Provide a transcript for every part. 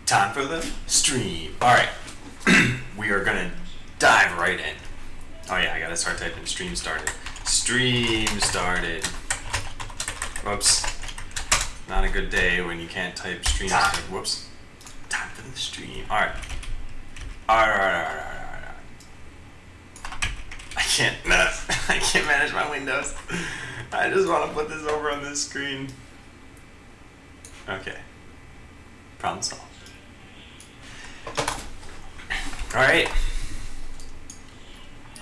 Time for the stream. Alright, we are gonna dive right in. Oh yeah, I gotta start typing stream started. Stream started. Whoops. Not a good day when you can't type stream started. Whoops. Time for the stream. Alright. Alright. I can't manage my windows. I just want to put this over on this screen. Okay. Problem solved. Alright.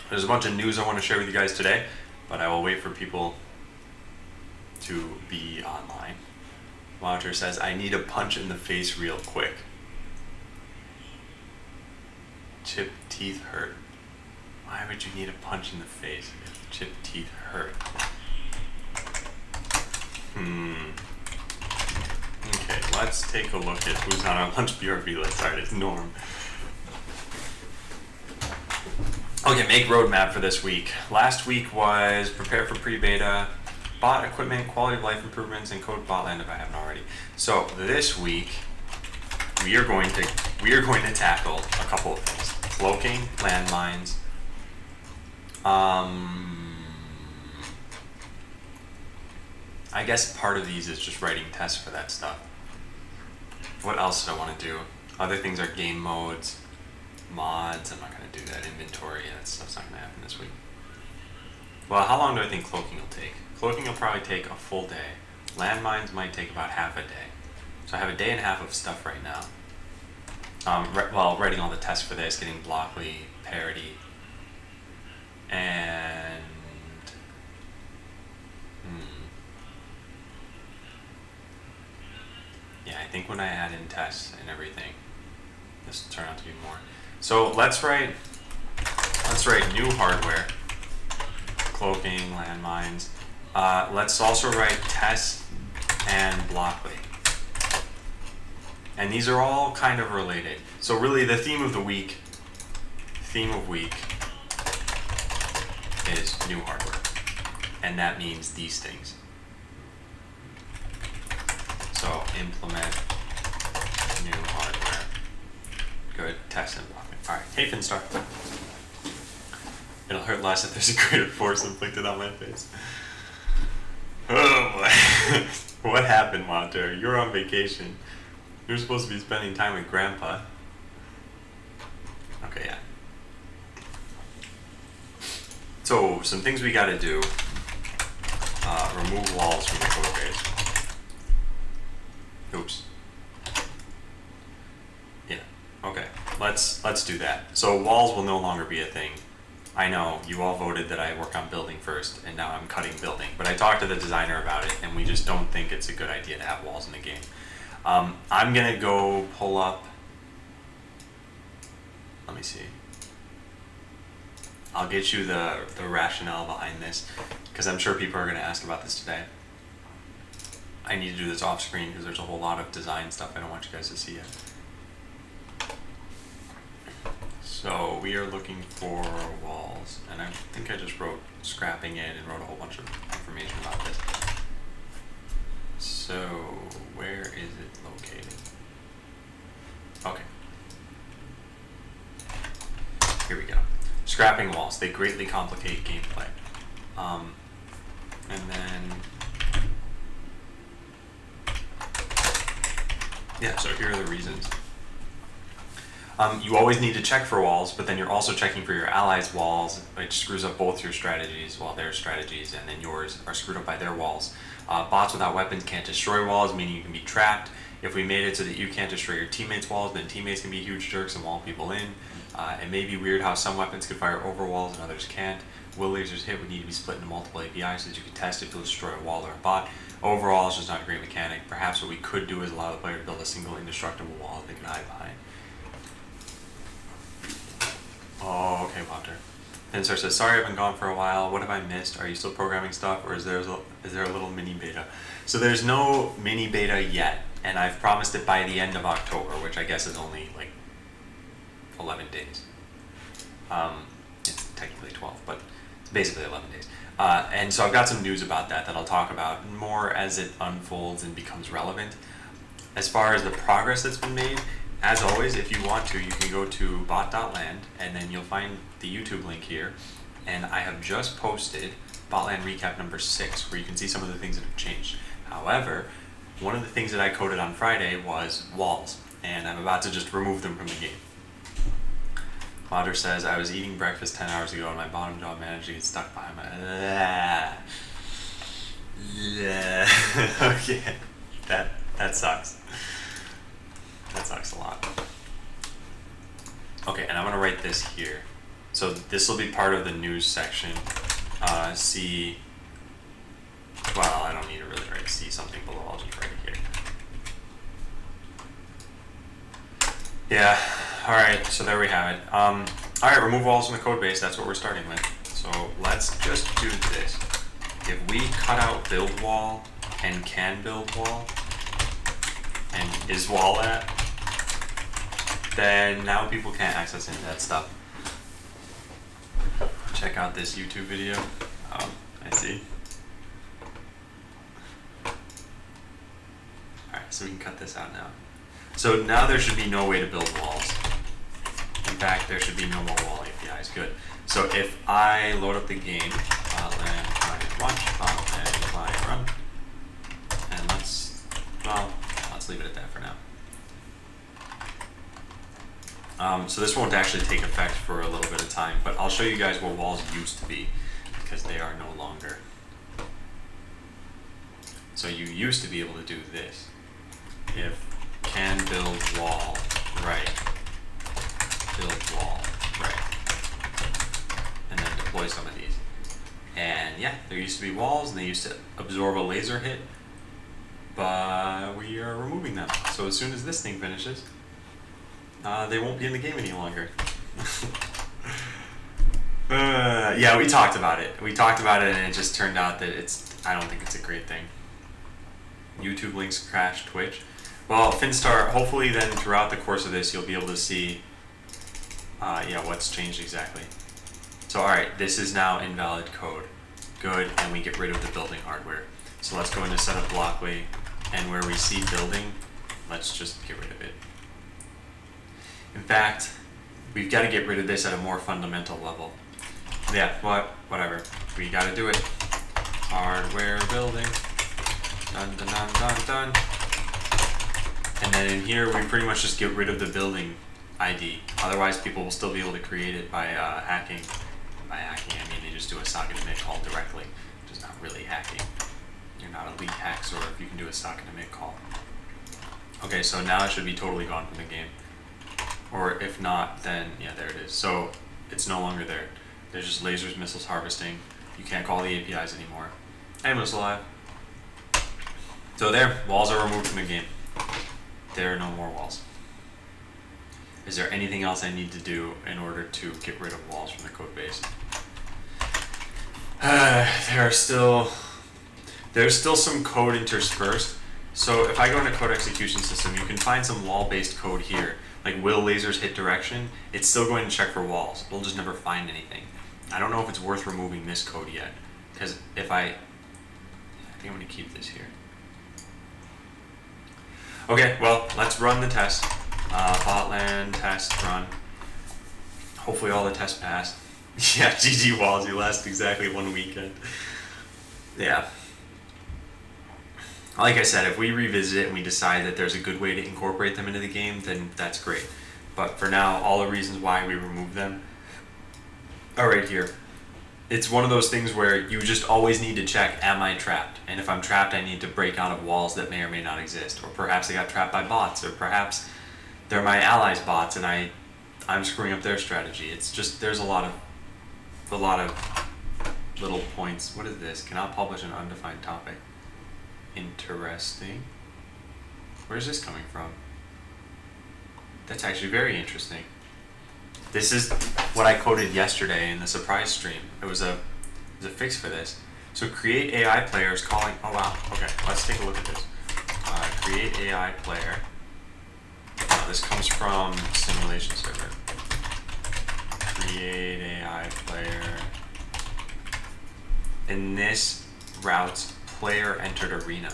There's a bunch of news I want to share with you guys today, but I will wait for people to be online. Monitor says, I need a punch in the face real quick. Chipped teeth hurt. Why would you need a punch in the face if chipped teeth hurt? Okay, let's take a look at who's on our lunch BRB list. Alright, it's Norm. Okay, make roadmap for this week. Last week was prepare for pre-beta, bot equipment, quality of life improvements, and code botland if I haven't already. So this week we are going to tackle a couple of things: cloaking, landmines. I guess part of these is just writing tests for that stuff. What else do I want to do? Other things are game modes, mods. I'm not going to do that. Inventory, that stuff's not going to happen this week. Well, how long do I think cloaking will take? Cloaking will probably take a full day. Landmines might take about half a day. So I have a day and a half of stuff right now. Writing all the tests for this, getting Blockly, parity, and yeah, I think when I add in tests and everything, this will turn out to be more. So let's write new hardware, cloaking, landmines. Let's also write tests and Blockly. And these are all kind of related. So really the theme of week is new hardware. And that means these things. So implement new hardware. Good, test and Blockly. Alright, hey Finstar. It'll hurt less if there's a greater force inflicted on my face. Oh boy. What happened, Monter? You're on vacation. You're supposed to be spending time with Grandpa. Okay, yeah. So, some things we gotta do. Remove walls from the code base. Oops. Yeah, okay. Let's do that. So walls will no longer be a thing. I know, you all voted that I work on building first, and now I'm cutting building. But I talked to the designer about it, and we just don't think it's a good idea to have walls in the game. I'm gonna go pull up, let me see. I'll get you the rationale behind this, because I'm sure people are gonna ask about this today. I need to do this off screen because there's a whole lot of design stuff I don't want you guys to see yet. So we are looking for walls, and I think I just wrote scrapping it and wrote a whole bunch of information about this. So where is it located? Okay. Here we go. Scrapping walls. They greatly complicate gameplay. And then yeah, so here are the reasons. You always need to check for walls, but then you're also checking for your allies' walls, which screws up both your strategies, while their strategies and then yours are screwed up by their walls. Bots without weapons can't destroy walls, meaning you can be trapped. If we made it so that you can't destroy your teammates' walls, then teammates can be huge jerks and wall people in. It may be weird how some weapons can fire over walls and others can't. Will lasers hit would need to be split into multiple APIs so that you can test if you'll destroy a wall or a bot. Overall, it's just not a great mechanic. Perhaps what we could do is allow the player to build a single indestructible wall that they can hide behind. Oh, okay, Walter. Pinstar says, sorry I've been gone for a while. What have I missed? Are you still programming stuff, or is there a little mini beta? So there's no mini beta yet, and I've promised it by the end of October, which I guess is only like 11 days. It's technically 12, but it's basically 11 days. And so I've got some news about that I'll talk about more as it unfolds and becomes relevant. As far as the progress that's been made, as always, if you want to, you can go to bot.land and then you'll find the YouTube link here. And I have just posted Botland Recap number 6, where you can see some of the things that have changed. However, one of the things that I coded on Friday was walls, and I'm about to just remove them from the game. Modder says, I was eating breakfast 10 hours ago and my bottom jaw managed to get stuck behind my... Yeah. Okay. That sucks. That sucks a lot. Okay, and I'm gonna write this here. So this will be part of the news section. See, well, I don't need to really write see something below, I'll just write it here. Yeah, alright, so there we have it. Alright, remove walls from the code base, that's what we're starting with. So let's just do this. If we cut out build wall and can build wall, and is wall at, then now people can't access any of that stuff. Check out this YouTube video. Oh, I see. Alright, so we can cut this out now. So now there should be no way to build walls. In fact, there should be no more wall APIs. Good. So if I load up the game, Botland client launch, Botland client run, and let's leave it at that for now. So this won't actually take effect for a little bit of time, but I'll show you guys what walls used to be, because they are no longer. So you used to be able to do this. If can build wall right, build wall right, and then deploy some of these. And yeah, there used to be walls and they used to absorb a laser hit, but we are removing them. So as soon as this thing finishes, they won't be in the game any longer. Yeah, we talked about it. And it just turned out that I don't think it's a great thing. YouTube links crash Twitch. Well, Finstar, hopefully then throughout the course of this, you'll be able to see what's changed exactly. So alright, this is now invalid code. Good, and we get rid of the building hardware. So let's go into setup Blockly, and where we see building, let's just get rid of it. In fact, we've got to get rid of this at a more fundamental level. Yeah, whatever. We got to do it. Hardware building. Dun dun dun dun dun. And then in here, we pretty much just get rid of the building ID. Otherwise, people will still be able to create it by hacking. By hacking, I mean they just do a socket emit call directly, which is not really hacking. You're not a leak hacker if you can do a socket emit call. Okay, so now it should be totally gone from the game. Or if not, then yeah, there it is. So it's no longer there. There's just lasers, missiles, harvesting. You can't call the APIs anymore. And missile alive. So there, walls are removed from the game. There are no more walls. Is there anything else I need to do in order to get rid of walls from the code base? There's still some code interspersed. So if I go into code execution system, you can find some wall-based code here. Like will lasers hit direction? It's still going to check for walls. We'll just never find anything. I don't know if it's worth removing this code yet. Because if I think I'm going to keep this here. Okay, well, let's run the test. Botland test run. Hopefully all the tests pass. Yeah, GG walls, you last exactly 1 weekend. Yeah. Like I said, if we revisit it and we decide that there's a good way to incorporate them into the game, then that's great. But for now, all the reasons why we remove them are right here. It's one of those things where you just always need to check, am I trapped? And if I'm trapped, I need to break out of walls that may or may not exist. Or perhaps I got trapped by bots, or perhaps they're my allies' bots and I'm screwing up their strategy. It's just, there's a lot of little points. What is this? Cannot publish an undefined topic. Interesting. Where's this coming from? That's actually very interesting. This is what I coded yesterday in the surprise stream. It was a fix for this. So create AI players calling, oh wow, okay, let's take a look at this. Create AI player. This comes from simulation server. Create AI player. And this routes player entered arena,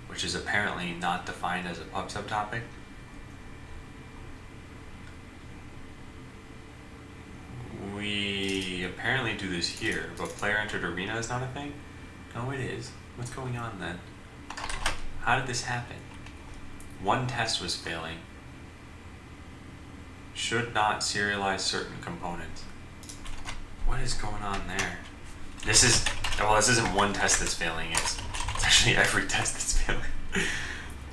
which is apparently not defined as a pub subtopic. apparently do this here, but player entered arena is not a thing? No, it is. What's going on then? How did this happen? One test was failing. Should not serialize certain components. What is going on there? This isn't one test that's failing, it's actually every test that's failing.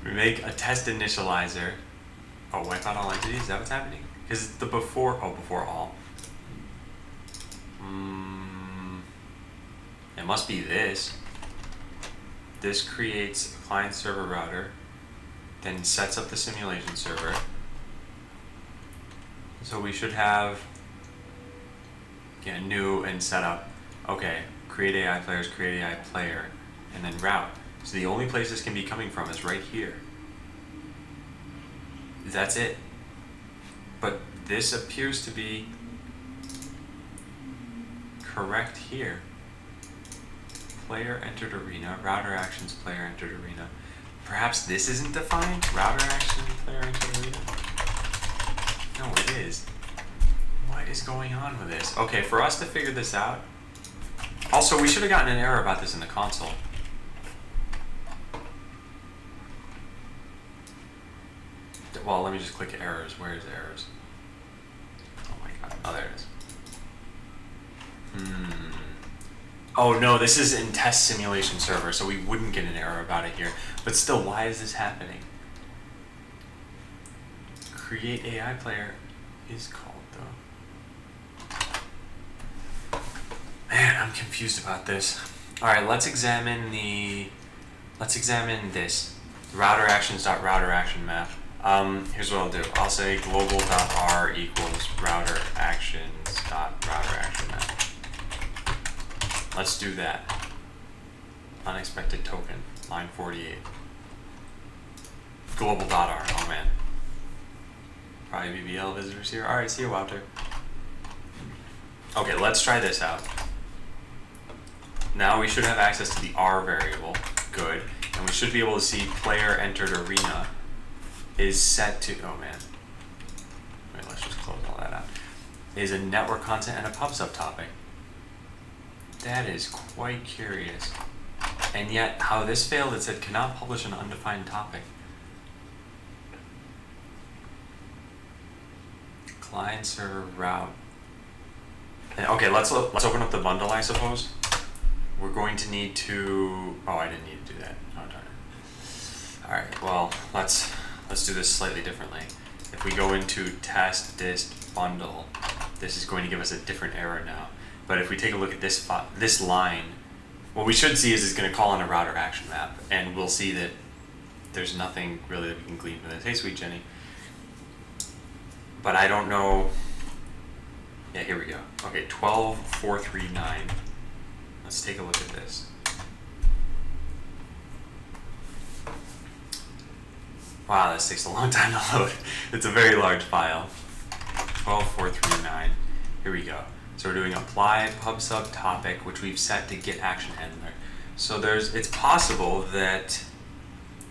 We make a test initializer. Oh, wipe out all entities, is that what's happening? Because the before all. It must be this. This creates a client server router, then sets up the simulation server. So we should have new and setup. Okay, create AI players, create AI player, and then route. So the only place this can be coming from is right here. That's it. But this appears to be correct here. Player entered arena, router actions, player entered arena. Perhaps this isn't defined? Router action, player entered arena? No, it is. What is going on with this? Okay, for us to figure this out. Also, we should have gotten an error about this in the console. Well, let me just click errors. Where is errors? Oh my god. Oh, there it is. Oh no, this is in test simulation server, so we wouldn't get an error about it here. But still, why is this happening? Create AI player is called though. Man, I'm confused about this. Alright, let's examine this. Router actions.router action map. Here's what I'll do. I'll say global.r equals router actions.router action map. Let's do that. Unexpected token, line 48. Global.r, oh man. Probably BBL visitors here. Alright, see you, Walter. Okay, let's try this out. Now we should have access to the R variable. Good. And we should be able to see player entered arena is set to, oh man. Wait, let's just close all that out. Is a network content and a pub subtopic. That is quite curious. And yet, how this failed, it said cannot publish an undefined topic. Client server route. And, okay, let's open up the bundle, I suppose. We're going to need to. Oh, I didn't need to do that. Oh darn it. All right. Well, let's do this slightly differently. If we go into test dist bundle, this is going to give us a different error now. But if we take a look at this line, what we should see is it's going to call in a router action map, and we'll see that there's nothing really that we can glean from this. Hey, sweet Jenny. But I don't know. Yeah, here we go. Okay, 12439. Let's take a look at this. Wow, this takes a long time to load. It's a very large file. 12439. Here we go. So we're doing apply pub sub topic, which we've set to get action handler. So it's possible that,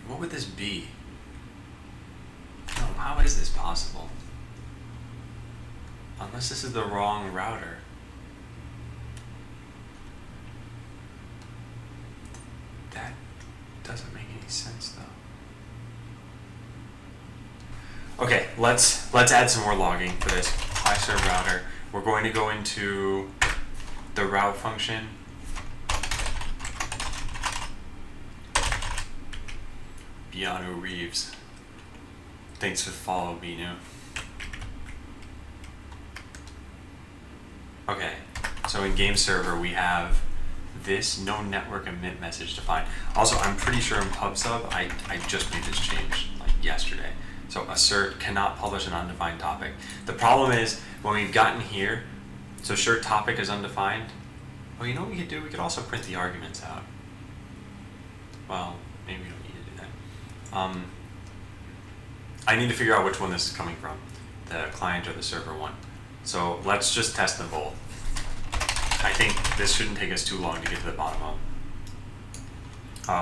what would this be? No, how is this possible? Unless this is the wrong router. That doesn't make any sense though. Okay, let's add some more logging for this. Apply serve router. We're going to go into the route function. Bianu Reeves. Thanks for the follow, Binu. Okay, so in game server we have this no network emit message defined. Also, I'm pretty sure in PubSub I just made this change like yesterday. So assert cannot publish an undefined topic. The problem is when we've gotten here, so sure topic is undefined. Well, you know what we could do? We could also print the arguments out. Well, maybe we don't need to do that. I need to figure out which one this is coming from, the client or the server one. So let's just test them both. I think this shouldn't take us too long to get to the bottom of.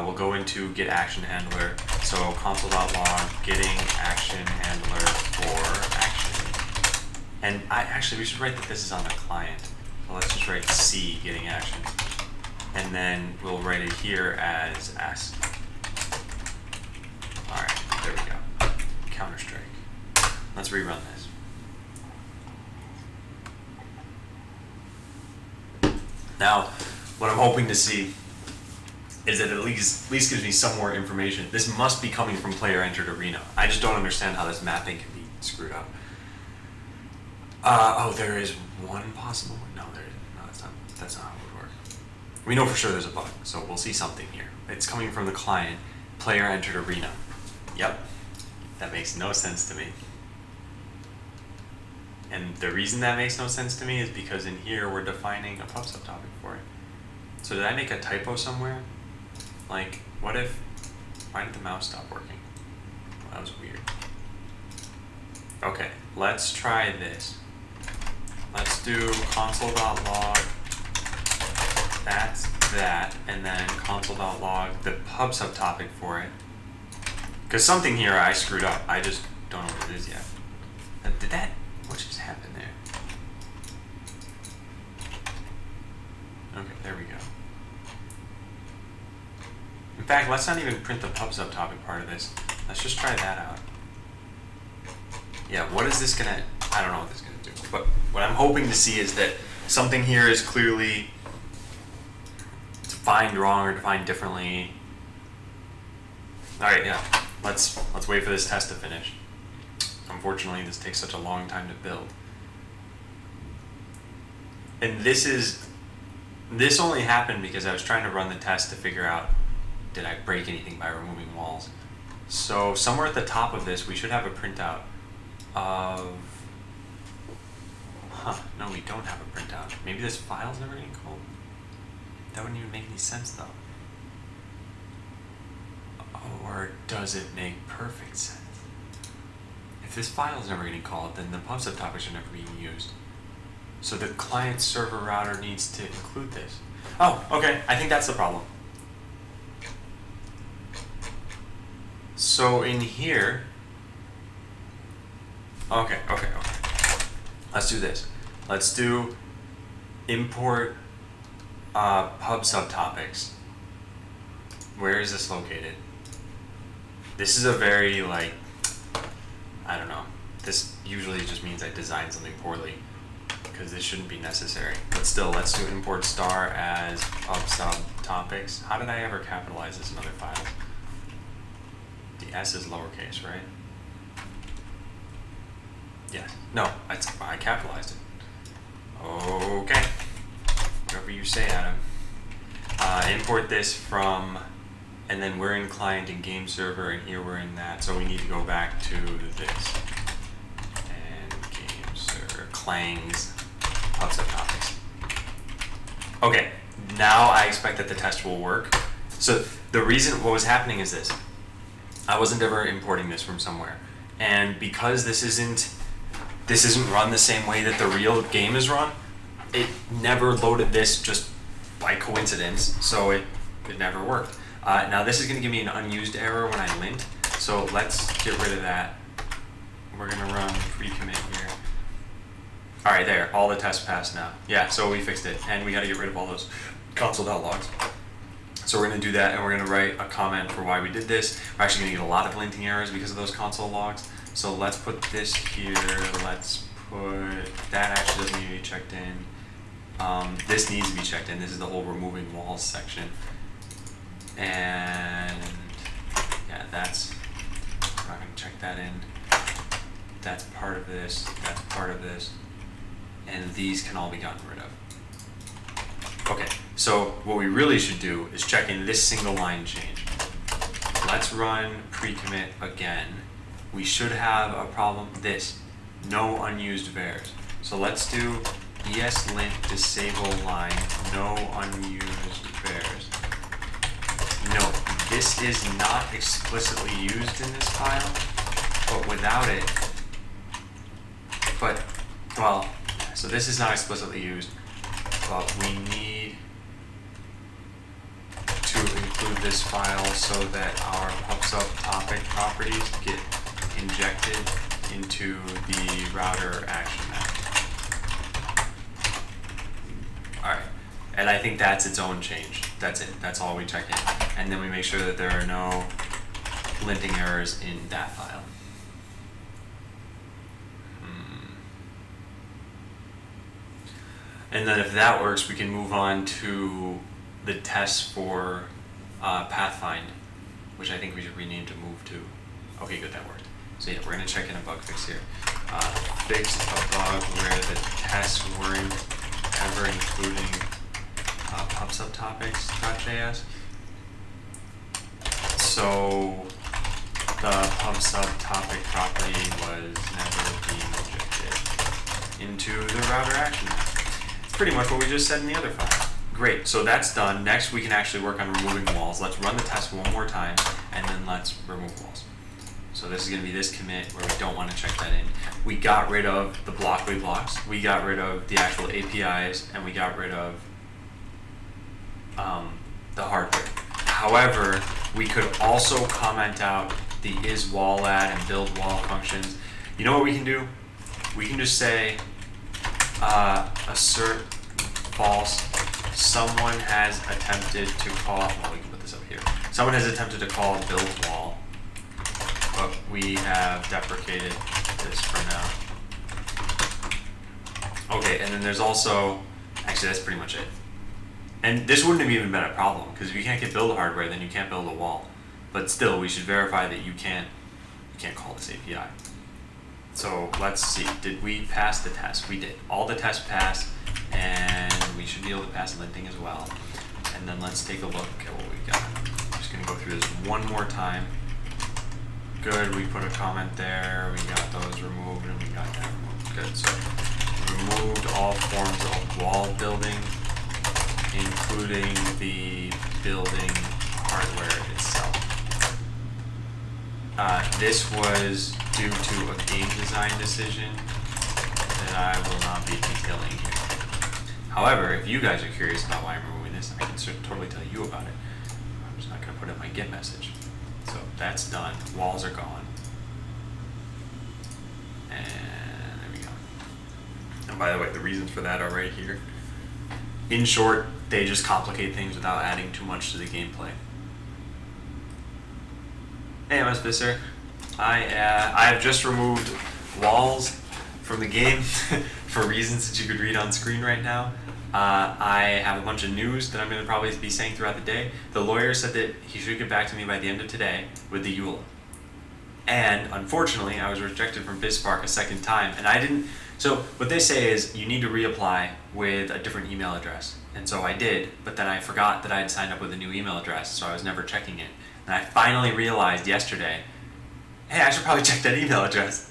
We'll go into get action handler. So console.log getting action handler for action. And we should write that this is on the client. So let's just write C, getting action. And then we'll write it here as S. Alright, there we go. Counter-Strike. Let's rerun this. Now, what I'm hoping to see is that at least gives me some more information. This must be coming from player entered arena. I just don't understand how this mapping can be screwed up. Oh, there is one possible. No, that's not how it would work. We know for sure there's a bug, so we'll see something here. It's coming from the client, player entered arena. Yep, that makes no sense to me. And the reason that makes no sense to me is because in here we're defining a pub subtopic for it. So did I make a typo somewhere? Like, why did the mouse stop working? Well, that was weird. Okay, let's try this. Let's do console.log, that's that, and then console.log the pub subtopic for it. Because something here I screwed up. I just don't know what it is yet. What just happened there? Okay, there we go. In fact, let's not even print the pub subtopic part of this. Let's just try that out. Yeah, what is this gonna, I don't know what this is gonna do. But what I'm hoping to see is that something here is clearly defined wrong or defined differently. Alright, yeah. Let's wait for this test to finish. Unfortunately, this takes such a long time to build. And this only happened because I was trying to run the test to figure out, did I break anything by removing walls? So somewhere at the top of this, we should have a printout of, no, we don't have a printout. Maybe this file's never getting called? That wouldn't even make any sense though. Or does it make perfect sense? If this file is never getting called, then the pub subtopics are never being used. So the client server router needs to include this. Oh, okay, I think that's the problem. So in here, okay. Let's do this. Let's do import pub subtopics. Where is this located? This is a very, like, I don't know. This usually just means I designed something poorly because this shouldn't be necessary. But still, let's do import star as pub subtopics. How did I ever capitalize this in other files? The S is lowercase, right? Yes. No, I capitalized it. Okay. Whatever you say, Adam. Import this from, and then we're in client and game server, and here we're in that, so we need to go back to this. And game server, Clangs, pub subtopics. Okay, now I expect that the test will work. So the reason, what was happening is this. I wasn't ever importing this from somewhere. And because this isn't run the same way that the real game is run, it never loaded this just by coincidence, so it never worked. Now this is going to give me an unused error when I lint, so let's get rid of that. We're going to run pre-commit here. Alright, there, all the tests passed now. Yeah, so we fixed it, and we got to get rid of all those console.logs. So we're going to do that, and we're going to write a comment for why we did this. We're actually going to get a lot of linting errors because of those console logs. So let's put this here, let's put, that actually doesn't need to be checked in. This needs to be checked in. This is the whole removing walls section. And yeah, we're not going to check that in. That's part of this, that's part of this. And these can all be gotten rid of. Okay, so what we really should do is check in this single line change. Let's run pre-commit again. We should have a problem, this, no unused vars. So let's do ESLint disable line, no unused vars. No, this is not explicitly used in this file, but without it, so this is not explicitly used, but we need to include this file so that our pub subtopic properties get injected into the router action map. And I think that's its own change. That's it. That's all we check in. And then we make sure that there are no linting errors in that file. And then if that works, we can move on to the test for Pathfind, which I think we should rename to move to. Okay, good, that worked. So yeah, we're gonna check in a bug fix here. Fix a bug where the tests weren't ever including pub subtopics.js. So the pub subtopic property was never being injected into the router action. Pretty much what we just said in the other file. Great, so that's done. Next we can actually work on removing walls. Let's run the test one more time and then let's remove walls. So this is going to be this commit where we don't want to check that in. We got rid of the Blockly blocks, we got rid of the actual APIs, and we got rid of the hardware. However, we could also comment out the isWallAdd and buildWall functions. You know what we can do? We can just say assert false. Someone has attempted to call, well, we can put this up here. Someone has attempted to call buildWall, but we have deprecated this for now. Okay, and then there's also, actually that's pretty much it. And this wouldn't have even been a problem, because if you can't get build hardware, then you can't build a wall. But still, we should verify that you can't call this API. So let's see, did we pass the test? We did. All the tests passed, and we should be able to pass linting as well. And then let's take a look at what we got. I'm just gonna go through this one more time. Good, we put a comment there, we got those removed, and we got that removed. Good, so removed all forms of wall building, including the building hardware itself. This was due to a game design decision that I will not be detailing here. However, if you guys are curious about why I'm removing this, I can totally tell you about it. I'm just not going to put it in my Git message. So that's done. Walls are gone. And there we go. And by the way, the reasons for that are right here. In short, they just complicate things without adding too much to the gameplay. Hey, MS Visser. I have just removed walls from the game for reasons that you could read on screen right now. I have a bunch of news that I'm going to probably be saying throughout the day. The lawyer said that he should get back to me by the end of today with the EULA. And unfortunately, I was rejected from BizSpark a second time, and I didn't. So what they say is you need to reapply with a different email address. And so I did, but then I forgot that I had signed up with a new email address, so I was never checking it. And I finally realized yesterday, hey, I should probably check that email address.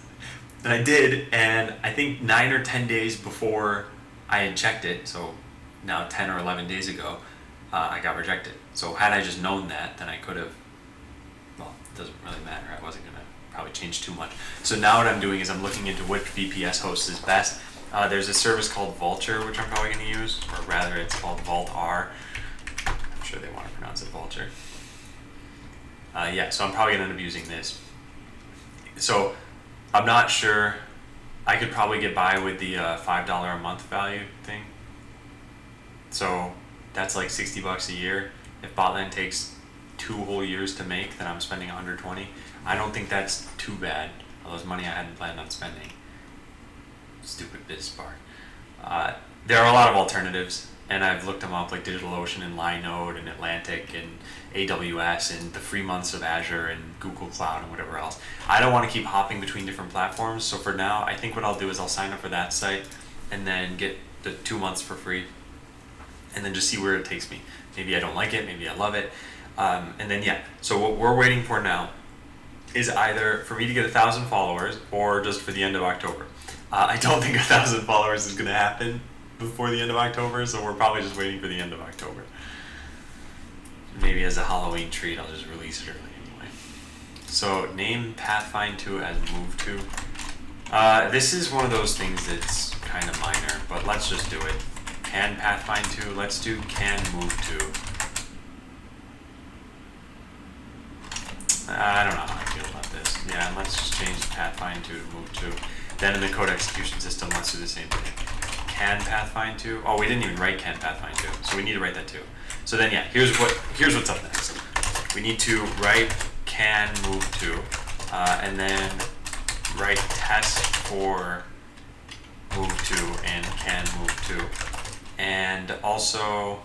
And I did, and I think 9 or 10 days before I had checked it, so now 10 or 11 days ago, I got rejected. So had I just known that, then I could have, well, it doesn't really matter. I wasn't going to probably change too much. So now what I'm doing is I'm looking into which VPS host is best. There's a service called Vultr, which I'm probably going to use, or rather it's called VaultR. I'm sure they want to pronounce it Vultr. Yeah, so I'm probably going to end up using this. So I'm not sure. I could probably get by with the $5 a month value thing. So that's like $60 a year. If Botland takes 2 whole years to make, then I'm spending $120. I don't think that's too bad. All those money I hadn't planned on spending. Stupid BizSpark. There are a lot of alternatives, and I've looked them up, like DigitalOcean and Linode and Atlantic and AWS and the free months of Azure and Google Cloud and whatever else. I don't want to keep hopping between different platforms, so for now, I think what I'll do is I'll sign up for that site and then get the 2 months for free and then just see where it takes me. Maybe I don't like it, maybe I love it. And then yeah, so what we're waiting for now is either for me to get 1,000 followers or just for the end of October. I don't think 1,000 followers is going to happen before the end of October, so we're probably just waiting for the end of October. Maybe as a Halloween treat, I'll just release it early anyway. So name Pathfind 2 as move to. This is one of those things that's kind of minor, but let's just do it. Can Pathfind 2, let's do can move to. I don't know how I feel about this. Yeah, let's just change Pathfind 2 to move to. Then in the code execution system, let's do the same thing. can pathfind to. Oh, we didn't even write can pathfind to, so we need to write that too. So then, yeah, here's what's up next. We need to write can move to, and then write test for move to and can move to, and also,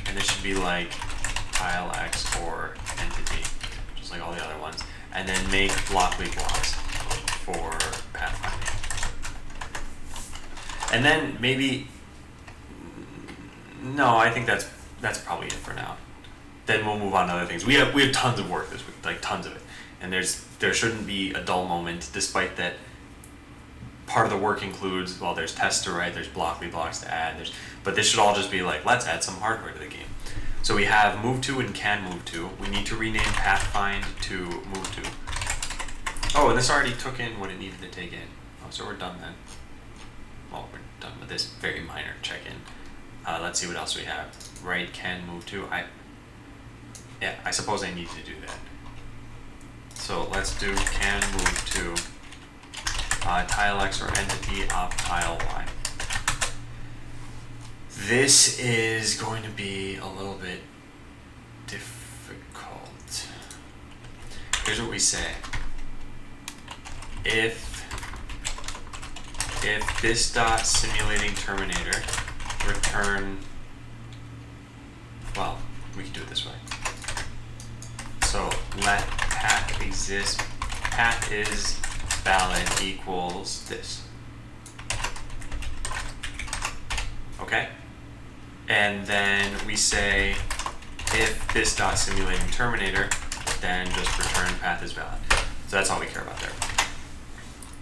and this should be like tile X or entity, just like all the other ones, and then make blockly blocks for pathfinding. And then maybe, no, I think that's probably it for now. Then we'll move on to other things. We have tons of work this week, like tons of it, and there shouldn't be a dull moment, despite that. Part of the work includes, well, there's tests to write, there's blockly blocks to add, but this should all just be like, let's add some hardware to the game. So we have move to and can move to. We need to rename pathfind to move to. Oh, and this already took in what it needed to take in. Oh, so we're done then. Well, we're done with this very minor check-in. Let's see what else we have. Write can move to. I suppose I need to do that. So let's do can move to tile X or entity op tile Y. This is going to be a little bit difficult. Here's what we say. If this dot simulating terminator return, well, we can do it this way. So let path exist, path is valid equals this. Okay? And then we say if this dot simulating terminator, then just return path is valid. So that's all we care about there.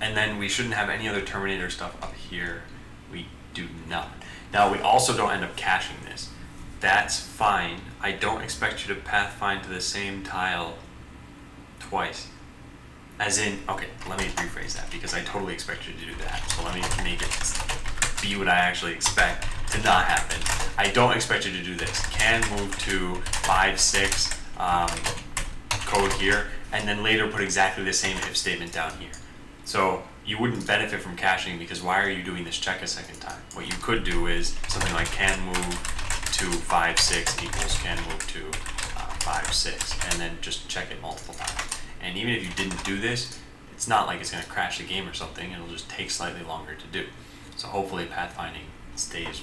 And then we shouldn't have any other terminator stuff up here. We do not. Now we also don't end up caching this. That's fine. I don't expect you to pathfind to the same tile twice. As in, okay, let me rephrase that, because I totally expect you to do that. So let me make it be what I actually expect to not happen. I don't expect you to do this. Can move to 5, 6 code here, and then later put exactly the same if statement down here. So you wouldn't benefit from caching, because why are you doing this check a second time? What you could do is something like can move to 5, 6 equals can move to 5, 6, and then just check it multiple times. And even if you didn't do this, it's not like it's going to crash the game or something. It'll just take slightly longer to do. So hopefully pathfinding stays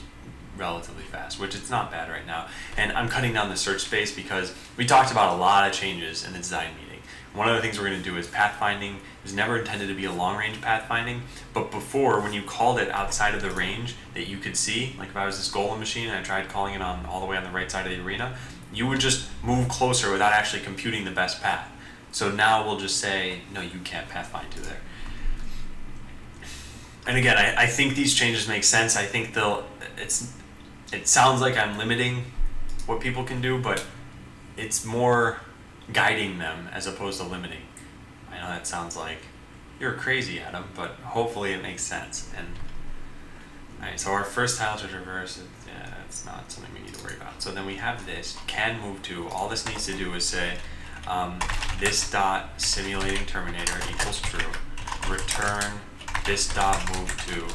relatively fast, which it's not bad right now. And I'm cutting down the search space because we talked about a lot of changes in the design meeting. One of the things we're going to do is pathfinding is never intended to be a long-range pathfinding, but before, when you called it outside of the range that you could see, like if I was this golem machine and I tried calling it on all the way on the right side of the arena, you would just move closer without actually computing the best path. So now we'll just say, no, you can't pathfind to there. And again, I think these changes make sense. I think it sounds like I'm limiting what people can do, but it's more guiding them as opposed to limiting. I know that sounds like you're crazy, Adam, but hopefully it makes sense. And alright, so our first tile to traverse, that's not something we need to worry about. So then we have this, can move to, all this needs to do is say, this dot simulating terminator equals true, return this dot move to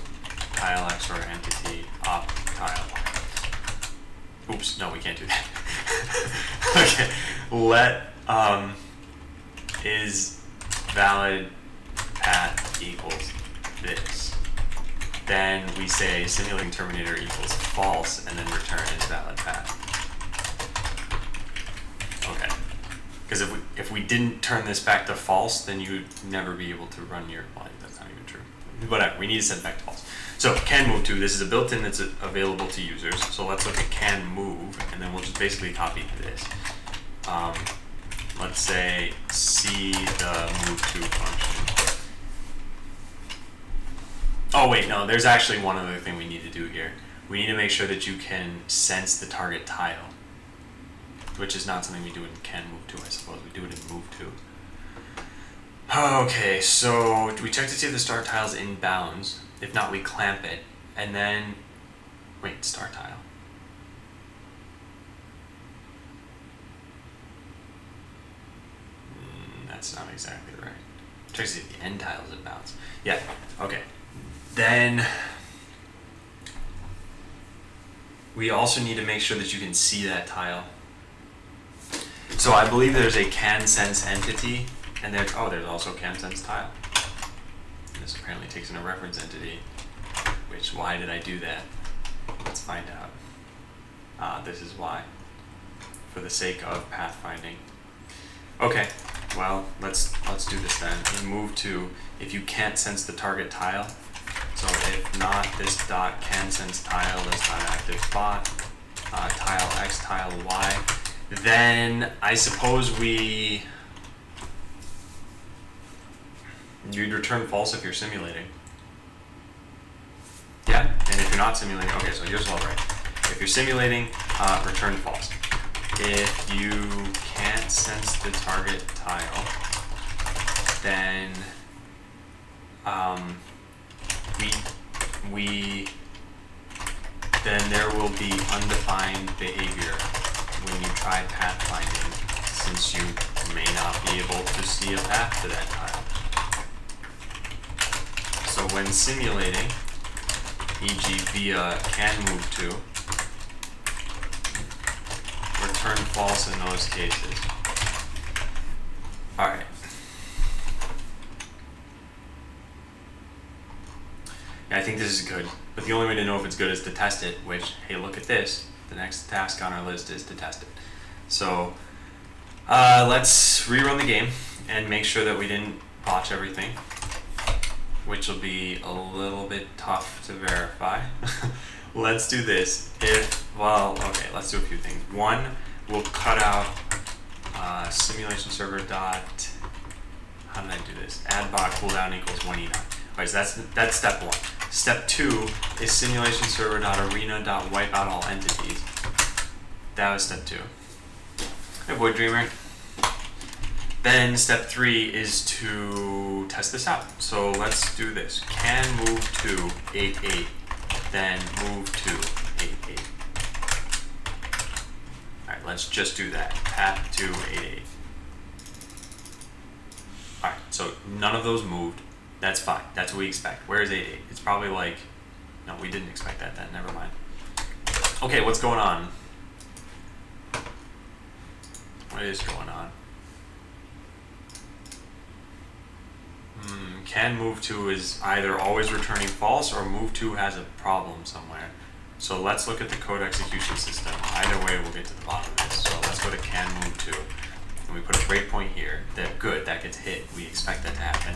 tile X or entity op tile Y. Oops, no, we can't do that. Okay, let is valid path equals this. Then we say simulating terminator equals false, and then return is valid path. Okay. Because if we didn't turn this back to false, then you'd never be able to run your, well, that's not even true. Whatever, we need to set it back to false. So can move to, this is a built-in that's available to users. So let's look at can move, and then we'll just basically copy this. Let's say see the move to function. Oh wait, no, there's actually one other thing we need to do here. We need to make sure that you can sense the target tile, which is not something we do in can move to, I suppose. We do it in move to. Okay, so we check to see if the start tile is in bounds. If not, we clamp it, and then, wait, start tile. That's not exactly right. Check to see if the end tile is in bounds. Yeah, okay. Then we also need to make sure that you can see that tile. So I believe there's a CanSense entity, and there's also CanSense tile. This apparently takes in a reference entity, which, why did I do that? Let's find out. This is why, for the sake of pathfinding. Okay, well, let's do this then. And move to, if you can't sense the target tile, so if not this dot can sense tile, this dot active bot, tile x, tile y, then I suppose you'd return false if you're simulating. Yeah, and if you're not simulating, okay, so here's what I'll write. If you're simulating, return false. If you can't sense the target tile, then then there will be undefined behavior when you try pathfinding, since you may not be able to see a path to that tile. So when simulating, e.g. via can move to, return false in those cases. Alright. Yeah, I think this is good, but the only way to know if it's good is to test it, which, hey, look at this. The next task on our list is to test it. So let's rerun the game and make sure that we didn't botch everything, which will be a little bit tough to verify. Let's do this. Let's do a few things. One, we'll cut out simulation server dot, how did I do this? Add bot cooldown equals 1e9. Alright, so that's step one. Step two is simulation server dot arena dot wipe out all entities. That was step two. Hey, Void Dreamer. Then step three is to test this out. So let's do this. Can move to 8.8, then move to 8.8. Alright, let's just do that. Path to 8.8. Alright, so none of those moved. That's fine. That's what we expect. Where is 8.8? It's probably like, no, we didn't expect that then. Never mind. Okay, what's going on? What is going on? Can move to is either always returning false or move to has a problem somewhere. So let's look at the code execution system. Either way, we'll get to the bottom of this. So let's go to can move to, and we put a breakpoint here. Good, that gets hit. We expect that to happen.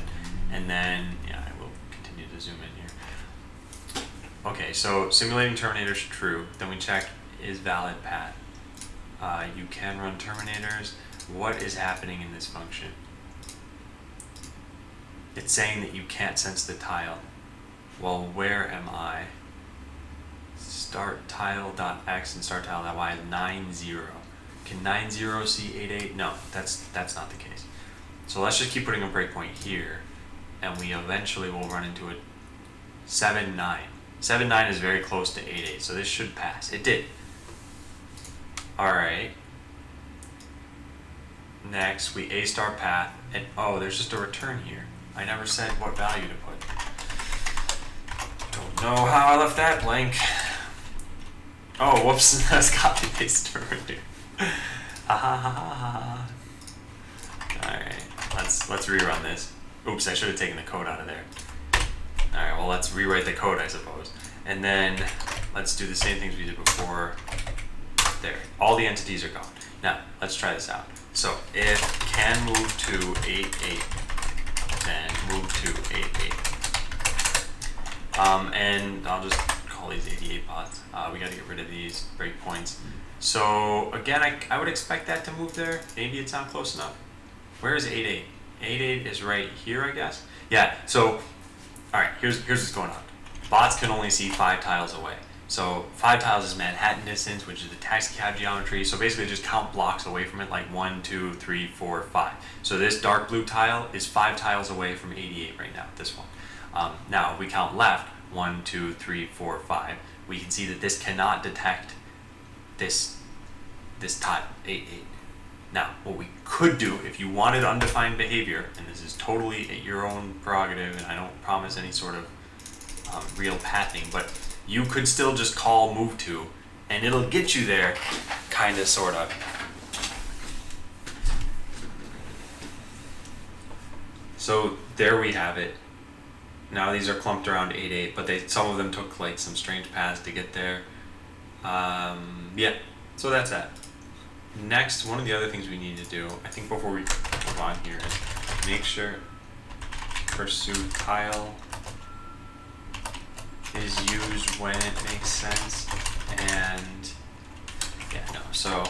And then, yeah, I will continue to zoom in here. Okay, so simulating terminators true. Then we check is valid path. You can run terminators. What is happening in this function? It's saying that you can't sense the tile. Well, where am I? Start tile.x and start tile.y is 9.0. Can 9.0 see 8.8? No, that's not the case. So let's just keep putting a breakpoint here, and we eventually will run into a 7.9. 7.9 is very close to 8.8, so this should pass. It did. Alright. Next, we A star path, and oh, there's just a return here. I never said what value to put. Don't know how I left that blank. Oh, whoops, that's copy paste over here. Ha ha ha ha. Alright, let's rerun this. Oops, I should have taken the code out of there. Alright, well, let's rewrite the code, I suppose. And then let's do the same things we did before. There, all the entities are gone. Now, let's try this out. So if can move to 8.8, then move to 8.8. And I'll just call these 88 bots. We gotta get rid of these breakpoints. So again, I would expect that to move there. Maybe it's not close enough. Where is 8.8? 8.8 is right here, I guess. Yeah, so, alright, here's what's going on. Bots can only see 5 tiles away. So 5 tiles is Manhattan distance, which is the taxi cab geometry. So basically just count blocks away from it, like 1, 2, 3, 4, 5. So this dark blue tile is 5 tiles away from 88 right now, this one. Now, if we count left, 1, 2, 3, 4, 5, we can see that this cannot detect this tile, 8, 8. Now, what we could do, if you wanted undefined behavior, and this is totally at your own prerogative, and I don't promise any sort of real pathing, but you could still just call move to And it'll get you there, kind of, sort of. So there we have it. Now these are clumped around 8.8, but some of them took like some strange paths to get there. Yeah, so that's that. Next, one of the other things we need to do, I think before we move on here, is make sure pursue tile is used when it makes sense. And yeah, no, so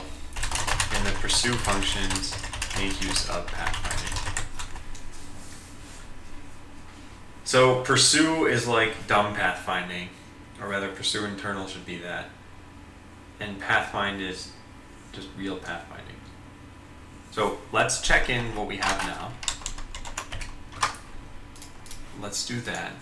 in the pursue functions, make use of pathfinding. So pursue is like dumb pathfinding, or rather pursue internal should be that. And pathfind is just real pathfinding. So let's check in what we have now. Let's do that.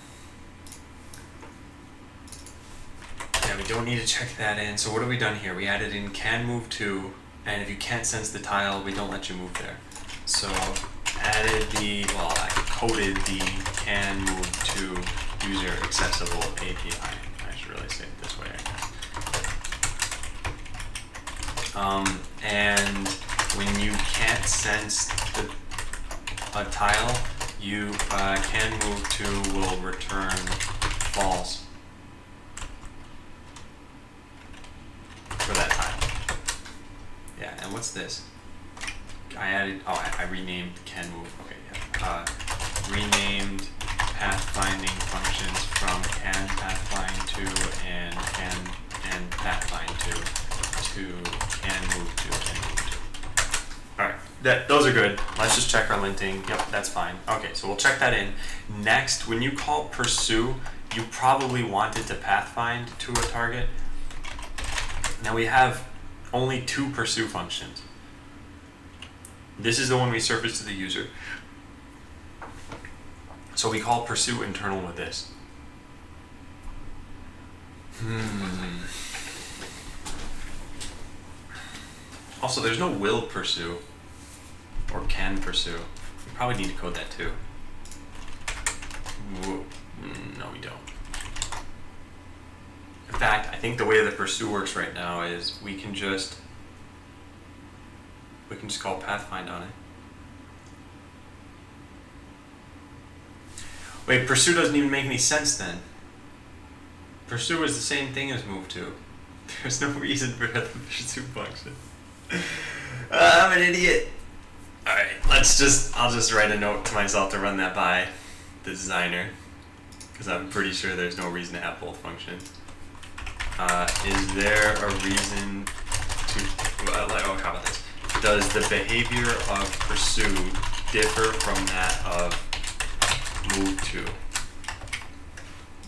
Yeah, we don't need to check that in. So what have we done here? We added in can move to, and if you can't sense the tile, we don't let you move there. So added I coded the can move to user accessible API. I should really say it this way, I guess. And when you can't sense a tile, you can move to will return false for that tile. Yeah, and what's this? I renamed can move. Okay, yeah. Renamed pathfinding functions from can pathfind to and pathfind to can move to. Alright, those are good. Let's just check our linting. Yep, that's fine. Okay, so we'll check that in. Next, when you call pursue, you probably wanted to pathfind to a target. Now we have only 2 pursue functions. This is the one we surface to the user. So we call pursue internal with this. Also, there's no will pursue or can pursue. We probably need to code that too. No, we don't. In fact, I think the way the pursue works right now is we can just call pathfind on it. Wait, pursue doesn't even make any sense then. Pursue is the same thing as move to. There's no reason for the pursue function. I'm an idiot. Alright, I'll just write a note to myself to run that by the designer, because I'm pretty sure there's no reason to have both functions. Is there a reason to, how about this? Does the behavior of pursue differ from that of move to?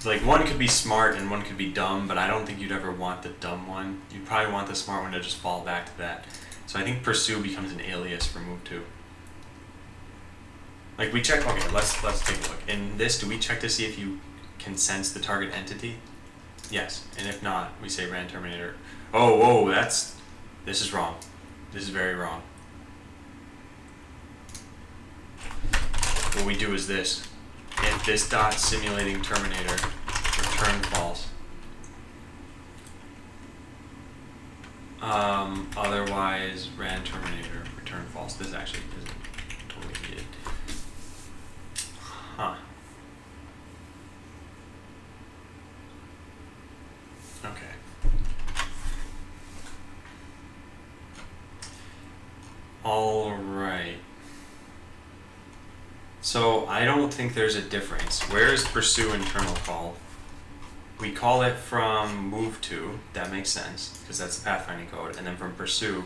Like, one could be smart and one could be dumb, but I don't think you'd ever want the dumb one. You'd probably want the smart one to just fall back to that. So I think pursue becomes an alias for move to. Like, we check, okay, let's take a look. In this, do we check to see if you can sense the target entity? Yes, and if not, we say ran terminator. Oh, whoa, this is wrong. This is very wrong. What we do is this. If this dot simulating terminator return false. Otherwise ran terminator return false. This actually isn't totally needed. Huh. Okay. All right. So I don't think there's a difference. Where is pursue internal called? We call it from move to, that makes sense, because that's the pathfinding code, and then from pursue,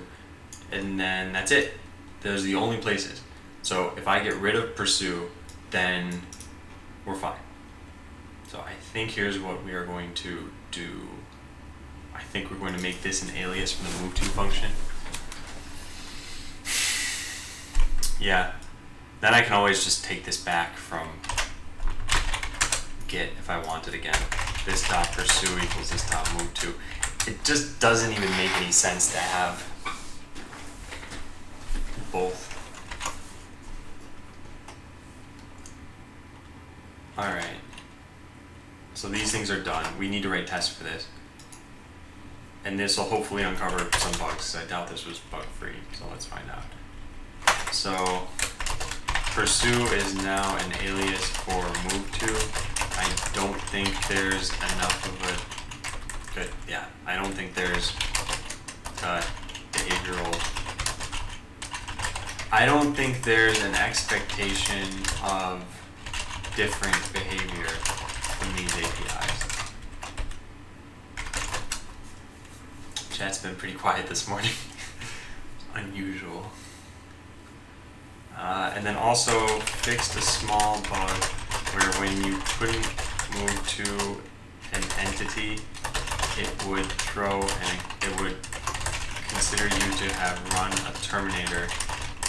and then that's it. Those are the only places. So if I get rid of pursue, then we're fine. So I think here's what we are going to do. I think we're going to make this an alias from the move to function. Yeah. Then I can always just take this back from get if I want it again. This dot pursue equals this dot move to. It just doesn't even make any sense to have both. Alright. So these things are done. We need to write tests for this. And this will hopefully uncover some bugs. I doubt this was bug free, so let's find out. So pursue is now an alias for move to. I don't think there's enough of a good, yeah, I don't think there's behavioral, I don't think there's an expectation of different behavior from these APIs. Chat's been pretty quiet this morning. Unusual. And then also fixed a small bug where when you couldn't move to an entity, it would throw and it would consider you to have run a terminator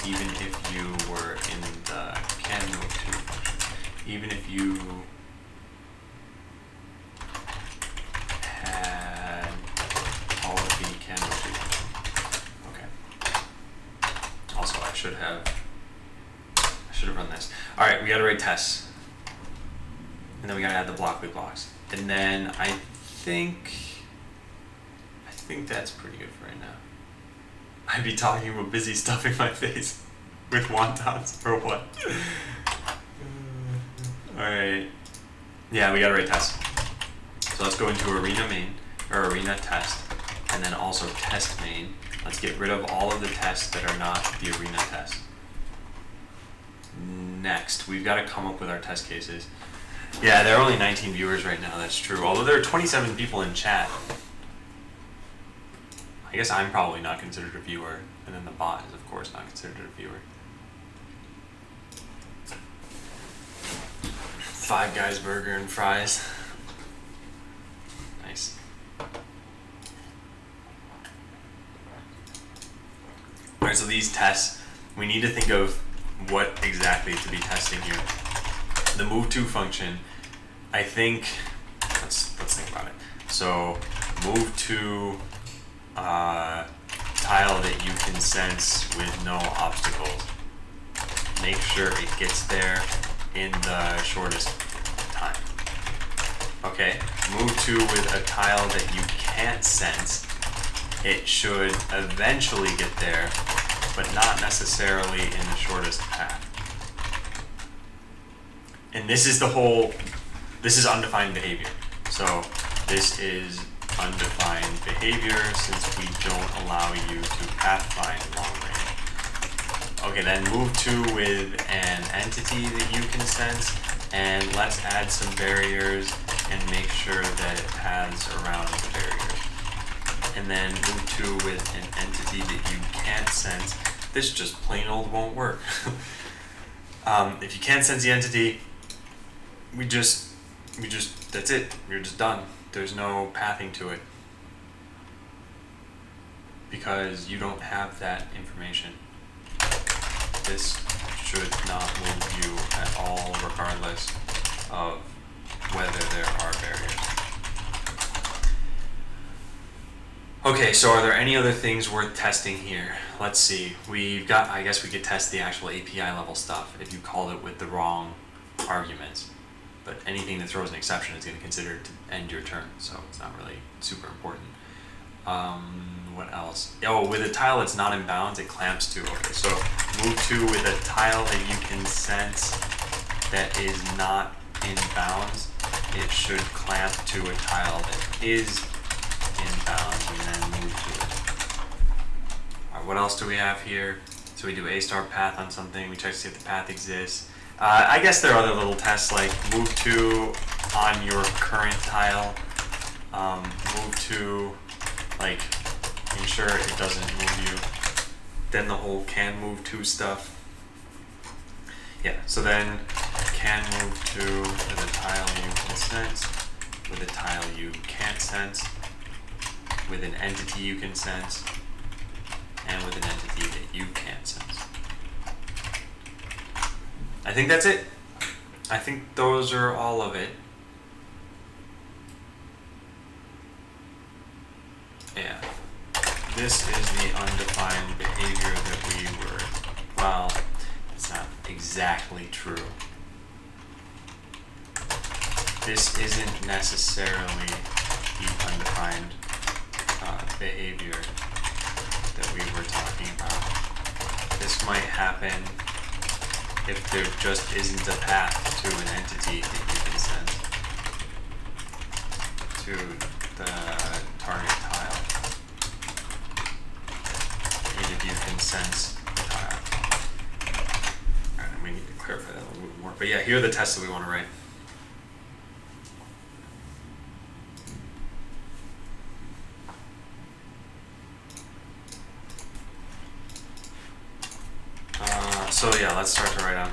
even if you were in the can move to function. Even if you had all of the can move to function. Okay. Also, I should have run this. Alright, we gotta write tests. And then we gotta add the blockly blocks. And then I think that's pretty good for right now. I'd be talking about busy stuffing my face with wontons or what? Alright. Yeah, we gotta write tests. So let's go into arena main, or arena test, and then also test main. Let's get rid of all of the tests that are not the arena test. Next, we've got to come up with our test cases. Yeah, there are only 19 viewers right now, that's true. Although there are 27 people in chat. I guess I'm probably not considered a viewer, and then the bot is of course not considered a viewer. Five Guys burger and fries. Nice. Alright, so these tests, we need to think of what exactly to be testing here. The move to function, I think, let's think about it. So move to tile that you can sense with no obstacles. Make sure it gets there in the shortest time. Okay, move to with a tile that you can't sense. It should eventually get there, but not necessarily in the shortest path. And this is undefined behavior. So this is undefined behavior since we don't allow you to pathfind long range. Okay, then move to with an entity that you can sense, and let's add some barriers and make sure that it paths around the barriers. And then move to with an entity that you can't sense. This just plain old won't work. If you can't sense the entity, that's it. You're just done. There's no pathing to it. Because you don't have that information. This should not move you at all, regardless of whether there are barriers. Okay, so are there any other things worth testing here? Let's see. I guess we could test the actual API level stuff if you called it with the wrong arguments. But anything that throws an exception is going to consider it to end your turn, so it's not really super important. What else? Oh, with a tile that's not in bounds, it clamps to. Okay, so move to with a tile that you can sense that is not in bounds. It should clamp to a tile that is in bounds and then move to it. Alright, what else do we have here? So we do A star path on something, we check to see if the path exists. I guess there are other little tests like move to on your current tile, move to, like, ensure it doesn't move you, then the whole can move to stuff. Yeah, so then can move to with a tile you can sense, with a tile you can't sense, with an entity you can sense, and with an entity that you can't sense. I think that's it. I think those are all of it. Yeah. This is the undefined behavior that we were, well, it's not exactly true. This isn't necessarily the undefined behavior that we were talking about. This might happen if there just isn't a path to an entity that you can send to the target tile. And if you can sense the tile. Alright, and we need to clarify that a little bit more. But yeah, here are the tests that we want to write. So yeah, let's start to write on.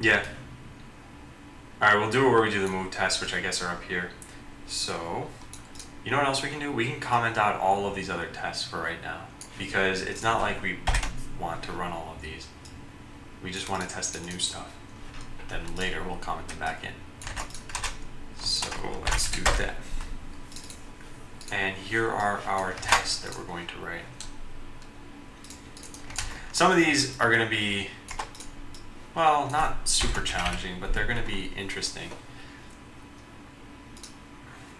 Yeah. Alright, we'll do it where we do the move tests, which I guess are up here. So, you know what else we can do? We can comment out all of these other tests for right now. Because it's not like we want to run all of these. We just want to test the new stuff. Then later we'll comment them back in. So let's do that. And here are our tests that we're going to write. Some of these are going to be, well, not super challenging, but they're going to be interesting.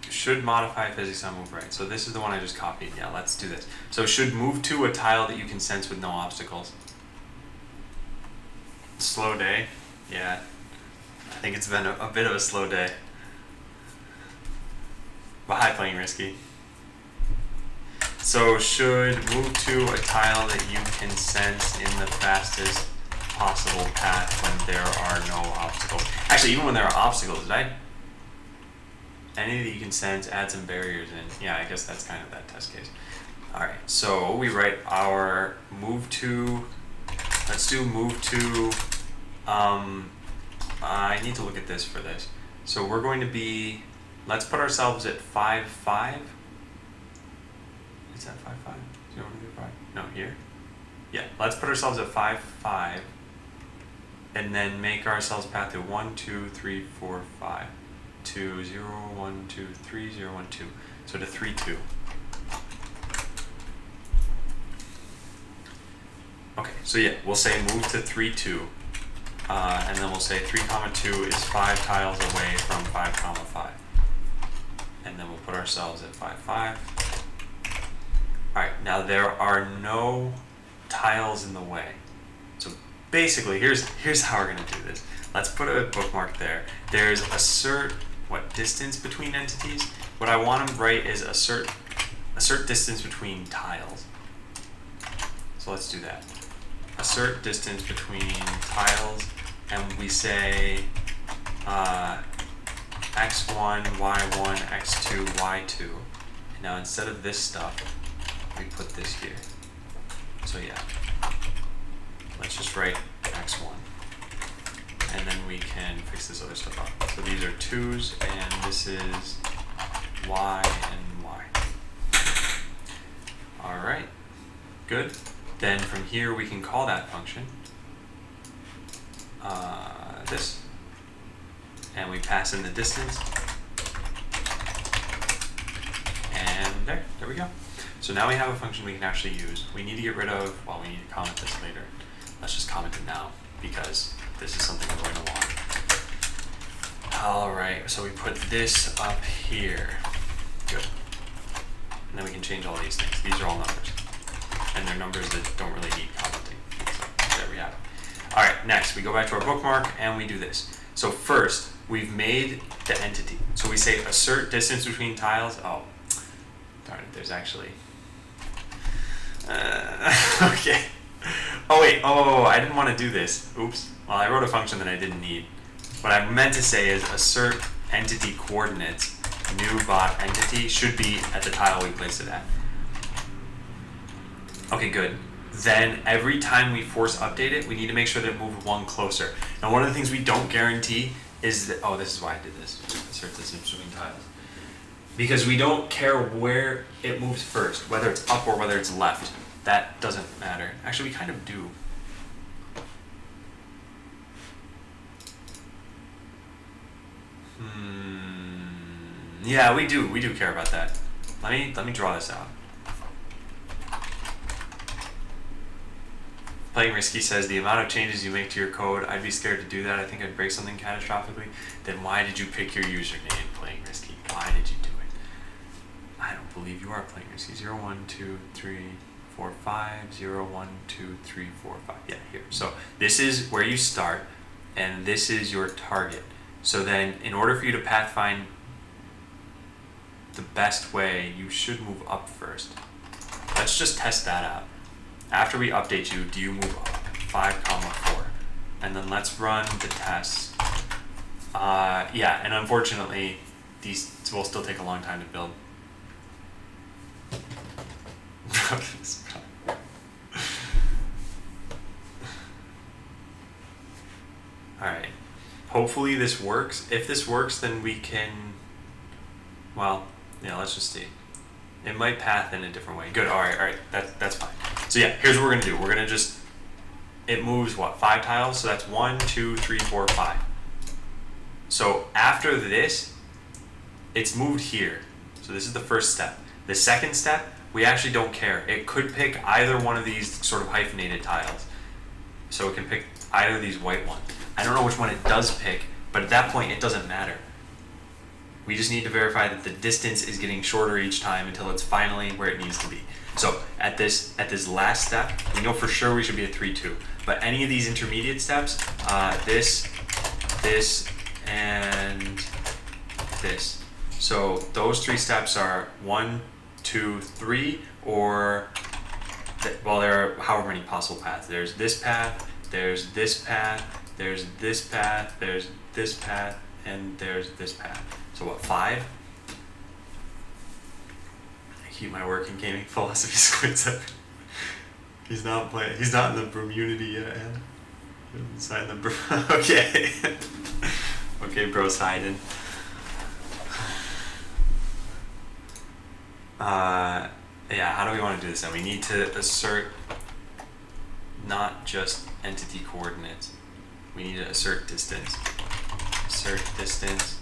Should modify physics on move right. So this is the one I just copied. Yeah, let's do this. So should move to a tile that you can sense with no obstacles. Slow day. Yeah. I think it's been a bit of a slow day. But high playing risky. So should move to a tile that you can sense in the fastest possible path when there are no obstacles. Actually, even when there are obstacles, any that you can sense, add some barriers in. Yeah, I guess that's kind of that test case. Alright, so we write our move to, let's do move to, I need to look at this for this. So we're going to be, let's put ourselves at 5, 5. Is that 5, 5? 0, 5? No, here. Yeah, let's put ourselves at 5, 5. And then make ourselves path to 1, 2, 3, 4, 5. To 0, 1, 2, 3, 0, 1, 2. So to 3, 2. Okay, so yeah, we'll say move to 3, 2. And then we'll say 3, 2 is 5 tiles away from 5, 5. And then we'll put ourselves at 5, 5. Alright, now there are no tiles in the way. So basically, here's how we're going to do this. Let's put a bookmark there. There's assert distance between entities. What I want to write is assert distance between tiles. So let's do that. Assert distance between tiles, and we say x1, y1, x2, y2. Now instead of this stuff, we put this here. So yeah, let's just write x1. And then we can fix this other stuff up. So these are 2's, and this is y and y. Alright, good. Then from here we can call that function this. And we pass in the distance. And there we go. So now we have a function we can actually use. We need to get rid of, well, we need to comment this later. Let's just comment it now, because this is something we're going to want. Alright, so we put this up here. Good. And then we can change all these things. These are all numbers. And they're numbers that don't really need commenting. So there we have it. Alright, next we go back to our bookmark and we do this. So first, we've made the entity. So we say assert distance between tiles. Oh, darn it, there's actually... okay. Oh wait, I didn't want to do this. Oops. Well, I wrote a function that I didn't need. What I meant to say is assert entity coordinates, new bot entity, should be at the tile we placed it at. Okay, good. Then every time we force update it, we need to make sure that it moves one closer. Now one of the things we don't guarantee is that, oh, this is why I did this, assert distance between tiles. Because we don't care where it moves first, whether it's up or whether it's left. That doesn't matter. Actually, we kind of do. Yeah, we do care about that. Let me draw this out. Playing Risky says, the amount of changes you make to your code, I'd be scared to do that. I think I'd break something catastrophically. Then why did you pick your username, Playing Risky? Why did you do it? I don't believe you are Playing Risky. 0, 1, 2, 3, 4, 5. 0, 1, 2, 3, 4, 5. Yeah, here. So this is where you start, and this is your target. So then, in order for you to pathfind the best way, you should move up first. Let's just test that out. After we update you, do you move up 5, 4? And then let's run the tests. Yeah, and unfortunately, these will still take a long time to build. Alright. Hopefully this works. If this works, then we can, well, yeah, let's just see. It might path in a different way. Good, alright, that's fine. So yeah, here's what we're gonna do. We're gonna just, it moves what, 5 tiles? So that's 1, 2, 3, 4, 5. So after this, it's moved here. So this is the first step. The second step, we actually don't care. It could pick either one of these sort of hyphenated tiles. So it can pick either of these white ones. I don't know which one it does pick, but at that point it doesn't matter. We just need to verify that the distance is getting shorter each time until it's finally where it needs to be. So at this last step, we know for sure we should be at 3, 2. But any of these intermediate steps, this, and this. So those 3 steps are 1, 2, 3, or, well, there are however many possible paths. There's this path, there's this path, there's this path, there's this path, and there's this path. So what, 5? I keep my working gaming philosophy squids up. He's not playing. He's not in the Bromunity yet. He hasn't signed the okay. Okay, bro, Sidon. Yeah, how do we want to do this then? We need to assert not just entity coordinates. We need to assert distance. Assert distance.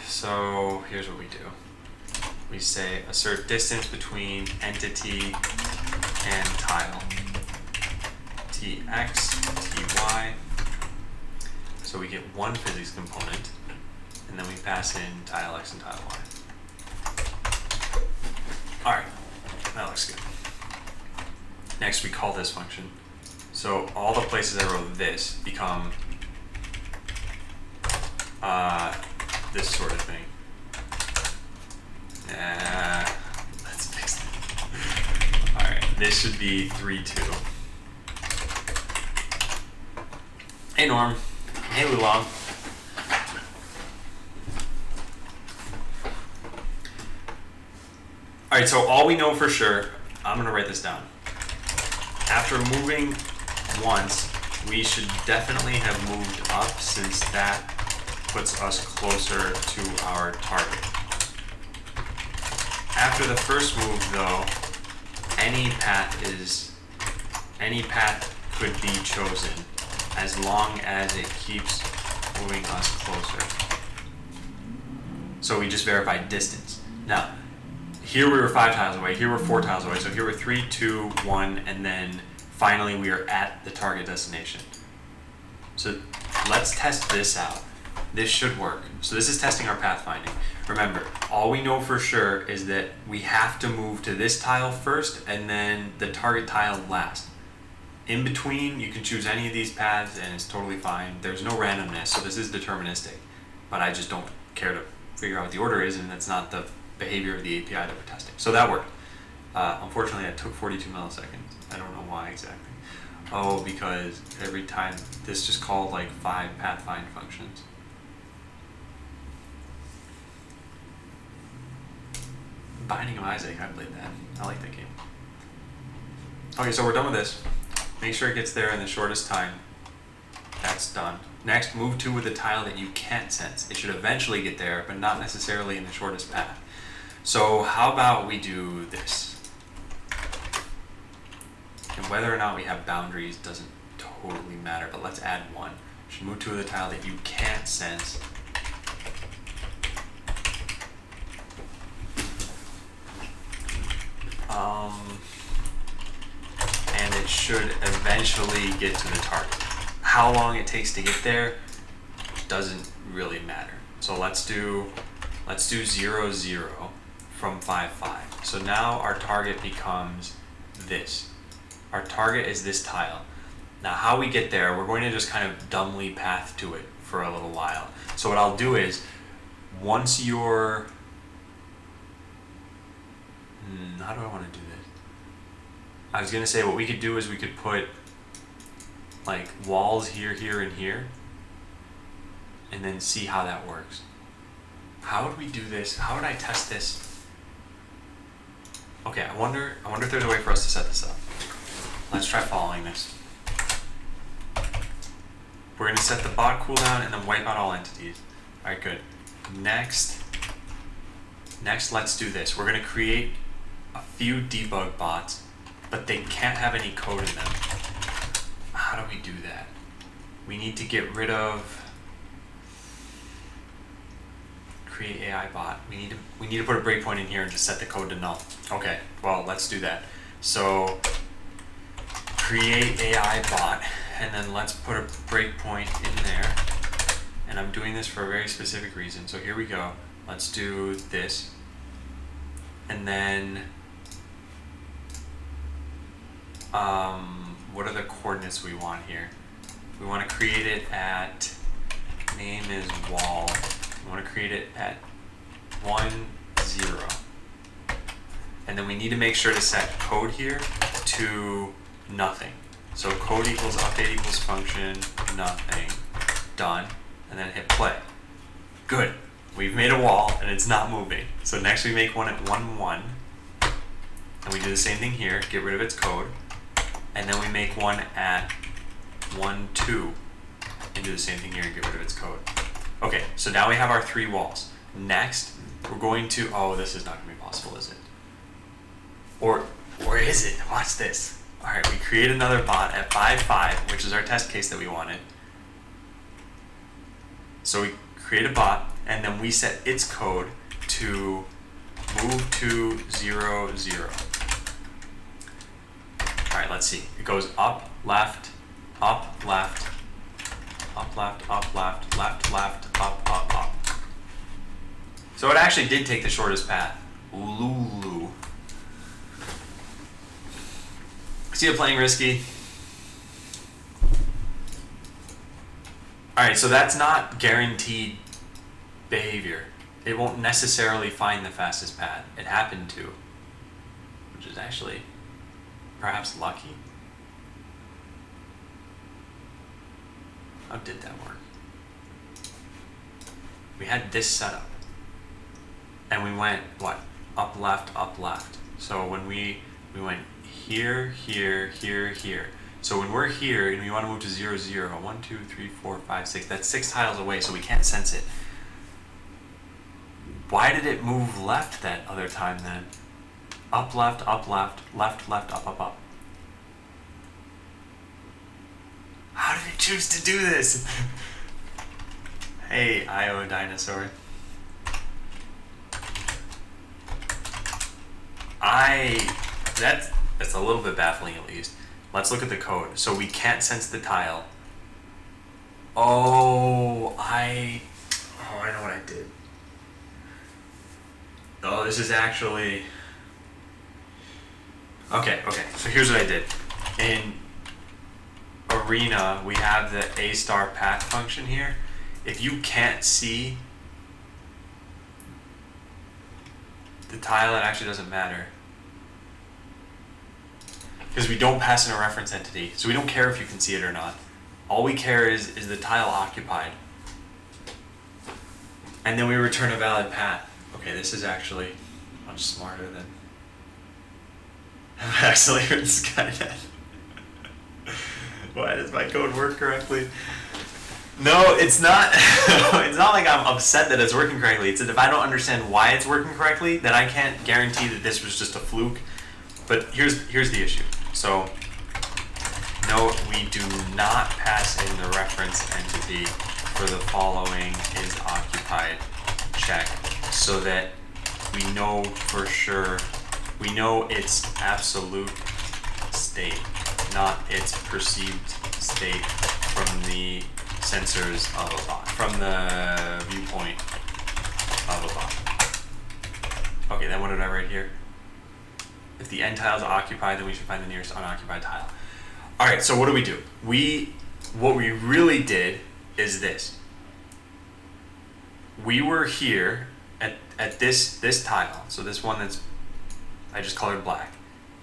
So here's what we do. We say assert distance between entity and tile. Tx, ty. So we get one physics component, and then we pass in tile x and tile y. Alright, that looks good. Next we call this function. So all the places I wrote this become this sort of thing. Let's fix it. Alright, this should be 3, 2. Hey Norm. Hey Lulong. Alright, so all we know for sure, I'm going to write this down. After moving once, we should definitely have moved up, since that puts us closer to our target. After the first move though, any path could be chosen as long as it keeps moving us closer. So we just verified distance. Now, here we were 5 tiles away, here we're 4 tiles away, so here we're 3, 2, 1, and then finally we are at the target destination. So let's test this out. This should work. So this is testing our pathfinding. Remember, all we know for sure is that we have to move to this tile first and then the target tile last. In between, you can choose any of these paths and it's totally fine. There's no randomness, so this is deterministic. But I just don't care to figure out what the order is, and that's not the behavior of the API that we're testing. So that worked. Unfortunately, it took 42 milliseconds. I don't know why exactly. Oh, because every time, this just called like 5 pathfind functions. Binding of Isaac, I played that. I like that game. Okay, so we're done with this. Make sure it gets there in the shortest time. That's done. Next, move to with a tile that you can't sense. It should eventually get there, but not necessarily in the shortest path. So how about we do this? And whether or not we have boundaries doesn't totally matter, but let's add one. You should move to with a tile that you can't sense. And it it should eventually get to the target. How long it takes to get there doesn't really matter. So let's do 0, 0 from 5, 5. So now our target becomes this. Our target is this tile. Now how we get there, we're going to just kind of dumbly path to it for a little while. So what I'll do is, once you're, how do I want to do this? I was going to say what we could do is we could put like walls here, here, and here, and then see how that works. How would we do this? How would I test this? Okay, I wonder if there's a way for us to set this up. Let's try following this. We're going to set the bot cooldown and then wipe out all entities. Alright, good. Next, let's do this. We're going to create a few debug bots, but they can't have any code in them. How do we do that? We need to get rid of create AI bot. We need to put a breakpoint in here and just set the code to null. Okay, well, let's do that. So create AI bot, and then let's put a breakpoint in there. And I'm doing this for a very specific reason. So here we go. Let's do this. And then what are the coordinates we want here? We want to create it at, name is wall. We want to create it at 1, 0. And then we need to make sure to set code here to nothing. So code equals update equals function, nothing, done, and then hit play. Good, we've made a wall and it's not moving. So next we make one at 1, 1, and we do the same thing here, get rid of its code, and then we make one at 1, 2, and do the same thing here and get rid of its code. Okay, so now we have our 3 walls. Next, we're going to, oh, this is not going to be possible, is it? Or is it? Watch this. All right, we create another bot at 5, 5, which is our test case that we wanted. So we create a bot, and then we set its code to move to 0, 0. All right, let's see. It goes up, left, up, left, up, left, up, left, left, left, up, up, up. So it actually did take the shortest path. Lulu. See you playing risky. Alright, so that's not guaranteed behavior. It won't necessarily find the fastest path. It happened to, which is actually perhaps lucky. How did that work? We had this setup, and we went, what? Up, left, up, left. So when we went here, here, here, here. So when we're here and we want to move to 0, 0, 1, 2, 3, 4, 5, 6, that's 6 tiles away, so we can't sense it. Why did it move left that other time then? Up, left, left, left, up, up, up. How did it choose to do this? Hey, IO Dinosaur. That's a little bit baffling at least. Let's look at the code. So we can't sense the tile. Oh, I know what I did. Oh, this is actually... Okay, so here's what I did. In Arena, we have the A star path function here. If you can't see the tile, it actually doesn't matter. Because we don't pass in a reference entity, so we don't care if you can see it or not. All we care is the tile occupied. And then we return a valid path. Okay, this is actually much smarter than I've actually written Skynet. Why does my code work correctly? No, it's not. It's not like I'm upset that it's working correctly. It's that if I don't understand why it's working correctly, then I can't guarantee that this was just a fluke. But here's the issue. So, no, we do not pass in the reference entity for the following is occupied check, so that we know for sure, we know its absolute state. not its perceived state from the sensors of a bot, from the viewpoint of a bot. Okay, then what did I write here? If the end tile is occupied, then we should find the nearest unoccupied tile. All right, so what do? What we really did is this. We were here at this tile, so this one that's, I just colored black,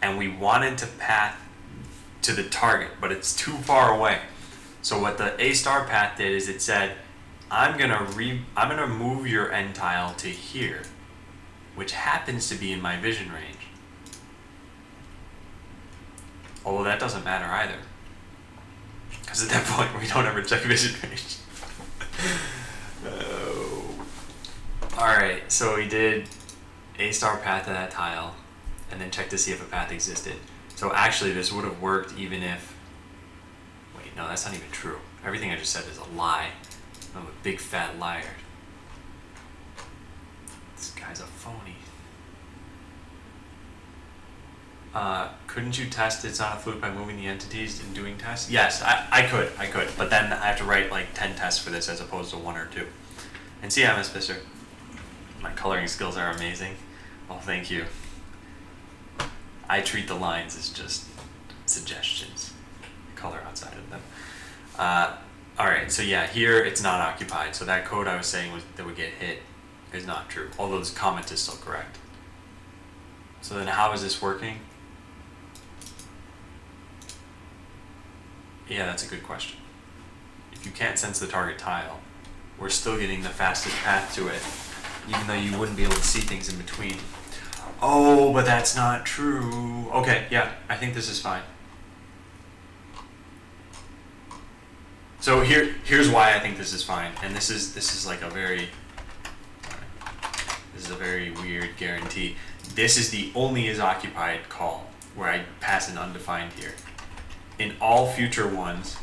and we wanted to path to the target, but it's too far away. So what the A star path did is it said, I'm gonna move your end tile to here, which happens to be in my vision range. Although that doesn't matter either, because at that point we don't ever check vision range. Oh. Alright, so we did A star path to that tile, and then check to see if a path existed. So actually this would have worked even if, wait, no, that's not even true. Everything I just said is a lie. I'm a big fat liar. This guy's a phony. Couldn't you test it's not a fluke by moving the entities and doing tests? Yes, I could, but then I have to write like 10 tests for this as opposed to 1 or 2. And see, Miss Fisher, my coloring skills are amazing. Well, thank you. I treat the lines as just suggestions. Color outside of them. Alright, so yeah, here it's not occupied, so that code I was saying that would get hit is not true, although this comment is still correct. So then how is this working? Yeah, that's a good question. If you can't sense the target tile, we're still getting the fastest path to it, even though you wouldn't be able to see things in between. Oh, but that's not true. Okay, yeah, I think this is fine. So here's why I think this is fine, and this is like a very weird guarantee. This is the only is occupied call where I pass an undefined here. In all future ones,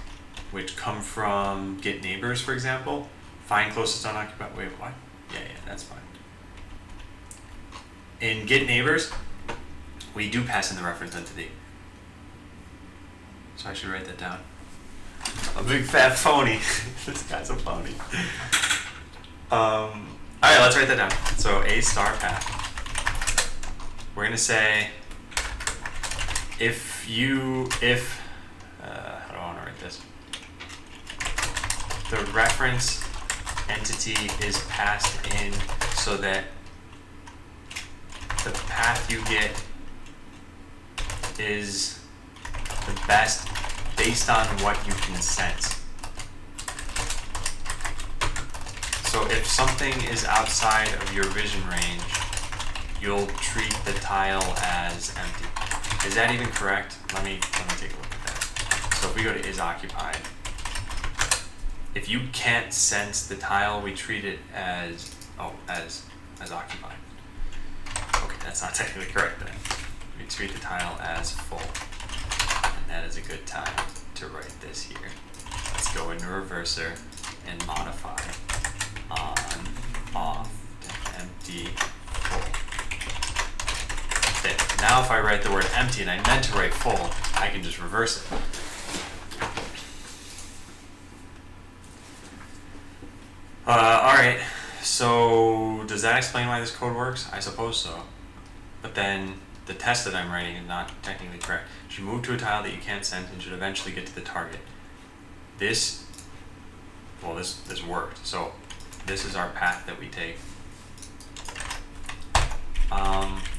which come from get neighbors, for example, find closest unoccupied. Wait, what? Yeah, that's fine. In get neighbors, we do pass in the reference entity. So I should write that down. A big fat phony. This guy's a phony. Alright, let's write that down. So A star path. We're gonna say if how do I want to write this? The reference entity is passed in so that the path you get is the best based on what you can sense. So if something is outside of your vision range, you'll treat the tile as empty. Is that even correct? Let me take a look at that. So if we go to is occupied, if you can't sense the tile, we treat it as occupied. Okay, that's not technically correct then. We treat the tile as full. And that is a good time to write this here. Let's go into reverser and modify on, off, empty, full. Okay, now if I write the word empty and I meant to write full, I can just reverse it. Alright, so does that explain why this code works? I suppose so. But then the test that I'm writing is not technically correct. You should move to a tile that you can't sense and should eventually get to the target. This worked. So this is our path that we take.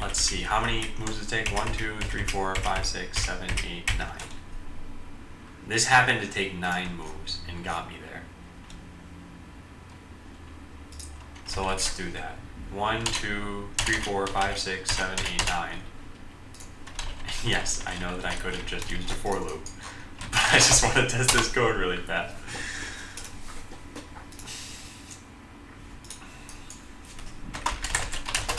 Let's see, how many moves does it take? 1, 2, 3, 4, 5, 6, 7, 8, 9. This happened to take 9 moves and got me there. So let's do that. 1, 2, 3, 4, 5, 6, 7, 8, 9. Yes, I know that I could have just used a for loop, but I just want to test this code really fast.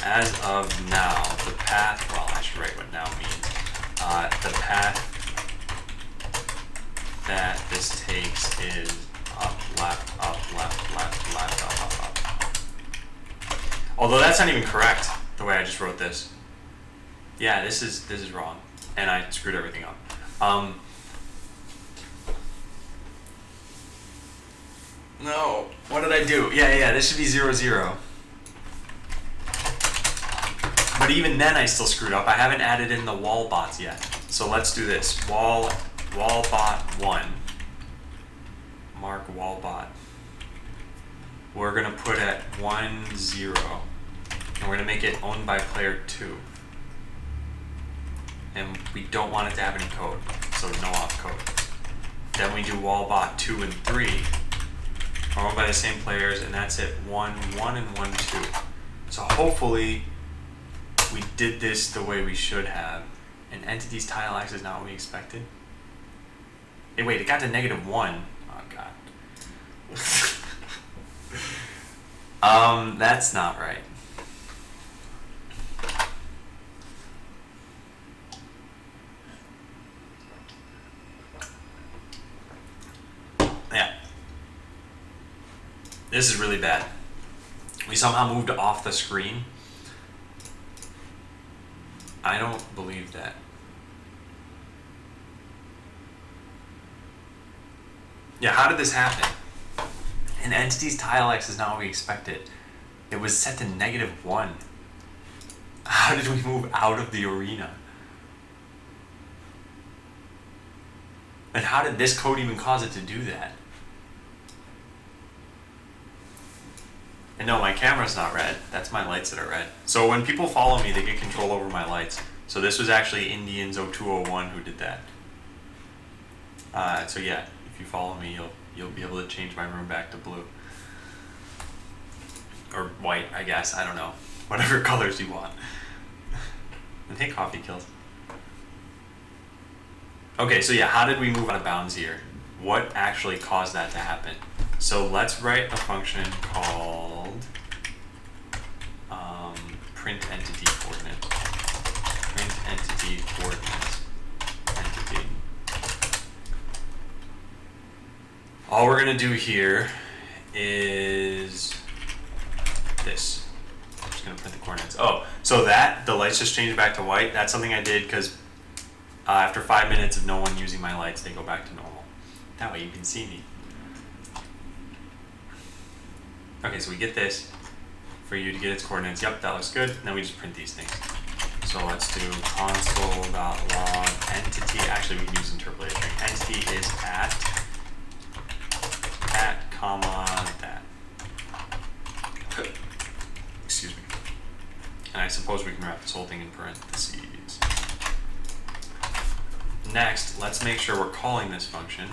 As of now, the path, well, I should write what now means. The path that this takes is up, left, up. Although that's not even correct, the way I just wrote this. Yeah, this is wrong, and I screwed everything up. No. What did I do? Yeah, this should be 0, 0. But even then I still screwed up. I haven't added in the wall bots yet. So let's do this. Wall bot 1. Mark wall bot. We're going to put at 1, 0. And we're going to make it owned by player 2. And we don't want it to have any code, so no off code. Then we do wallbot 2 and 3, are owned by the same players, and that's it 1, 1, and 1, 2. So hopefully we did this the way we should have. And entities tile X is not what we expected. Hey, wait, it got to -1. Oh god. That's not right. Yeah. This is really bad. We somehow moved off the screen. I don't believe that. Yeah, how did this happen? An entity's tile X is not what we expected. It was set to -1. How did we move out of the arena? And how did this code even cause it to do that? And no, my camera's not red. That's my lights that are red. So when people follow me, they get control over my lights. So this was actually Indians0201 who did that. So yeah, if you follow me, you'll be able to change my room back to blue. Or white, I guess. I don't know. Whatever colors you want. I think coffee kills. Okay, so yeah, how did we move out of bounds here? What actually caused that to happen? So let's write a function called print entity coordinates. Print entity coordinates. Entity. All we're gonna do here is this. I'm just gonna print the coordinates. Oh, so that the lights just changed back to white. That's something I did because after 5 minutes of no one using my lights, they go back to normal. That way you can see me. Okay, so we get this for you to get its coordinates. Yep, that looks good. And then we just print these things. So let's do console.log entity. Actually, we can use interpolated string. Entity is at comma that. Excuse me. And I suppose we can wrap this whole thing in parentheses. Next, let's make sure we're calling this function.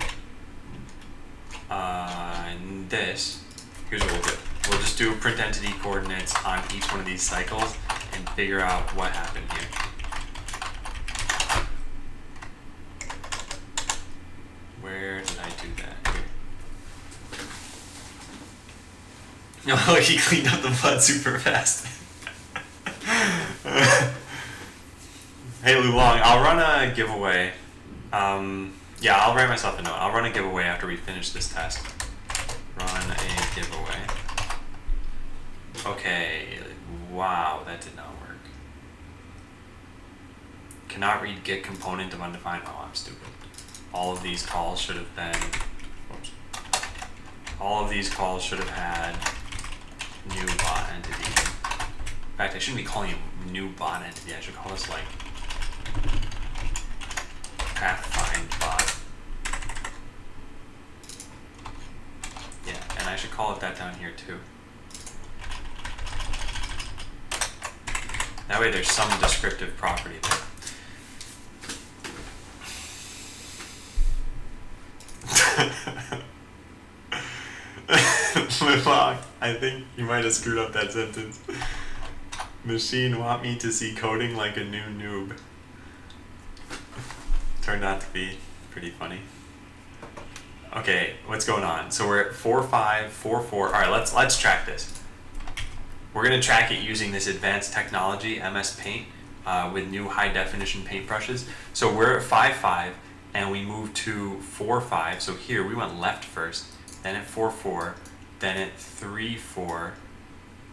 And this. Here's what we'll do. We'll just do print entity coordinates on each one of these cycles and figure out what happened here. Where did I do that? Here. Oh, he cleaned up the blood super fast. Hey Lulong, I'll run a giveaway. Yeah, I'll write myself a note. I'll run a giveaway after we finish this test. Run a giveaway. Okay, wow, that did not work. Cannot read get component of undefined. Oh, I'm stupid. All of these calls should have been, whoops. All of these calls should have had new bot entity. In fact, I shouldn't be calling it new bot entity. I should call this like pathfind bot. Yeah, and I should call it that down here too. That way there's some descriptive property there. I think you might have screwed up that sentence. Machine want me to see coding like a new noob. Turned out to be pretty funny. Okay, what's going on? So we're at 4, 5, 4, 4. All right, let's track this. We're gonna track it using this advanced technology, MS Paint, with new high definition paintbrushes. So we're at 5, 5, and we moved to 4, 5. So here we went left first, then at 4, 4, then at 3, 4,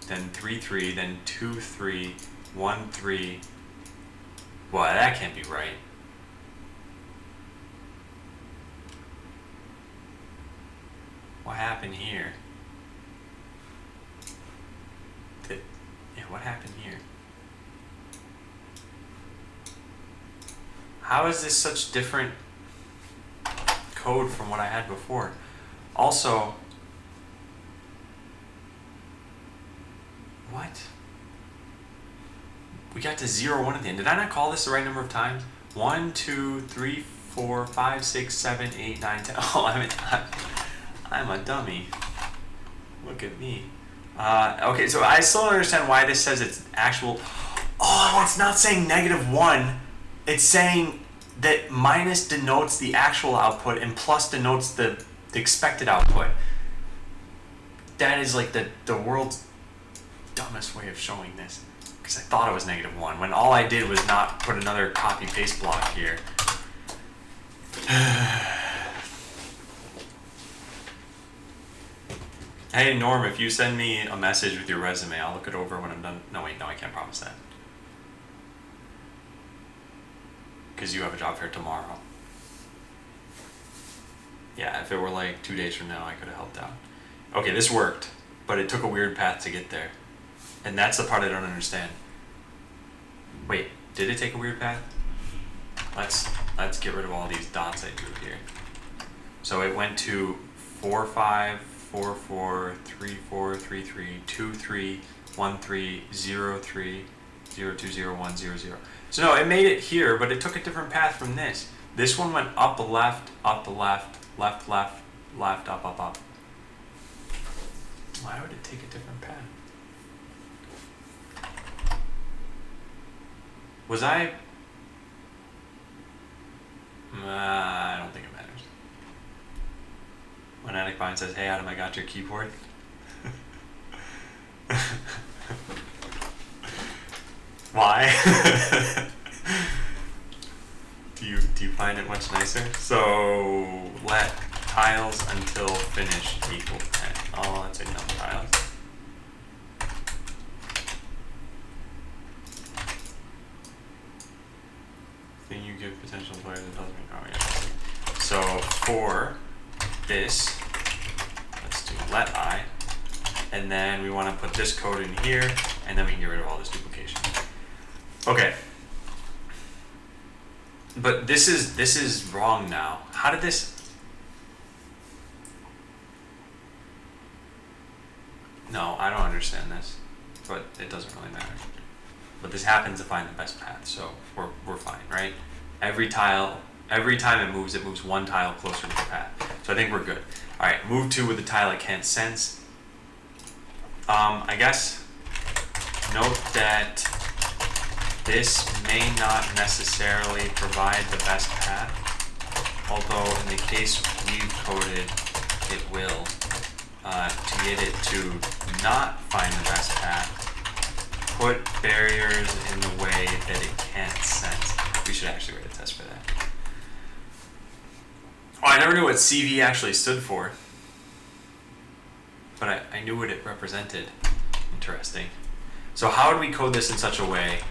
then 3, 3, then 2, 3, 1, 3. Well, that can't be right. What happened? happened here? Yeah, what happened here? How is this such different code from what I had before? Also, what? We got to 0, 1 at the end. Did I not call this the right number of times? 1, 2, 3, 4, 5, 6, 7, 8, 9, 10. Oh, I'm a dummy. Look at me. Okay, so I still don't understand why this says it's actual. Oh, it's not saying -1. It's saying that minus denotes the actual output and plus denotes the expected output. That is like the world's dumbest way of showing this. Because I thought it was -1 when all I did was not put another copy paste block here. Hey Norm, if you send me a message with your resume, I'll look it over when I'm done. No wait, no, I can't promise that. Because you have a job fair tomorrow. Yeah, if it were like 2 days from now, I could have helped out. Okay, this worked, but it took a weird path to get there. And that's the part I don't understand. Wait, did it take a weird path? Let's get rid of all these dots I drew here. So it went to 4, 5, 4, 4, 3, 4, 3, 3, 2, 3, 1, 3, 0, 3, 0, 2, 0, 1, 0, 0. So no, it made it here, but it took a different path from this. This one went up, left, left, left, left, left, up, up. Why would it take a different path? Was I don't think it matters. When Attic Vine says, "Hey Adam, I got your keyboard." Why? do you find it much nicer? So let tiles until finished equal 10. Oh, that's enough tiles. Thing you give potential players that doesn't mean, oh yeah. So for this, let's do let I, and then we want to put this code in here, and then we can get rid of all this duplication. Okay. But this is wrong now. How did this? No, I don't understand this, but it doesn't really matter. But this happens to find the best path, so we're fine, right? Every time it moves one tile closer to the path. So I think we're good. All right, move to with the tile it can't sense. I guess note that this may not necessarily provide the best path, although in the case we've coded, it will. To get it to not find the best path, put barriers in the way that it can't sense. We should actually write a test for that. Oh, I never knew what CV actually stood for, but I knew what it represented. Interesting. So how do we code this in such a way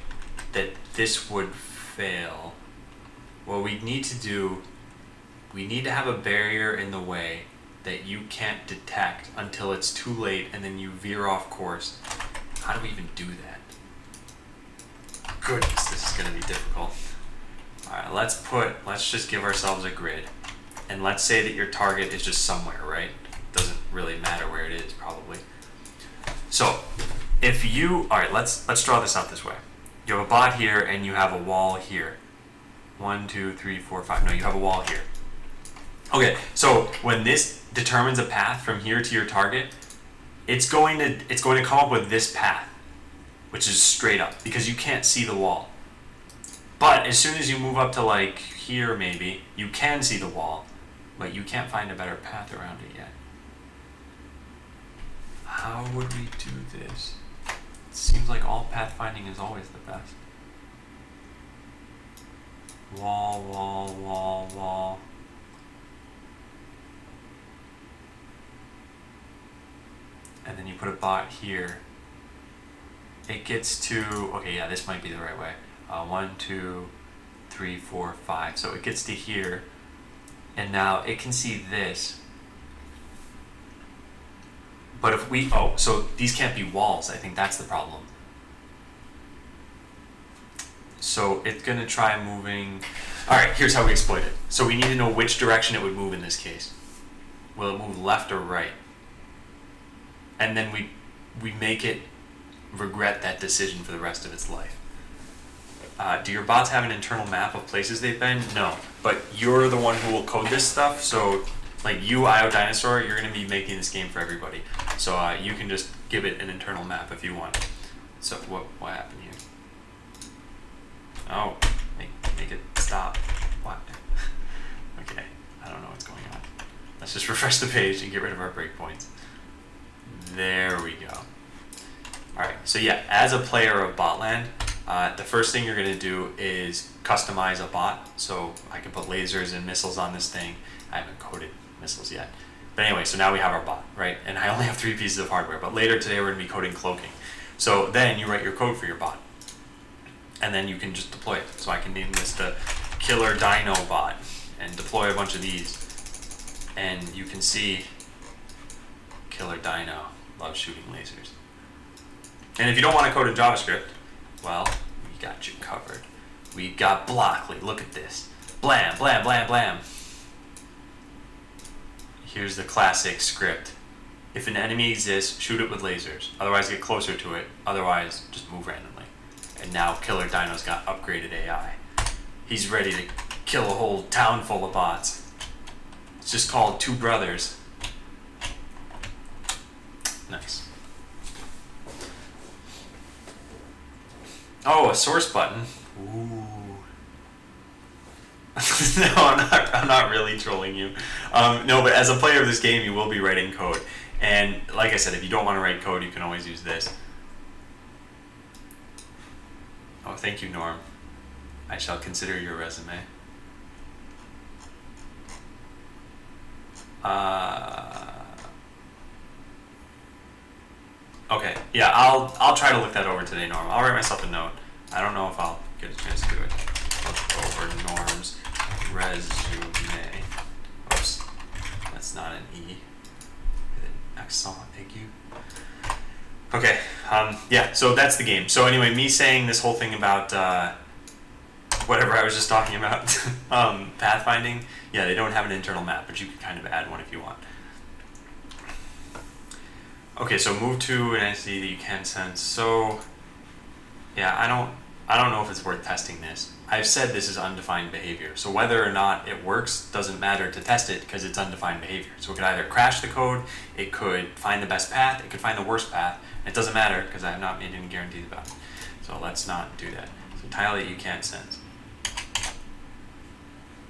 that this would fail? Well, we need to have a barrier in the way that you can't detect until it's too late and then you veer off course. How do we even do that? Goodness, this is going to be difficult. Alright, let's just give ourselves a grid. And let's say that your target is just somewhere, right? Doesn't really matter where it is, probably. So, alright, let's draw this out this way. You have a bot here and you have a wall here. 1, 2, 3, 4, 5. No, you have a wall here. Okay, so when this determines a path from here to your target, it's going to come up with this path, which is straight up, because you can't see the wall. But as soon as you move up to like here maybe, you can see the wall, but you can't find a better path around it yet. How would we do this? It seems like all pathfinding is always the best. Wall, wall, wall, wall. And then you put a bot here. It gets to, okay, yeah, this might be the right way. 1, 2, 3, 4, 5. So it gets to here, and now it can see this. But if we, so these can't be walls. I think that's the problem. So it's gonna try moving. All right, here's how we exploit it. So we need to know which direction it would move in this case. Will it move left or right? And then we make it regret that decision for the rest of its life. Do your bots have an internal map of places they've been? No, but you're the one who will code this stuff. So like you, IO Dinosaur, you're gonna be making this game for everybody. So you can just give it an internal map if you want. So what happened here? Oh, make it stop. What? Okay, I don't know what's going on. Let's just refresh the page and get rid of our breakpoints. There we go. Alright, so yeah, as a player of Botland, the first thing you're going to do is customize a bot. So I can put lasers and missiles on this thing. I haven't coded missiles yet. But anyway, so now we have our bot, right? And I only have 3 pieces of hardware, but later today we're going to be coding cloaking. So then you write your code for your bot. And then you can just deploy it. So I can name this the Killer Dino Bot and deploy a bunch of these. And you can see Killer Dino loves shooting lasers. And if you don't want to code in JavaScript, well, we got you covered. We got Blockly. Look at this. Blam, blam, blam, blam. Here's the classic script. If an enemy exists, shoot it with lasers. Otherwise, get closer to it. Otherwise, just move randomly. And now Killer Dino's got upgraded AI. He's ready to kill a whole town full of bots. It's just called Two Brothers. Nice. Oh, a source button. Ooh. No, I'm not really trolling you. No, but as a player of this game, you will be writing code. And like I said, if you don't want to write code, you can always use this. Oh, thank you, Norm. I shall consider your resume. Okay, yeah, I'll try to look that over today, Norm. I'll write myself a note. I don't know if I'll get a chance to do it. Look over Norm's resume. Oops, that's not an E. With an accent aigu. Okay, yeah, so that's the game. So anyway, me saying this whole thing about whatever I was just talking about, pathfinding, yeah, they don't have an internal map, but you can kind of add one if you want. Okay, so move to an entity that you can sense. So, yeah, I don't know if it's worth testing this. I've said this is undefined behavior, so whether or not it works doesn't matter to test it because it's undefined behavior. So it could either crash the code, it could find the best path, it could find the worst path. It doesn't matter because I have not made any guarantees about it. So let's not do that. So tile that you can't sense.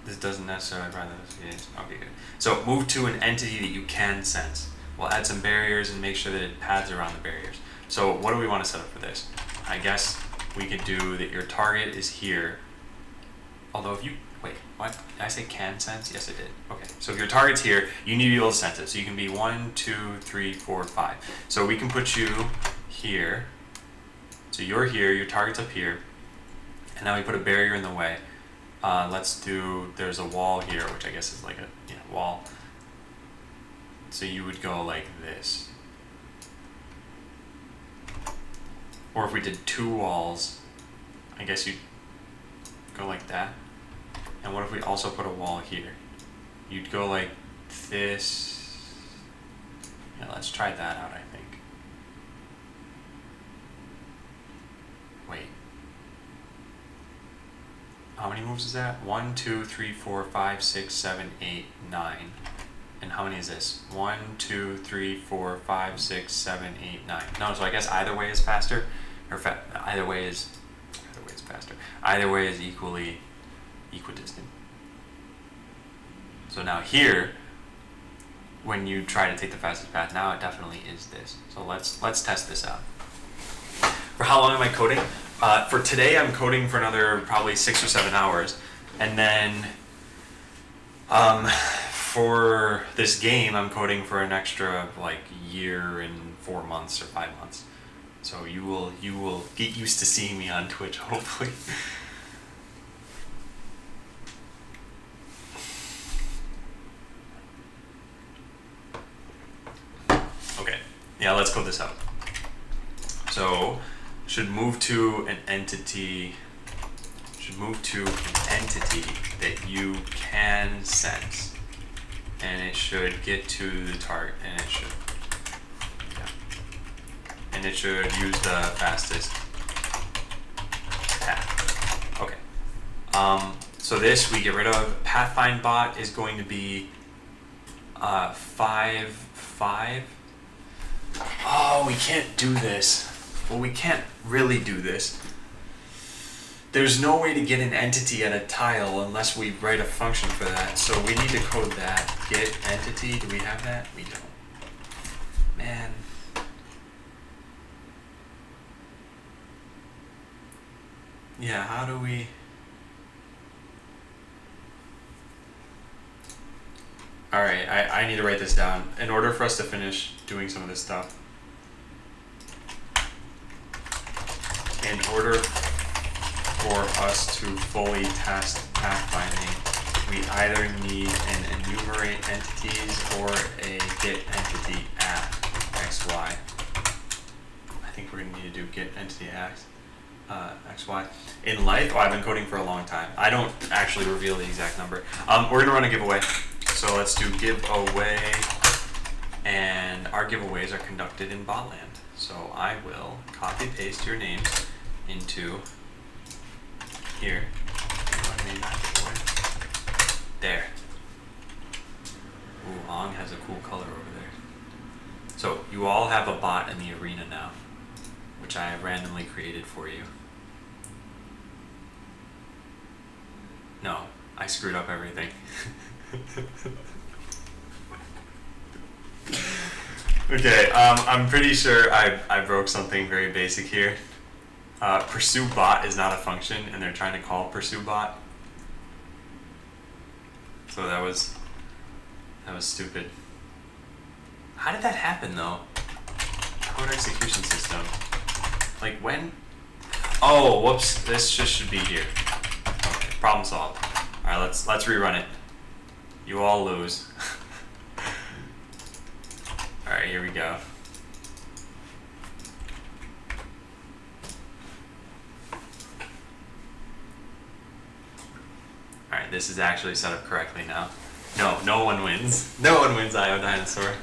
This doesn't necessarily apply to this. Okay, good. So move to an entity that you can sense. We'll add some barriers and make sure that it paths around the barriers. So what do we want to set up for this? I guess we could do that your target is here. Although if you, wait, what? Did I say can sense? Yes, I did. Okay, so if your target's here, you need to be able to sense it. So you can be 1, 2, 3, 4, 5. So we can put you here. So you're here, your target's up here. And now we put a barrier in the way. Let's do, there's a wall here, which I guess is like a wall. So you would go like this. Or if we did 2 walls, I guess you'd go like that. And what if we also put a wall here? You'd go like this. Yeah, let's try that out, I think. Wait. How many moves is that? 1, 2, 3, 4, 5, 6, 7, 8, 9. And how many is this? 1, 2, 3, 4, 5, 6, 7, 8, 9. No, so I guess either way is faster. Or either way is faster. Either way is equidistant. So now here, when you try to take the fastest path, now it definitely is this. So let's test this out. For how long am I coding? For today, I'm coding for another probably 6 or 7 hours, and then for this game, I'm coding for an extra like year and 4 months or 5 months. So you will get used to seeing me on Twitch, hopefully. Okay, Yeah, let's code this out. So should move to an entity that you can sense, and it should get to the target, and it should use the fastest path. Okay. So this we get rid of. Pathfind bot is going to be 5. Oh, we can't do this. Well, we can't really do this. There's no way to get an entity at a tile unless we write a function for that. So we need to code that. Get entity. Do we have that? We don't. Man. Yeah, how do we... Alright, I need to write this down. In order for us to finish doing some of this stuff, in order for us to fully test pathfinding, we either need an enumerate entities or a get entity at xy. I think we're going to need to do get entity at xy. In life, I've been coding for a long time. I don't actually reveal the exact number. We're going to run a giveaway. So let's do giveaway, and our giveaways are conducted in Botland. So I will copy paste your names into here. There. Ooh, Ong has a cool color over there. So you all have a bot in the arena now, which I have randomly created for you. No, I screwed up everything. Okay, I'm pretty sure I broke something very basic here. Pursue bot is not a function, and they're trying to call pursue bot. So that was stupid. How did that happen though? Code execution system. Like when? Oh, whoops! This just should be here. Okay, problem solved. All right, let's rerun it. You all lose. All right, here we go. All right, this is actually set up correctly now. No one wins. No one wins IO Dinosaur.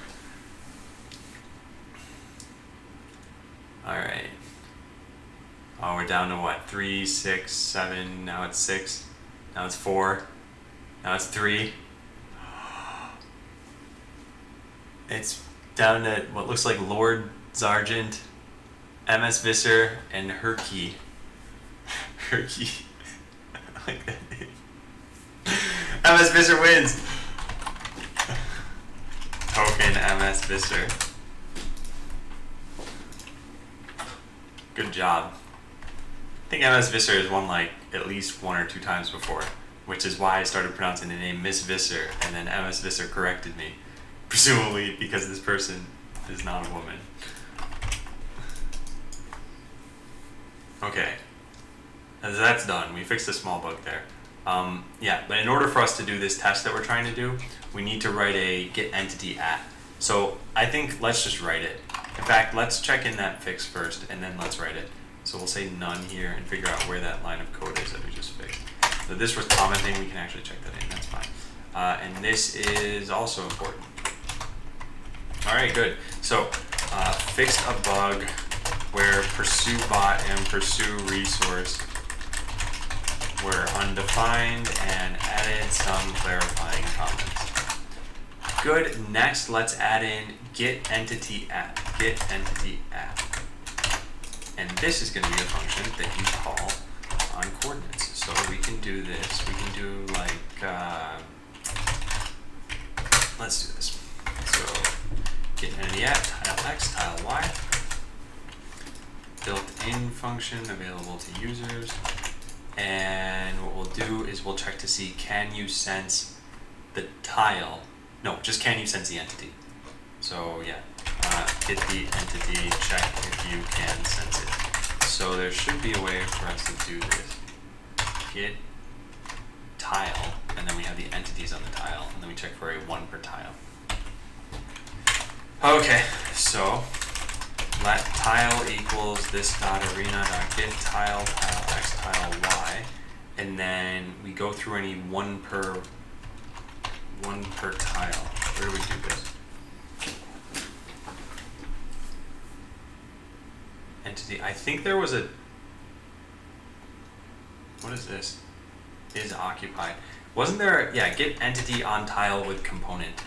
All right. Oh, we're down to what? 3, 6, 7. Now it's 6. Now it's 4. Now it's 3. It's down to what looks like Lord Zargent, MS Visser, and Herky. Herky. I like that name. MS Visser wins! Token MS Visser. Good job. I think MS Visser has won like at least 1 or 2 times before, which is why I started pronouncing the name Miss Visser, and then MS Visser corrected me. Presumably because this person is not a woman. Okay, as that's done, we fixed a small bug there. Yeah, but in order for us to do this test that we're trying to do, we need to write a get entity at. So I think let's just write it. In fact, let's check in that fix first, and then let's write it. So we'll say none here and figure out where that line of code is that we just fixed. So this was commenting, we can actually check that in, that's fine. And this is also important. All right, good. So fixed a bug where pursue bot and pursue resource were undefined and added some clarifying comments. Good. Next, let's add in get entity at. Get entity at. And this is going to be a function that you call on coordinates. So we can do this. We can do like, let's do this. So get entity at tile x, tile y. Built-in function available to users. And what we'll do is we'll check to see, can you sense the tile? No, just can you sense the entity? So yeah, get the entity, check if you can sense it. So there should be a way for us to do this. Get tile, and then we have the entities on the tile, and then we check for a 1 per tile. Okay, so let tile equals this dot arena dot get tile x tile y, and then we go through any one per tile. Where do we do this? Entity. I think there was a. What is this? Is occupied. Wasn't there? Yeah, get entity on tile with component.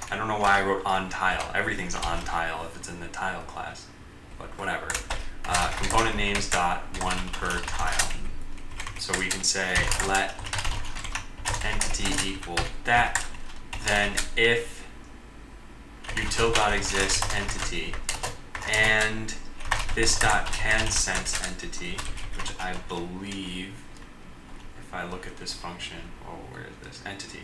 I don't know why I wrote on tile. Everything's on tile if it's in the tile class, but whatever. Component names dot one per tile. So we can say let entity equal that. Then if util dot exists entity and this dot can sense entity, which I believe, if I look at this function, oh, where is this entity?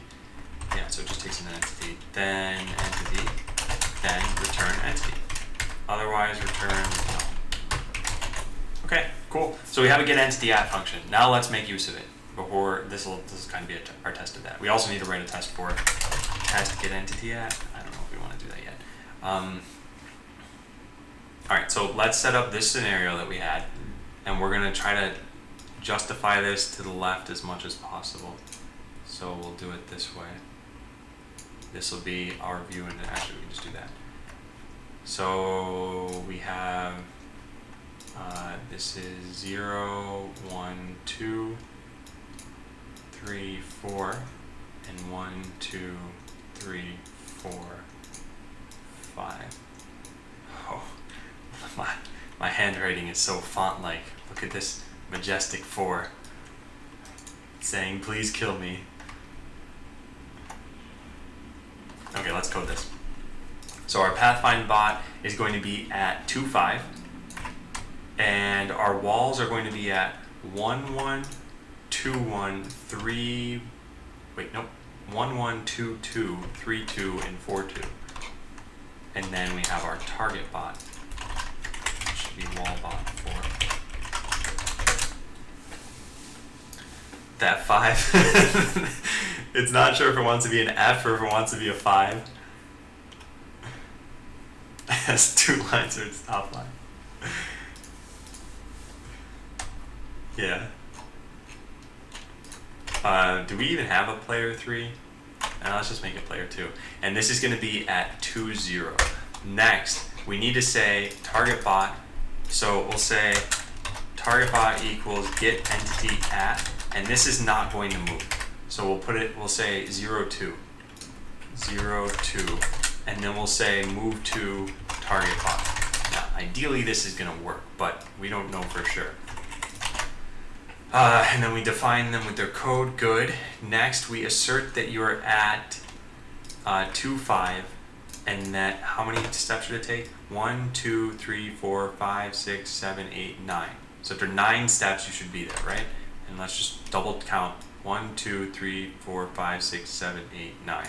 Yeah, so it just takes an entity, then entity, then return entity. Otherwise, return null. Okay, cool. So we have a get entity at function. Now let's make use of it. Before this will kind of be our test of that. We also need to write a test for test get entity at. I don't know if we want to do that yet. All right, so let's set up this scenario that we had, and we're gonna try to justify this to the left as much as possible. So we'll do it this way. This will be our view, and actually we can just do that. So we have, this is 0, 1, 2, 3, 4, and 1, 2, 3, 4, 5. Oh, my handwriting is so font-like. Look at this majestic 4 saying, please kill me. Okay, let's code this. So our pathfind bot is going to be at 2, 5, and our walls are going to be at 1, 1, 2, 1, 3, wait, nope, 1, 1, 2, 2, 3, 2, and 4, 2. And then we have our target bot, which should be wall bot 4. That 5, it's not sure if it wants to be an F or if it wants to be a 5. It has 2 lines or its top line. Yeah. Do we even have a player 3? Let's just make it player 2. And this is going to be at 2, 0. Next, we need to say target bot. So we'll say target bot equals get entity at, and this is not going to move. So we'll say 0, 2. 0, 2. And then we'll say move to target bot. Now, ideally this is going to work, but we don't know for sure. And then we define them with their code, good. Next, we assert that you're at 2, 5, and that how many steps should it take? 1, 2, 3, 4, 5, 6, 7, 8, 9. So after 9 steps, you should be there, right? And let's just double count. 1, 2, 3, 4, 5, 6, 7, 8, 9.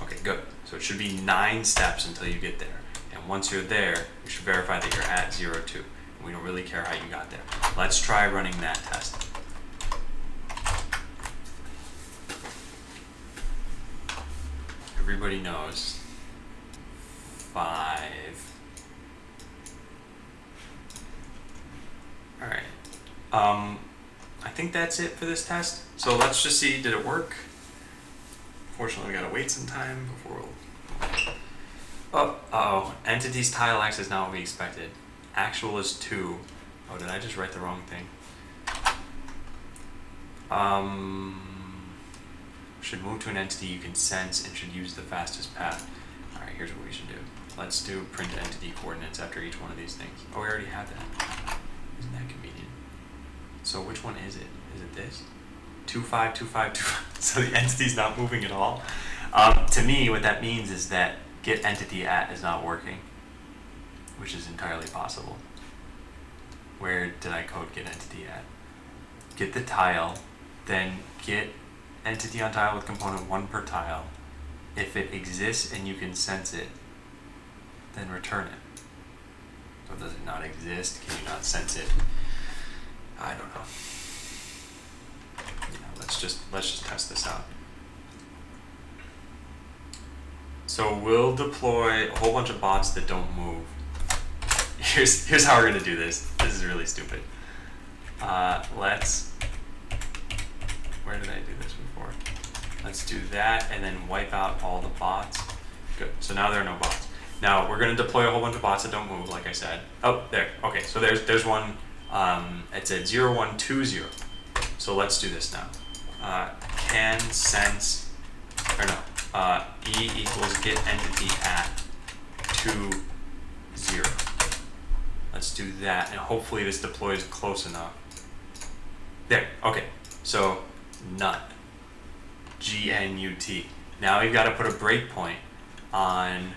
Okay, good. So it should be 9 steps until you get there. And once you're there, you should verify that you're at 0, 2. We don't really care how you got there. Let's try running that test. Everybody knows 5. All right. I think that's it for this test. So let's just see, did it work? Fortunately, we gotta wait some time before we'll... Oh, uh-oh. Entities tile X is not what we expected. Actual is 2. Oh, did I just write the wrong thing? Should move to an entity you can sense and should use the fastest path. Alright, here's what we should do. Let's do print entity coordinates after each one of these things. Oh, we already have that. Isn't that convenient? So which one is it? Is it this? 2, 5, 2, 5, 2, 5. So the entity's not moving at all. To me, what that means is that get entity at is not working, which is entirely possible. Where did I code get entity at? Get the tile, then get entity on tile with component 1 per tile. If it exists and you can sense it, then return it. So does it not exist? Can you not sense it? I don't know. Yeah, let's just test this out. So we'll deploy a whole bunch of bots that don't move. here's how we're gonna do this. This is really stupid. Let's. Where did I do this before? Let's do that and then wipe out all the bots. Good. So now there are no bots. Now we're gonna deploy a whole bunch of bots that don't move, like I said. Oh, there. Okay. So there's one. It's at 0120. So let's do this now. Can sense or no. E equals get entity at 20. Let's do that, and hopefully this deploys close enough. There, okay. So nut, GNUT. Now we've got to put a breakpoint on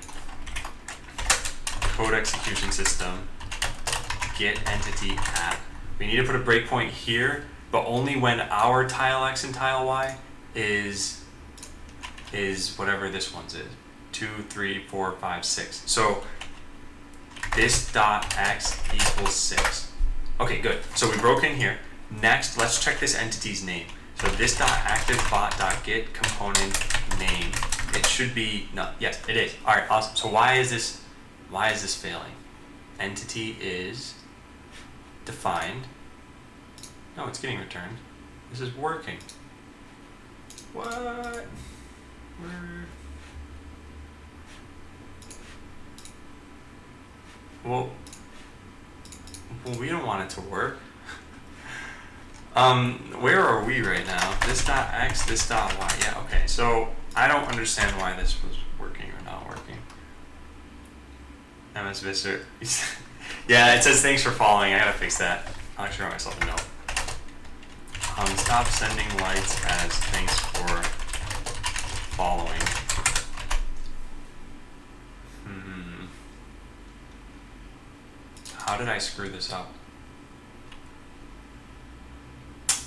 code execution system get entity at. We need to put a breakpoint here, but only when our tile X and tile Y is whatever this one's is. 2, 3, 4, 5, 6. So this dot X equals 6. Okay, good. So we broke in here. Next, let's check this entity's name. So this dot active bot dot get component name. It should be no. Yes, it is. All right, awesome. So why is this failing? Entity is defined. No, it's getting returned. This is working. What? Well, we don't want it to work. Where are we right now? This dot X, this dot Y. Yeah, okay. So I don't understand why this was working or not working. MS Visser. Yeah, it says thanks for following. I gotta fix that. I'll actually write myself a note. Stop sending lights as thanks for following. How did I screw this up?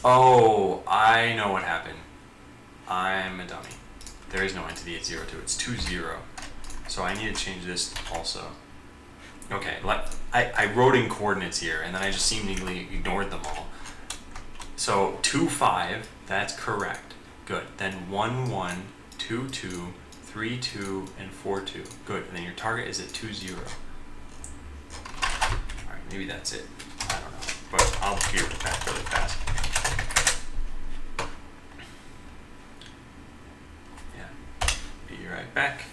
Oh, I know what happened. I'm a dummy. There is no entity at 02. It's 20. So I need to change this also. Okay, I wrote in coordinates here, and then I just seemingly ignored them all. So 25, that's correct. Good. Then 11, 22, 32, and 42. Good. And then your target is at 20. Alright, maybe that's it. I don't know. But I'll be back really fast. Yeah. Be right back.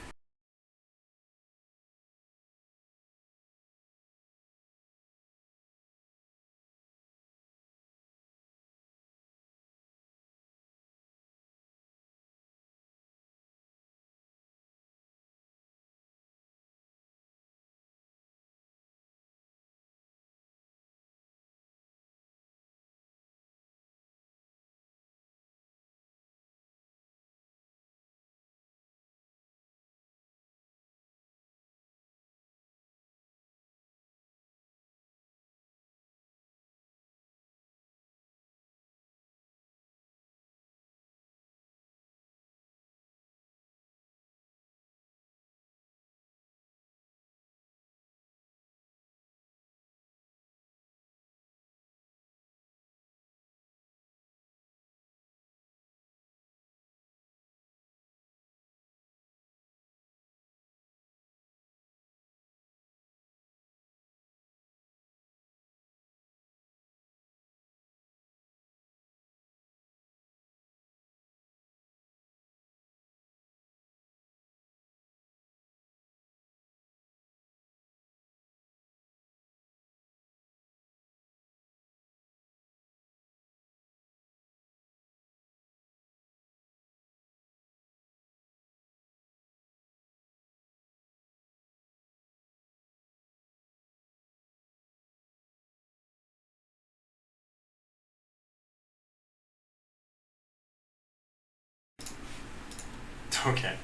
Okay.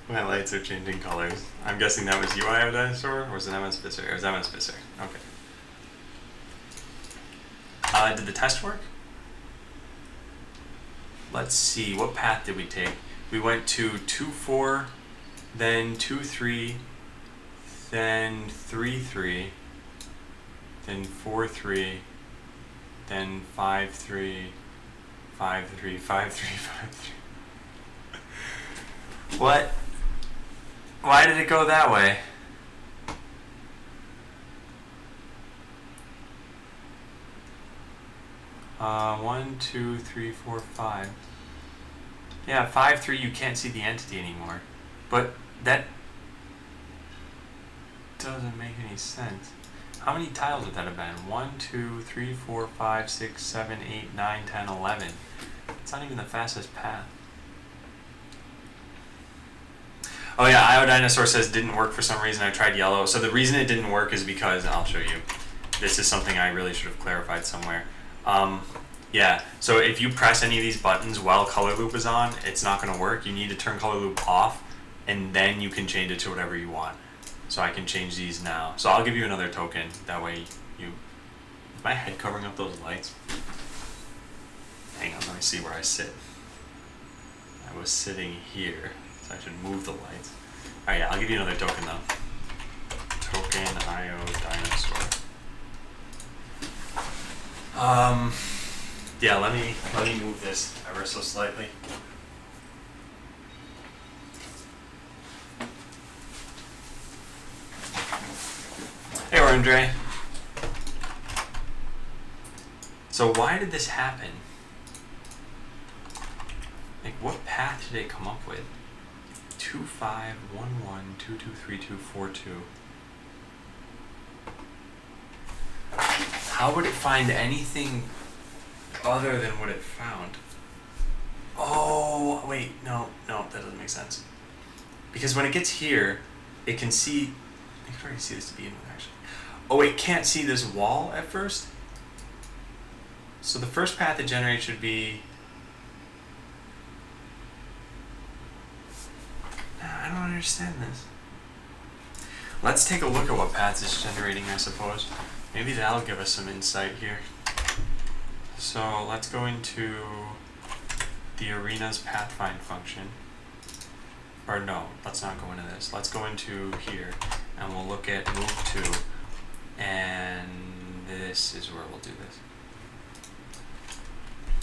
My lights are changing colors. I'm guessing that was UI of Dinosaur, or was it MS Visser? It was MS Visser. Okay. Did the test work? Let's see, what path did we take? We went to 2-4, then 2-3, then 3-3, then 4-3, then 5-3, 5-3, 5-3, 5-3. What? Why did it go that way? 1, 2, 3, 4, 5. Yeah, 5, 3, you can't see the entity anymore. But that doesn't make any sense. How many tiles would that have been? 1, 2, 3, 4, 5, 6, 7, 8, 9, 10, 11. It's not even the fastest path. Oh yeah, IO Dinosaur says didn't work for some reason. I tried yellow. So the reason it didn't work is because, I'll show you. This is something I really should have clarified somewhere. Yeah, so if you press any of these buttons while color loop is on, it's not going to work. You need to turn color loop off, and then you can change it to whatever you want. So I can change these now. So I'll give you another token. That way you... Is my head covering up those lights? Hang on, let me see where I sit. I was sitting here, so I should move the lights. Alright, yeah, I'll give you another token though. Token IO Dinosaur. Yeah, let me move this ever so slightly. Hey, Andre. So why did this happen? Like, what path did it come up with? 2, 5, 1, 1, 2, 2, 3, 2, 4, 2. How would it find anything other than what it found? Oh, wait, no, that doesn't make sense. Because when it gets here, it can see... I can already see this to begin with, actually. Oh, it can't see this wall at first? So the first path it generates should be... I don't understand this. Let's take a look at what paths it's generating, I suppose. Maybe that'll give us some insight here. So let's go into the arena's pathfind function. Or no, let's not go into this. Let's go into here and we'll look at move to, and this is where we'll do this.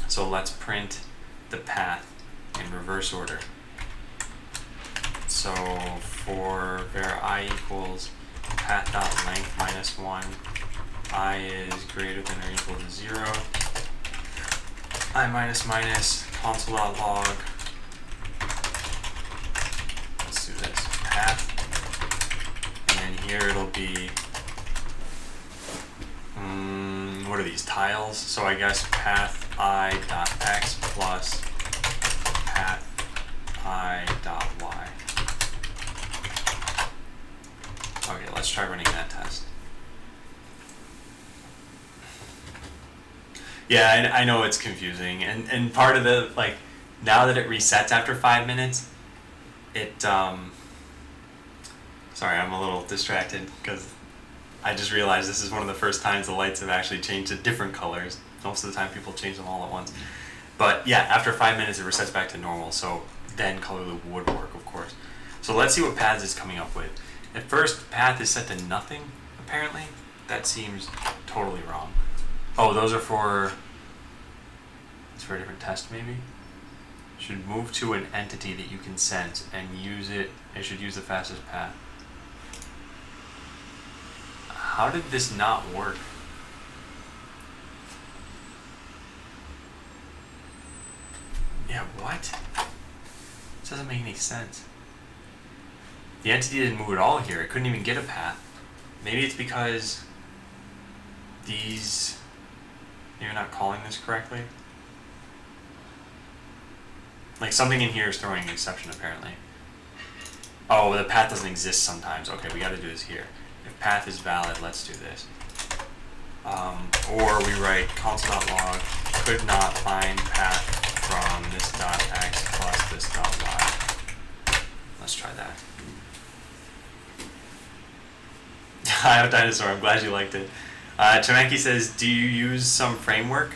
So let's print the path in reverse order. So for var I equals path.length minus 1, I is greater than or equal to 0, I minus minus console.log, let's do this, path, and then here it'll be, what are these, tiles? So I guess path I.x plus path I.y. Okay, let's try running that test. Yeah, I know it's confusing, and part of the, like, now that it resets after 5 minutes, it, sorry, I'm a little distracted, because I just realized this is one of the first times the lights have actually changed to different colors. Most of the time people change them all at once. But yeah, after 5 minutes it resets back to normal, so then color loop would work, of course. So let's see what paths it's coming up with. At first, path is set to nothing, apparently. That seems totally wrong. Oh, those are for... It's for a different test, maybe? Should move to an entity that you can sense and use it. It should use the fastest path. How did this not work? Yeah, what? This doesn't make any sense. The entity didn't move at all here. It couldn't even get a path. Maybe it's because these... You're not calling this correctly? Like, something in here is throwing an exception, apparently. Oh, the path doesn't exist sometimes. Okay, we gotta do this here. If path is valid, let's do this. Or we write console.log could not find path from this dot x plus this dot y. Let's try that. I have Dinosaur, I'm glad you liked it. Tamanki says, do you use some framework?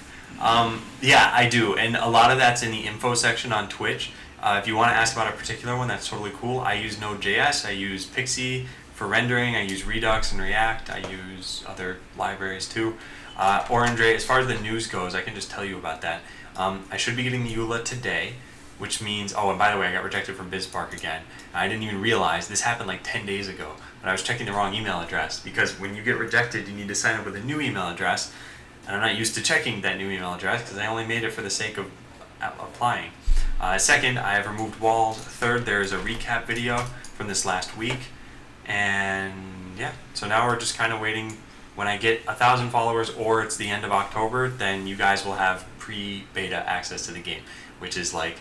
Yeah, I do, and a lot of that's in the info section on Twitch. If you want to ask about a particular one, that's totally cool. I use Node.js, I use Pixie for rendering, I use Redux and React, I use other libraries too. Andre, as far as the news goes, I can just tell you about that. I should be getting the EULA today, which means, oh, and by the way, I got rejected from BizSpark again. I didn't even realize, this happened like 10 days ago, but I was checking the wrong email address, because when you get rejected, you need to sign up with a new email address. And I'm not used to checking that new email address because I only made it for the sake of applying. Second, I have removed walls. Third, there is a recap video from this last week. And yeah, so now we're just kind of waiting. When I get 1,000 followers or it's the end of October, then you guys will have pre-beta access to the game, which is like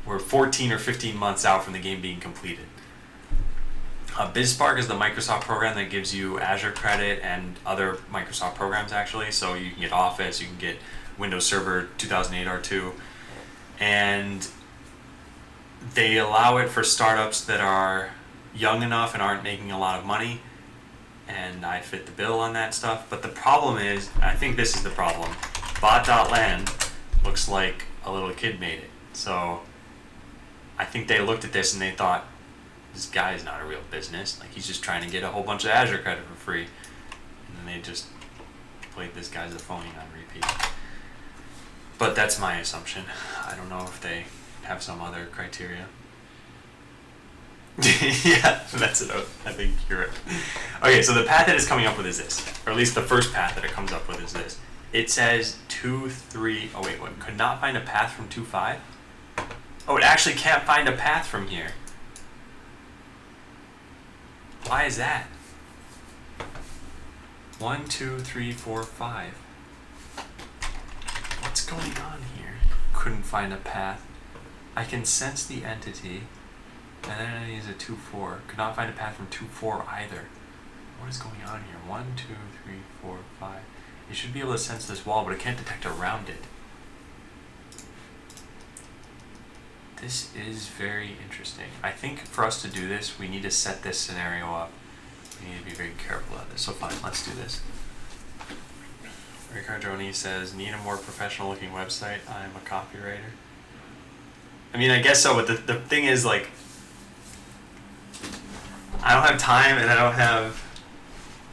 we're 14 or 15 months out from the game being completed. BizSpark is the Microsoft program that gives you Azure credit and other Microsoft programs actually. So you can get Office, you can get Windows Server 2008 R2, and they allow it for startups that are young enough and aren't making a lot of money, and I fit the bill on that stuff. But the problem is, I think this is the problem, bot.land looks like a little kid made it. So I think they looked at this and they thought, this guy is not a real business. Like, he's just trying to get a whole bunch of Azure credit for free. And then they just played this guy's a phony on repeat. But that's my assumption. I don't know if they have some other criteria. Yeah, that's it. I think you're right. Okay, so the path that it's coming up with is this. Or at least the first path that it comes up with is this. It says 2.3. Oh, wait, what? Could not find a path from 2.5? Oh, it actually can't find a path from here. Why is that? 1, 2, 3, 4, 5. What's going on here? Couldn't find a path. I can sense the entity, and then I use a 2.4. Could not find a path from 2.4 either. What is going on here? 1, 2, 3, 4, 5. It should be able to sense this wall, but it can't detect around it. This is very interesting. I think for us to do this, we need to set this scenario up. We need to be very careful of this. So fine, let's do this. Ricardoni says, need a more professional looking website. I'm a copywriter. I mean, I guess so, but the thing is, like, I don't have time and I don't have,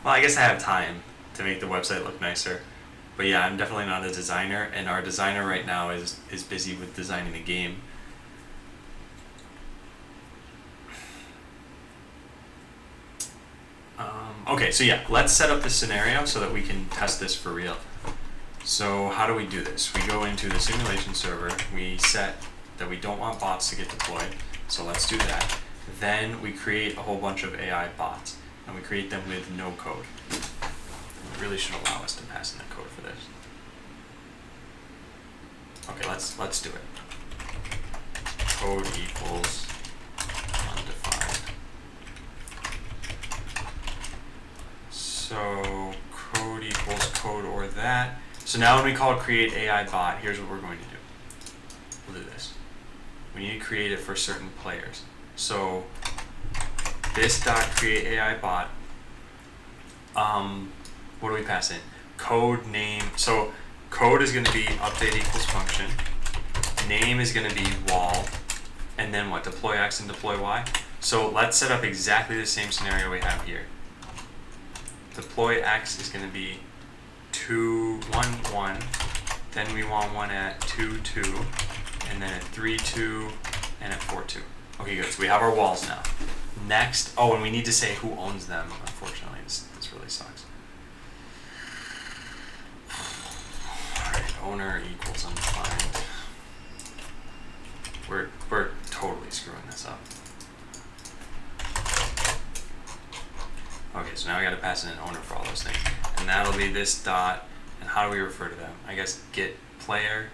well, I guess I have time to make the website look nicer. But yeah, I'm definitely not a designer, and our designer right now is busy with designing the game. Okay, so yeah, let's set up this scenario so that we can test this for real. So how do we do this? We go into the simulation server, we set that we don't want bots to get deployed, so let's do that. Then we create a whole bunch of AI bots, and we create them with no code. It really should allow us to pass in the code for this. Okay, let's do it. Code equals undefined. So code equals code or that. So now when we call create AI bot, here's what we're going to do. We'll do this. We need to create it for certain players. So this dot create AI bot. What do we pass in? Code name. So code is going to be update equals function. Name is going to be wall. And then what? Deploy X and deploy Y. So let's set up exactly the same scenario we have here. Deploy X is going to be 2, 1, 1. Then we want one at 2, 2. And then at 3, 2. And at 4, 2. Okay, good. So we have our walls now. Next, oh, and we need to say who owns them. Unfortunately, this really sucks. Alright, owner equals undefined. We're totally screwing this up. Okay, so now I gotta pass in an owner for all those things. And that'll be this dot, and how do we refer to them? I guess get player.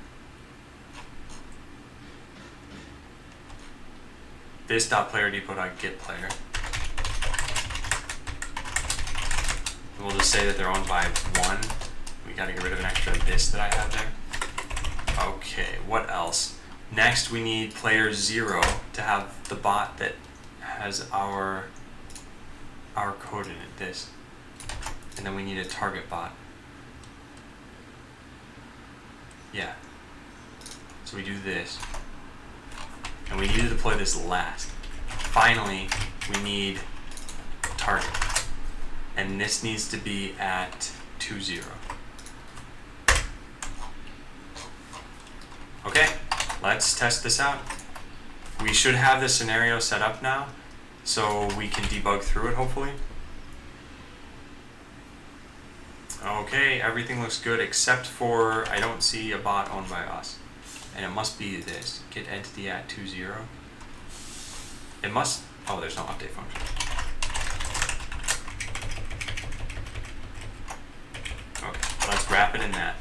This dot player depot dot get player. And we'll just say that they're owned by 1. We gotta get rid of an extra this that I have there. Okay, what else? Next we need player 0 to have the bot that has our code in it, this. And then we need a target bot. Yeah. So we do this. And we need to deploy this last. Finally, we need target. And this needs to be at 2, 0. Okay, let's test this out. We should have the scenario set up now, so we can debug through it hopefully. Okay, everything looks good except for I don't see a bot owned by us. And it must be this. Get entity at 2.0. It must, oh, there's no update function. Okay, let's wrap it in that.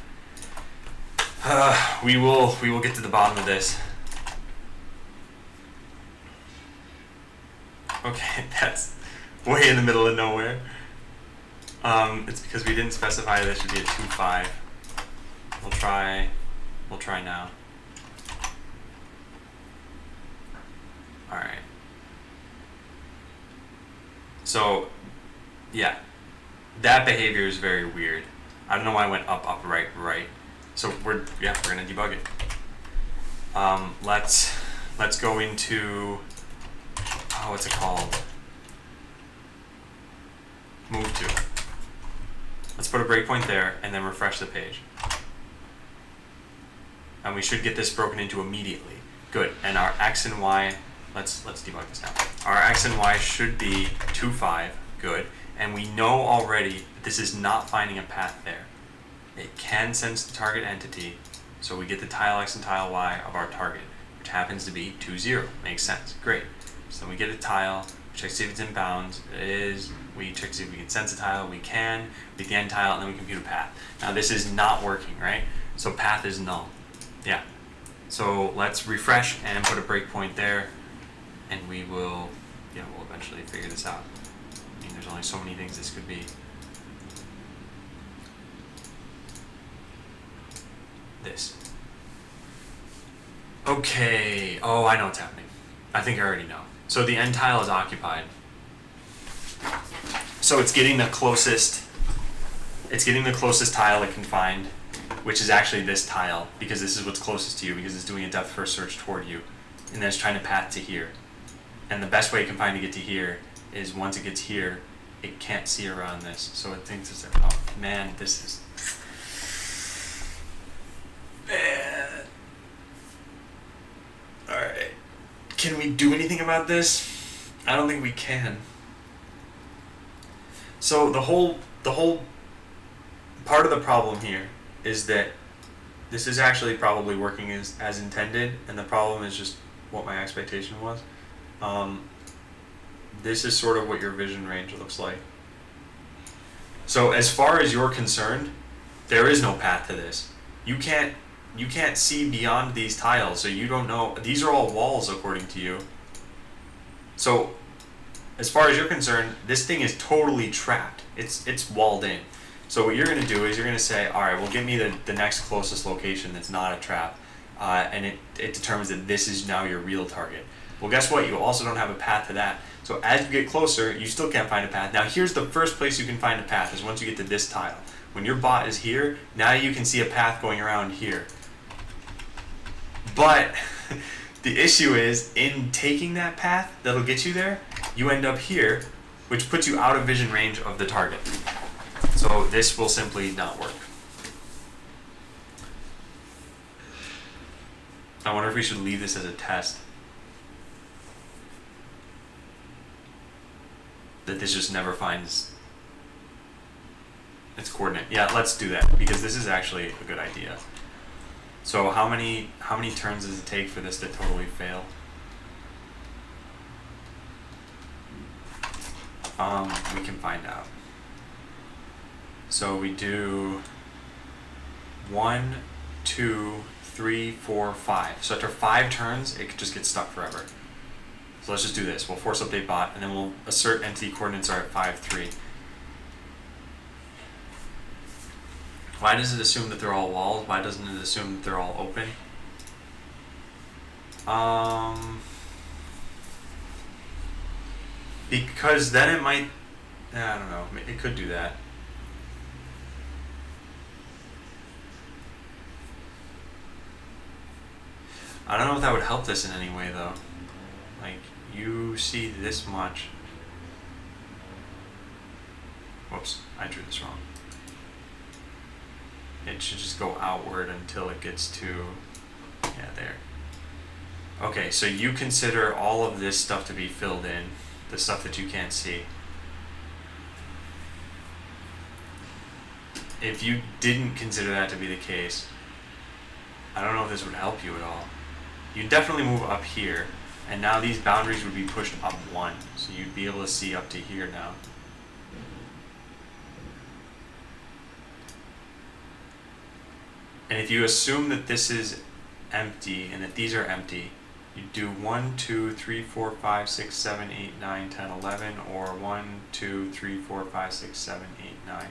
We will get to the bottom of this. Okay, that's way in the middle of nowhere. It's because we didn't specify this should be a 2.5. We'll try now. Alright. So, yeah. That behavior is very weird. I don't know why I went up, right, right. So we're gonna debug it. Let's go into, oh, what's it called? Move to. Let's put a breakpoint there and then refresh the page. And we should get this broken into immediately. Good. And our x and y, let's debug this now. Our x and y should be 2.5. Good. And we know already that this is not finding a path there. It can sense the target entity, so we get the tile x and tile y of our target, which happens to be 2.0. Makes sense. Great. So then we get a tile, check to see if it's in bounds. It is. We check to see if we can sense a tile. We can. We get the end tile, and then we compute a path. Now this is not working, right? So path is null. Yeah. So let's refresh and put a breakpoint there, and we will, we'll eventually figure this out. I mean, there's only so many things this could be. This. Okay. Oh, I know what's happening. I think I already know. So the end tile is occupied. So it's getting the closest tile it can find, which is actually this tile, because this is what's closest to you, because it's doing a depth first search toward you. And then it's trying to path to here. And the best way it can find to get to here is once it gets here, it can't see around this. So it thinks it's there. Oh man, this is bad. Alright. Can we do anything about this? I don't think we can. So the whole part of the problem here is that this is actually probably working as intended, and the problem is just what my expectation was. This is sort of what your vision range looks like. So as far as you're concerned, there is no path to this. You can't see beyond these tiles, so you don't know. These are all walls according to you. So as far as you're concerned, this thing is totally trapped. It's walled in. So what you're going to do is you're going to say, all right, well, give me the next closest location that's not a trap, and it determines that this is now your real target. Well, guess what? You also don't have a path to that. So as you get closer, you still can't find a path. Now here's the first place you can find a path, is once you get to this tile. When your bot is here, now you can see a path going around here. But the issue is, in taking that path that'll get you there, you end up here, which puts you out of vision range of the target. So this will simply not work. I wonder if we should leave this as a test. That this just never finds its coordinate. Yeah, let's do that, because this is actually a good idea. So how many turns does it take for this to totally fail? We can find out. So we do 1, 2, 3, 4, 5. So after 5 turns, it just gets stuck forever. So let's just do this. We'll force update bot, and then we'll assert entity coordinates are at 5, 3. Why does it assume that they're all walls? Why doesn't it assume that they're all open? Because then it might, I don't know, it could do that. I don't know if that would help this in any way though. Like, you see this much. Whoops, I drew this wrong. It should just go outward until it gets to, yeah, there. Okay, so you consider all of this stuff to be filled in, the stuff that you can't see. if you didn't consider that to be the case, I don't know if this would help you at all. You'd definitely move up here, and now these boundaries would be pushed up one, so you'd be able to see up to here now. And if you assume that this is empty and that these are empty, you do 1, 2, 3, 4, 5, 6, 7, 8, 9, 10, 11, or 1, 2, 3, 4, 5, 6, 7, 8, 9.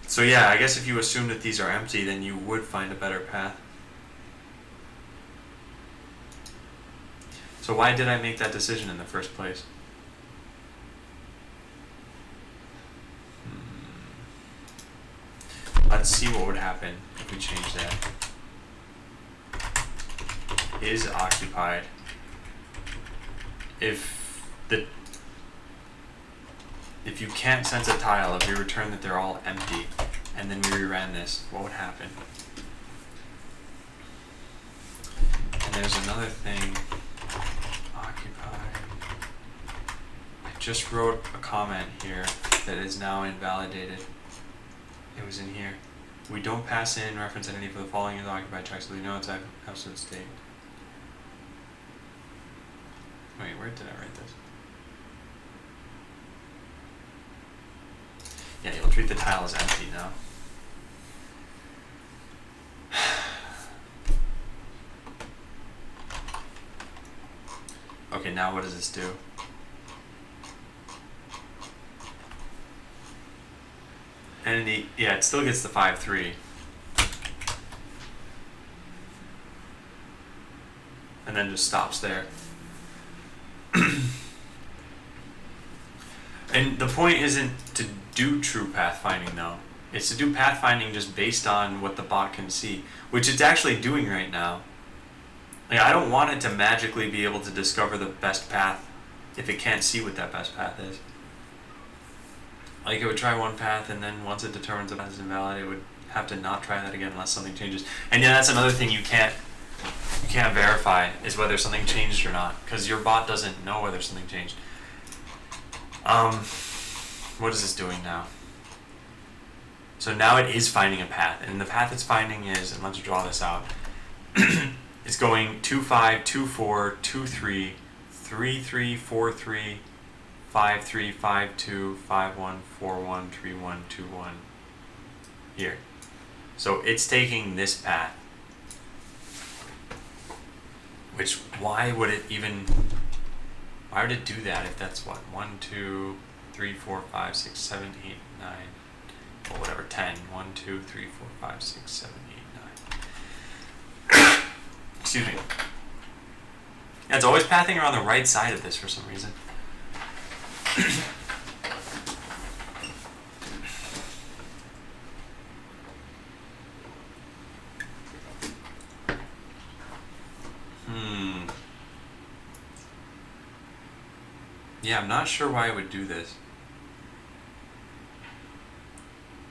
So yeah, I guess if you assume that these are empty, then you would find a better path. So why did I make that decision in the first place? Let's see what would happen if we change that. Is occupied. If you can't sense a tile, if we return that they're all empty, and then we reran this, what would happen? And there's another thing. Occupied. I just wrote a comment here that is now invalidated. It was in here. We don't pass in reference entity for the following is occupied check, so we know it's absolute state. Wait, where did I write this? Yeah, you'll treat the tile as empty now. Okay, now what does this do? Entity, yeah, it still gets the 5-3. And then just stops there. And the point isn't to do true pathfinding though. It's to do pathfinding just based on what the bot can see, which it's actually doing right now. Like, I don't want it to magically be able to discover the best path if it can't see what that best path is. Like, it would try one path, and then once it determines the path is invalid, it would have to not try that again unless something changes. And yeah, that's another thing you can't verify, is whether something changed or not, because your bot doesn't know whether something changed. What is this doing now? So now it is finding a path, and the path it's finding is, and let's draw this out, it's going 2, 5, 2, 4, 2, 3, 3, 3, 4, 3, 5, 3, 5, 2, 5, 1, 4, 1, 3, 1, 2, 1, here. So it's taking this path, which, why would it do that if that's what, 1, 2, 3, 4, 5, 6, 7, 8, 9, or whatever, 10, 1, 2, 3, 4, 5, 6, 7, 8, 9. Excuse me. Yeah, it's always pathing around the right side of this for some reason. Yeah, I'm not sure why it would do this.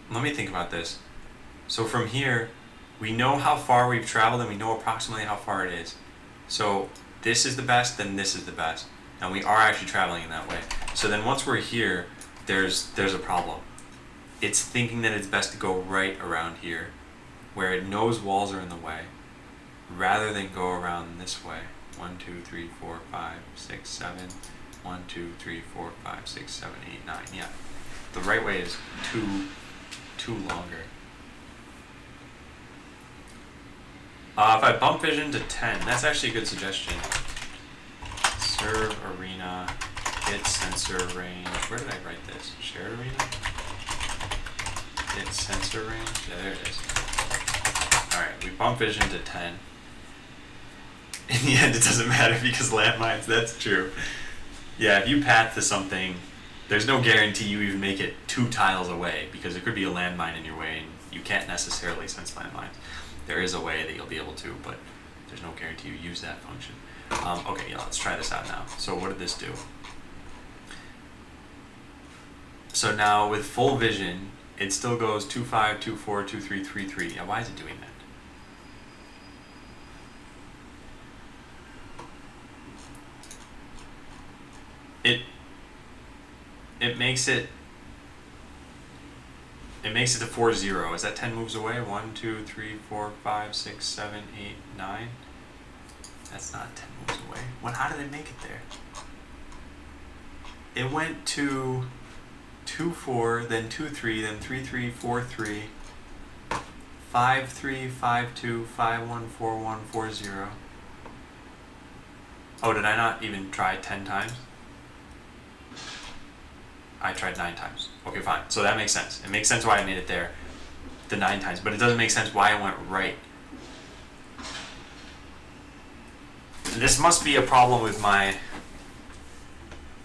Let me think about this. So from here, we know how far we've traveled and we know approximately how far it is. So this is the best, then this is the best. And we are actually traveling in that way. So then once we're here, there's a problem. It's thinking that it's best to go right around here, where it knows walls are in the way, rather than go around this way. 1, 2, 3, 4, 5, 6, 7. 1, 2, 3, 4, 5, 6, 7, 8, 9. Yeah. The right way is too longer. If I bump vision to 10, that's actually a good suggestion. Serve arena, hit sensor range. Where did I write this? Shared arena? Hit sensor range? Yeah, there it is. Alright, we bump vision to 10. In the end, it doesn't matter because landmines, that's true. Yeah, if you path to something, there's no guarantee you even make it 2 tiles away, because there could be a landmine in your way and you can't necessarily sense landmines. There is a way that you'll be able to, but there's no guarantee you use that function. Okay, yeah, let's try this out now. So what did this do? So now with full vision, it still goes 2, 5, 2, 4, 2, 3, 3, 3. Yeah, why is it doing that? it makes it to 4, 0. Is that 10 moves away? 1, 2, 3, 4, 5, 6, 7, 8, 9. That's not 10 moves away. How did it make it there? It went to 2, 4, then 2, 3, then 3, 3, 4, 3, 5, 3, 5, 2, 5, 1, 4, 1, 4, 0. Oh, did I not even try 10 times? I tried 9 times. Okay, fine. So that makes sense. It makes sense why I made it there, the 9 times, but it doesn't make sense why I went right. This must be a problem with my...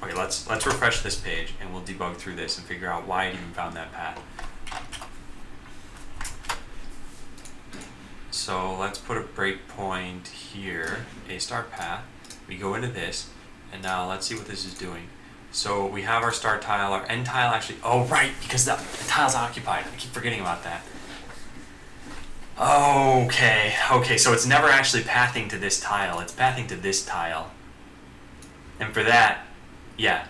Okay, let's refresh this page and we'll debug through this and figure out why it even found that path. So let's put a breakpoint here, A start path. We go into this, and now let's see what this is doing. So we have our start tile, our end tile actually, oh right, because the tile's occupied. I keep forgetting about that. Okay, so it's never actually pathing to this tile, it's pathing to this tile. And for that, yeah.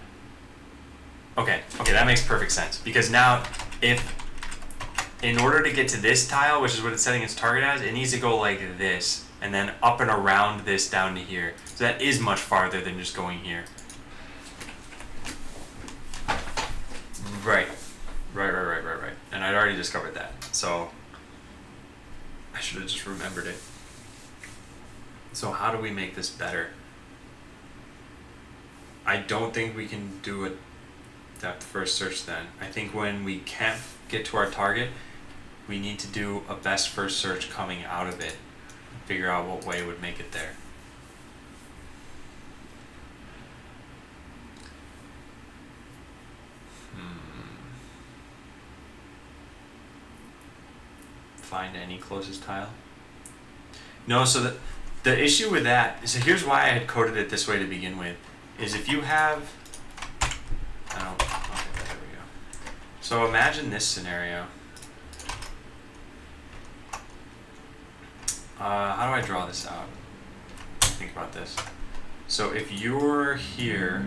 Okay, that makes perfect sense. Because now, in order to get to this tile, which is what it's setting its target as, it needs to go like this, and then up and around this down to here. So that is much farther than just going here. Right. And I'd already discovered that, so I should have just remembered it. So how do we make this better? I don't think we can do a depth first search then. I think when we can't get to our target, we need to do a best first search coming out of it. Figure out what way would make it there. Find any closest tile? No, so the issue with that, so here's why I had coded it this way to begin with, is if you have, there we go. So imagine this scenario. How do I draw this out? Think about this. So if you're here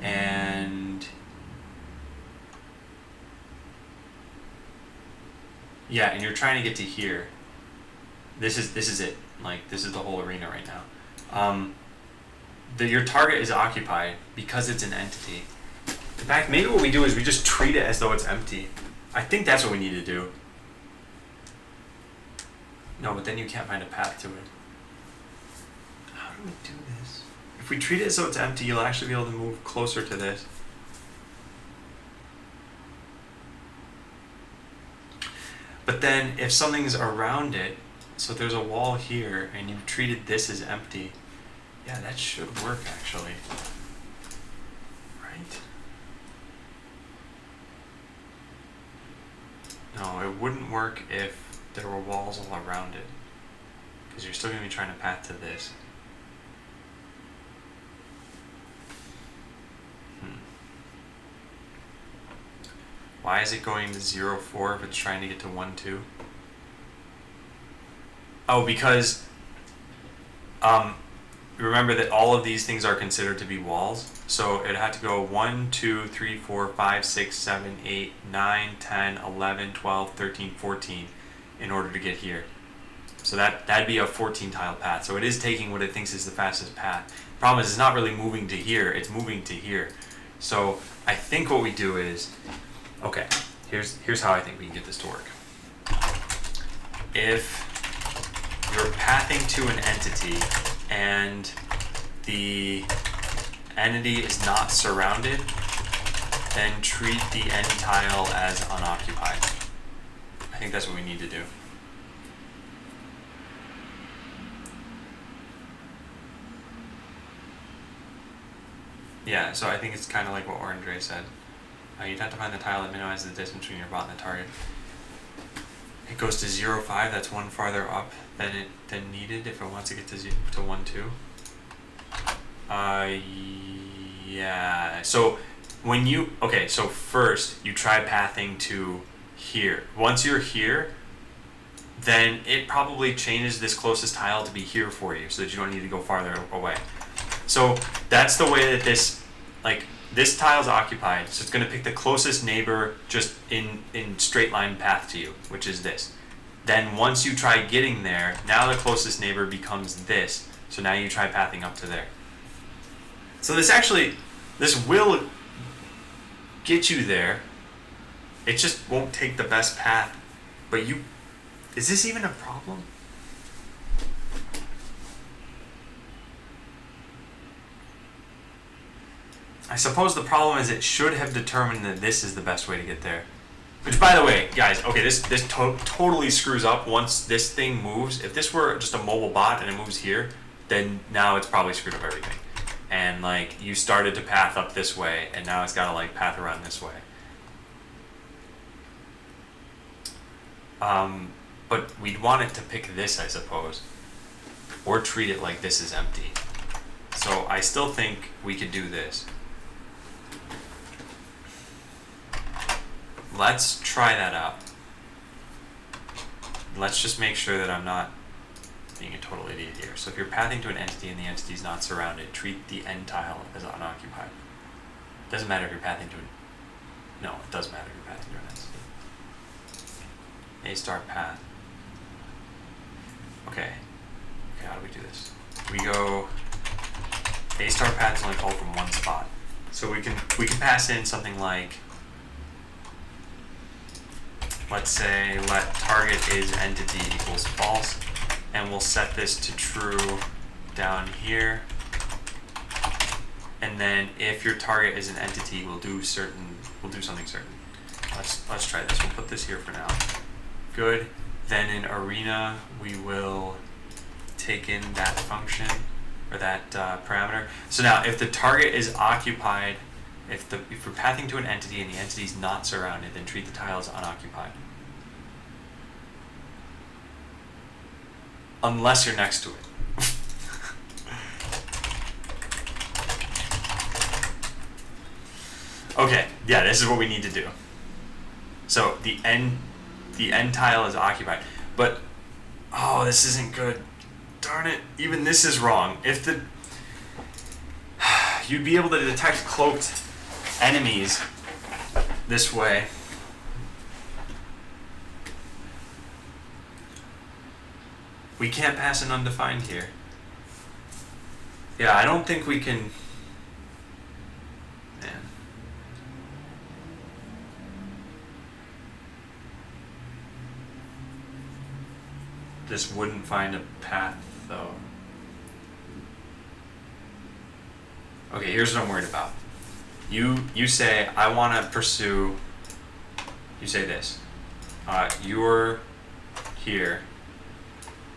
and and you're trying to get to here, this is it. Like, this is the whole arena right now. Your target is occupied because it's an entity. In fact, maybe what we do is we just treat it as though it's empty. I think that's what we need to do. No, but then you can't find a path to it. How do we do this? If we treat it as though it's empty, you'll actually be able to move closer to this. But then if something's around it, so there's a wall here and you've treated this as empty, yeah, that should work actually. Right? No, it wouldn't work if there were walls all around it, because you're still going to be trying to path to this. Why is it going to 0, 4 if it's trying to get to 1, 2? Oh, because remember that all of these things are considered to be walls. So it had to go 1, 2, 3, 4, 5, 6, 7, 8, 9, 10, 11, 12, 13, 14 in order to get here. So that'd be a 14 tile path. So it is taking what it thinks is the fastest path. Problem is, it's not really moving to here, it's moving to here. So I think what we do is, okay, here's how I think we can get this to work. If you're pathing to an entity and the entity is not surrounded, then treat the end tile as unoccupied. I think that's what we need to do. Yeah, so I think it's kind of like what Andre said. You'd have to find the tile that minimizes the distance between your bot and the target. It goes to 0, 5, that's one farther up than needed if it wants to get to 1, 2. Yeah, so when you, okay, so first you try pathing to here. Once you're here, then it probably changes this closest tile to be here for you so that you don't need to go farther away. So that's the way that this, like, this tile is occupied, so it's going to pick the closest neighbor just in straight line path to you, which is this. Then once you try getting there, now the closest neighbor becomes this. So now you try pathing up to there. So this will get you there. It just won't take the best path. But is this even a problem? I suppose the problem is it should have determined that this is the best way to get there. Which, by the way, guys, okay, this totally screws up once this thing moves. If this were just a mobile bot and it moves here, then now it's probably screwed up everything. And like you started to path up this way, and now it's got to like path around this way. But we'd want it to pick this, I suppose, or treat it like this is empty. So I still think we could do this. Let's try that out. Let's just make sure that I'm not being a total idiot here. So if you're pathing to an entity and the entity is not surrounded, treat the end tile as unoccupied. Doesn't matter if you're pathing to no, it does matter if you're pathing to an entity. A star path. Okay, how do we do this? We go A star path is only called from one spot. So we can pass in something like, let's say let target is entity equals false, and we'll set this to true down here. And then if your target is an entity, we'll do something certain. Let's try this. We'll put this here for now. Good. Then in arena we will take in that function or that parameter. So now if the target is occupied, if we're pathing to an entity and the entity is not surrounded, then treat the tile as unoccupied. Unless you're next to it. Okay, yeah, this is what we need to do. So the end tile is occupied. But oh, this isn't good. Darn it, even this is wrong. If you'd be able to detect cloaked enemies this way. We can't pass an undefined here. Yeah, I don't think we can. Man. This wouldn't find a path though. Okay, here's what I'm worried about. You say I want to pursue. You say this. You're here,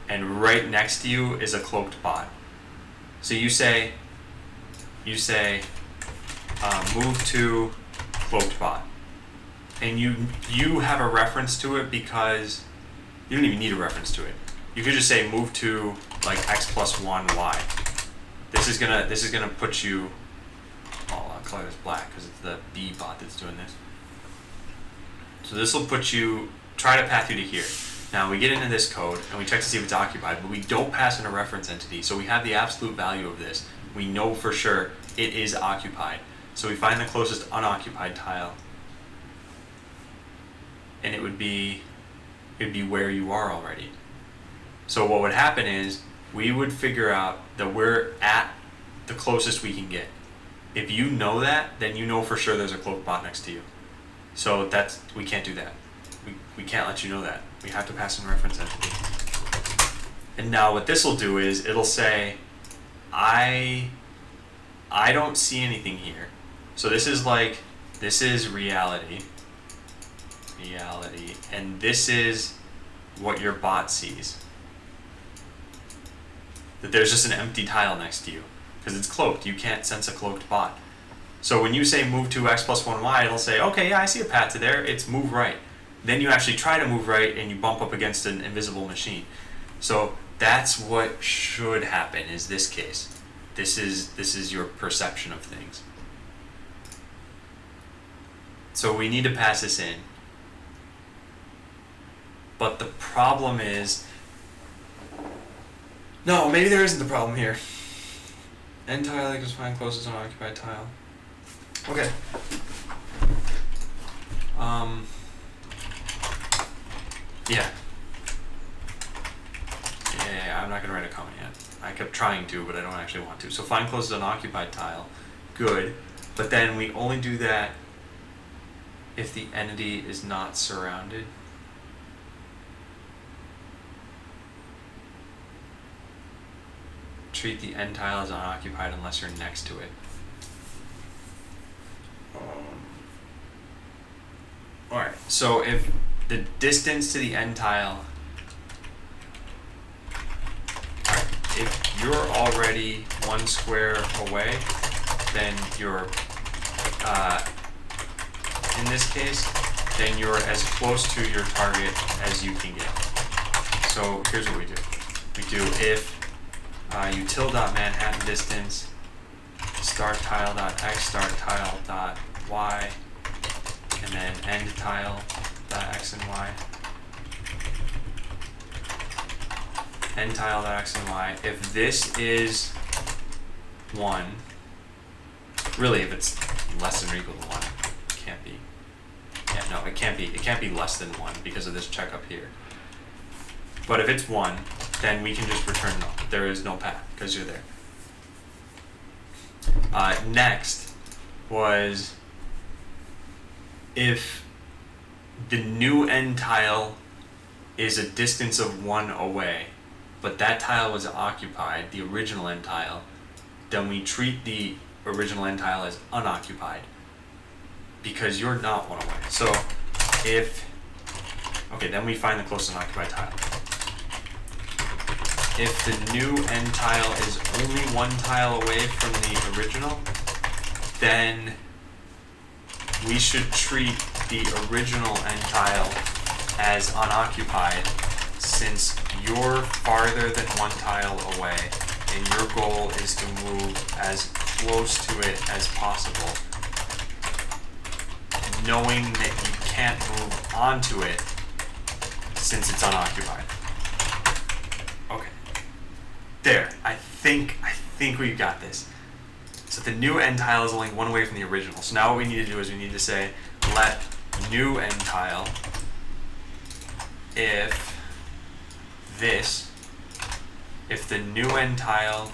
and right next to you is a cloaked bot. So you say move to cloaked bot, and you have a reference to it because you don't even need a reference to it. You could just say move to like x+1 y. This is gonna put you. I'll color this black because it's the B bot that's doing this. So this will put you, try to path you to here. Now we get into this code and we check to see if it's occupied, but we don't pass in a reference entity. So we have the absolute value of this. We know for sure it is occupied. So we find the closest unoccupied tile, and it would be where you are already. So what would happen is we would figure out that we're at the closest we can get. If you know that, then you know for sure there's a cloaked bot next to you. So we can't do that. We can't let you know that. We have to pass in reference entity. And now what this will do is it'll say, I don't see anything here. So this is reality, and this is what your bot sees. That there's just an empty tile next to you because it's cloaked. You can't sense a cloaked bot. So when you say move to x+1y, it'll say, okay, yeah, I see a path to there. It's move right. Then you actually try to move right and you bump up against an invisible machine. So that's what should happen is this case. This is your perception of things. So we need to pass this in. But the problem is, no, maybe there isn't the problem here. End tile equals find closest unoccupied tile. Okay. Yeah. Yeah, I'm not gonna write a comment yet. I kept trying to, but I don't actually want to. So find closest unoccupied tile. Good. But then we only do that if the entity is not surrounded. Treat the end tile as unoccupied unless you're next to it. Alright, so if the distance to the end tile, if you're already 1 square away, then you're, in this case, then you're as close to your target as you can get. So here's what we do. We do if util.manhattan distance start tile.x start tile.y and then end tile.x and y. End tile.x and y. If this is 1, really if it's less than or equal to 1, it can't be. Yeah, no, it can't be less than 1 because of this check up here. But if it's 1, then we can just return null. There is no path because you're there. Next was if the new end tile is a distance of 1 away, but that tile was occupied, the original end tile, then we treat the original end tile as unoccupied because you're not 1 away. So if, okay, then we find the closest unoccupied tile. If the new end tile is only 1 tile away from the original, then we should treat the original end tile as unoccupied since you're farther than 1 tile away and your goal is to move as close to it as possible, knowing that you can't move onto it since it's unoccupied. Okay. There. I think we've got this. So the new end tile is only 1 away from the original. So now what we need to do is we need to say let new end tile if the new end tile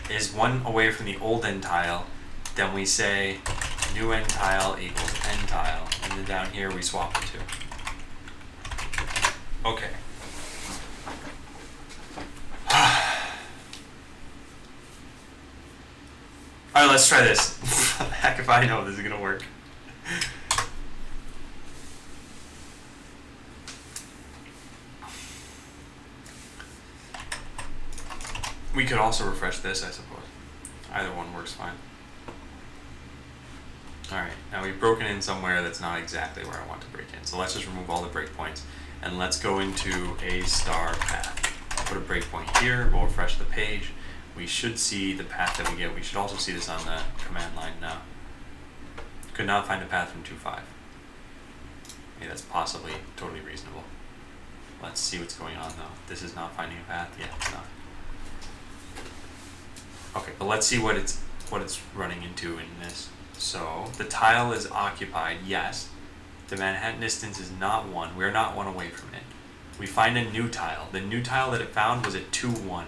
is 1 away from the old end tile, then we say new end tile equals end tile, and then down here we swap the 2. Okay. Alright, let's try this. Heck if I know this is gonna work. We could also refresh this, I suppose. Either one works fine. Alright, now we've broken in somewhere that's not exactly where I want to break in. So let's just remove all the breakpoints and let's go into a star path. Put a breakpoint here, we'll refresh the page. We should see the path that we get. We should also see this on the command line now. Could not find a path from 2.5. Yeah, that's possibly totally reasonable. Let's see what's going on though. This is not finding a path? Yeah, it's not. Okay, but let's see what it's running into in this. So the tile is occupied, yes. The Manhattan distance is not 1. We're not 1 away from it. We find a new tile. The new tile that it found was at 2, 1.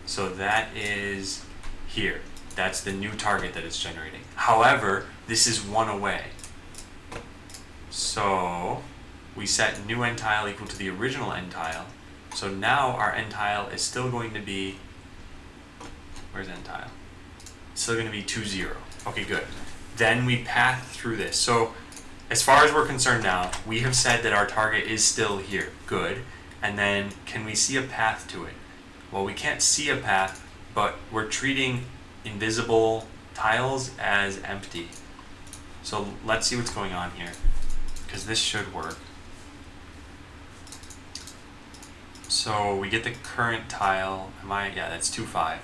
So that is here. That's the new target that it's generating. However, this is 1 away. So we set new end tile equal to the original end tile. So now our end tile is still going to be, where's end tile? It's still going to be 2, 0. Okay, good. Then we path through this. So as far as we're concerned now, we have said that our target is still here. Good. And then can we see a path to it? Well, we can't see a path, but we're treating invisible tiles as empty. So let's see what's going on here, because this should work. So we get the current tile, yeah, that's 2.5.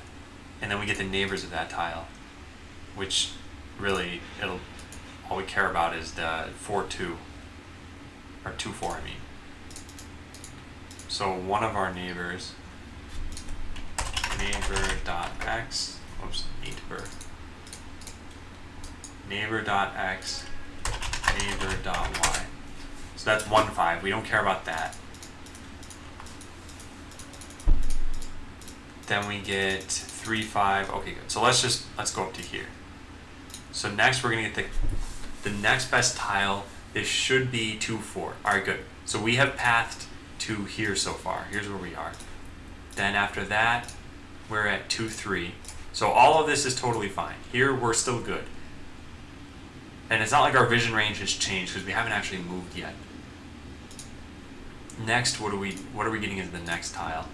And then we get the neighbors of that tile, which really, all we care about is the 4.2, or 2.4, I mean. So one of our neighbors, neighbor.x oops, neighbor.x, neighbor.y. So that's 1, 5. We don't care about that. Then we get 3, 5. Okay, good. So let's go up to here. So next we're gonna get the next best tile. This should be 2, 4. All right, good. So we have pathed to here so far. Here's where we are. Then after that, we're at 2, 3. So all of this is totally fine. Here we're still good. And it's not like our vision range has changed because we haven't actually moved yet. Next, what are we getting as the next tile?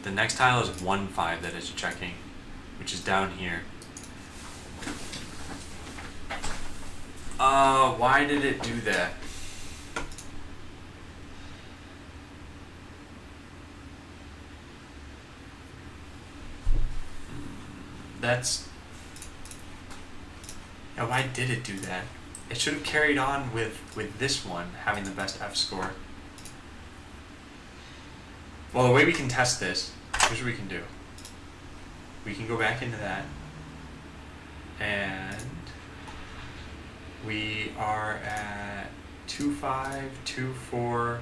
The next tile is 1, 5 that is checking, which is down here. Why did it do that? Yeah, why did it do that? It should have carried on with this one having the best F score. Well, the way we can test this, here's what we can do. We can go back into that, and we are at 2, 5, 2, 4,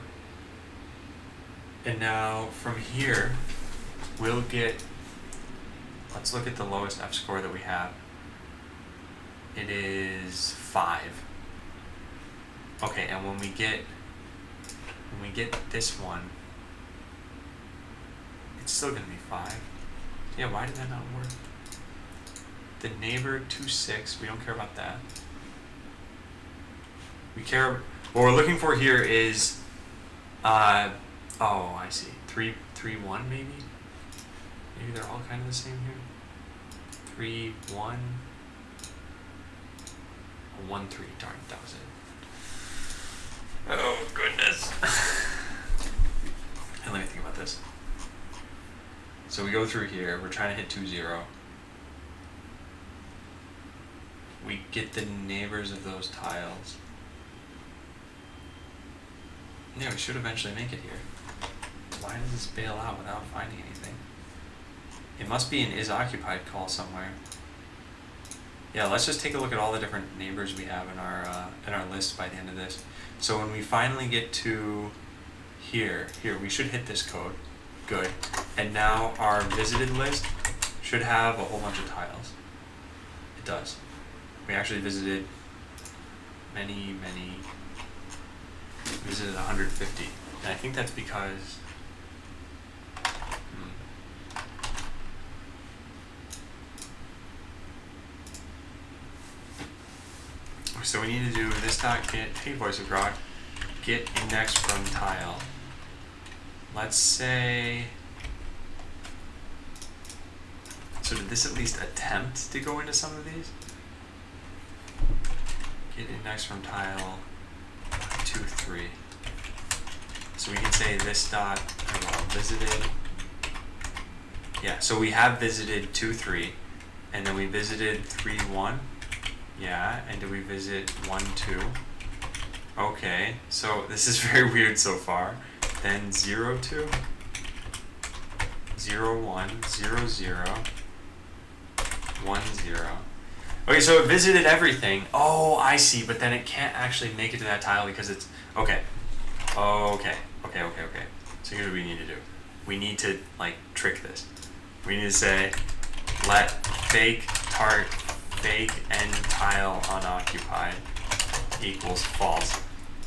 and now from here, we'll get, let's look at the lowest F score that we have. It is 5. Okay, and when we get this one, it's still gonna be 5. Yeah, why did that not work? The neighbor 2, 6, we don't care about that. We care, what we're looking for here is, oh, I see, 3, 3, 1 maybe? Maybe they're all kind of the same here. 3, 1, 1, 3, darn, that was it. Oh, goodness. And let me think about this. So we go through here, we're trying to hit 2, 0. We get the neighbors of those tiles. Yeah, we should eventually make it here. Why does this bail out without finding anything? It must be an is occupied call somewhere. Yeah, let's just take a look at all the different neighbors we have in our list by the end of this. So when we finally get to here, we should hit this code. Good. And now our visited list should have a whole bunch of tiles. It does. We actually visited many, we visited 150. And I think that's because so we need to do this dot get, hey voice of Grok, get index from tile. Let's say, so did this at least attempt to go into some of these? Get index from tile 2, 3. So we can say this dot visited. Yeah, so we have visited 2, 3, and then we visited 3, 1. Yeah, and did we visit 1, 2? Okay, so this is very weird so far. Then 0, 2, 0, 1, 0, 0, 1, 0. Okay, so it visited everything. Oh, I see, but then it can't actually make it to that tile because it's, okay. Okay. So here's what we need to do. We need to, like, trick this. We need to say, let fake end tile unoccupied equals false.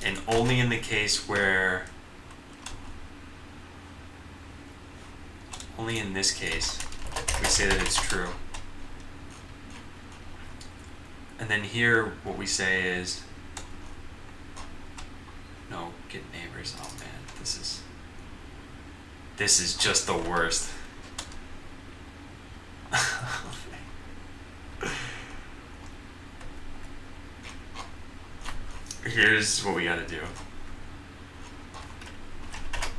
And only in the case where, only in this case, we say that it's true. And then here, what we say is, no, get neighbors. Oh man, this is just the worst. Here's what we gotta do.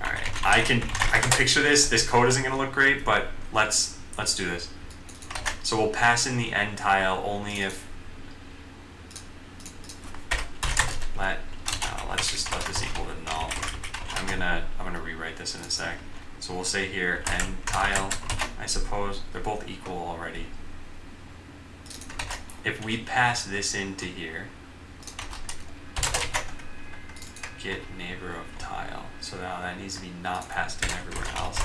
Alright, I can picture this. This code isn't gonna look great, but let's do this. So we'll pass in the end tile only if let's just let this equal to null. I'm gonna rewrite this in a sec. So we'll say here end tile I suppose. They're both equal already. If we pass this into here, get neighbor of tile. So now that needs to be not passed in everywhere else.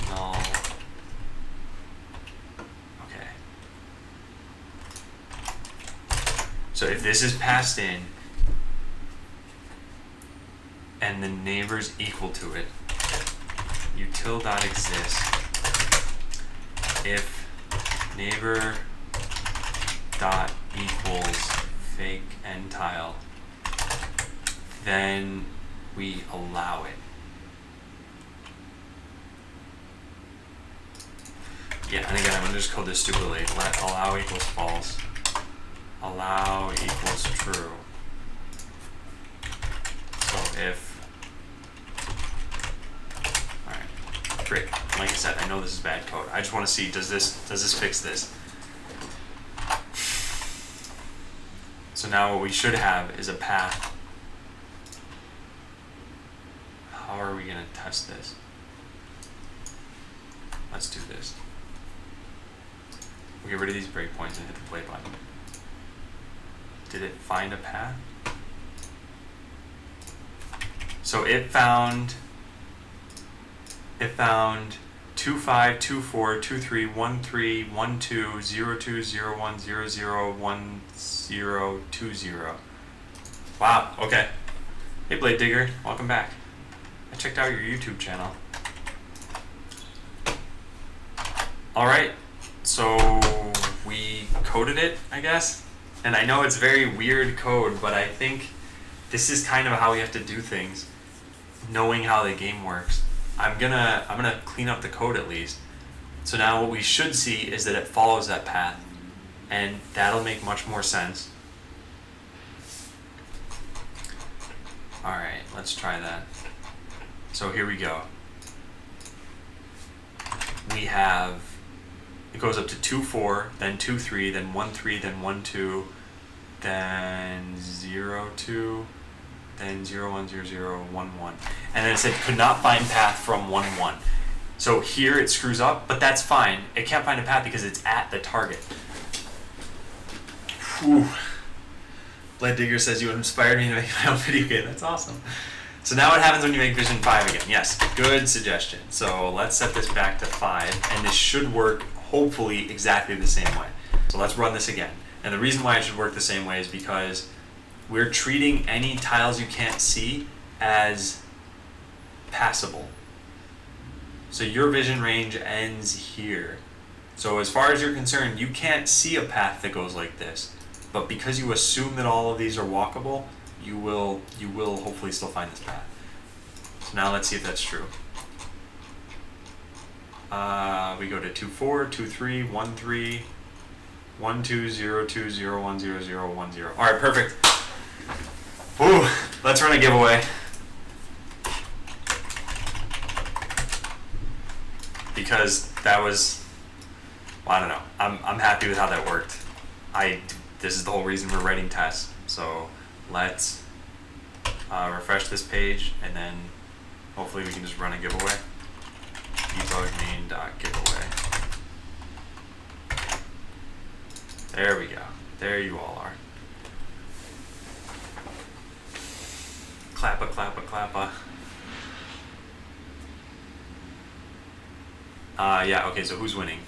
Null. Okay. So if this is passed in and the neighbor's equal to it, util.exist if neighbor dot equals fake end tile, then we allow it. Yeah, and again, I'm gonna just code this stupidly. Let allow equals false. Allow equals true. So if, alright, great. Like I said, I know this is bad code. I just want to see, does this fix this? So now what we should have is a path. How are we gonna test this? Let's do this. We'll get rid of these breakpoints and hit the play button. Did it find a path? So it found 25, 24, 23, 13, 12, 02, 01, 00, 10, 20. Wow, okay. Hey Blade Digger, welcome back. I checked out your YouTube channel. Alright, so we coded it, I guess. And I know it's very weird code, but I think this is kind of how we have to do things, knowing how the game works. I'm gonna clean up the code at least. So now what we should see is that it follows that path, and that'll make much more sense. Alright, let's try that. So here we go. We have, it goes up to 2, 4, then 2, 3, then 1, 3, then 1, 2, then 0, 2, then 0, 1, 0, 0, 1, 1. And then it said could not find path from 1, 1. So here it screws up, but that's fine. It can't find a path because it's at the target. Whew. Blade Digger says you inspired me to make my own video game. That's awesome. So now what happens when you make Vision 5 again? Yes, good suggestion. So let's set this back to 5, and this should work hopefully exactly the same way. So let's run this again. And the reason why it should work the same way is because we're treating any tiles you can't see as passable. So your vision range ends here. So as far as you're concerned, you can't see a path that goes like this. But because you assume that all of these are walkable, you will hopefully still find this path. So now let's see if that's true. We go to 2, 4, 2, 3, 1, 3, 1, 2, 0, 2, 0, 1, 0, 0, 1, 0. All right, perfect. Woo, let's run a giveaway. Because that was, well, I don't know. I'm happy with how that worked. This is the whole reason we're writing tests. So let's refresh this page, and then hopefully we can just run a giveaway. Debug main.giveaway. There we go. There you all are. Clappa, clappa, clappa. Yeah, okay, so who's winning?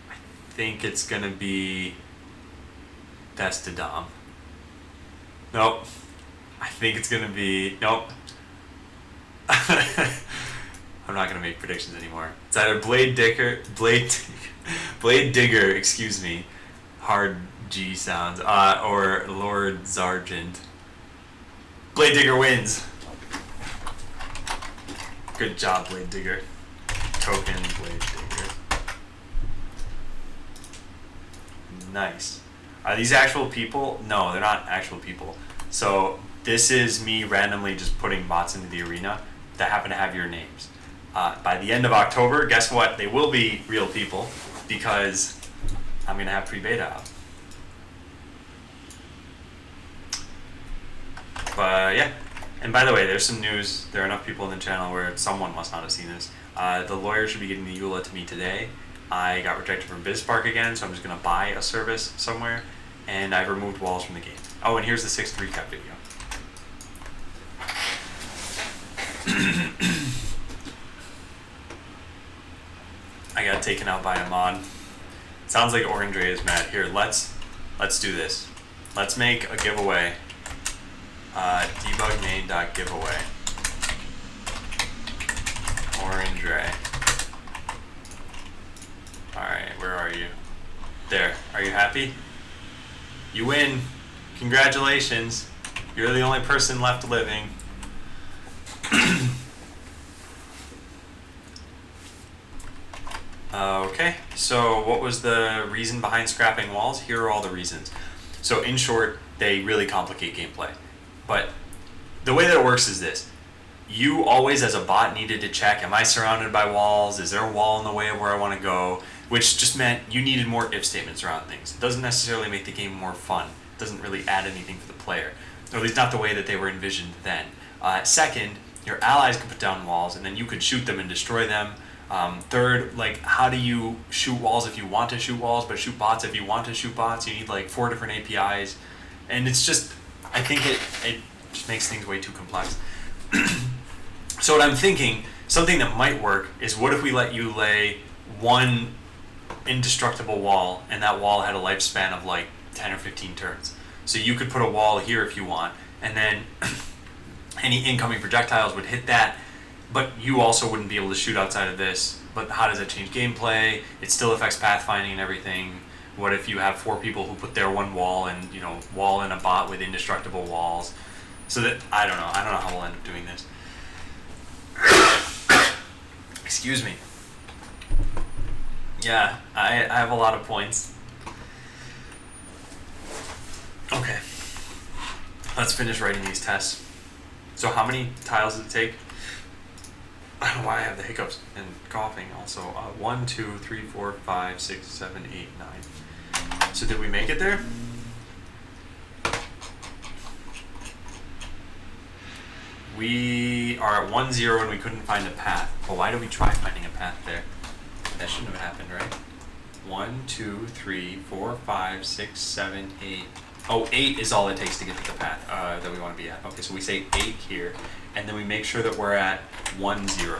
I think it's gonna be Destidom. Nope. I think it's gonna be, nope. I'm not gonna make predictions anymore. It's either Blade Digger, excuse me, hard G sounds, or Lord Sargent. Blade Digger wins. Good job, Blade Digger. Token Blade Digger. Nice. Are these actual people? No, they're not actual people. So this is me randomly just putting bots into the arena that happen to have your names. By the end of October, guess what? They will be real people because I'm going to have pre-beta out. But yeah, And by the way, there's some news. There are enough people in the channel where someone must not have seen this. The lawyer should be getting the EULA to me today. I got rejected from BizSpark again, so I'm just going to buy a service somewhere. And I've removed walls from the game. Oh, and here's the 6th recap video. I got taken out by a mod. Sounds like Orange Ray is mad. Here, let's do this. Let's make a giveaway. Debugmain.giveaway. Orange Ray. Alright, where are you? There. Are you happy? You win. Congratulations. You're the only person left living. Okay, so what was the reason behind scrapping walls? Here are all the reasons. So in short, they really complicate gameplay. But the way that it works is this. You always, as a bot, needed to check, am I surrounded by walls? Is there a wall in the way of where I want to go? Which just meant you needed more if statements around things. It doesn't necessarily make the game more fun. It doesn't really add anything for the player. Or at least not the way that they were envisioned then. Second, your allies could put down walls, and then you could shoot them and destroy them. Third, like, how do you shoot walls if you want to shoot walls, but shoot bots if you want to shoot bots? You need like 4 different APIs. And it's just, I think it just makes things way too complex. So what I'm thinking, something that might work is, what if we let you lay one indestructible wall, and that wall had a lifespan of like 10 or 15 turns. So you could put a wall here if you want, and then any incoming projectiles would hit that, but you also wouldn't be able to shoot outside of this. But how does that change gameplay? It still affects pathfinding and everything. What if you have 4 people who put their one wall and, you know, wall in a bot with indestructible walls? So that, I don't know how we'll end up doing this. Excuse me. Yeah, I have a lot of points. Okay. Let's finish writing these tests. So how many tiles does it take? I don't know why I have the hiccups and coughing also. 1, 2, 3, 4, 5, 6, 7, 8, 9. So did we make it there? We are at 1, 0 and we couldn't find a path. Well, why did we try finding a path there? That shouldn't have happened, right? 1, 2, 3, 4, 5, 6, 7, 8. Oh, 8 is all it takes to get to the path that we want to be at. Okay, so we say 8 here, and then we make sure that we're at 1, 0.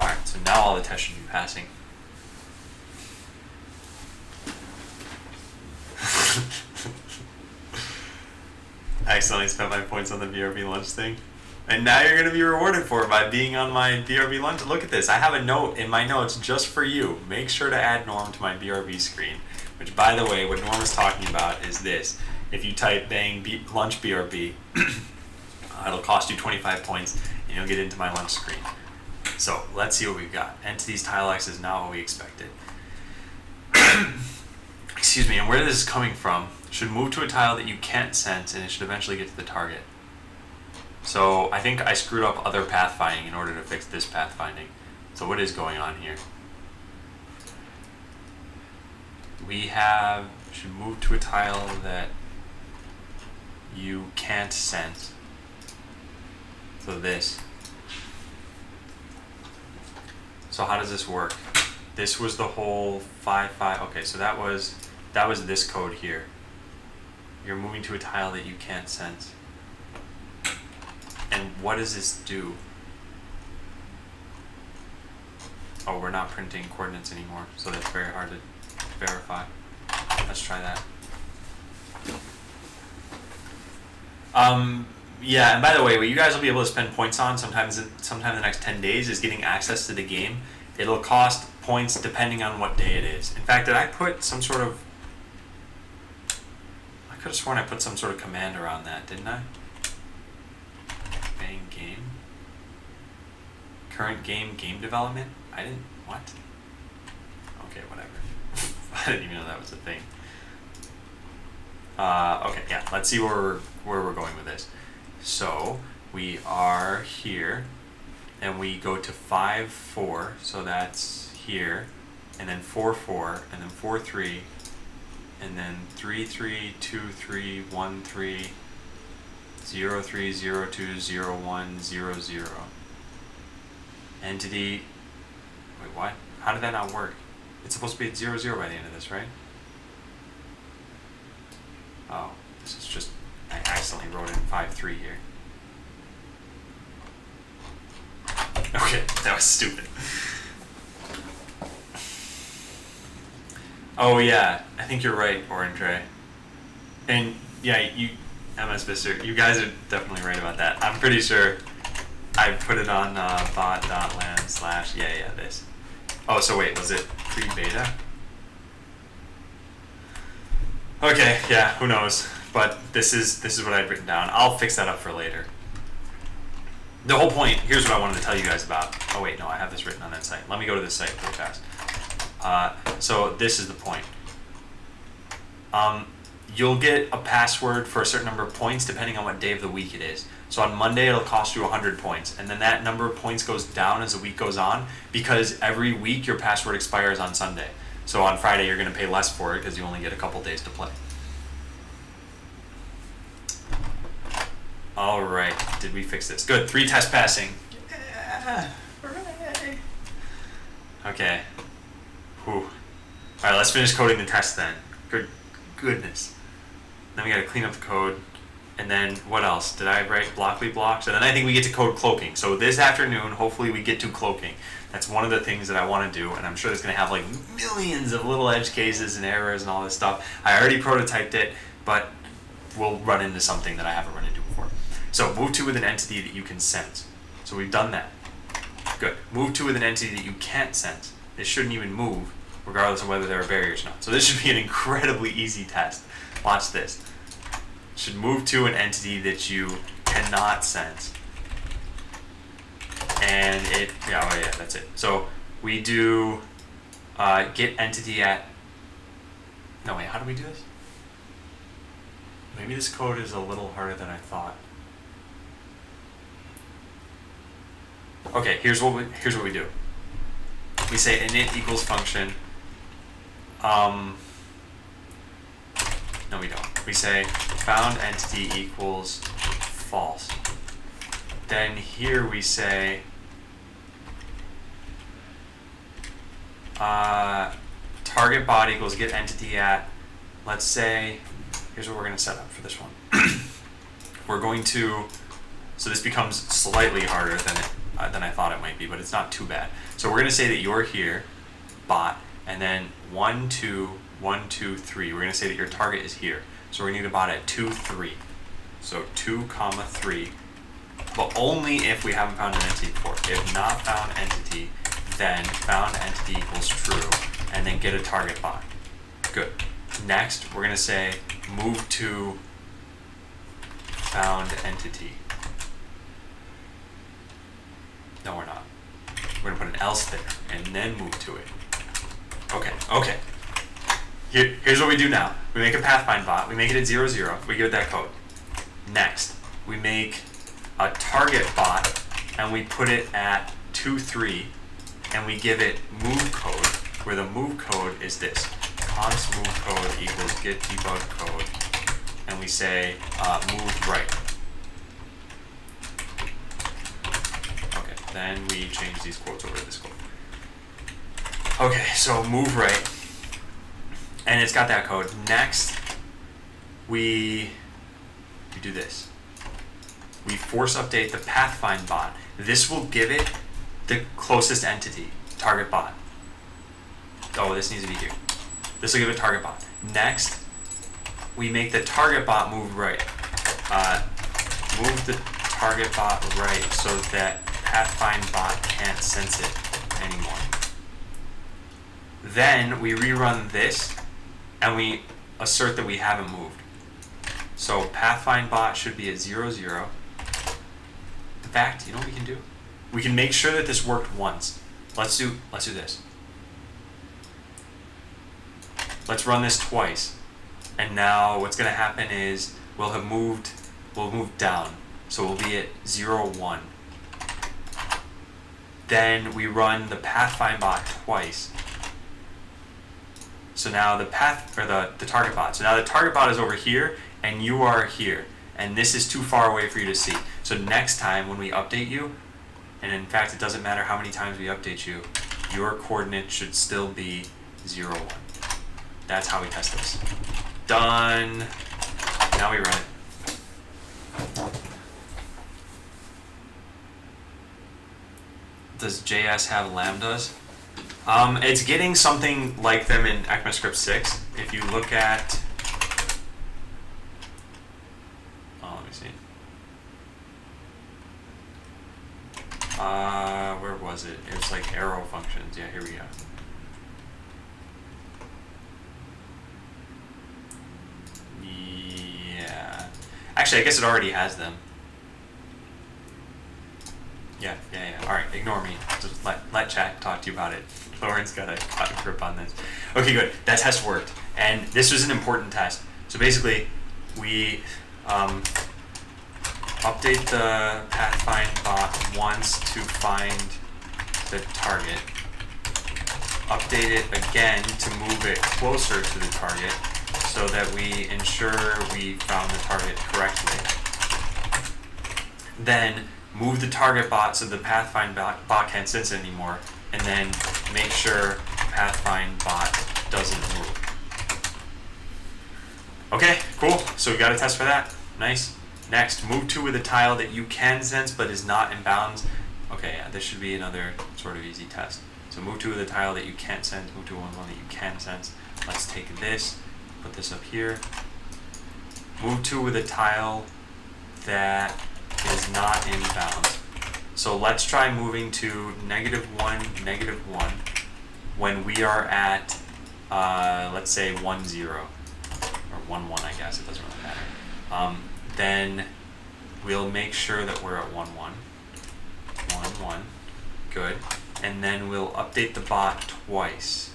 Alright, so now all the tests should be passing. I accidentally spent my points on the BRB lunch thing. And now you're going to be rewarded for it by being on my BRB lunch. Look at this. I have a note in my notes just for you. Make sure to add Norm to my BRB screen. Which, by the way, what Norm is talking about is this. If you type bang lunch BRB, it'll cost you 25 points and you'll get into my lunch screen. So let's see what we've got. Entities tile X is not what we expected. Excuse me, and where this is coming from should move to a tile that you can't sense, and it should eventually get to the target. So I think I screwed up other pathfinding in order to fix this pathfinding. So what is going on here? We should move to a tile that you can't sense. So this. So how does this work? This was the whole 5, 5. Okay, so that was this code here. You're moving to a tile that you can't sense. And what does this do? Oh, we're not printing coordinates anymore, so that's very hard to verify. Let's try that. Yeah, and by the way, what you guys will be able to spend points on sometime in the next 10 days is getting access to the game. It'll cost points depending on what day it is. In fact, did I put some sort of... I could have sworn I put some sort of command around that, didn't I? Bang game. Current game development? I didn't... What? Okay, whatever. I didn't even know that was a thing. Okay, yeah, let's see where we're going with this. So, we are here, and we go to 5, 4, so that's here, and then 4, 4, and then 4, 3, and then 3, 3, 2, 3, 1, 3, 03020100. Entity, wait, what? How did that not work? It's supposed to be at 00 by the end of this, right? Oh, this is just, I accidentally wrote in 53 here. Okay, that was stupid. Oh yeah, I think you're right, Orange Ray. And yeah, you, MS Visser, you guys are definitely right about that. I'm pretty sure I put it on bot.land/ yeah, this. Oh, so wait, was it pre-beta? Okay, yeah, who knows? But this is what I'd written down. I'll fix that up for later. The whole point, here's what I wanted to tell you guys about. Oh wait, no, I have this written on that site. Let me go to this site real fast. So this is the point. You'll get a password for a certain number of points depending on what day of the week it is. So on Monday it'll cost you 100 points, and then that number of points goes down as the week goes on because every week your password expires on Sunday. So on Friday you're going to pay less for it because you only get a couple days to play. All right, did we fix this? Good, 3 test passing. Yeah, hooray. Okay. Whew. All right, let's finish coding the test then. Goodness. Then we got to clean up the code. And then what else? Did I write Blockly blocks? And then I think we get to code cloaking. So this afternoon, hopefully we get to cloaking. That's one of the things that I want to do, and I'm sure it's going to have like millions of little edge cases and errors and all this stuff. I already prototyped it, but we'll run into something that I haven't run into before. So move to with an entity that you can sense. So we've done that. Good. Move to with an entity that you can't sense. It shouldn't even move, regardless of whether there are barriers or not. So this should be an incredibly easy test. Watch this. Should move to an entity that you cannot sense. And it, yeah, oh yeah, that's it. So we do get entity at, no wait, how do we do this? Maybe this code is a little harder than I thought. Okay, here's what we do. We say init equals function. No, we don't. We say found entity equals false. Then here we say target bot equals get entity at, let's say, here's what we're going to set up for this one. We're going to, so this becomes slightly harder than I thought it might be, but it's not too bad. So we're going to say that you're here, bot, and then 1, 2, 1, 2, 3. We're going to say that your target is here. So we're going to need a bot at 2, 3. So 2, 3, but only if we haven't found an entity before. If not found entity, then found entity equals true, and then get a target bot. Good. Next, we're going to say move to found entity. No, we're not. We're going to put an else there, and then move to it. Okay. Here's what we do now. We make a pathfind bot. We make it at 0, 0. We give it that code. Next, we make a target bot, and we put it at 2, 3, and we give it move code, where the move code is this. Const move code equals get debug code, and we say move right. Okay, then we change these quotes over to this quote. Okay, so move right, and it's got that code. Next, we do this. We force update the pathfind bot. This will give it the closest entity, target bot. Oh, this needs to be here. This will give it target bot. Next, we make the target bot move right. Move the target bot right so that pathfind bot can't sense it anymore. Then we rerun this, and we assert that we haven't moved. So pathfind bot should be at 0, 0. In fact, you know what we can do? We can make sure that this worked once. Let's do this. Let's run this twice. And now what's going to happen is we'll move down. So we'll be at 0, 1. Then we run the pathfind bot twice. So now the target bot. So now the target bot is over here, and you are here. and this is too far away for you to see. So next time when we update you, and in fact it doesn't matter how many times we update you, your coordinate should still be 0, 1. That's how we test this. Done. Now we run it. Does JS have lambdas? It's getting something like them in ECMAScript 6. If you look at, let me see. Where was it? It's like arrow functions. Yeah, here we go. Yeah. Actually, I guess it already has them. Yeah. All right, ignore me. Just let chat talk to you about it. Lauren's got a grip on this. Okay, good. That test worked, and this was an important test. So basically, we update the pathfind bot once to find the target. Update it again to move it closer to the target, so that we ensure we found the target correctly. Then move the target bot so the pathfind bot can't sense it anymore, and then make sure pathfind bot doesn't move. Okay, cool. So we got a test for that. Nice. Next, move to with a tile that you can sense but is not in bounds. Okay, yeah, this should be another sort of easy test. So move to with a tile that you can't sense, move to one that you can sense. Let's take this, put this up here. Move to with a tile that is not in bounds. So let's try moving to -1, -1 when we are at, let's say 1, 0, or 1, 1, I guess, it doesn't really matter. Then we'll make sure that we're at 1, 1, 1, 1, good. And then we'll update the bot twice,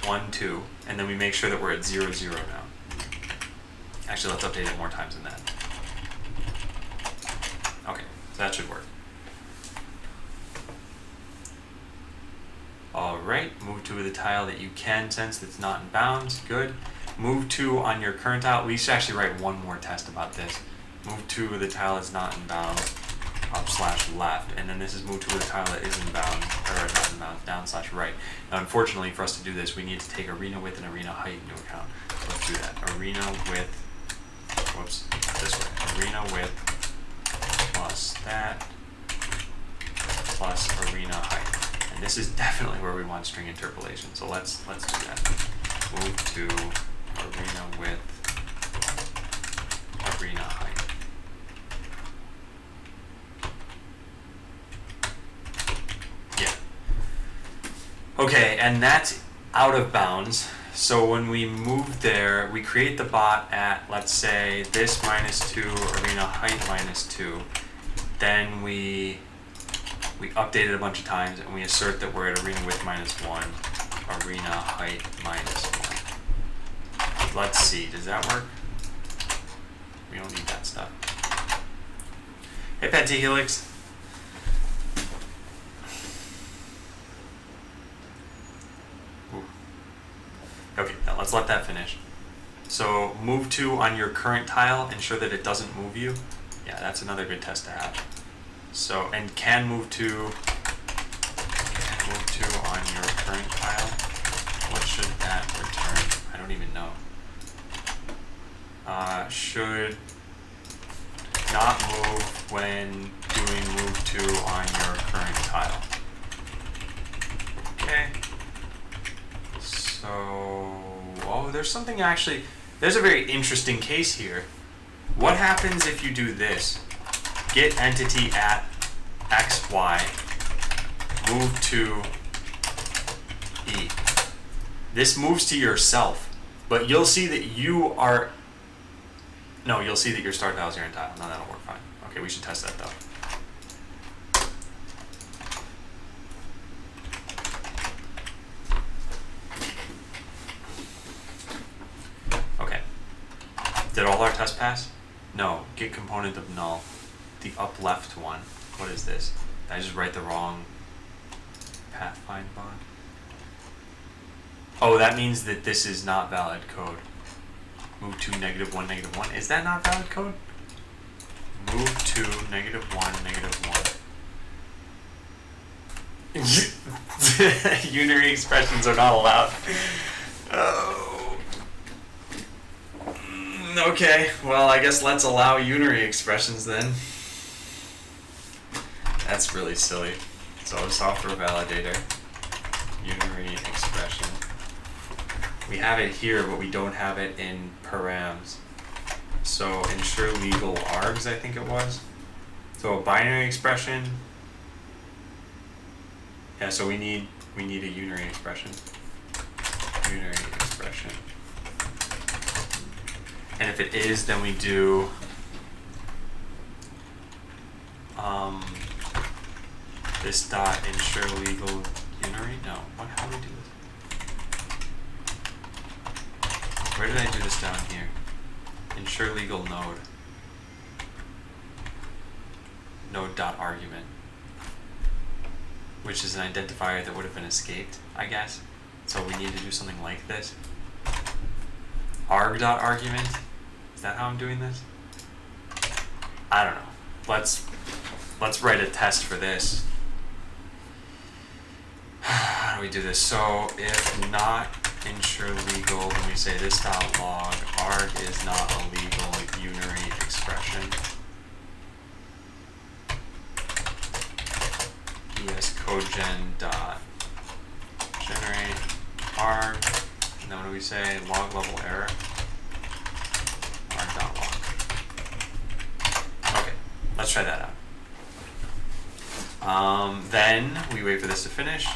1, 2, and then we make sure that we're at 0, 0 now. Actually, let's update it more times than that. Okay, so that should work. Alright, move to the tile that you can sense that's not in bounds, good. Move to on your current tile, we should actually write one more test about this. Move to the tile that's not in bounds, up/left, and then this is move to the tile that is in bounds, or not in bounds, down/right. Now unfortunately for us to do this, we need to take arena width and arena height into account. So let's do that. Arena width, whoops, this way. Arena width plus that plus arena height. And this is definitely where we want string interpolation. So let's do that. Move to arena width, arena height. Yeah. Okay, and that's out of bounds. So when we move there, we create the bot at, let's say, this -2, arena height -2. Then we update it a bunch of times, and we assert that we're at arena width -1, arena height -1. Let's see, does that work? We don't need that stuff. Hey, Pentahelix. Okay, now let's let that finish. So move to on your current tile, ensure that it doesn't move you. Yeah, that's another good test to have. So, and can move to on your current tile. What should that return? I don't even know. Should not move when doing move to on your current tile. Okay. So, oh, there's something actually, there's a very interesting case here. What happens if you do this? Get entity at XY, move to E. This moves to yourself, but you'll see that you'll see that your start tile is your end tile. No, that'll work fine. Okay, we should test that though. Okay. Did all our tests pass? No. Get component of null. The up left one. What is this? Did I just write the wrong pathfind bond? Oh, that means that this is not valid code. Move to -1, -1. Is that not valid code? Move to -1, -1. Unary expressions are not allowed. Oh. Okay, well, I guess let's allow unary expressions then. That's really silly. So software validator, unary expression. We have it here, but we don't have it in params. So ensure legal args, I think it was. So a binary expression. Yeah, so we need a unary expression. Unary expression. And if it is, then we do this dot ensure legal unary. No, how do we do this? Where did I do this down here? Ensure legal node. Node dot argument, which is an identifier that would have been escaped, I guess. So we need to do something like this. Arg dot argument. Is that how I'm doing this? I don't know. Let's write a test for this. How do we do this? So if not ensure legal, then we say this dot log arg is not a legal unary expression. ES_codegen dot generate arg, and then what do we say? Log level error. Arg dot log. Okay, let's try that out. Then we wait for this to finish,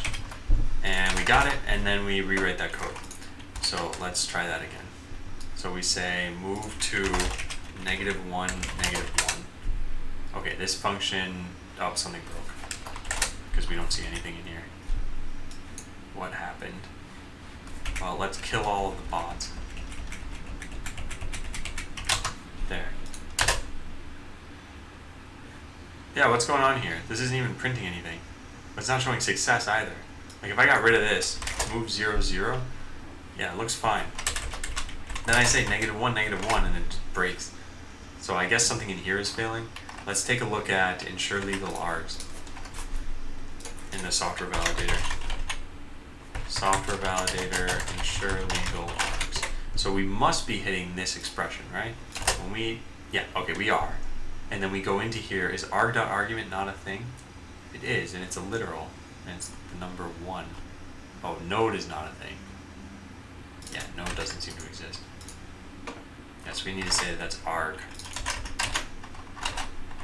and we got it, and then we rewrite that code. So let's try that again. So we say move to -1, -1. Okay, this function, oh, something broke, because we don't see anything in here. What happened? Well, let's kill all of the bots. There. Yeah, what's going on here? This isn't even printing anything. But it's not showing success either. Like if I got rid of this, move 0, 0, yeah, it looks fine. Then I say -1, -1, and it just breaks. So I guess something in here is failing. Let's take a look at ensure legal args in the software validator. Software validator, ensure legal args. So we must be hitting this expression, right? When we, yeah, okay, we are. And then we go into here, is arg.argument not a thing? It is, and it's a literal, and it's the number 1. Oh, node is not a thing. Yeah, node doesn't seem to exist. Yeah, so we need to say that that's arg.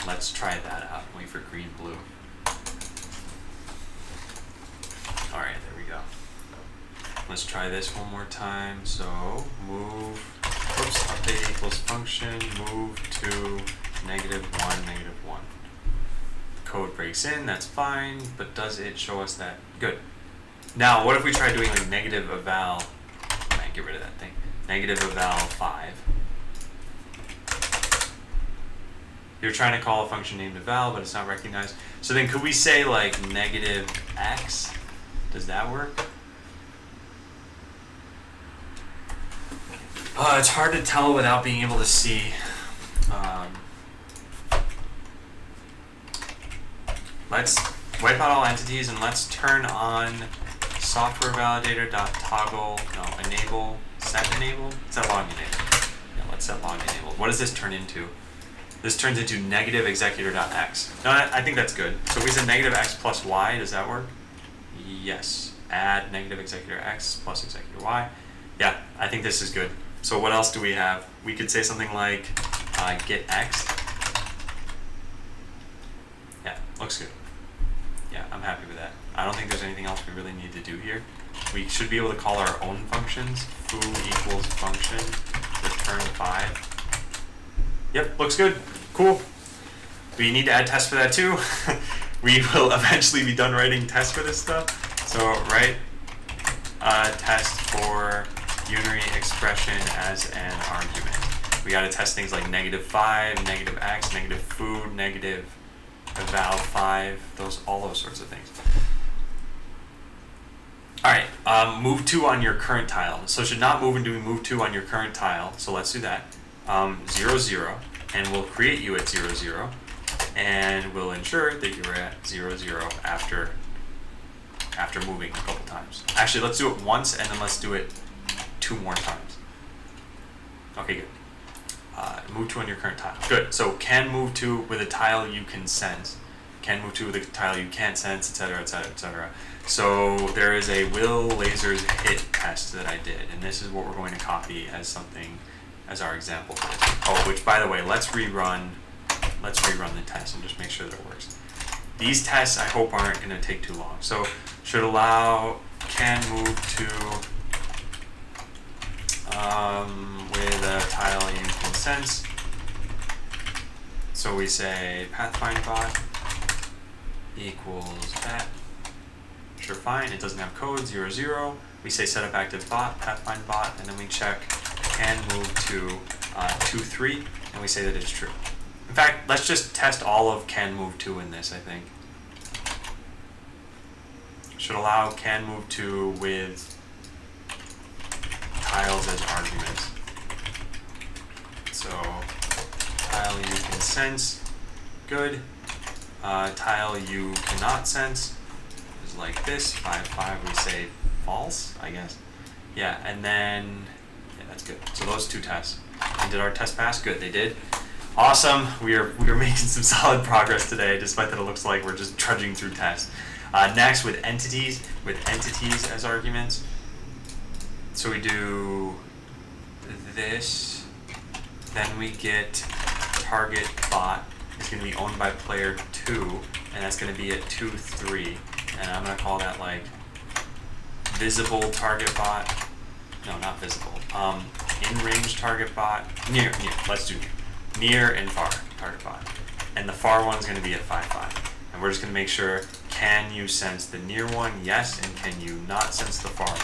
Let's try that out. Wait for green, blue. Alright, there we go. Let's try this one more time. So move, oops, update equals function, move to -1, -1. Code breaks in, that's fine, but does it show us that? Good. Now, what if we try doing like negative eval, man, get rid of that thing, negative eval 5. You're trying to call a function named eval, but it's not recognized. So then could we say like -x? Does that work? It's hard to tell without being able to see. Let's wipe out all entities and let's turn on software validator.toggle, no, enable, set enable, set log enable. Yeah, let's set log enable. What does this turn into? This turns into negative executor.x. No, I think that's good. So if we said negative x plus y, does that work? Yes. Add negative executor x plus executor y. Yeah, I think this is good. So what else do we have? We could say something like get x. Yeah, looks good. Yeah, I'm happy with that. I don't think there's anything else we really need to do here. We should be able to call our own functions. Foo equals function, return 5. Yep, looks good. Cool. We need to add tests for that too. We will eventually be done writing tests for this stuff. So write a test for unary expression as an argument. We gotta test things like -5, negative x, negative food, negative eval 5, all those sorts of things. All right, move 2 on your current tile. So it should not move until we move 2 on your current tile. So let's do that. 0, 0, and we'll create you at 0, 0, and we'll ensure that you're at 0, 0 after moving a couple times. Actually, let's do it once, and then let's do it 2 more times. Okay, good. Move 2 on your current tile. Good. So can move 2 with a tile you can sense. Can move 2 with a tile you can't sense, etc., etc., etc. So there is a will lasers hit test that I did, and this is what we're going to copy as something as our example. Oh, which by the way, let's rerun the test and just make sure that it works. These tests I hope aren't going to take too long. So should allow can move to with a tile you can sense. So we say pathfind bot equals that. Sure, fine. It doesn't have code 0, 0. We say setup active bot, pathfind bot, and then we check can move to 2, 3, and we say that it's true. In fact, let's just test all of can move 2 in this, I think. Should allow can move 2 with tiles as arguments. So tile you can sense, good. Tile you cannot sense is like this, 5, 5, we say false, I guess. Yeah, and then, yeah, that's good. So those 2 tests. And did our test pass? Good, they did. Awesome, we are making some solid progress today, despite that it looks like we're just trudging through tests. Next, with entities as arguments. So we do this, then we get target bot. It's going to be owned by player 2, and that's going to be at 2, 3, and I'm going to call that like visible target bot. No, not visible. In range target bot. Near. Let's do near and far target bot, and the far one's going to be at 5, 5. And we're just going to make sure, can you sense the near one? Yes. And can you not sense the far one?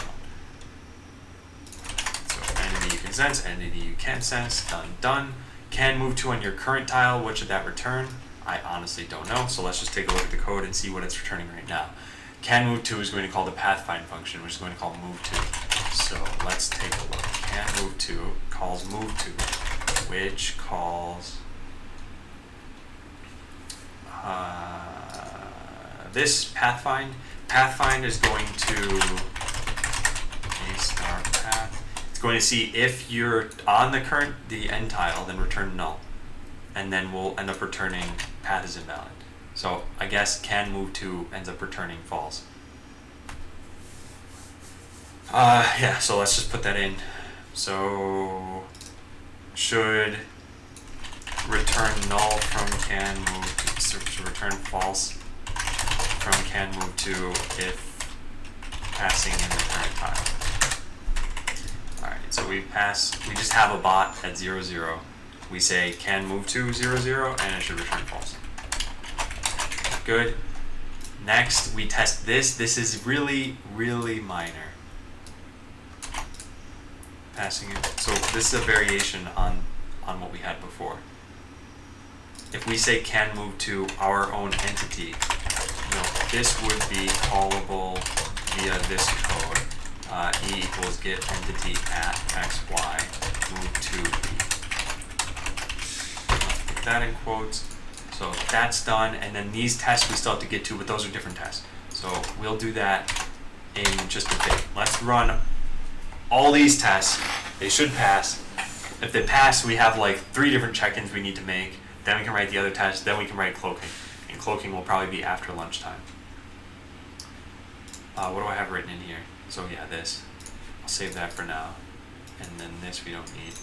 So entity you can sense, entity you can't sense, done, done. Can move 2 on your current tile, what should that return? I honestly don't know, so let's just take a look at the code and see what it's returning right now. Can move 2 is going to call the pathfind function, which is going to call move 2. So let's take a look. Can move 2 calls move 2, which calls this pathfind. Pathfind is going to a star path. It's going to see if you're on the end tile, then return null, and then we'll end up returning path is invalid. So I guess can move 2 ends up returning false. Yeah. So let's just put that in. So should return null from can move 2, so should return false from can move 2 if passing in the current tile. Alright, so we just have a bot at 0, 0. We say can move 2, 0, 0, and it should return false. Good. Next, we test this. This is really, really minor. Passing it. So this is a variation on what we had before. If we say can move to our own entity, this would be callable via this code. E equals get entity at xy move to e. Let's put that in quotes. So that's done, and then these tests we still have to get to, but those are different tests. So we'll do that in just a bit. Let's run all these tests. They should pass. If they pass, we have like 3 different check-ins we need to make. Then we can write the other test. Then we can write cloaking. And cloaking will probably be after lunchtime. What do I have written in here? So yeah, this. I'll save that for now. And then this we don't need.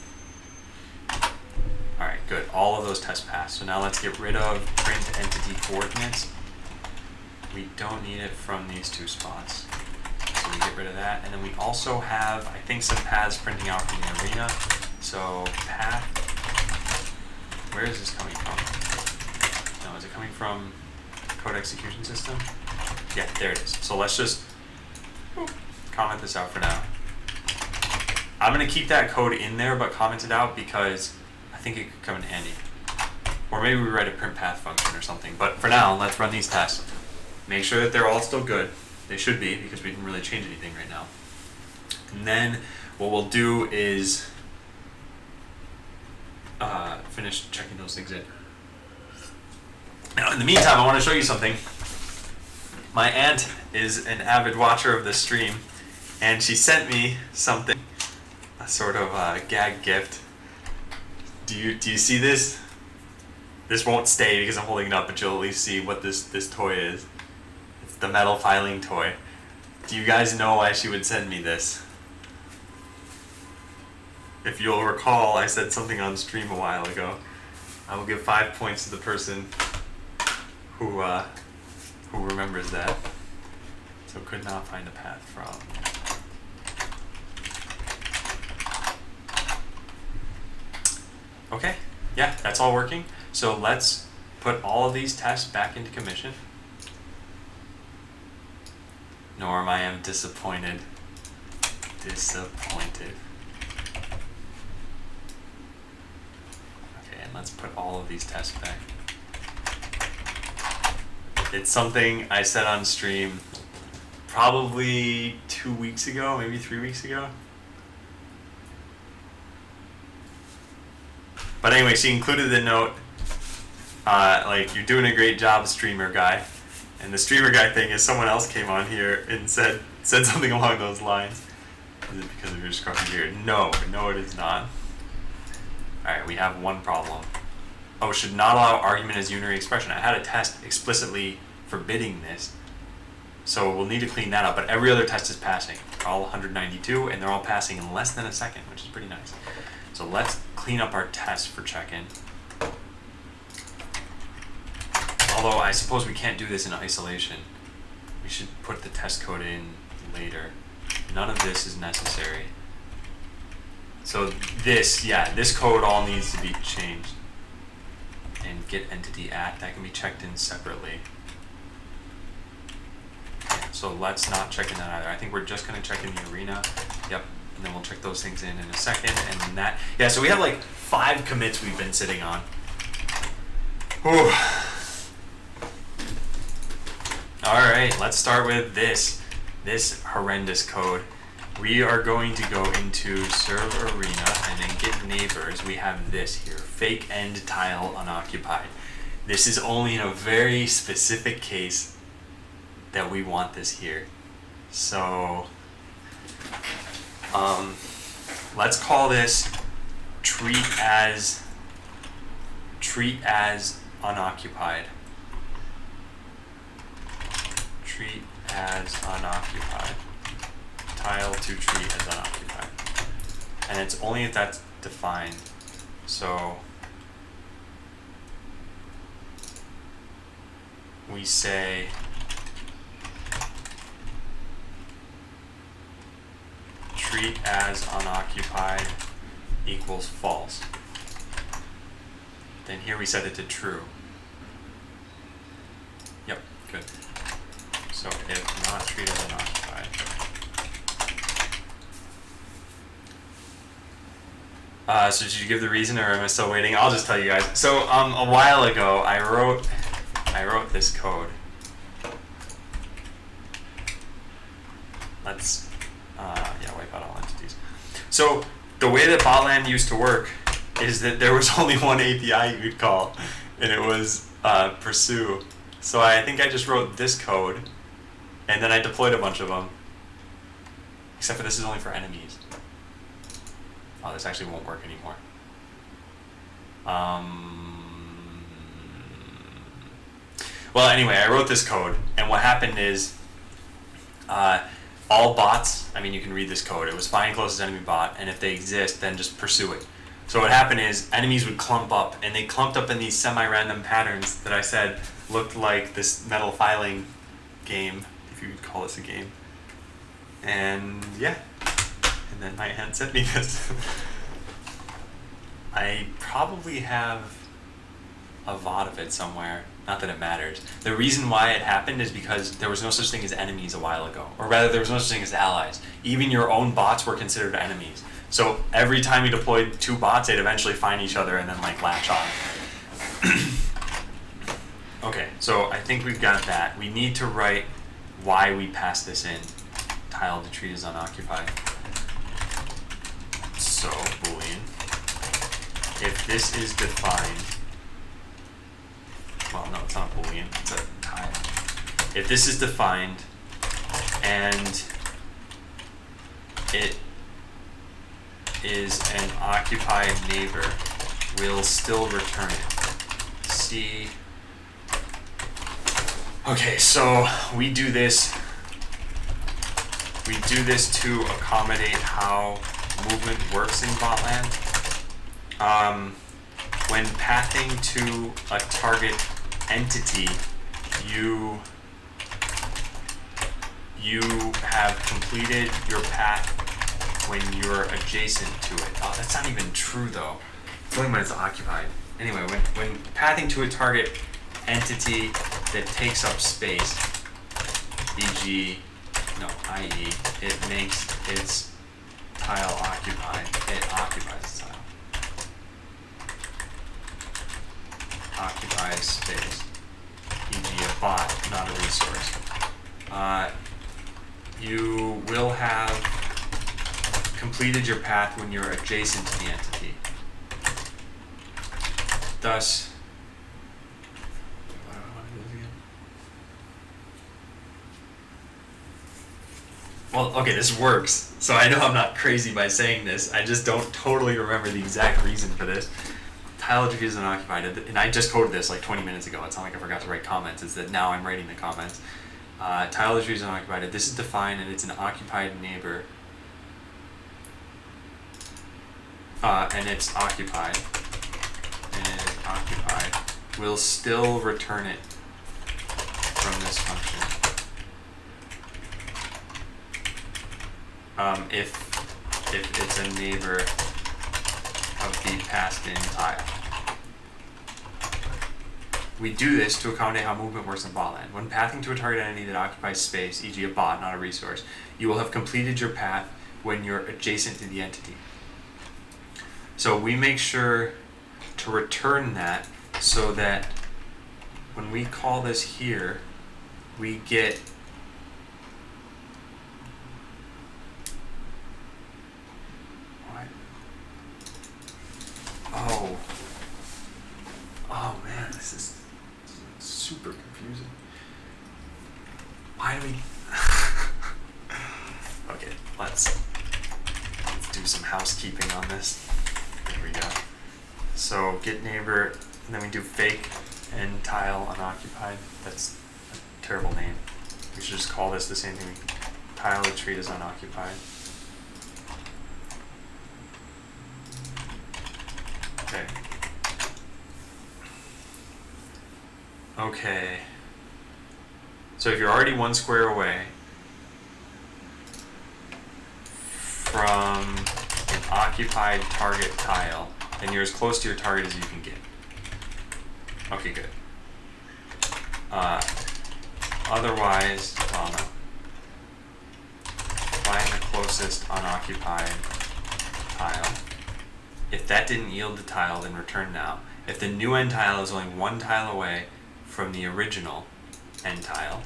Alright, good. All of those tests pass. So now let's get rid of print entity coordinates. We don't need it from these 2 spots. So we get rid of that. And then we also have, I think, some paths printing out from the arena. So path, where is this coming from? No, is it coming from code execution system? Yeah, there it is. So let's just comment this out for now. I'm going to keep that code in there, but comment it out because I think it could come in handy. Or maybe we write a print path function or something. But for now, let's run these tests. Make sure that they're all still good. They should be, because we didn't really change anything right now. And then what we'll do is finish checking those things in. Now, in the meantime, I want to show you something. My aunt is an avid watcher of this stream, and she sent me something, a sort of gag gift. Do you see this? This won't stay because I'm holding it up, but you'll at least see what this toy is. It's the metal filing toy. Do you guys know why she would send me this? If you'll recall, I said something on stream a while ago. I will give 5 points to the person who remembers that. So could not find a path from. Okay, yeah, that's all working. So let's put all of these tests back into commission. Norm, I am disappointed. Disappointed. Okay, and let's put all of these tests back. It's something I said on stream probably 2 weeks ago, maybe 3 weeks ago. But anyway, she included the note, like, you're doing a great job, streamer guy. And the streamer guy thing is someone else came on here and said something along those lines. Is it because of your scruffy beard? No, it is not. Alright, we have one problem. Oh, should not allow argument as unary expression. I had a test explicitly forbidding this. So we'll need to clean that up, but every other test is passing. All 192, and they're all passing in less than a second, which is pretty nice. So let's clean up our test for check-in. Although I suppose we can't do this in isolation. We should put the test code in later. None of this is necessary. So this code all needs to be changed. And get entity at, that can be checked in separately. So let's not check in that either. I think we're just going to check in the arena. Yep. And then we'll check those things in a second. And then that. Yeah, so we have like 5 commits we've been sitting on. Whew. Alright, let's start with this horrendous code. We are going to go into serve arena and then get neighbors. We have this here, fake end tile unoccupied. This is only in a very specific case that we want this here. So let's call this treat as unoccupied. Treat as unoccupied. Tile to treat as unoccupied. And it's only if that's defined. So we say treat as unoccupied equals false. Then here we set it to true. Yep, good. So if not treat as unoccupied. So did you give the reason, or am I still waiting? I'll just tell you guys. So a while ago, I wrote this code. Let's wipe out all entities. So the way that Botland used to work is that there was only one API you could call, and it was pursue. So I think I just wrote this code, and then I deployed a bunch of them. Except for this is only for enemies. Oh, this actually won't work anymore. Well, anyway, I wrote this code, and what happened is all bots, I mean, you can read this code. It was find closest enemy bot, and if they exist, then just pursue it. So what happened is enemies would clump up, and they clumped up in these semi-random patterns that I said looked like this metal filing game, if you could call this a game. And yeah. And then my aunt sent me this. I probably have a VOD of it somewhere. Not that it matters. The reason why it happened is because there was no such thing as enemies a while ago. Or rather, there was no such thing as allies. Even your own bots were considered enemies. So every time you deployed 2 bots, they'd eventually find each other and then like latch on. Okay, so I think we've got that. We need to write why we pass this in. Tile to treat is unoccupied. So, Boolean, if this is defined, well, no, it's not a Boolean, it's a tile. If this is defined and it is an occupied neighbor, we'll still return it. See. Okay, so we do this to accommodate how movement works in Botland. When pathing to a target entity, you have completed your path when you're adjacent to it. Oh, that's not even true though. It's only when it's occupied. Anyway, when pathing to a target entity that takes up space, e.g., i.e., it makes its tile occupied. It occupies the tile. Occupies space, e.g., a bot, not a resource. You will have completed your path when you're adjacent to the entity. Thus, what do I want to do again? Well, okay, this works. So I know I'm not crazy by saying this. I just don't totally remember the exact reason for this. Tile attribute is unoccupied, and I just coded this like 20 minutes ago. It's not like I forgot to write comments. It's that now I'm writing the comments. Tile attribute is unoccupied. This is defined, and it's an occupied neighbor. And it's occupied. And it is occupied. We'll still return it from this function. If it's a neighbor of the passed-in tile. We do this to accommodate how movement works in Botland. When pathing to a target entity that occupies space, e.g. a bot, not a resource, you will have completed your path when you're adjacent to the entity. So we make sure to return that so that when we call this here, we get Oh man, this is super confusing. Why do we Okay, let's do some housekeeping on this. There we go. So get neighbor, and then we do fake end tile unoccupied. That's a terrible name. We should just call this the same thing. Tile treat is unoccupied. Okay. Okay. So if you're already 1 square away from an occupied target tile, then you're as close to your target as you can get. Okay, good. Otherwise, well, no. Find the closest unoccupied tile. If that didn't yield the tile, then return now. If the new end tile is only 1 tile away from the original end tile,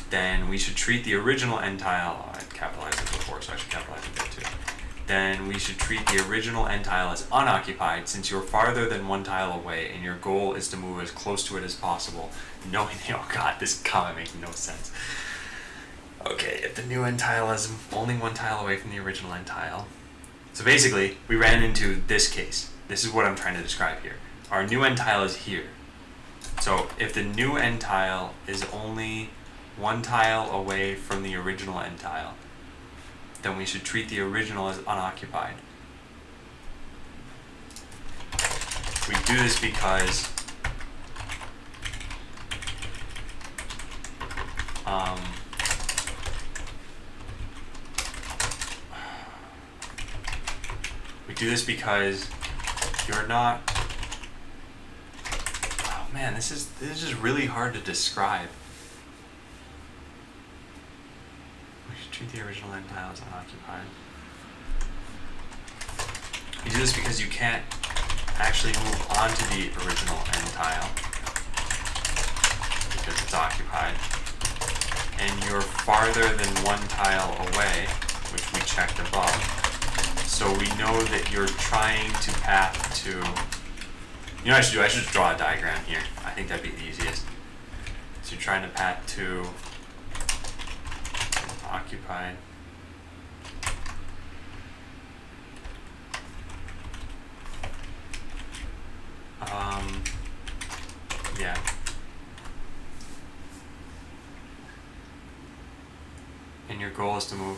then we should treat the original end tile, I capitalized it before, so I should capitalize it there too. Then we should treat the original end tile as unoccupied since you're farther than 1 tile away and your goal is to move as close to it as possible, knowing, oh god, this comment makes no sense. Okay, if the new end tile is only 1 tile away from the original end tile. So basically, we ran into this case. This is what I'm trying to describe here. Our new end tile is here. So if the new end tile is only 1 tile away from the original end tile, then we should treat the original as unoccupied. We do this because you're not. Oh man, this is just really hard to describe. We should treat the original end tile as unoccupied. We do this because you can't actually move onto the original end tile because it's occupied. and you're farther than one tile away, which we checked above. So we know that you're trying to path to, you know what I should do? I should just draw a diagram here. I think that'd be the easiest. So you're trying to path to occupied. Yeah. And your goal is to move.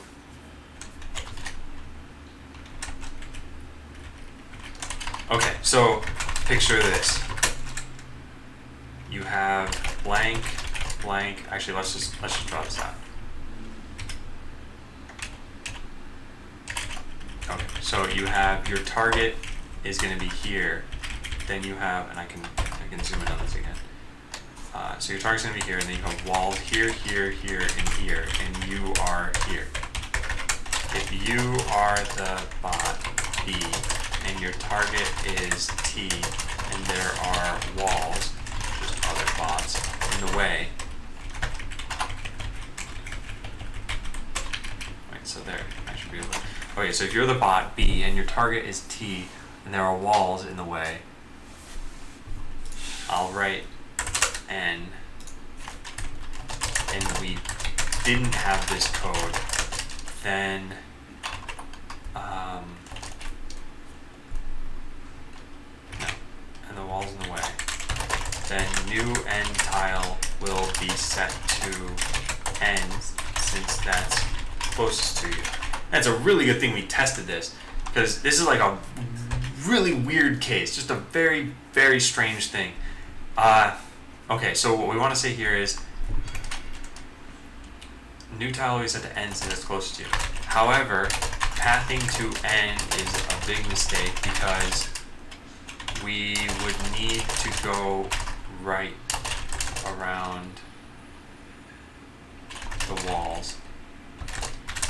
Okay, so picture this. You have blank, blank. Actually, let's just draw this out. Okay, so you have your target is going to be here. Then you have, and I can zoom in on this again. So your target's going to be here, and then you have walls here, here, here, and here, and you are here. If you are the bot B, and your target is T, and there are walls, just other bots, in the way. Wait, so there, I should be able to. Okay, so if you're the bot B, and your target is T, and there are walls in the way, I'll write N, and we didn't have this code, then no, and the wall's in the way, then new N tile will be set to N since that's closest to you. That's a really good thing we tested this, because this is like a really weird case, just a very, very strange thing. Okay, so what we want to say here is new tile will be set to N since it's closest to you. However, pathing to N is a big mistake because we would need to go right around the walls.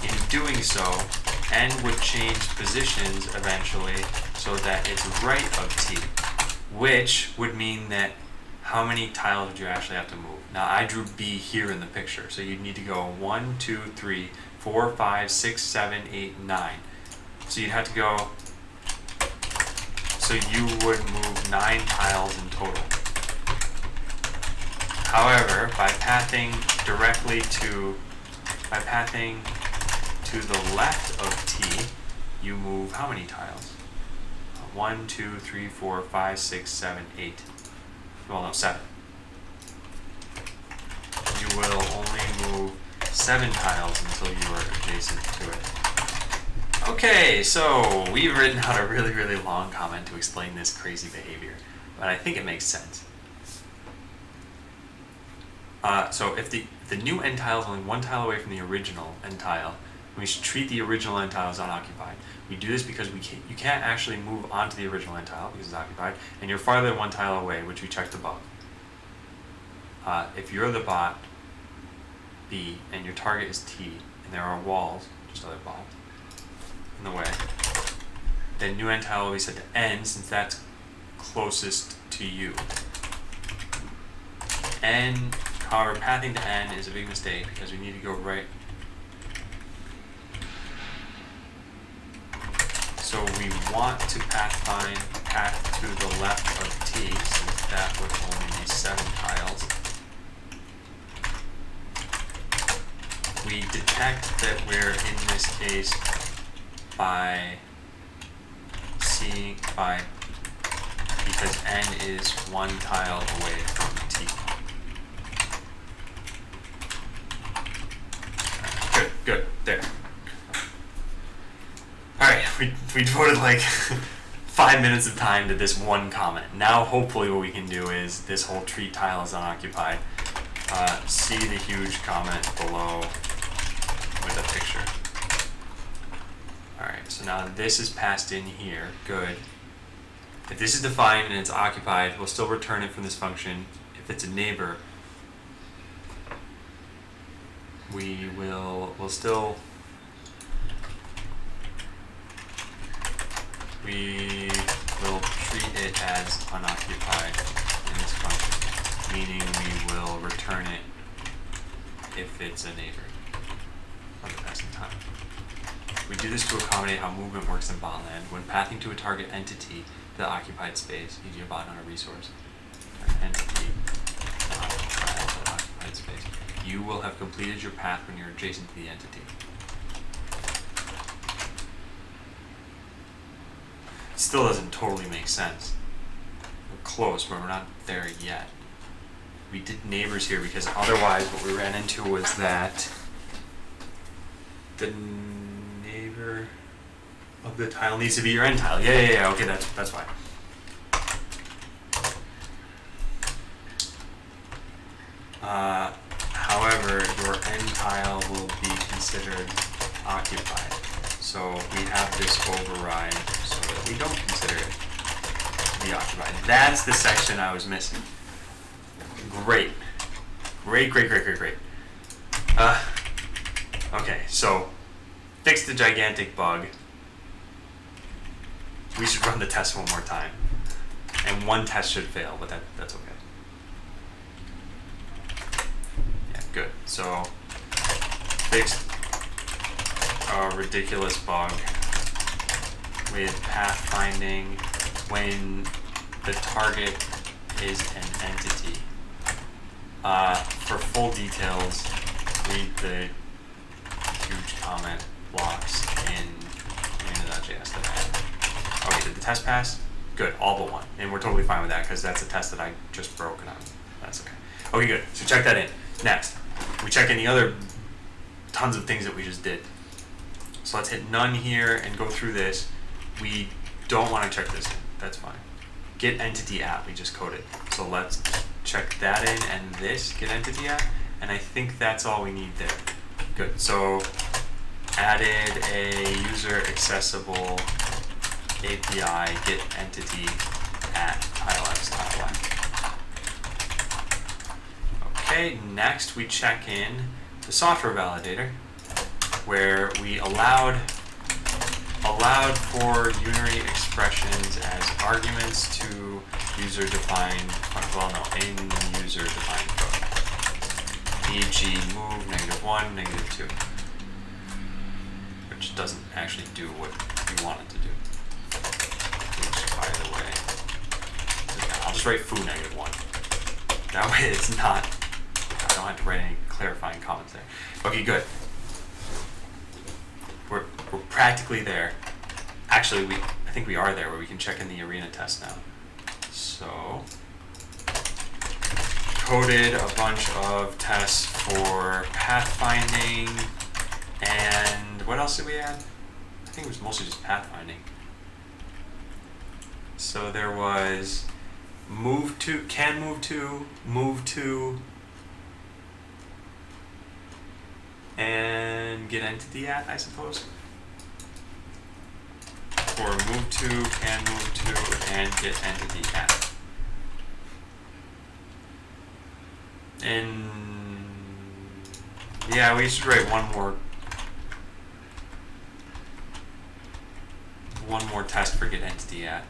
In doing so, N would change positions eventually so that it's right of T, which would mean that how many tiles would you actually have to move? Now I drew B here in the picture, so you'd need to go 1, 2, 3, 4, 5, 6, 7, 8, 9. So you'd have to go, so you would move 9 tiles in total. However, by pathing to the left of T, you move how many tiles? 1, 2, 3, 4, 5, 6, 7, 8. Well, no, 7. You will only move 7 tiles until you are adjacent to it. Okay, so we've written out a really, really long comment to explain this crazy behavior, but I think it makes sense. So if the new N tile is only 1 tile away from the original N tile, we should treat the original N tile as unoccupied. We do this because you can't actually move onto the original N tile because it's occupied, and you're farther than 1 tile away, which we checked above. If you're the bot B and your target is T, and there are walls, just other bots, in the way, then new N tile will be set to N since that's closest to you. N, however, pathing to N is a big mistake because we need to go right. So we want to path to the left of T since that would only be 7 tiles. We detect that we're in this case by because N is 1 tile away from T. Good, there. Alright, we devoted like 5 minutes of time to this one comment. Now hopefully what we can do is this whole treat tile is unoccupied. See the huge comment below with a picture. Alright, so now this is passed in here. Good. If this is defined and it's occupied, we'll still return it from this function. If it's a neighbor, we'll still treat it as unoccupied in this function, meaning we will return it if it's a neighbor. Other passing time. We do this to accommodate how movement works in botland. When pathing to a target entity to the occupied space, e.g. a bot on a resource, or entity to the occupied space, you will have completed your path when you're adjacent to the entity. Still doesn't totally make sense. We're close, but we're not there yet. We did neighbors here because otherwise what we ran into was that the neighbor of the tile needs to be your end tile. Yeah. Okay, that's fine. However, your end tile will be considered occupied. So we have this override so that we don't consider it to be occupied. That's the section I was missing. Great. Okay, so fix the gigantic bug. We should run the test one more time. And one test should fail, but that's okay. Yeah, good. So fixed a ridiculous bug with pathfinding when the target is an entity. For full details, read the huge comment blocks in Amanda.js that I had. Okay, did the test pass? Good, all but one. And we're totally fine with that because that's a test that I just broke and that's okay. Okay, good. So check that in. Next, we check any other tons of things that we just did. So let's hit none here and go through this. We don't want to check this in. That's fine. Get entity at, we just coded. So let's check that in and this, get entity at. And I think that's all we need there. Good. So added a user accessible API get entity at tilex. Okay, next we check in the software validator where we allowed for unary expressions as arguments to user-defined, in user-defined code. E.g. move -1, -2, which doesn't actually do what we want it to do. Which, by the way, I'll just write foo -1. That way it's not, I don't have to write any clarifying comments there. Okay, good. We're practically there. Actually, I think we are there where we can check in the arena test now. So, coded a bunch of tests for pathfinding, and what else did we add? I think it was mostly just pathfinding. So there was move to, can move to, and get entity at, I suppose. Or move to, can move to, and get entity at. And yeah, we should write one more test for get entity at.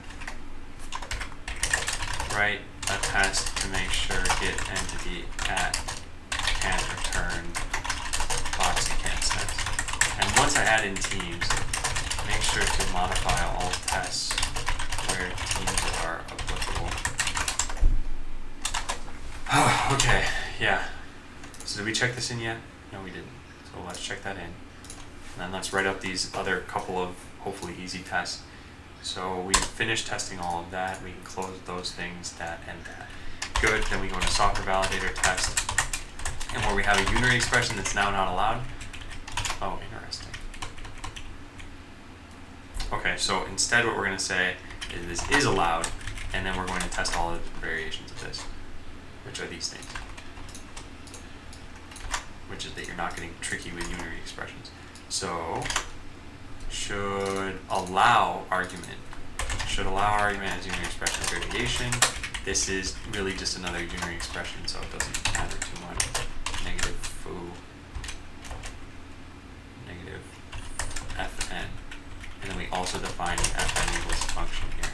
Write a test to make sure get entity at can't return box and can't sense. And once I add in teams, make sure to modify all tests where teams are applicable. Okay, yeah. So did we check this in yet? No, we didn't. So let's check that in. And then let's write up these other couple of hopefully easy tests. So we finished testing all of that. We can close those things, that and that. Good, then we go into software validator test. And where we have a unary expression that's now not allowed. Oh, interesting. Okay, so instead what we're going to say is this is allowed, and then we're going to test all of the variations of this, which are these things. Which is that you're not getting tricky with unary expressions. So, should allow argument as unary expression variation. This is really just another unary expression, so it doesn't matter too much. Negative foo, negative fn. And then we also define an fn equals function here.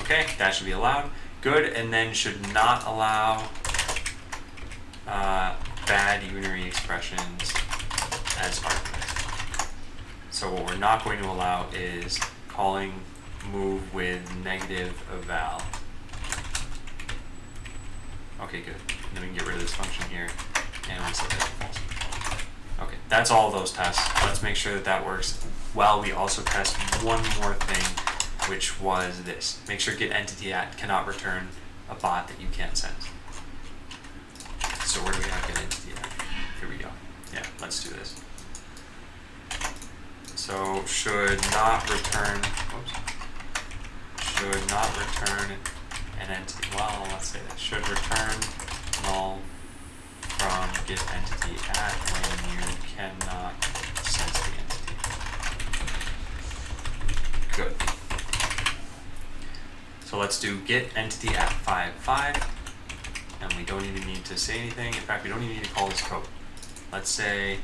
Okay, that should be allowed. Good, and then should not allow bad unary expressions as arguments. So what we're not going to allow is calling move with negative eval. Okay, good. And then we can get rid of this function here, and we'll set that to false. Okay, that's all those tests. Let's make sure that that works. While we also test one more thing, which was this. Make sure getEntityAt cannot return a bot that you can't sense. So where do we have getEntityAt? Here we go. Yeah, let's do this. So should not return, should not return an entity. Well, let's say that should return null from getEntityAt when you cannot sense the entity. Good. So let's do getEntityAt 5.5, and we don't even need to say anything. In fact, we don't even need to call this code. Let's say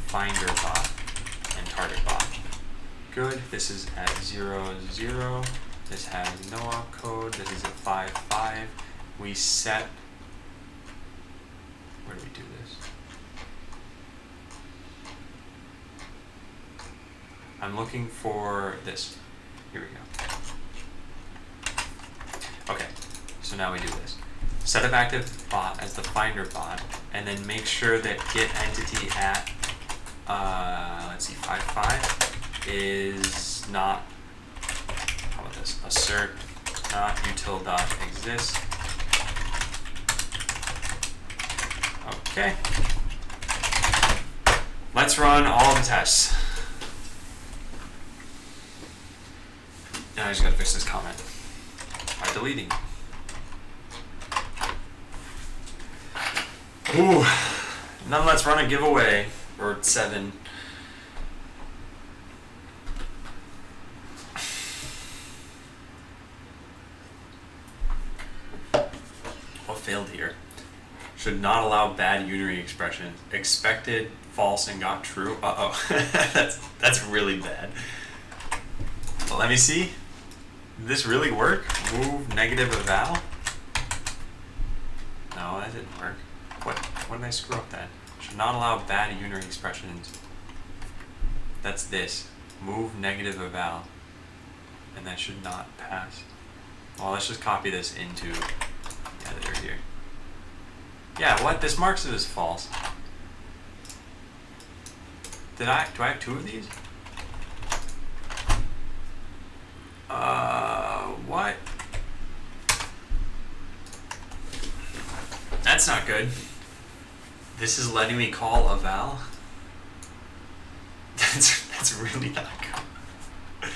finderbot and targetbot. Good. This is at 0, 0. This has no opcode. This is at 5.5. We set. Where do we do this? I'm looking for this. Here we go. Okay, so now we do this. Set up active bot as the finder bot, and then make sure that getEntityAt, let's see, 5.5 is not, how about this? Assert not util.exist. Okay. Let's run all the tests. Now I just gotta fix this comment by deleting. Ooh. Now let's run a giveaway, or 7. What failed here? Should not allow bad unary expressions. Expected false and got true. Uh-oh. that's really bad. Well, let me see. Did this really work? Move negative eval? No, that didn't work. What did I screw up then? Should not allow bad unary expressions. That's this. Move negative eval. And that should not pass. Well, let's just copy this into the editor here. Yeah, what? This marks it as false. Do I have 2 of these? What? That's not good. This is letting me call eval? That's really not good.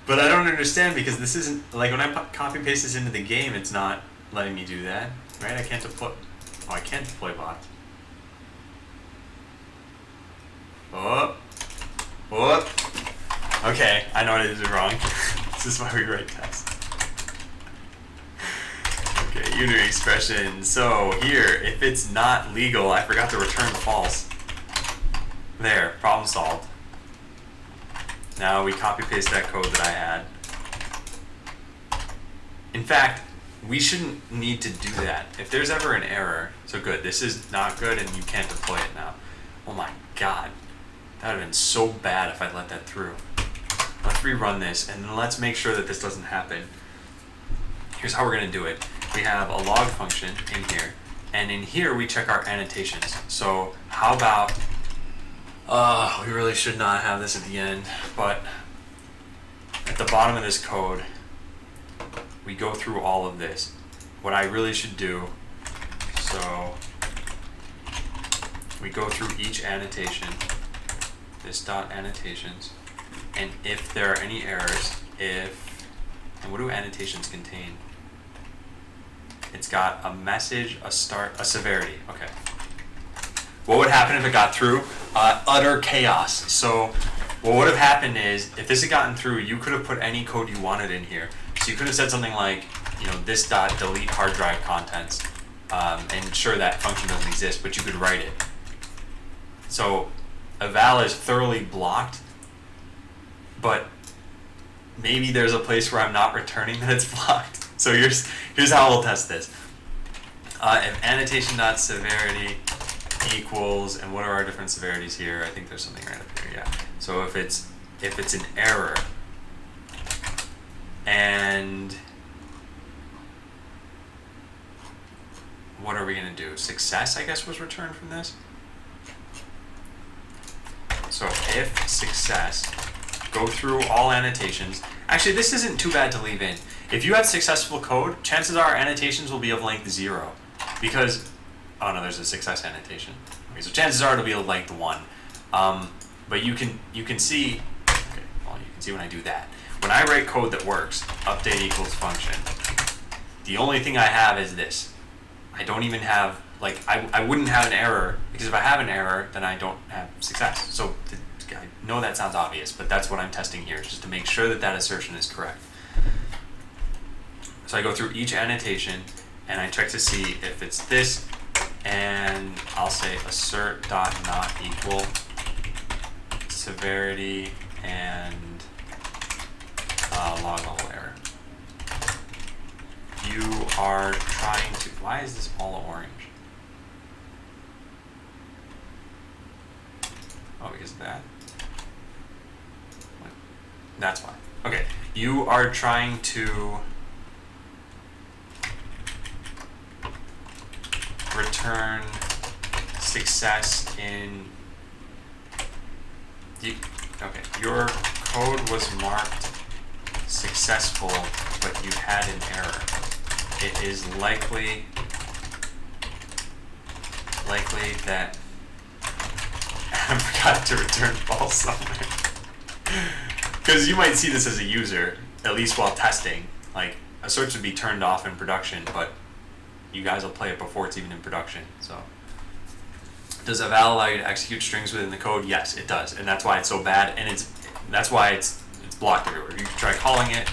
But I don't understand, because this isn't, like, when I copy paste this into the game, it's not letting me do that, right? I can't deploy, oh, I can't deploy bots. Oh. Okay, I know what I did wrong. This is why we write tests. Okay, unary expression. So here, if it's not legal, I forgot to return false. There, problem solved. Now we copy paste that code that I had. In fact, we shouldn't need to do that. If there's ever an error, so good, this is not good and you can't deploy it now. Oh my god, that would have been so bad if I let that through. Let's rerun this, and then let's make sure that this doesn't happen. Here's how we're going to do it. We have a log function in here, and in here we check our annotations. So how about, we really should not have this at the end, but at the bottom of this code, we go through all of this. What I really should do, so we go through each annotation, this dot annotations, and if there are any errors, and what do annotations contain? It's got a message, a start, a severity. Okay. What would happen if it got through? Utter chaos. So what would have happened is, if this had gotten through, you could have put any code you wanted in here. So you could have said something like, this dot delete hard drive contents, and sure, that function doesn't exist, but you could write it. So eval is thoroughly blocked, but maybe there's a place where I'm not returning that it's blocked. So here's how we'll test this. If annotation.severity equals, and what are our different severities here? I think there's something right up here, yeah. So if it's an error, and what are we gonna do? Success, I guess, was returned from this. So if success, go through all annotations. Actually, this isn't too bad to leave in. If you have successful code, chances are annotations will be of length 0. Because, oh no, there's a success annotation. Okay, so chances are it'll be of length 1. But you can see, okay, well, you can see when I do that. When I write code that works, update equals function, the only thing I have is this. I don't even have, like, I wouldn't have an error, because if I have an error, then I don't have success. So I know that sounds obvious, but that's what I'm testing here, just to make sure that that assertion is correct. So I go through each annotation, and I check to see if it's this, and I'll say assert dot not equal severity and log level error. You are trying to, why is this all orange? Oh, because of that? What? That's why. Okay, you are trying to return success in, okay, your code was marked successful, but you had an error. It is likely that I forgot to return false somewhere. Because you might see this as a user, at least while testing. Like, asserts would be turned off in production, but you guys will play it before it's even in production. So, does eval allow you to execute strings within the code? Yes, it does, and that's why it's so bad, and that's why it's blocked everywhere. If you try calling it,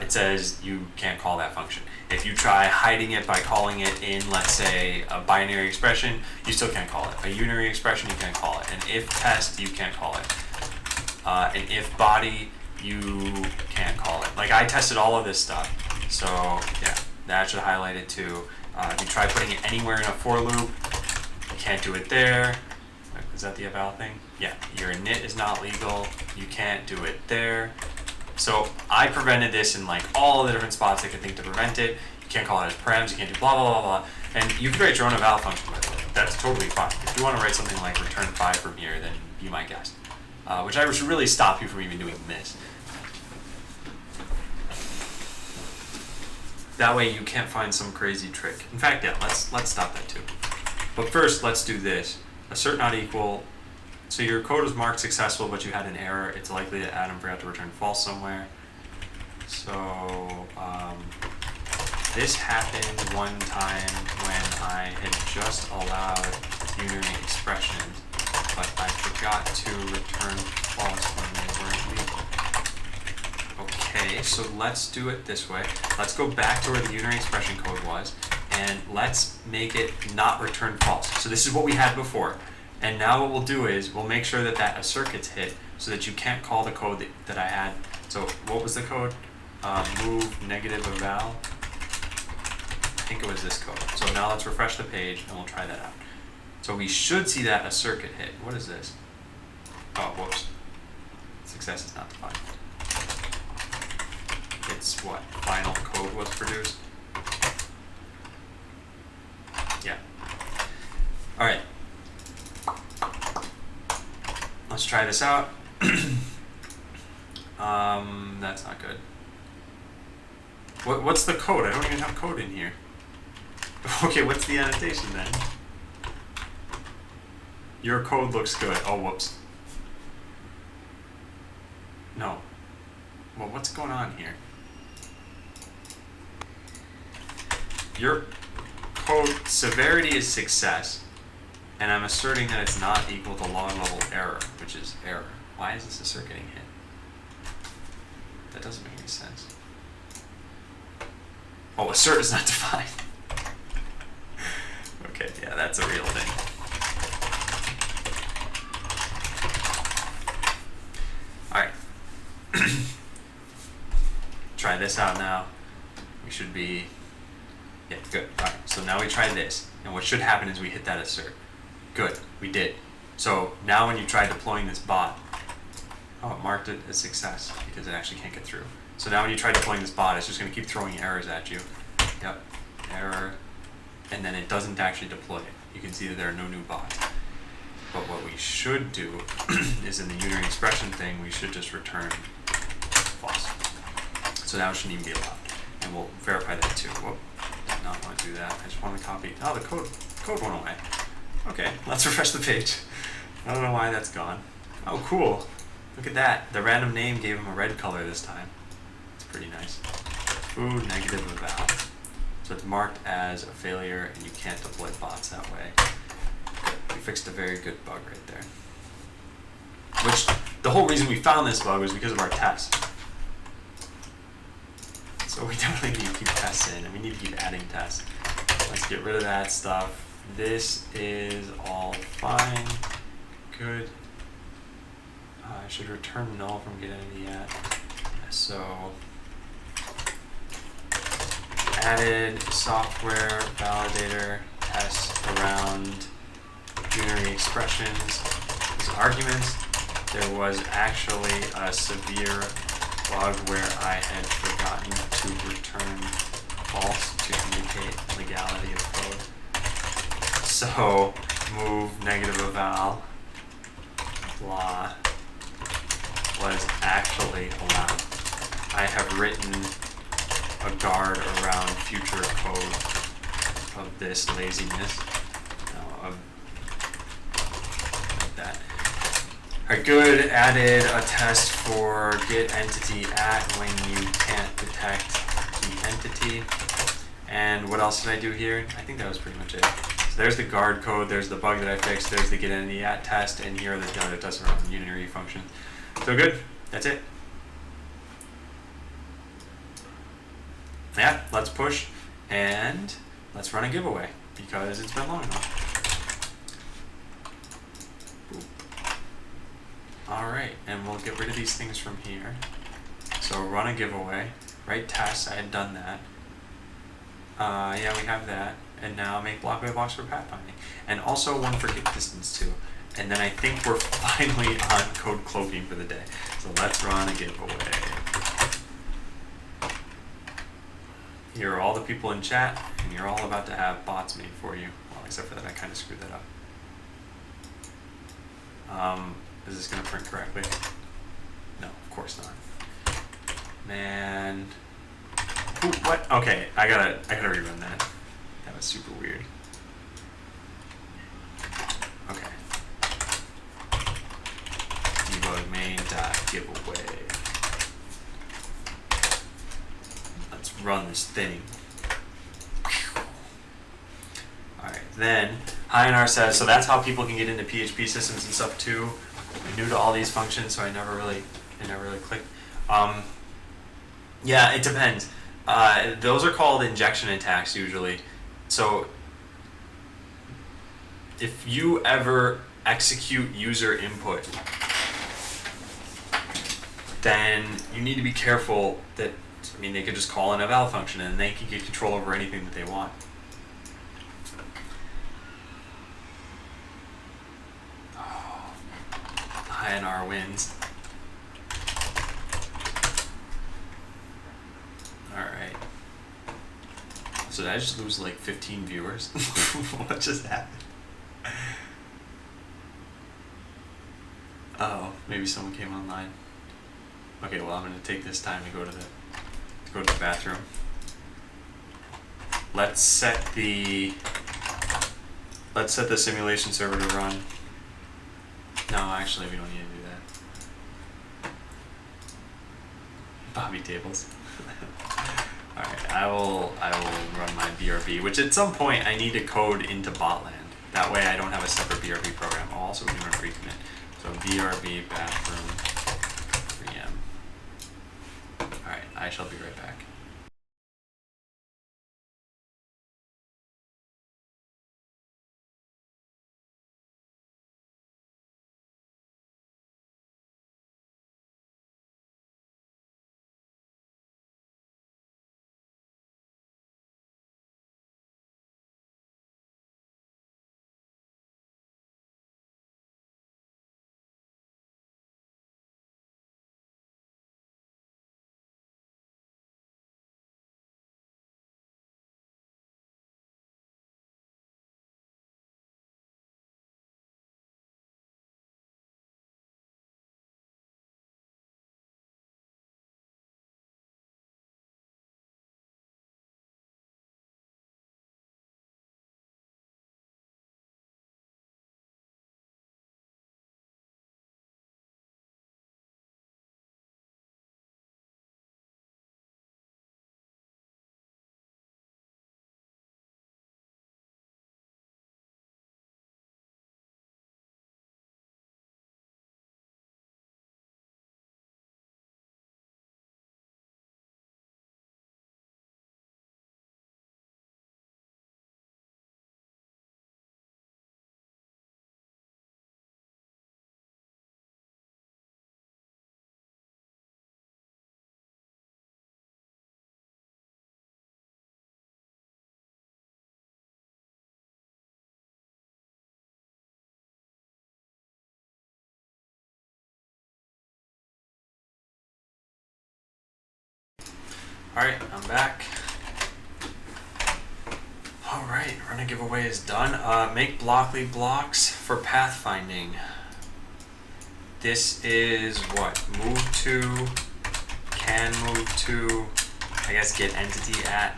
it says you can't call that function. If you try hiding it by calling it in, let's say, a binary expression, you still can't call it. A unary expression, you can't call it. An if test, you can't call it. An if body, you can't call it. Like, I tested all of this stuff, so yeah, that should highlight it too. If you try putting it anywhere in a for loop, you can't do it there. Is that the eval thing? Yeah, your init is not legal. You can't do it there. So I prevented this in like all the different spots I could think to prevent it. You can't call it as params, you can't do blah, blah, blah, blah. And you can write your own eval function, by the way. That's totally fine. If you want to write something like return 5 from here, then be my guest. Which I should really stop you from even doing this. That way you can't find some crazy trick. In fact, yeah, let's stop that too. But first, let's do this. Assert not equal. So your code was marked successful, but you had an error. It's likely that Adam forgot to return false somewhere. So this happened one time when I had just allowed unary expressions, but I forgot to return false when they weren't legal. Okay, so let's do it this way. Let's go back to where the unary expression code was, and let's make it not return false. So this is what we had before. And now what we'll do is we'll make sure that that assert gets hit so that you can't call the code that I had. So what was the code? Move negative eval. I think it was this code. So now let's refresh the page and we'll try that out. So we should see that assert get hit. What is this? Oh, whoops. Success is not defined. It's what? Final code was produced? Yeah. Alright. Let's try this out. That's not good. What's the code? I don't even have code in here. Okay, what's the annotation then? Your code looks good. Oh, whoops. No. Well, what's going on here? Your code severity is success, and I'm asserting that it's not equal to log level error, which is error. Why is this assert getting hit? That doesn't make any sense. Oh, assert is not defined. Okay, yeah, that's a real thing. Alright. Try this out now. We should be Yeah, good. All right, so now we try this, and what should happen is we hit that assert. Good, we did. So now when you try deploying this bot, oh, it marked it as success because it actually can't get through. So now when you try deploying this bot, it's just going to keep throwing errors at you. Yep, error, and then it doesn't actually deploy it. You can see that there are no new bots. But what we should do is in the unary expression thing, we should just return false. So now it shouldn't even be allowed. And we'll verify that too. Whoop, did not want to do that. I just want to copy. Oh, the code went away. Okay, let's refresh the page. I don't know why that's gone. Oh, cool. Look at that. The random name gave him a red color this time. It's pretty nice. Foo negative eval. So it's marked as a failure and you can't deploy bots that way. Good. We fixed a very good bug right there. Which, the whole reason we found this bug was because of our test. So we definitely need to keep tests in and we need to keep adding tests. Let's get rid of that stuff. This is all fine. Good. I should return null from getEntity at. So added software validator tests around unary expressions as arguments. There was actually a severe bug where I had forgotten to return false to indicate legality of code. So move negative eval blah was actually allowed. I have written a guard around future code of this laziness. No, of that. Alright, good. Added a test for getEntity at when you can't detect the entity. And what else did I do here? I think that was pretty much it. So there's the guard code, there's the bug that I fixed, there's the getEntity at test, and here are the other tests around the unary function. So good, that's it. Yeah, let's push and let's run a giveaway because it's been long enough. All right, and we'll get rid of these things from here. So run a giveaway, write tests, I had done that. Yeah, we have that. And now make block by box for pathfinding. And also one for get distance too. And then I think we're finally on code cloaking for the day. So let's run a giveaway. Here are all the people in chat, and you're all about to have bots made for you. Well, except for that I kind of screwed that up. Is this going to print correctly? No, of course not. Man. Ooh, what? Okay, I gotta rerun that. That was super weird. Okay. Debug main.giveaway. Let's run this thing. Alright, then Hainar says, so that's how people can get into PHP systems and stuff too. I'm new to all these functions, so I never really clicked. Yeah, it depends. Those are called injection attacks usually. So if you ever execute user input, then you need to be careful that, I mean, they could just call an eval function and they can get control over anything that they want. Oh, INR wins. Alright. So did I just lose like 15 viewers? What just happened? Oh, maybe someone came online. Okay, well I'm gonna take this time to go to the bathroom. Let's set the simulation server to run. No, actually we don't need to do that. Bobby tables. Alright, I will run my BRB, which at some point I need to code into Botland. That way I don't have a separate BRB program. Oh, also we can run recommit. So BRB bathroom 3M. Alright, I shall be right back. Alright, I'm back. Alright, runner giveaway is done. Make Blockly blocks for pathfinding. This is what? Move to, can move to, I guess get entity at.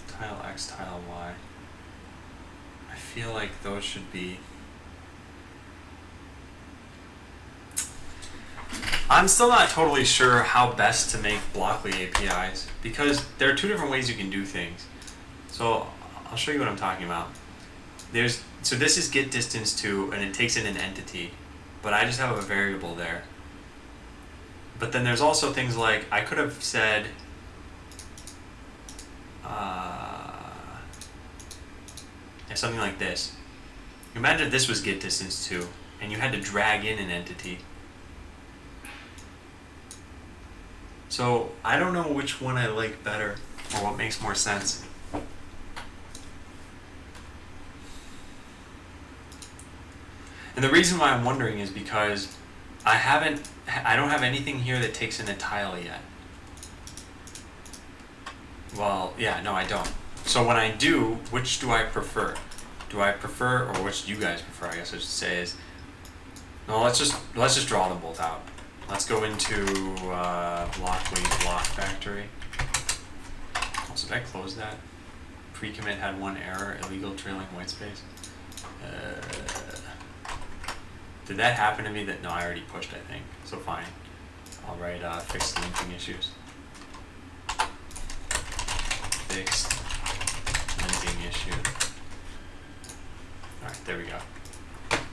Tile X, tile Y. I feel like those should be. I'm still not totally sure how best to make Blockly APIs because there are two different ways you can do things. So I'll show you what I'm talking about. So this is get distance to, and it takes in an entity, but I just have a variable there. But then there's also things like I could have said something like this. Imagine this was get distance to, and you had to drag in an entity. So I don't know which one I like better or what makes more sense. And the reason why I'm wondering is because I don't have anything here that takes in a tile yet. Well, yeah, no, I don't. So when I do, which do I prefer? Do I prefer, or which do you guys prefer, I guess I should say is, no, let's just draw them both out. Let's go into Blockly block factory. Also, did I close that? Pre-commit had one error, illegal trailing white space. Did that happen to me? No, I already pushed, I think. So fine. I'll write fixed linking issues. Fixed linking issue. Alright, there we go.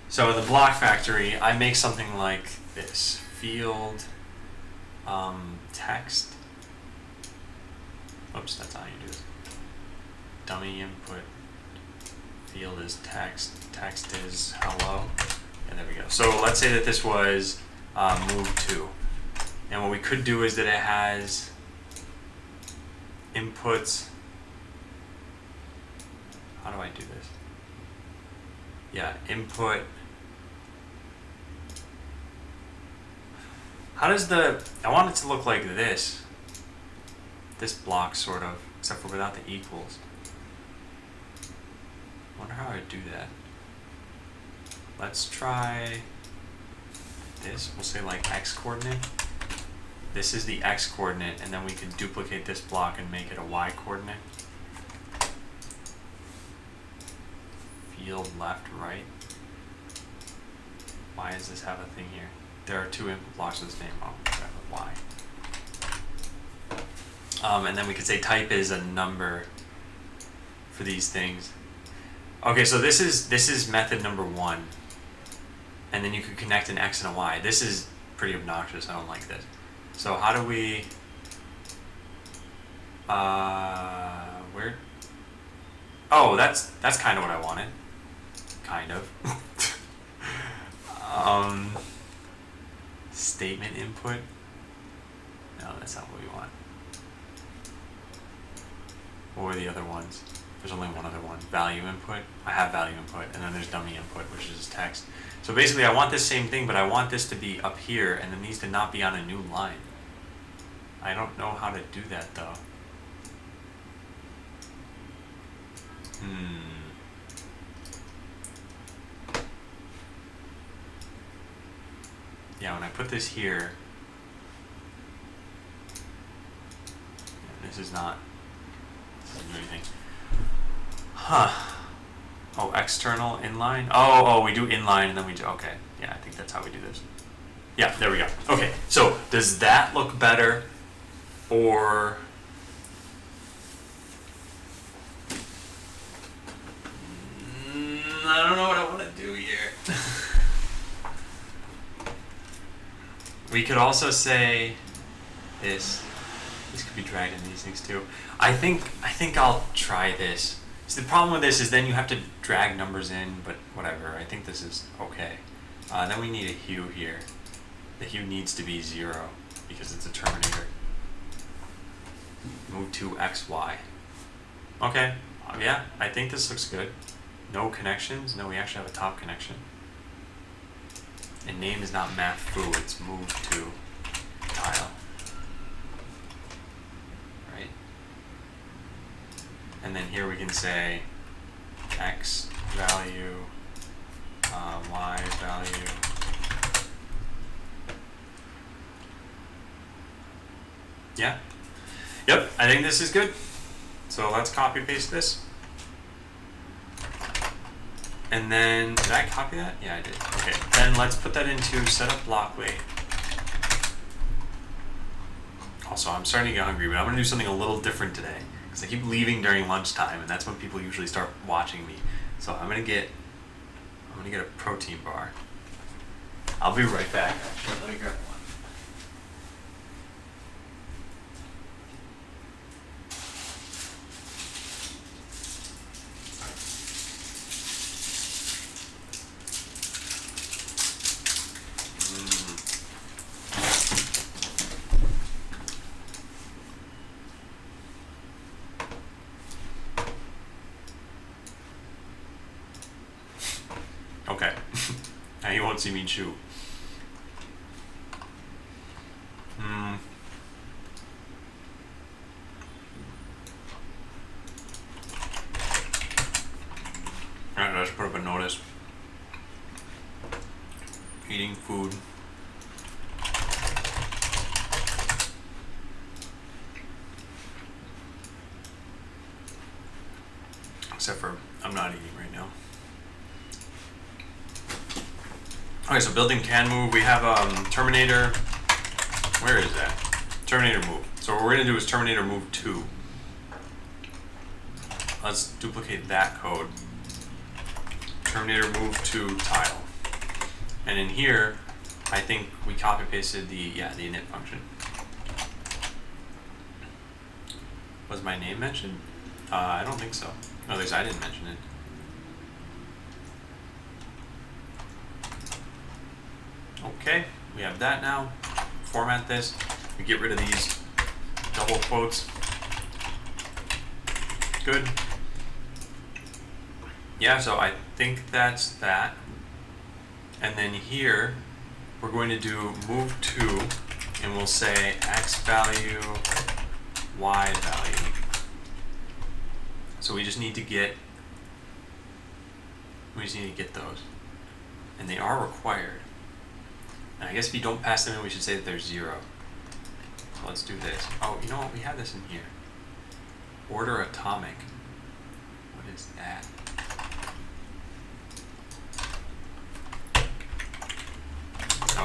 So in the block factory, I make something like this. Field text. Oops, that's how you do this. Dummy input. Field is text. Text is hello. And there we go. So let's say that this was move to. And what we could do is that it has inputs. How do I do this? Yeah, input. How does I want it to look like this. This block sort of, except for without the equals. I wonder how I would do that. Let's try this. We'll say like x coordinate. This is the x coordinate, and then we can duplicate this block and make it a y coordinate. Field left, right. Why does this have a thing here? There are two input blocks with this name. Oh, I have a y. And then we could say type is a number for these things. Okay, so this is method number 1. And then you could connect an x and a y. This is pretty obnoxious. I don't like this. So how do we where? Oh, that's kind of what I wanted. Kind of. Statement input. No, that's not what we want. What were the other ones? There's only one other one. Value input. I have value input, and then there's dummy input, which is text. So basically, I want this same thing, but I want this to be up here, and then these to not be on a new line. I don't know how to do that though. Yeah, when I put this here, this isn't doing anything. Huh. Oh, external inline? Oh, we do inline and then we do, okay. Yeah, I think that's how we do this. Yeah, there we go. Okay, so does that look better or... I don't know what I want to do here. We could also say this. This could be dragged in these things too. I think I'll try this. So the problem with this is then you have to drag numbers in, but whatever. I think this is okay. Then we need a hue here. The hue needs to be 0 because it's a terminator. Move to XY. Okay. Yeah, I think this looks good. No connections. No, we actually have a top connection. And name is not math foo, it's move to tile. Right? And then here we can say x value, y value. Yeah. Yep, I think this is good. So let's copy paste this. And then, did I copy that? Yeah, I did. Okay, then let's put that into setup Blockly. Also, I'm starting to get hungry, but I'm gonna do something a little different today because I keep leaving during lunchtime, and that's when people usually start watching me. So I'm gonna get a protein bar. I'll be right back. Actually, let me grab one. Okay. Now you won't see me chew. Alright, I should put up a notice. Eating food. Except for I'm not eating right now. Okay, so building can move. We have Terminator. Where is that? Terminator move. So what we're gonna do is Terminator move 2. Let's duplicate that code. Terminator move to tile. And in here, I think we copy pasted the init function. Was my name mentioned? I don't think so. No, at least I didn't mention it. Okay, we have that now. Format this. We get rid of these double quotes. Good. Yeah, so I think that's that. And then here, we're going to do move to, and we'll say x value, y value. So we just need to get those. And they are required. And I guess if you don't pass them in, we should say that they're 0. So let's do this. Oh, you know what? We have this in here. Order atomic. What is that?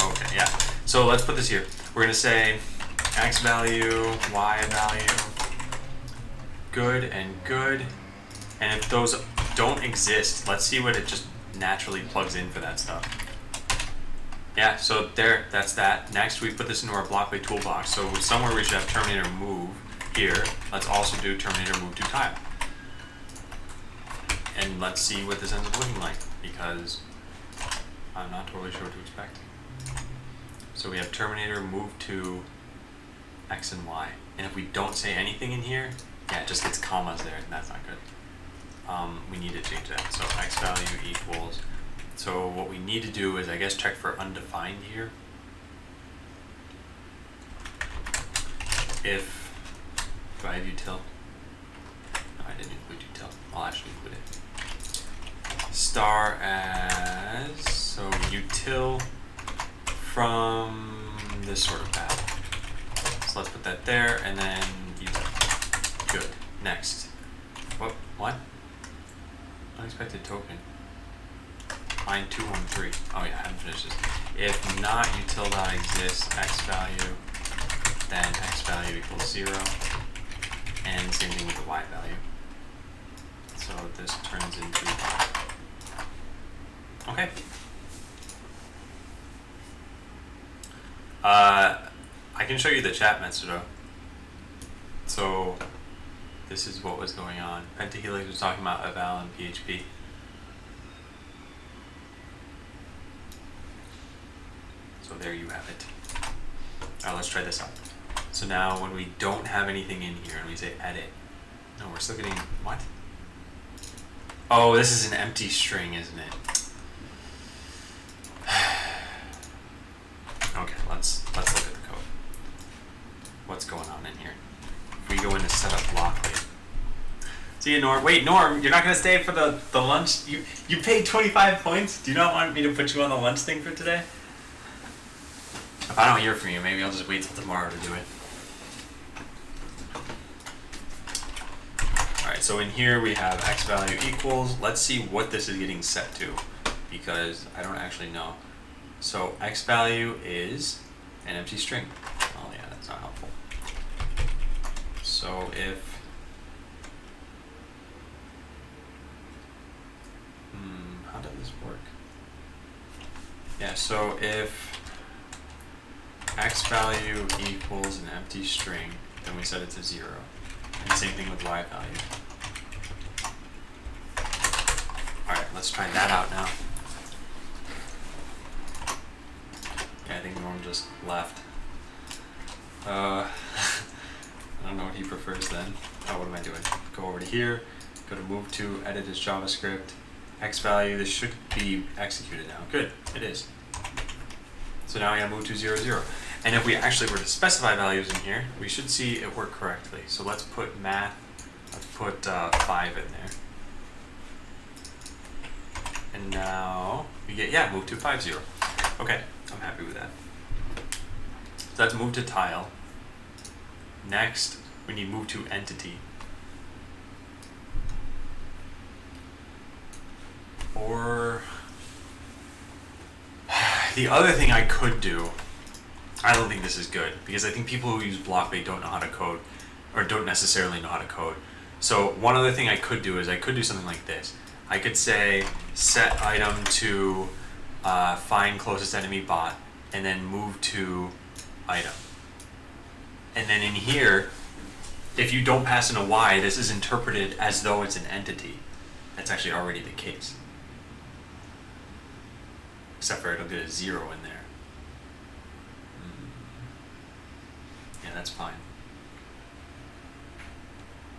Okay, yeah. So let's put this here. We're going to say x value, y value, good and good. And if those don't exist, let's see what it just naturally plugs in for that stuff. Yeah, so there, that's that. Next, we put this into our Blockly toolbox. So somewhere we should have Terminator move here. Let's also do Terminator move to tile. And let's see what this ends up looking like, because I'm not totally sure what to expect. So we have Terminator move to X and Y. And if we don't say anything in here, yeah, it just gets commas there, and that's not good. We need to change that. So X value equals. So what we need to do is, I guess, check for undefined here. If, do I have util? No, I didn't include util. I'll actually include it. Star as, so util from this sort of path. So let's put that there, and then util. Good. Next. What? Unexpected token. Line 213. Oh yeah, I haven't finished this. If not util.exists x value, then x value equals 0. And same thing with the y value. So this turns into okay. I can show you the chat message though. So this is what was going on. Pentahelix was talking about eval and PHP. So there you have it. Alright, let's try this out. So now when we don't have anything in here and we say edit, no, we're still getting, what? Oh, this is an empty string, isn't it? Okay, let's look at the code. What's going on in here? If we go into setup blockly. See you, Norm. Wait, Norm, you're not gonna stay for the lunch? You paid 25 points? Do you not want me to put you on the lunch thing for today? If I don't hear from you, maybe I'll just wait till tomorrow to do it. Alright, so in here we have x value equals. Let's see what this is getting set to, because I don't actually know. So x value is an empty string. Oh yeah, that's not helpful. So if how does this work? Yeah, so if x value equals an empty string, then we set it to 0. And same thing with y value. Alright, let's try that out now. Yeah, I think Norm just left. I don't know what he prefers then. Oh, what am I doing? Go over to here, go to move to, edit as JavaScript. X value, this should be executed now. Good, it is. So now I gotta move to 0, 0. And if we actually were to specify values in here, we should see it work correctly. So let's put math, let's put 5 in there. And now we get, yeah, move to 5, 0. Okay, I'm happy with that. So that's move to tile. Next, we need move to entity. Or the other thing I could do, I don't think this is good, because I think people who use Blockbait don't know how to code, or don't necessarily know how to code. So one other thing I could do is I could do something like this. I could say set item to find closest enemy bot, and then move to item. And then in here, if you don't pass in a y, this is interpreted as though it's an entity. That's actually already the case. Except for it'll get a 0 in there. Yeah, that's fine.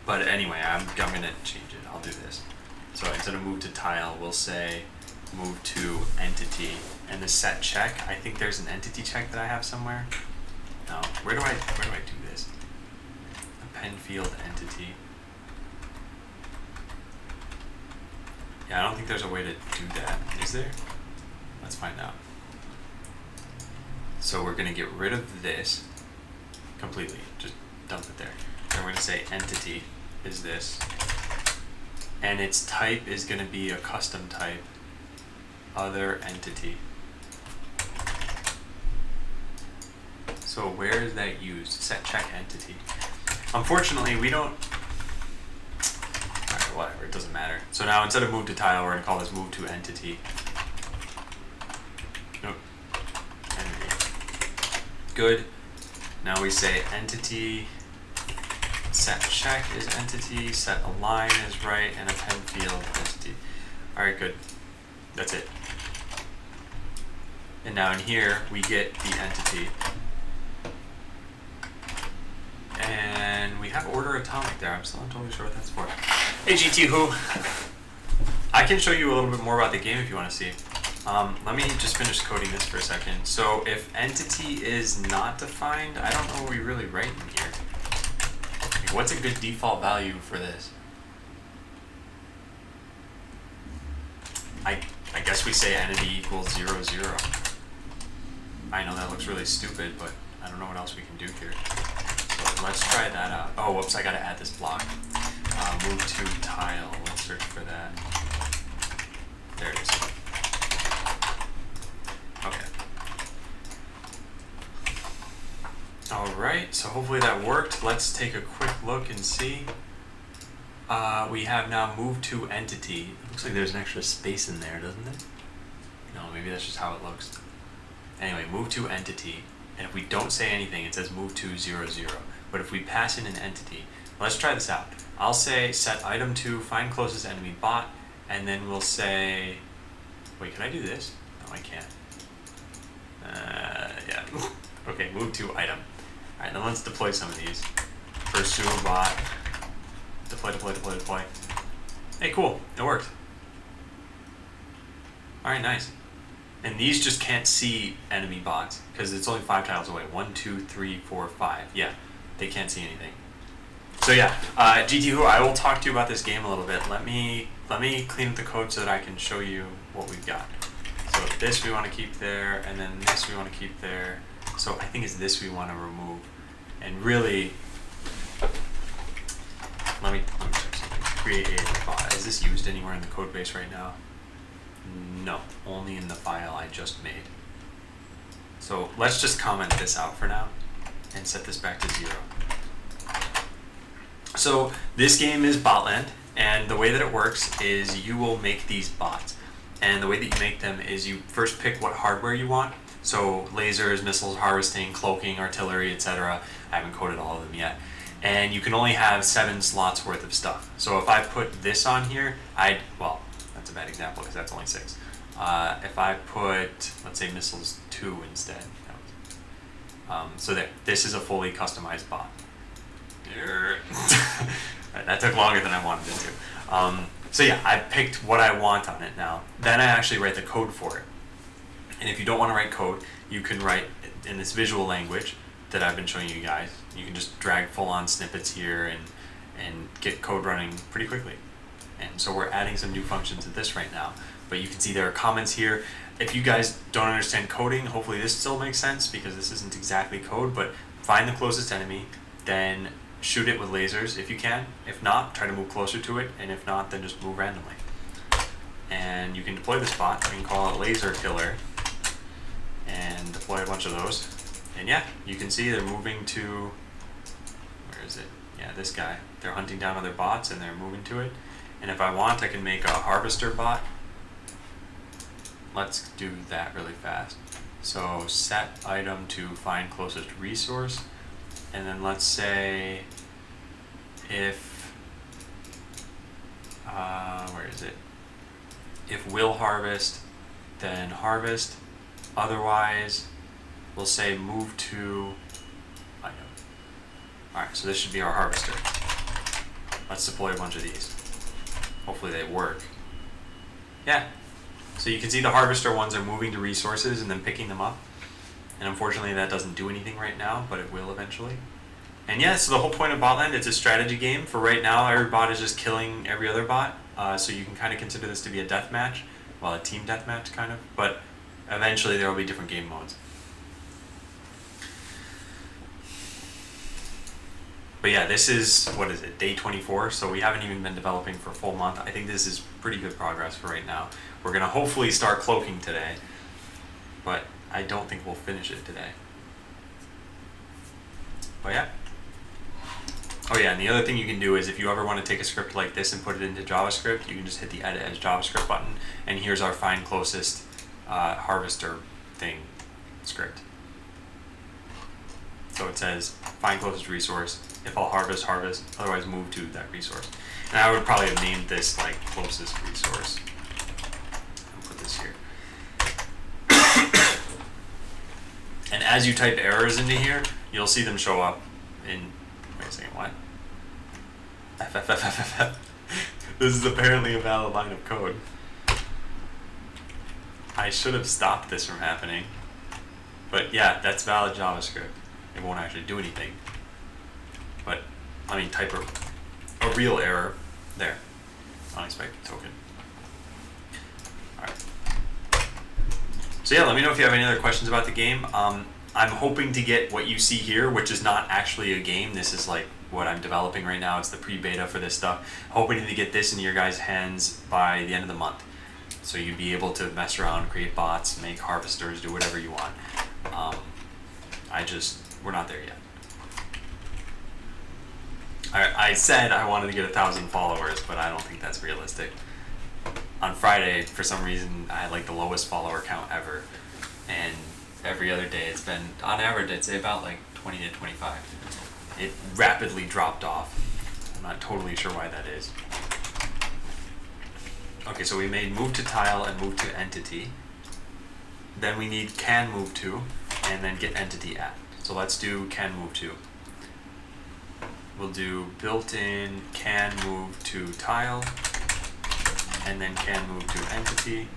But anyway, I'm gonna change it. I'll do this. So instead of move to tile, we'll say move to entity. And the set check, I think there's an entity check that I have somewhere. No, where do I do this? Append field entity. Yeah, I don't think there's a way to do that. Is there? Let's find out. So we're gonna get rid of this completely. Just dump it there. And we're gonna say entity is this. And its type is gonna be a custom type, other entity. So where is that used? Set check entity. Unfortunately, we don't. Alright, whatever, it doesn't matter. So now instead of move to tile, we're gonna call this move to entity. Nope. Entity. Good. Now we say entity, set check is entity, set align is right, and append field entity. Alright, good. That's it. And now in here, we get the entity. And we have order atomic there. I'm still not totally sure what that's for. Hey GT Who! I can show you a little bit more about the game if you want to see. Let me just finish coding this for a second. So if entity is not defined, I don't know what we really write in here. Like, what's a good default value for this? I guess we say entity equals 0, 0. I know that looks really stupid, but I don't know what else we can do here. So let's try that out. Oh, whoops, I gotta add this block. Move to tile, let's search for that. There it is. Okay. Alright, so hopefully that worked. Let's take a quick look and see. We have now moved to entity. It looks like there's an extra space in there, doesn't it? No, maybe that's just how it looks. Anyway, move to entity. And if we don't say anything, it says move to 0, 0. But if we pass in an entity, let's try this out. I'll say set item to find closest enemy bot, and then we'll say, wait, can I do this? No, I can't. Yeah. Okay, move to item. Alright, then let's deploy some of these. Pursue bot. Deploy, deploy, deploy, deploy. Hey, cool. It worked. Alright, nice. And these just can't see enemy bots because it's only 5 tiles away. 1, 2, 3, 4, 5. Yeah, they can't see anything. So yeah, GT Who, I will talk to you about this game a little bit. Let me clean up the code so that I can show you what we've got. So this we want to keep there, and then this we want to keep there. So I think it's this we want to remove. And really, let me check something. Create a bot. Is this used anywhere in the code base right now? No, only in the file I just made. So let's just comment this out for now and set this back to 0. So this game is Botland, and the way that it works is you will make these bots. And the way that you make them is you first pick what hardware you want. So lasers, missiles, harvesting, cloaking, artillery, etc. I haven't coded all of them yet. And you can only have 7 slots worth of stuff. So if I put this on here, well, that's a bad example because that's only 6. If I put, let's say, missiles 2 instead. So there, this is a fully customized bot. That took longer than I wanted it to. So yeah, I picked what I want on it now. Then I actually write the code for it. And if you don't want to write code, you can write in this visual language that I've been showing you guys. You can just drag full-on snippets here and get code running pretty quickly. And so we're adding some new functions to this right now. But you can see there are comments here. If you guys don't understand coding, hopefully this still makes sense because this isn't exactly code, but find the closest enemy, then shoot it with lasers if you can. If not, try to move closer to it, and if not, then just move randomly. And you can deploy this bot. You can call it Laser Killer and deploy a bunch of those. And yeah, you can see they're moving to, where is it? Yeah, this guy. They're hunting down other bots and they're moving to it. And if I want, I can make a harvester bot. Let's do that really fast. So set item to find closest resource. And then let's say if, where is it? If will harvest, then harvest. Otherwise, we'll say move to item. Alright, so this should be our harvester. Let's deploy a bunch of these. Hopefully they work. Yeah. So you can see the harvester ones are moving to resources and then picking them up. And unfortunately that doesn't do anything right now, but it will eventually. And yeah, so the whole point of Botland, it's a strategy game. For right now, every bot is just killing every other bot. So you can kind of consider this to be a deathmatch. Well, a team deathmatch, kind of. But eventually there will be different game modes. But yeah, this is, what is it, day 24, so we haven't even been developing for a full month. I think this is pretty good progress for right now. We're going to hopefully start cloaking today, but I don't think we'll finish it today. But yeah. Oh yeah, and the other thing you can do is if you ever want to take a script like this and put it into JavaScript, you can just hit the Edit as JavaScript button, and here's our find closest harvester thing script. So it says find closest resource. If I'll harvest, harvest. Otherwise, move to that resource. And I would probably have named this like closest resource. I'll put this here. And as you type errors into here, you'll see them show up in. Wait a second. What? FFFFF. This is apparently a valid line of code. I should have stopped this from happening. But yeah, that's valid JavaScript. It won't actually do anything. But let me type a real error there. Unexpected token. Alright. So yeah, let me know if you have any other questions about the game. I'm hoping to get what you see here, which is not actually a game. This is like what I'm developing right now. It's the pre-beta for this stuff. Hoping to get this in your guys' hands by the end of the month. So you'd be able to mess around, create bots, make harvesters, do whatever you want. We're not there yet. I said I wanted to get 1,000 followers, but I don't think that's realistic. On Friday, for some reason, I had like the lowest follower count ever. And every other day it's been, on average, I'd say about like 20 to 25. It rapidly dropped off. I'm not totally sure why that is. Okay, so we made move to tile and move to entity. Then we need can move to, and then get entity at. So let's do can move to. We'll do built-in can move to tile, and then can move to entity,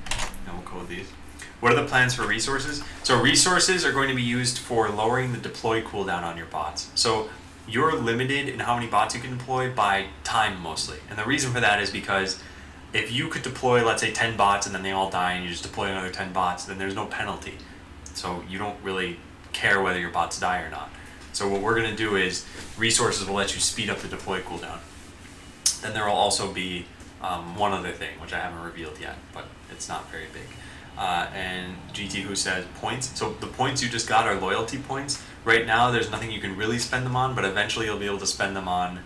and we'll code these. What are the plans for resources? So resources are going to be used for lowering the deploy cooldown on your bots. So you're limited in how many bots you can deploy by time mostly. And the reason for that is because if you could deploy, let's say 10 bots and then they all die and you just deploy another 10 bots, then there's no penalty. So you don't really care whether your bots die or not. So what we're going to do is resources will let you speed up the deploy cooldown. Then there will also be one other thing, which I haven't revealed yet, but it's not very big. And GT who says points. So the points you just got are loyalty points. Right now there's nothing you can really spend them on, but eventually you'll be able to spend them on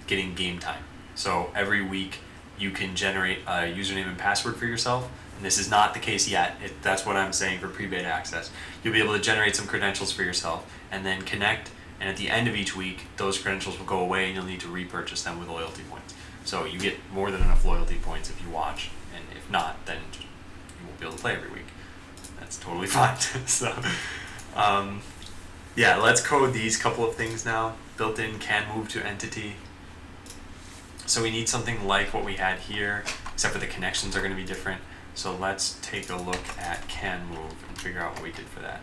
getting game time. So every week you can generate a username and password for yourself. And this is not the case yet. That's what I'm saying for pre-beta access. You'll be able to generate some credentials for yourself and then connect. And at the end of each week, those credentials will go away and you'll need to repurchase them with loyalty points. So you get more than enough loyalty points if you watch. And if not, then you won't be able to play every week. That's totally fine. So, yeah, let's code these couple of things now. Built-in can move to entity. So we need something like what we had here, except for the connections are going to be different. So let's take a look at can move and figure out what we did for that.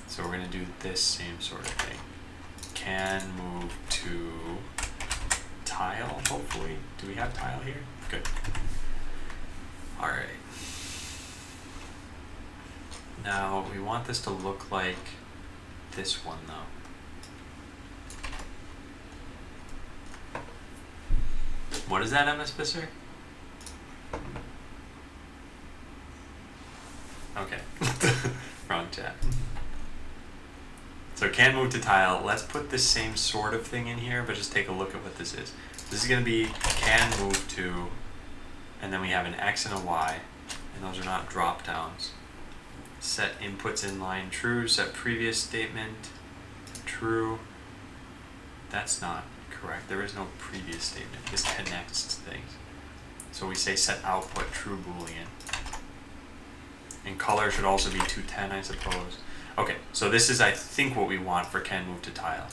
So we're going to do this same sort of thing. Can move to tile, hopefully. Do we have tile here? Good. All right. Now we want this to look like this one though. What is that, MS Bisser? Okay. Wrong chat. So can move to tile. Let's put this same sort of thing in here, but just take a look at what this is. This is going to be can move to, and then we have an X and a Y, and those are not drop downs. Set inputs in line true, set previous statement true. That's not correct. There is no previous statement. This connects things. So we say set output true boolean. And color should also be 210, I suppose. Okay, so this is, I think, what we want for can move to tile.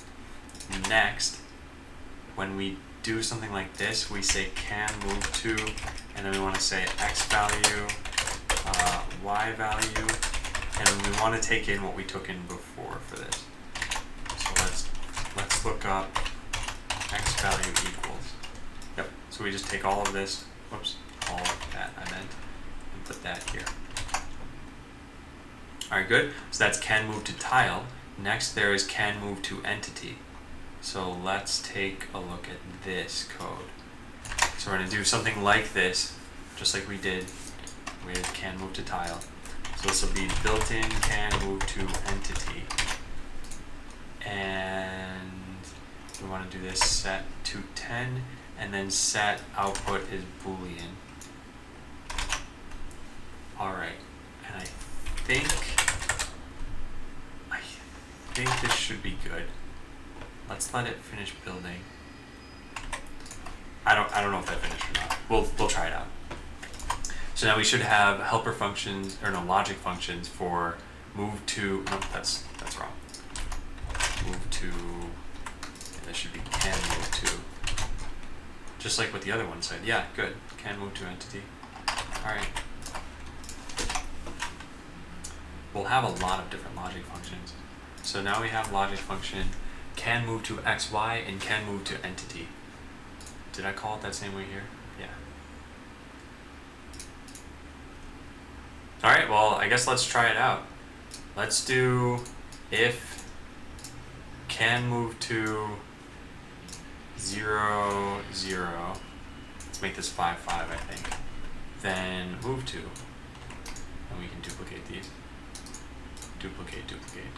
Next, when we do something like this, we say can move to, and then we want to say x value, y value, and then we want to take in what we took in before for this. So let's look up x value equals. Yep. So we just take all of this. Whoops, all of that I meant, and put that here. All right, good. So that's can move to tile. Next, there is can move to entity. So let's take a look at this code. So we're going to do something like this, just like we did with can move to tile. So this will be built-in can move to entity. And we want to do this set to 10, and then set output is boolean. All right, and I think this should be good. Let's let it finish building. I don't know if that finished or not. We'll try it out. So now we should have helper functions, or no, logic functions for move to, no, that's wrong. Move to, yeah, this should be can move to. Just like what the other one said. Yeah, good. Can move to entity. All right. We'll have a lot of different logic functions. So now we have logic function can move to xy and can move to entity. Did I call it that same way here? Yeah. All right, well, I guess let's try it out. Let's do if can move to 0, 0. Let's make this 5, 5, I think. Then move to, and we can duplicate these. Duplicate,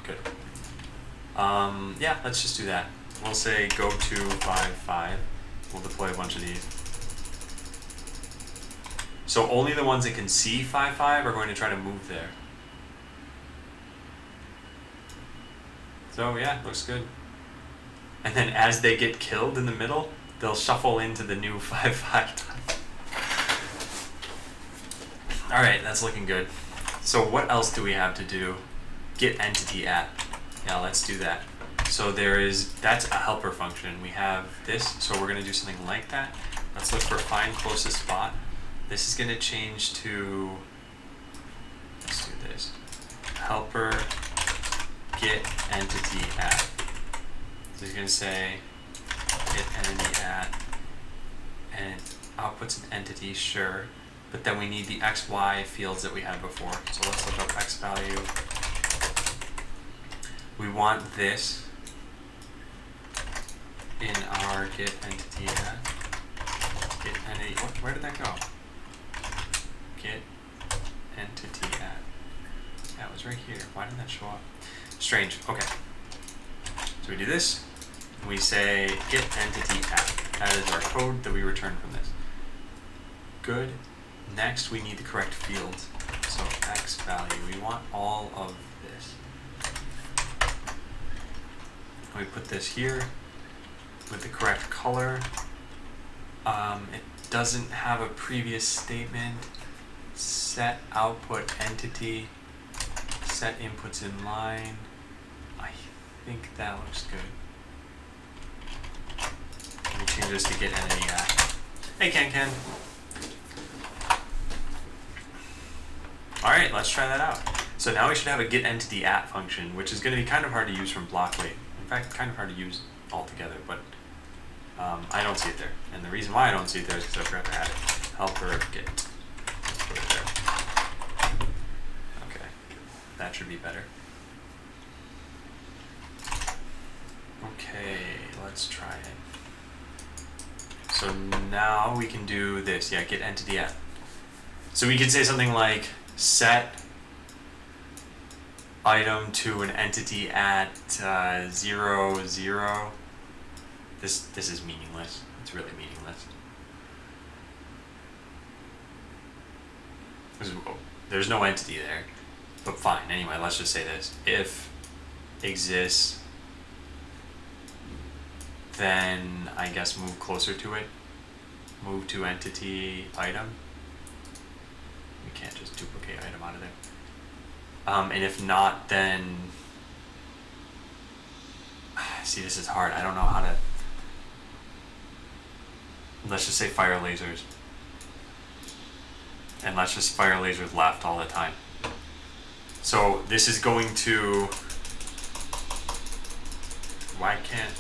good. Yeah, let's just do that. We'll say go to 5, 5. We'll deploy a bunch of these. So only the ones that can see 5, 5 are going to try to move there. So yeah, looks good. And then as they get killed in the middle, they'll shuffle into the new 5, 5. All right, that's looking good. So what else do we have to do? Get entity at. Yeah, let's do that. So that's a helper function. We have this, so we're going to do something like that. Let's look for find closest spot. This is going to change to, let's this. Helper get entity at. So he's going to say get entity at, and outputs an entity, sure. But then we need the x, y fields that we had before. So let's look up x value. We want this in our get entity at. Get entity, where did that go? Get entity at. Yeah, it was right here. Why didn't that show up? Strange. Okay. So we do this. We say get entity at. That is our code that we return from this. Good. Next, we need the correct fields. So x value. We want all of this. We put this here with the correct color. It doesn't have a previous statement. Set output entity. Set inputs in line. I think that looks good. Let me change this to get entity at. Hey Ken. Alright, let's try that out. So now we should have a get entity at function, which is going to be kind of hard to use from Blockly. In fact, kind of hard to use altogether, but I don't see it there. And the reason why I don't see it there is because I forgot to add it. Helper get. Let's put it there. Okay, that should be better. Okay, let's try it. So now we can do this. Yeah, get entity at. So we could say something like set item to an entity at 0, 0. This is meaningless. It's really meaningless. There's no entity there. But fine, anyway, let's just say this. If exists, then I guess move closer to it. Move to entity item. We can't just duplicate item out of there. And if not, then see, this is hard. I don't know how to. Let's just say fire lasers. And let's just fire lasers left all the time. So this is going to. Why can't.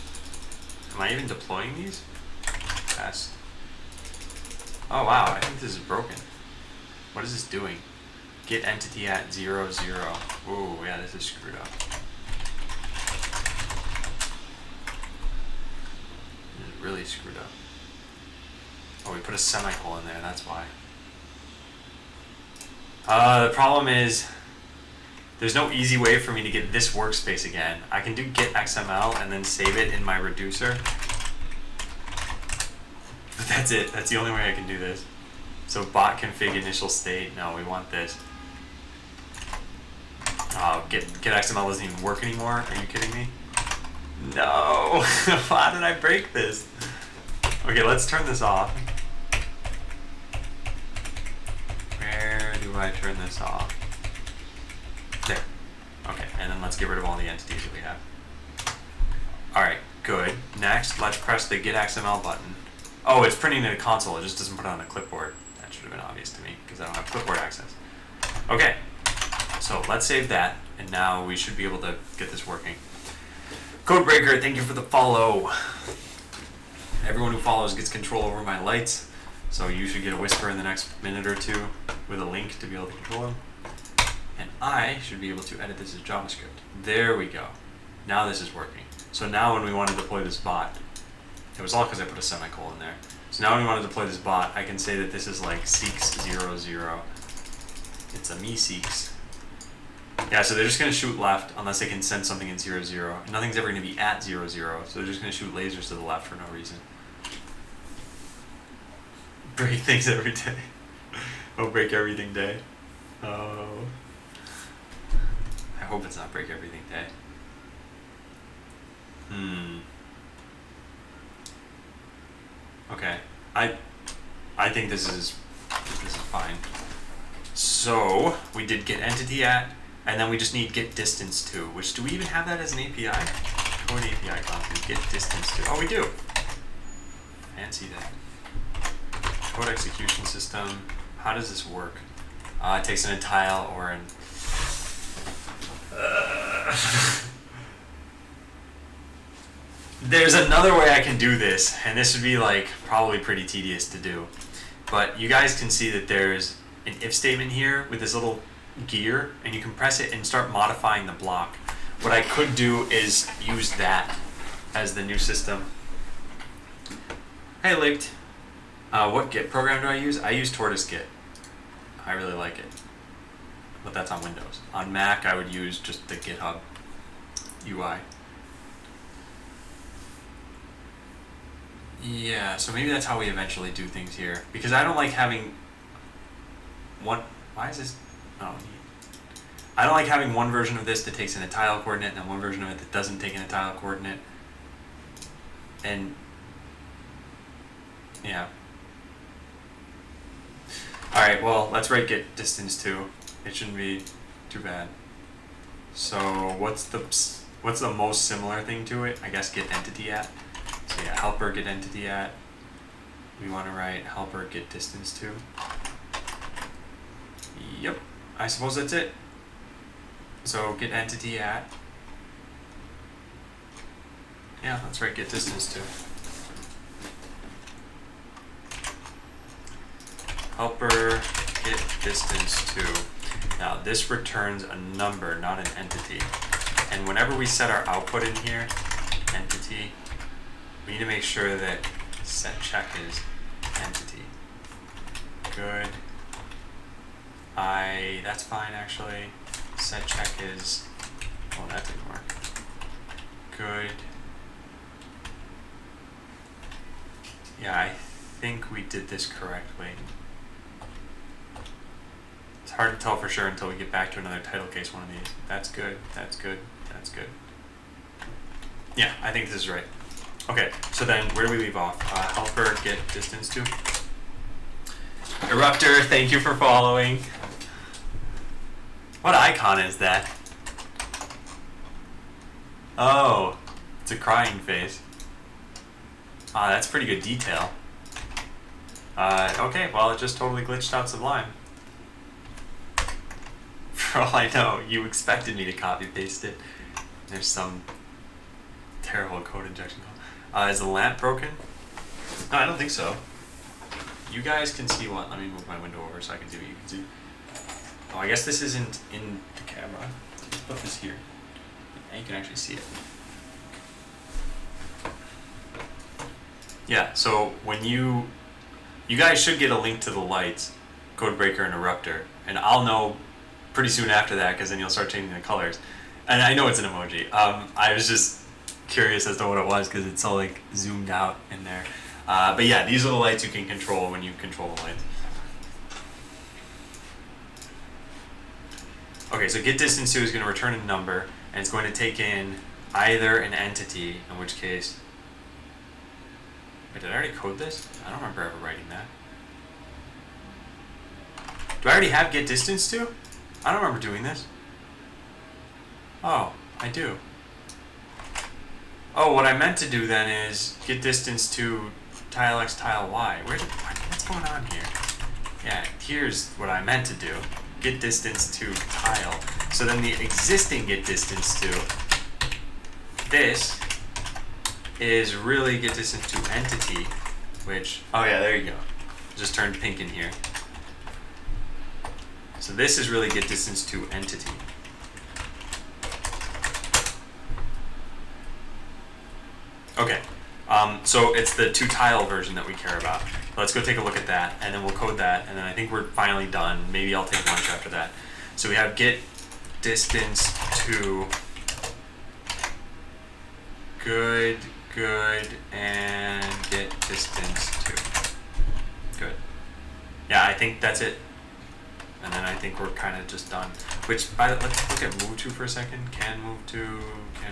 Am I even deploying these? Test. Oh wow, I think this is broken. What is this doing? Get entity at 0, 0. Ooh, yeah, this is screwed up. This is really screwed up. Oh, we put a semicolon there, that's why. The problem is, there's no easy way for me to get this workspace again. I can do get XML and then save it in my reducer. But that's it, that's the only way I can do this. So bot config initial state, no, we want this. Get XML doesn't even work anymore, are you kidding me? No, why did I break this? Okay, let's turn this off. Where do I turn this off? There. Okay, and then let's get rid of all the entities that we have. Alright, good. Next, let's press the get XML button. Oh, it's printing in a console, it just doesn't put it on the clipboard. That should have been obvious to me, because I don't have clipboard access. Okay, so let's save that, and now we should be able to get this working. Codebreaker, thank you for the follow. Everyone who follows gets control over my lights, so you should get a whisper in the next minute or two with a link to be able to control them. And I should be able to edit this as JavaScript. There we go. Now this is working. So now when we want to deploy this bot, it was all because I put a semicolon there. So now when we want to deploy this bot, I can say that this is like Seeks00. It's a me Seeks. Yeah, so they're just going to shoot left unless they can send something in 00. And nothing's ever going to be at 00, so they're just going to shoot lasers to the left for no reason. Break things every day. Oh, break everything day. Oh. I hope it's not break everything day. Okay. I think this is fine. So we did get entity at, and then we just need get distance to, which do we even have that as an API? Code API content, get distance to. Oh, we do. Fancy that. Code execution system. How does this work? It takes an entile or an There's another way I can do this, and this would be like probably pretty tedious to do. But you guys can see that there's an if statement here with this little gear, and you can press it and start modifying the block. What I could do is use that as the new system. Hey, Licht. What Git program do I use? I use Tortoise Git. I really like it. But that's on Windows. On Mac, I would use just the GitHub UI. Yeah, so maybe that's how we eventually do things here. Because I don't like having one... Why is this... Oh, I don't like having one version of this that takes in a tile coordinate and then one version of it that doesn't take in a tile coordinate. And... yeah. Alright, well, let's write get distance too. It shouldn't be too bad. So what's the most similar thing to it? I guess get entity at. So yeah, helper get entity at. We want to write helper get distance to. Yep, I suppose that's it. So get entity at. Yeah, let's write get distance to. Helper get distance to. Now this returns a number, not an entity. And whenever we set our output in here, entity, we need to make sure that set check is entity. Good. That's fine actually. Set check is, well, that didn't work. Good. Yeah, I think we did this correctly. It's hard to tell for sure until we get back to another title case one of these. That's good, that's good, that's good. Yeah, I think this is right. Okay, so then where do we leave off? Helper get distance to. Eruptor, thank you for following. What icon is that? Oh, it's a crying face. Ah, that's pretty good detail. Okay, well it just totally glitched out Sublime. For all I know, you expected me to copy paste it. There's some terrible code injection. Is the lamp broken? No, I don't think so. You guys can see what? Let me move my window over so I can see what you can see. Oh, I guess this isn't in the camera. Let's put this here. And you can actually see it. Yeah, so when you guys should get a link to the lights, Codebreaker and Eruptor, and I'll know pretty soon after that because then you'll start changing the colors. And I know it's an emoji. I was just curious as to what it was because it's so like zoomed out in there. But yeah, these are the lights you can control when you control the lights. Okay, so get distance to is going to return a number, and it's going to take in either an entity, in which case... Wait, did I already code this? I don't remember ever writing that. Do I already have get distance to? I don't remember doing this. Oh, I do. Oh, what I meant to do then is get distance to tile x, tile y. What's going on here? Yeah, here's what I meant to do. Get distance to tile. So then the existing get distance to, this is really get distance to entity, which, oh yeah, there you go. Just turned pink in here. So this is really get distance to entity. Okay, so it's the to tile version that we care about. Let's go take a look at that, and then we'll code that, and then I think we're finally done. Maybe I'll take lunch after that. So we have get distance to good, and get distance to good. Yeah, I think that's it. And then I think we're kind of just done. Which, let's look at move to for a second. Can move to, yeah,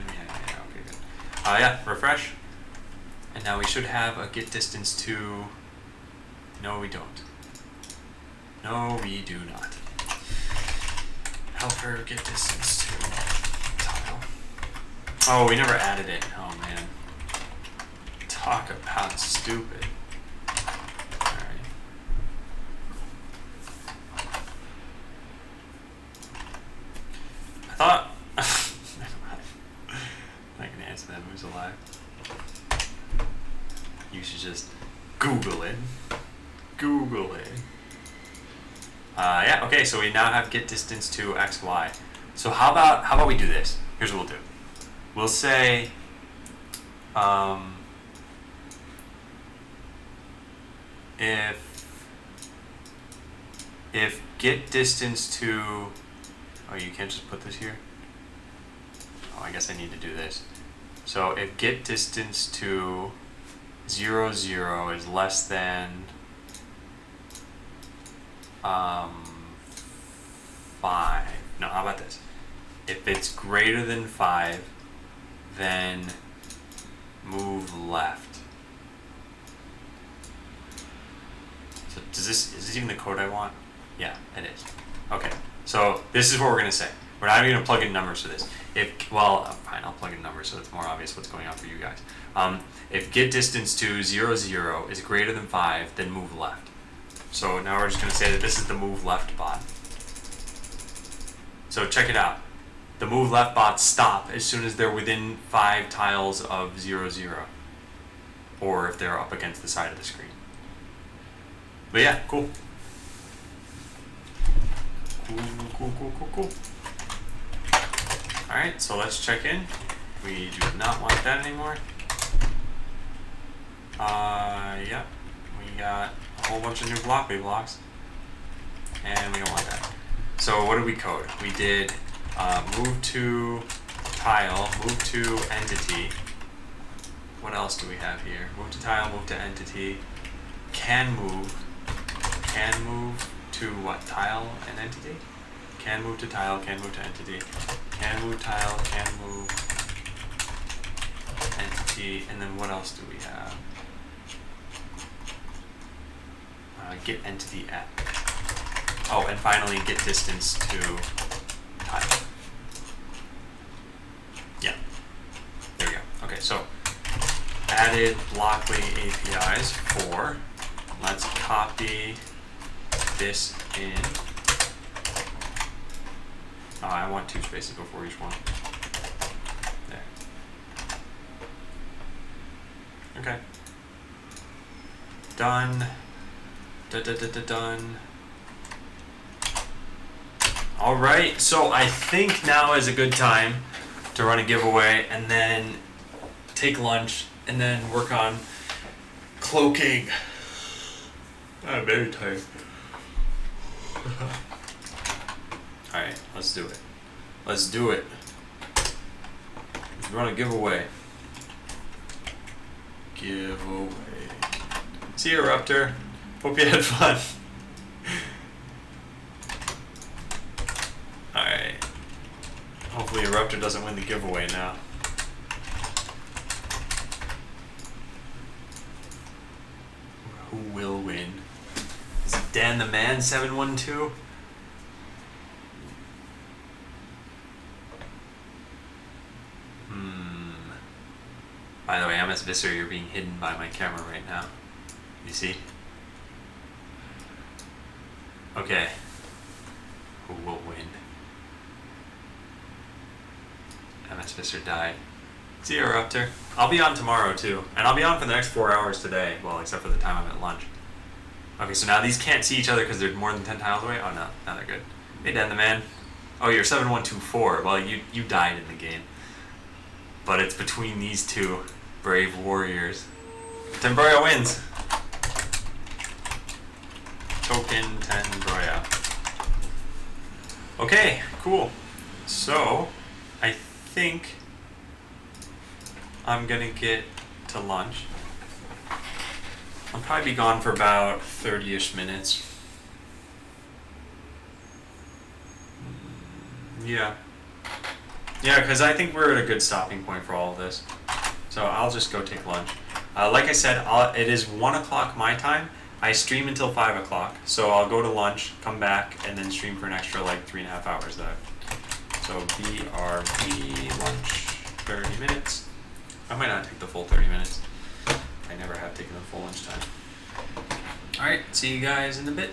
okay, good. Yeah, refresh. And now we should have a get distance to, no we don't. No, we do not. Helper get distance to tile. Oh, we never added it. Oh man. Talk about stupid. Alright. I thought then who's alive. You should just Google it. Google it. Yeah, okay, so we now have get distance to x, y. So how about we do this? Here's what we'll do. We'll say if get distance to, oh, you can't just put this here? Oh, I guess I need to do this. So if get distance to 0, 0 is less than 5. No, how about this? If it's greater than 5, then move left. So is this even the code I want? Yeah, it is. Okay, so this is what we're gonna say. We're not even gonna plug in numbers for this. Fine, I'll plug in numbers so it's more obvious what's going on for you guys. If get distance to 0, 0 is greater than 5, then move left. So now we're just gonna say that this is the move left bot. So check it out. The move left bots stop as soon as they're within 5 tiles of 0, 0. Or if they're up against the side of the screen. But yeah, cool. Cool. Alright, so let's check in. We do not want that anymore. Yeah. We got a whole bunch of new blockly blocks. And we don't want that. So what did we code? We did move to tile, move to entity. What else do we have here? Move to tile, move to entity. Can move to what? Tile and entity? Can move to tile, can move to entity. Can move tile, can move entity. And then what else do we have? Get entity at. Oh, and finally get distance to tile. Yeah. There we go. Okay, so added Blockly APIs for. Let's copy this in. Oh, I want 2 spaces before each one. There. Okay. Done. Done. All right, so I think now is a good time to run a giveaway and then take lunch and then work on cloaking. I'm very tired. All right, let's do it. Let's do it. Let's run a giveaway. Giveaway. See you, Eruptor. Hope you had fun. Alright. Hopefully Eruptor doesn't win the giveaway now. Who will win? Is it Dan the Man 712? By the way, MS Visser, you're being hidden by my camera right now. You see? Okay. Who will win? MS Visser died. See you, Eruptor. I'll be on tomorrow too. And I'll be on for the next 4 hours today. Well, except for the time I'm at lunch. Okay, so now these can't see each other because they're more than 10 tiles away? Oh no, now they're good. Hey, Dan the Man. Oh, you're 7124. Well, you died in the game. But it's between these two brave warriors. Tembroya wins. Token Tembroya. Okay, cool. So, I think I'm gonna get to lunch. I'll probably be gone for about 30-ish minutes. Yeah. Yeah, because I think we're at a good stopping point for all of this. So I'll just go take lunch. Like I said, it is 1 o'clock my time. I stream until 5 o'clock. So I'll go to lunch, come back, and then stream for an extra like 3.5 hours there. So BRB lunch, 30 minutes. I might not take the full 30 minutes. I never have taken the full lunch time. Alright, see you guys in a bit.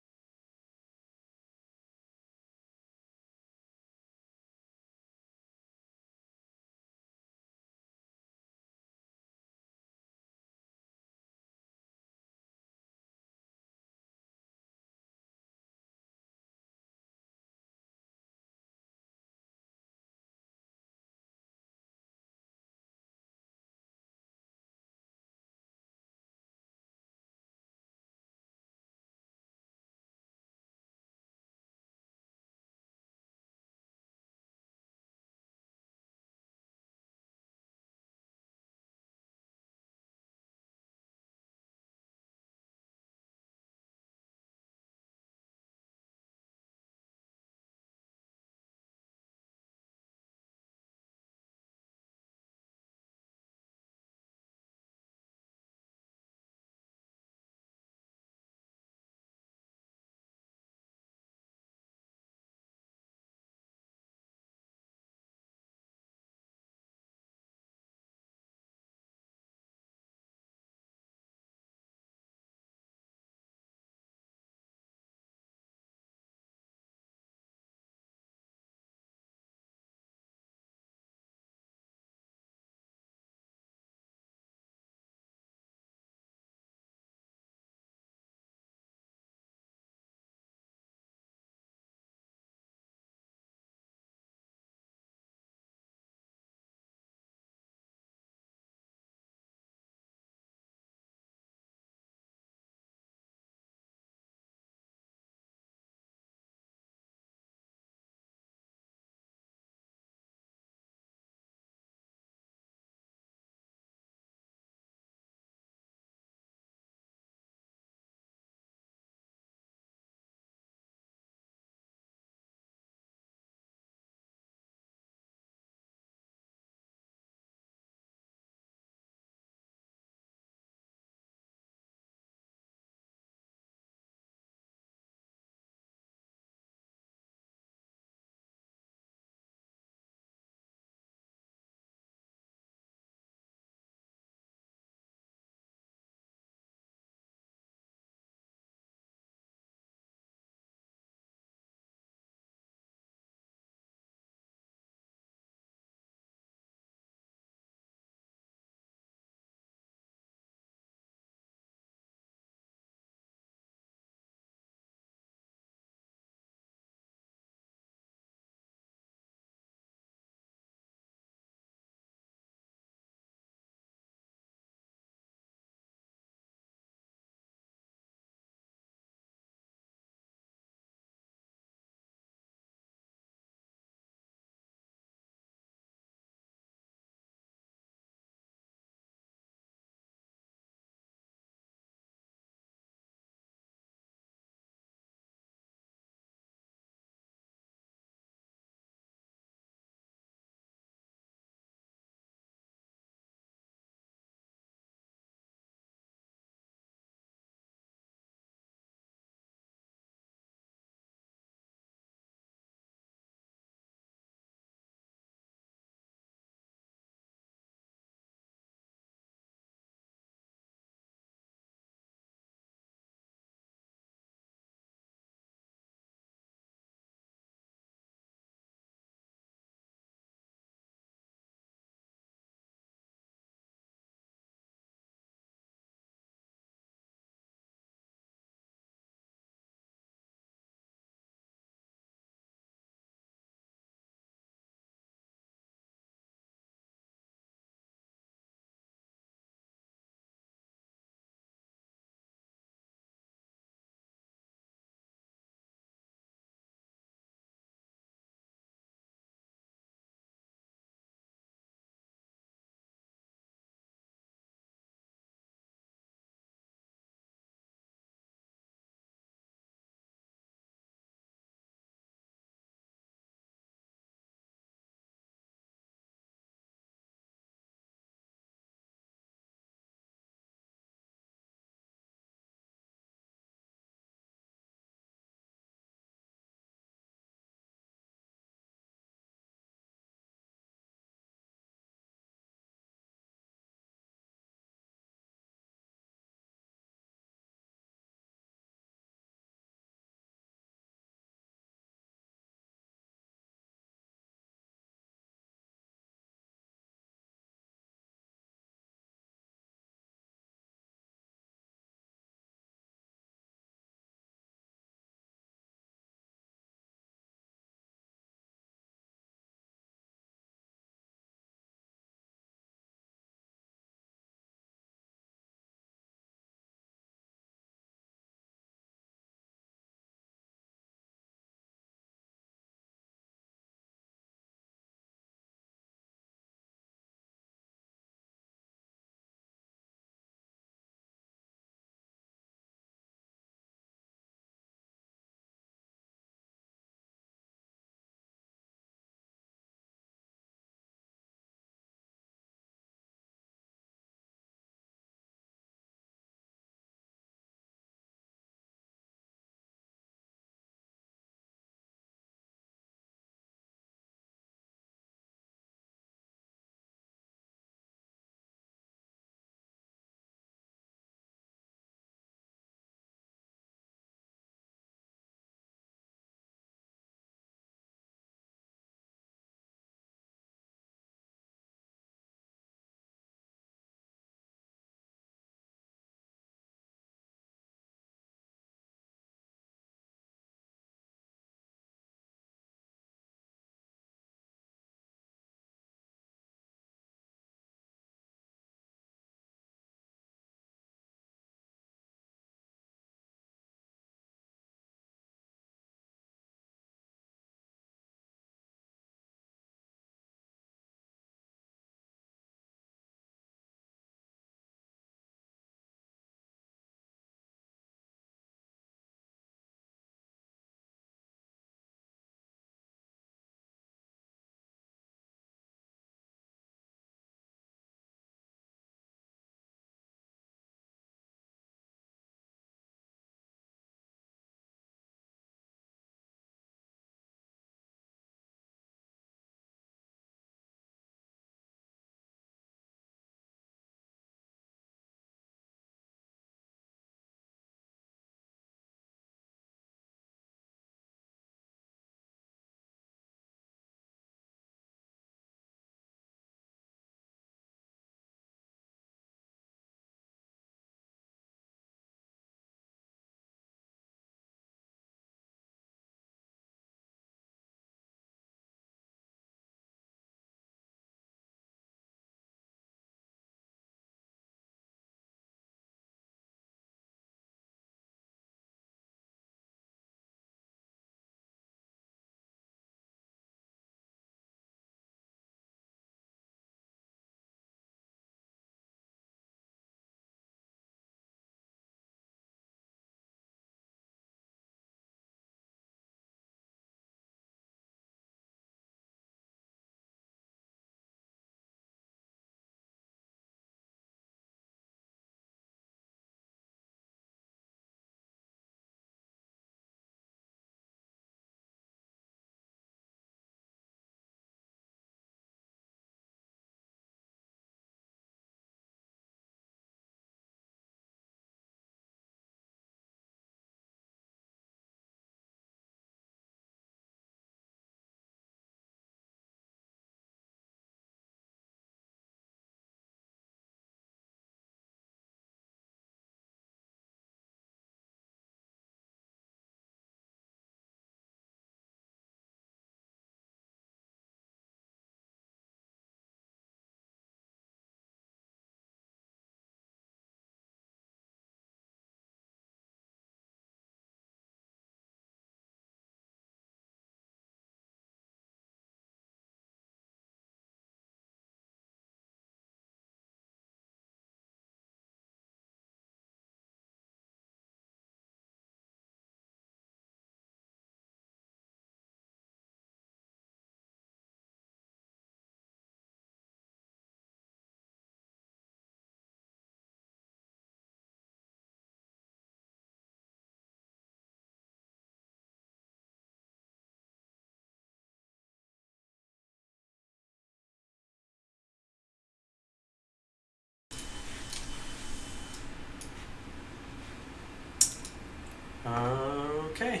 Okay.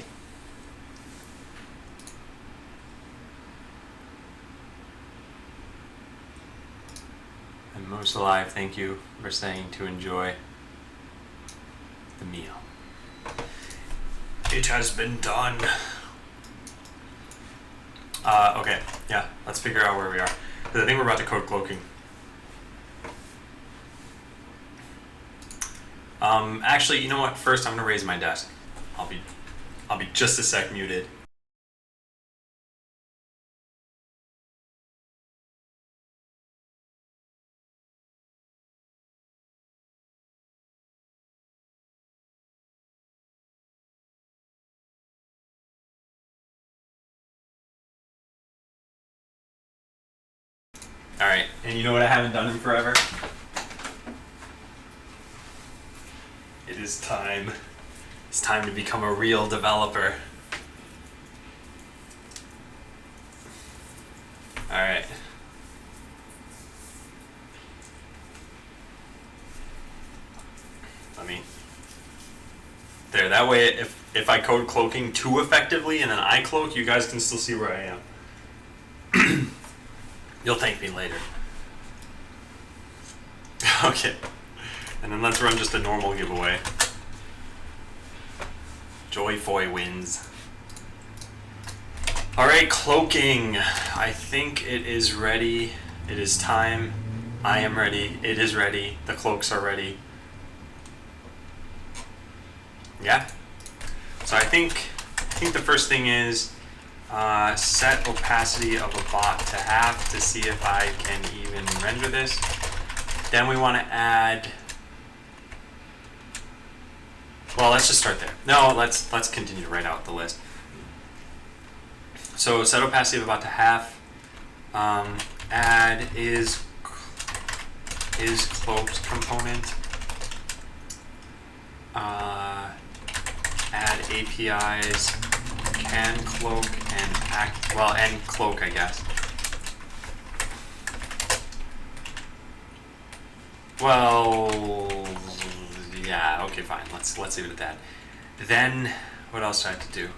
And Most Alive, thank you for saying to enjoy the meal. It has been done. Okay, yeah, let's figure out where we are. Because I think we're about to code cloaking. Actually, you know what? First, I'm gonna raise my desk. I'll be just a sec muted. All right, and you know what I haven't done in forever? It is time. It's time to become a real developer. All right. There, that way if I code cloaking too effectively and then I cloak, you guys can still see where I am. You'll thank me later. Okay. And then let's run just a normal giveaway. Joyfoy wins. Alright, cloaking. I think it is ready. It is time. I am ready. It is ready. The cloaks are ready. Yeah. So I think the first thing is set opacity of a bot to half to see if I can even render this. Then we want to add. Well, let's just start there. No, let's continue to write out the list. So set opacity of about to half. Add is cloaked component. Add APIs, can cloak and and cloak, I guess. Well, yeah, okay, fine. Let's leave it at that. Then, what else do I have to do?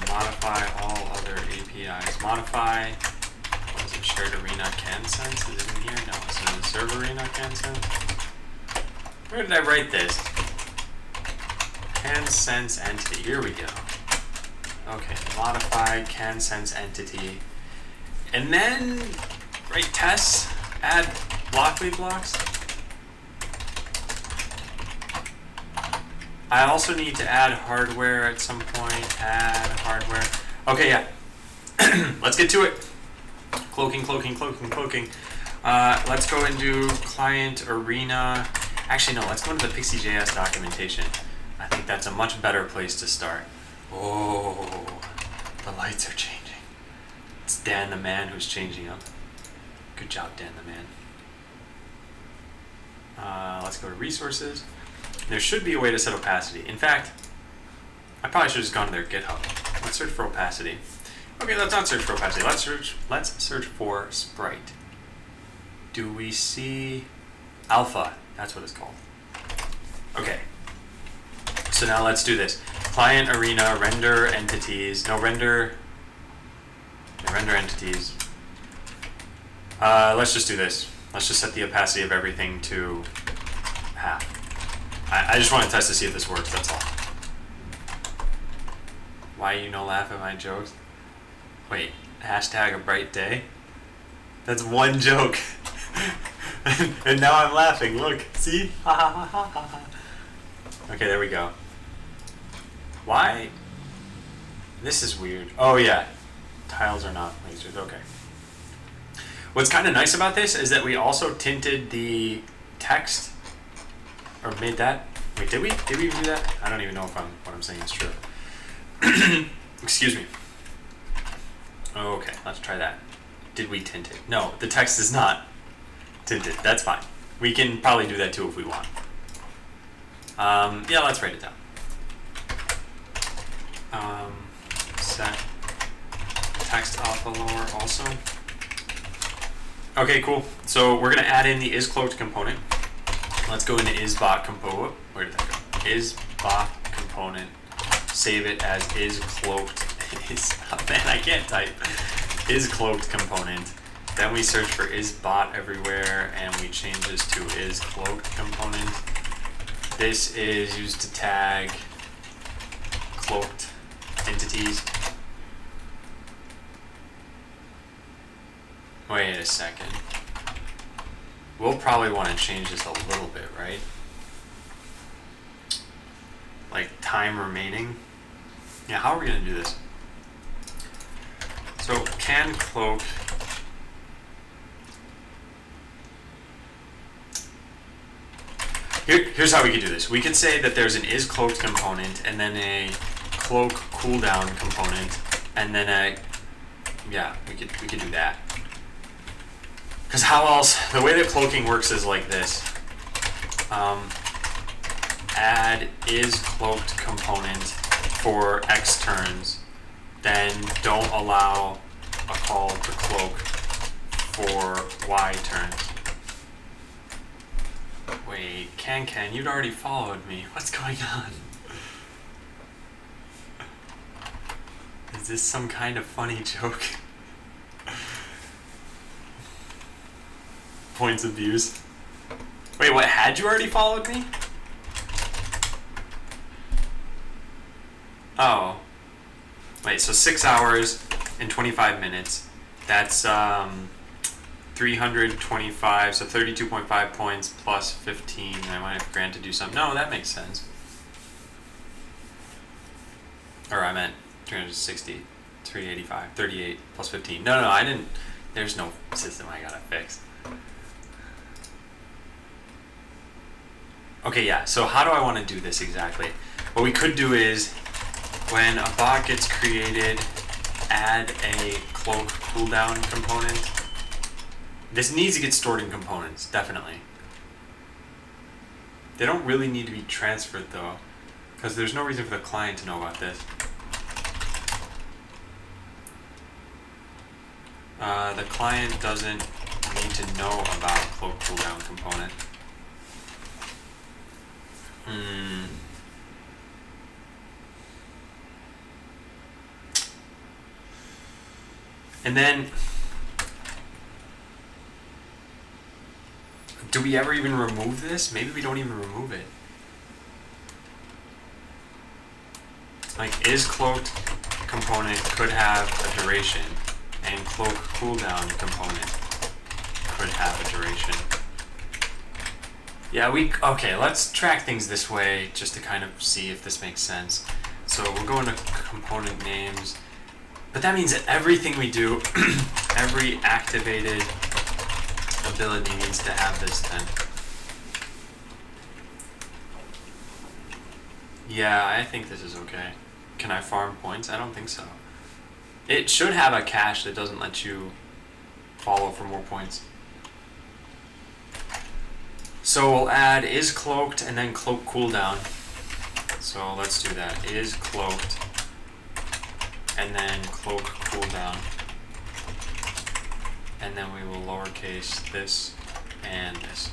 Modify all other APIs. Modify. What is it? Shared arena can sense? Is it in here? No, it's in the server arena can sense. Where did I write this? Can sense entity. Here we go. Okay, modify can sense entity. And then write tests, add blockly blocks. I also need to add hardware at some point. Add hardware. Okay, yeah. Let's get to it. Cloaking. Let's go and do client arena. Actually, no, let's go into the Pixie.js documentation. I think that's a much better place to start. Oh, the lights are changing. It's Dan the Man who's changing them. Good job, Dan the Man. Let's go to resources. There should be a way to set opacity. In fact, I probably should have just gone to their GitHub. Let's search for opacity. Okay, let's not search for opacity. Let's search for sprite. Do we see alpha? That's what it's called. Okay. So now let's do this. Client arena, render entities. No, render entities. Let's just do this. Let's just set the opacity of everything to half. I just want to test to see if this works, that's all. Why you no laugh at my jokes? Wait, hashtag a bright day? That's one joke. And now I'm laughing, look, see? Okay, there we go. Why? This is weird. Oh yeah, tiles are not lasers, okay. What's kind of nice about this is that we also tinted the text, or made that. Wait, did we do that? I don't even know if what I'm saying is true. Excuse me. Okay, let's try that. Did we tint it? No, the text is not tinted. That's fine. We can probably do that too if we want. Yeah, let's write it down. Set text alpha lower also. Okay, cool. So we're gonna add in the isCloaked component. Let's go into isBot component. Where did that go? IsBot component save it as is cloaked. Man, I can't type. Is cloaked component. Then we search for is bot everywhere, and we change this to is cloaked component. This is used to tag cloaked entities. Wait a second. We'll probably want to change this a little bit, right? Like time remaining. Yeah, how are we going to do this? So can cloak here's how we could do this. We could say that there's an is cloaked component and then a cloak cooldown component and then a we could do that. Because how else? The way that cloaking works is like this. Add is cloaked component for X turns, then don't allow a call to cloak for Y turns. Wait, Can, you'd already followed me. What's going on? Is this some kind of funny joke? Points of views. Wait, what? Had you already followed me? Oh. Wait, so 6 hours and 25 minutes. That's 325, so 32.5 points plus 15. I might have Grant to do something. No, that makes sense. Or I meant 360, 385, 38 plus 15. No, I didn't. There's no system I gotta fix. Okay, yeah, so how do I want to do this exactly? What we could do is, when a bot gets created, add a cloak cooldown component. This needs to get stored in components, definitely. They don't really need to be transferred though, because there's no reason for the client to know about this. The client doesn't need to know about cloak cooldown component. And then, do we ever even remove this? Maybe we don't even remove it. Like, is cloaked component could have a duration, and cloak cooldown component could have a duration. Yeah, okay, let's track things this way just to kind of see if this makes sense. So we'll go into component names, but that means that everything we do, every activated ability needs to have this then. Yeah, I think this is okay. Can I farm points? I don't think so. It should have a cache that doesn't let you follow for more points. So we'll add is cloaked and then cloak cooldown. So let's do that. Is cloaked and then cloak cooldown. And then we will lowercase this and this.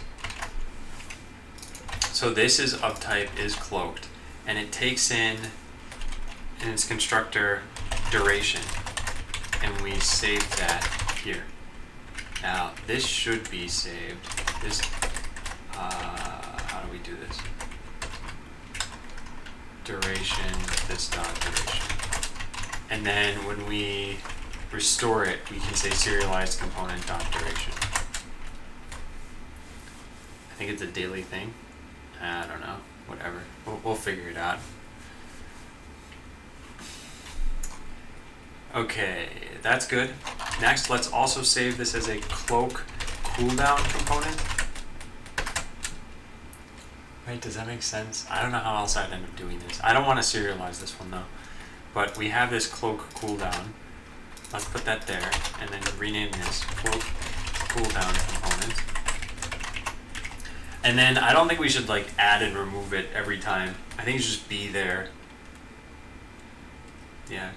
So this is of type is cloaked, and it takes in its constructor duration, and we save that here. Now this should be saved. This how do we do this? Duration, this dot duration. And then when we restore it, we can say serialized component dot duration. I think it's a daily thing. I don't know. Whatever. We'll figure it out. Okay, that's good. Next, let's also save this as a cloak cooldown component. Right, does that make sense? I don't know how else I'd end up doing this. I don't want to serialize this one though. But we have this cloak cooldown. Let's put that there, and then rename this cloak cooldown component. And then I don't think we should like add and remove it every time. I think it should just be there. Yeah.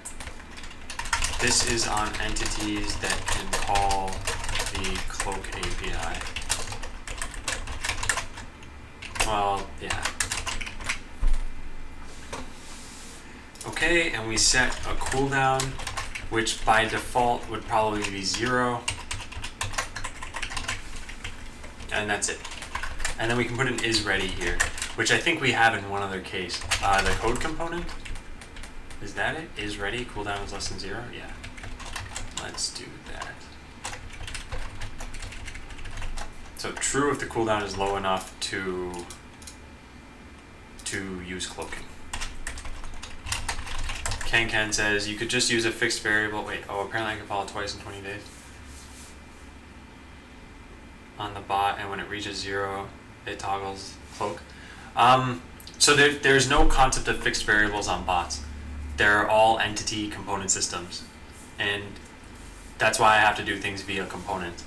This is on entities that can call the cloak API. Well, yeah. Okay, and we set a cooldown, which by default would probably be 0. And that's it. And then we can put an isReady here, which I think we have in one other case. The code component, is that it? IsReady, cooldown is less than 0? Yeah. Let's do that. So true if the cooldown is low enough to use cloaking. Ken says you could just use a fixed variable. Wait, apparently I can follow twice in 20 days on the bot, and when it reaches 0, it toggles cloak. So there's no concept of fixed variables on bots. They're all entity component systems, and that's why I have to do things via components,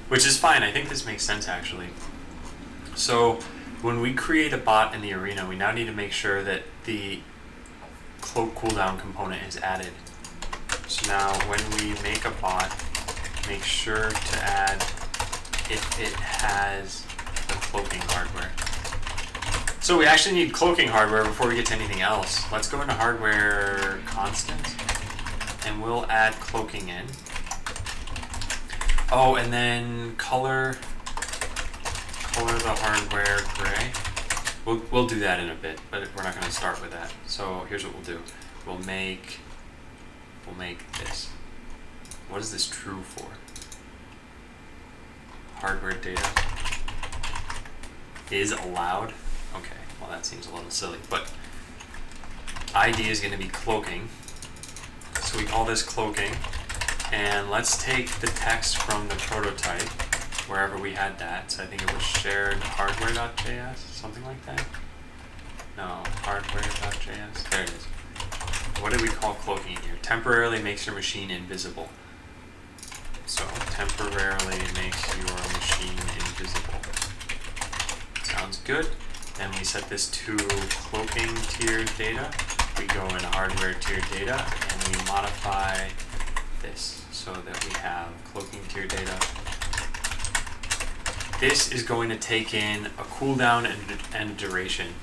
which is fine. I think this makes sense actually. So when we create a bot in the arena, we now need to make sure that the cloak cooldown component is added. So now when we make a bot, make sure to add if it has the cloaking hardware. So we actually need cloaking hardware before we get to anything else. Let's go into hardware constant, and we'll add cloaking in. Oh, and then color the hardware gray. We'll do that in a bit, but we're not going to start with that. So here's what we'll do. We'll make this. What is this true for? Hardware data is allowed. Okay, well that seems a little silly, but ID is going to be cloaking. So we call this cloaking, and let's take the text from the prototype, wherever we had that. So I think it was shared hardware.js, something like that. No, hardware.js. There it is. What did we call cloaking here? Temporarily makes your machine invisible. So temporarily makes your machine invisible. Sounds good. Then we set this to cloaking tiered data. We go in hardware tiered data, and we modify this so that we have cloaking tiered data. This is going to take in a cooldown and a duration.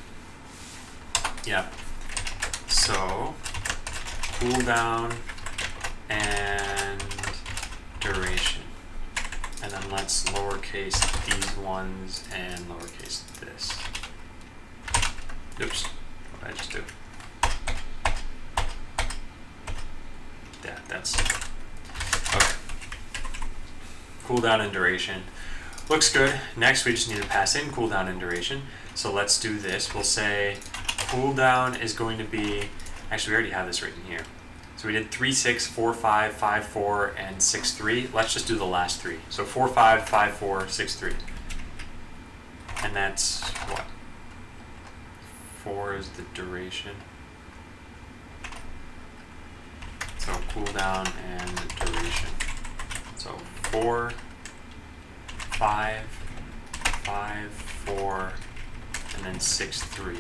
Yeah. So cooldown and duration. And then let's lowercase these ones and lowercase this. Oops. What did I just do? Yeah, that's okay. Cooldown and duration. Looks good. Next, we just need to pass in cooldown and duration. So let's do this. We'll say cooldown is going to be, actually we already have this written here. So we did 3, 6, 4, 5, 5, 4, and 6, 3. Let's just do the last 3. So 4, 5, 5, 4, 6, 3. And that's what? 4 is the duration. So cooldown and duration. So 4, 5, 5, 4, and then 6, 3.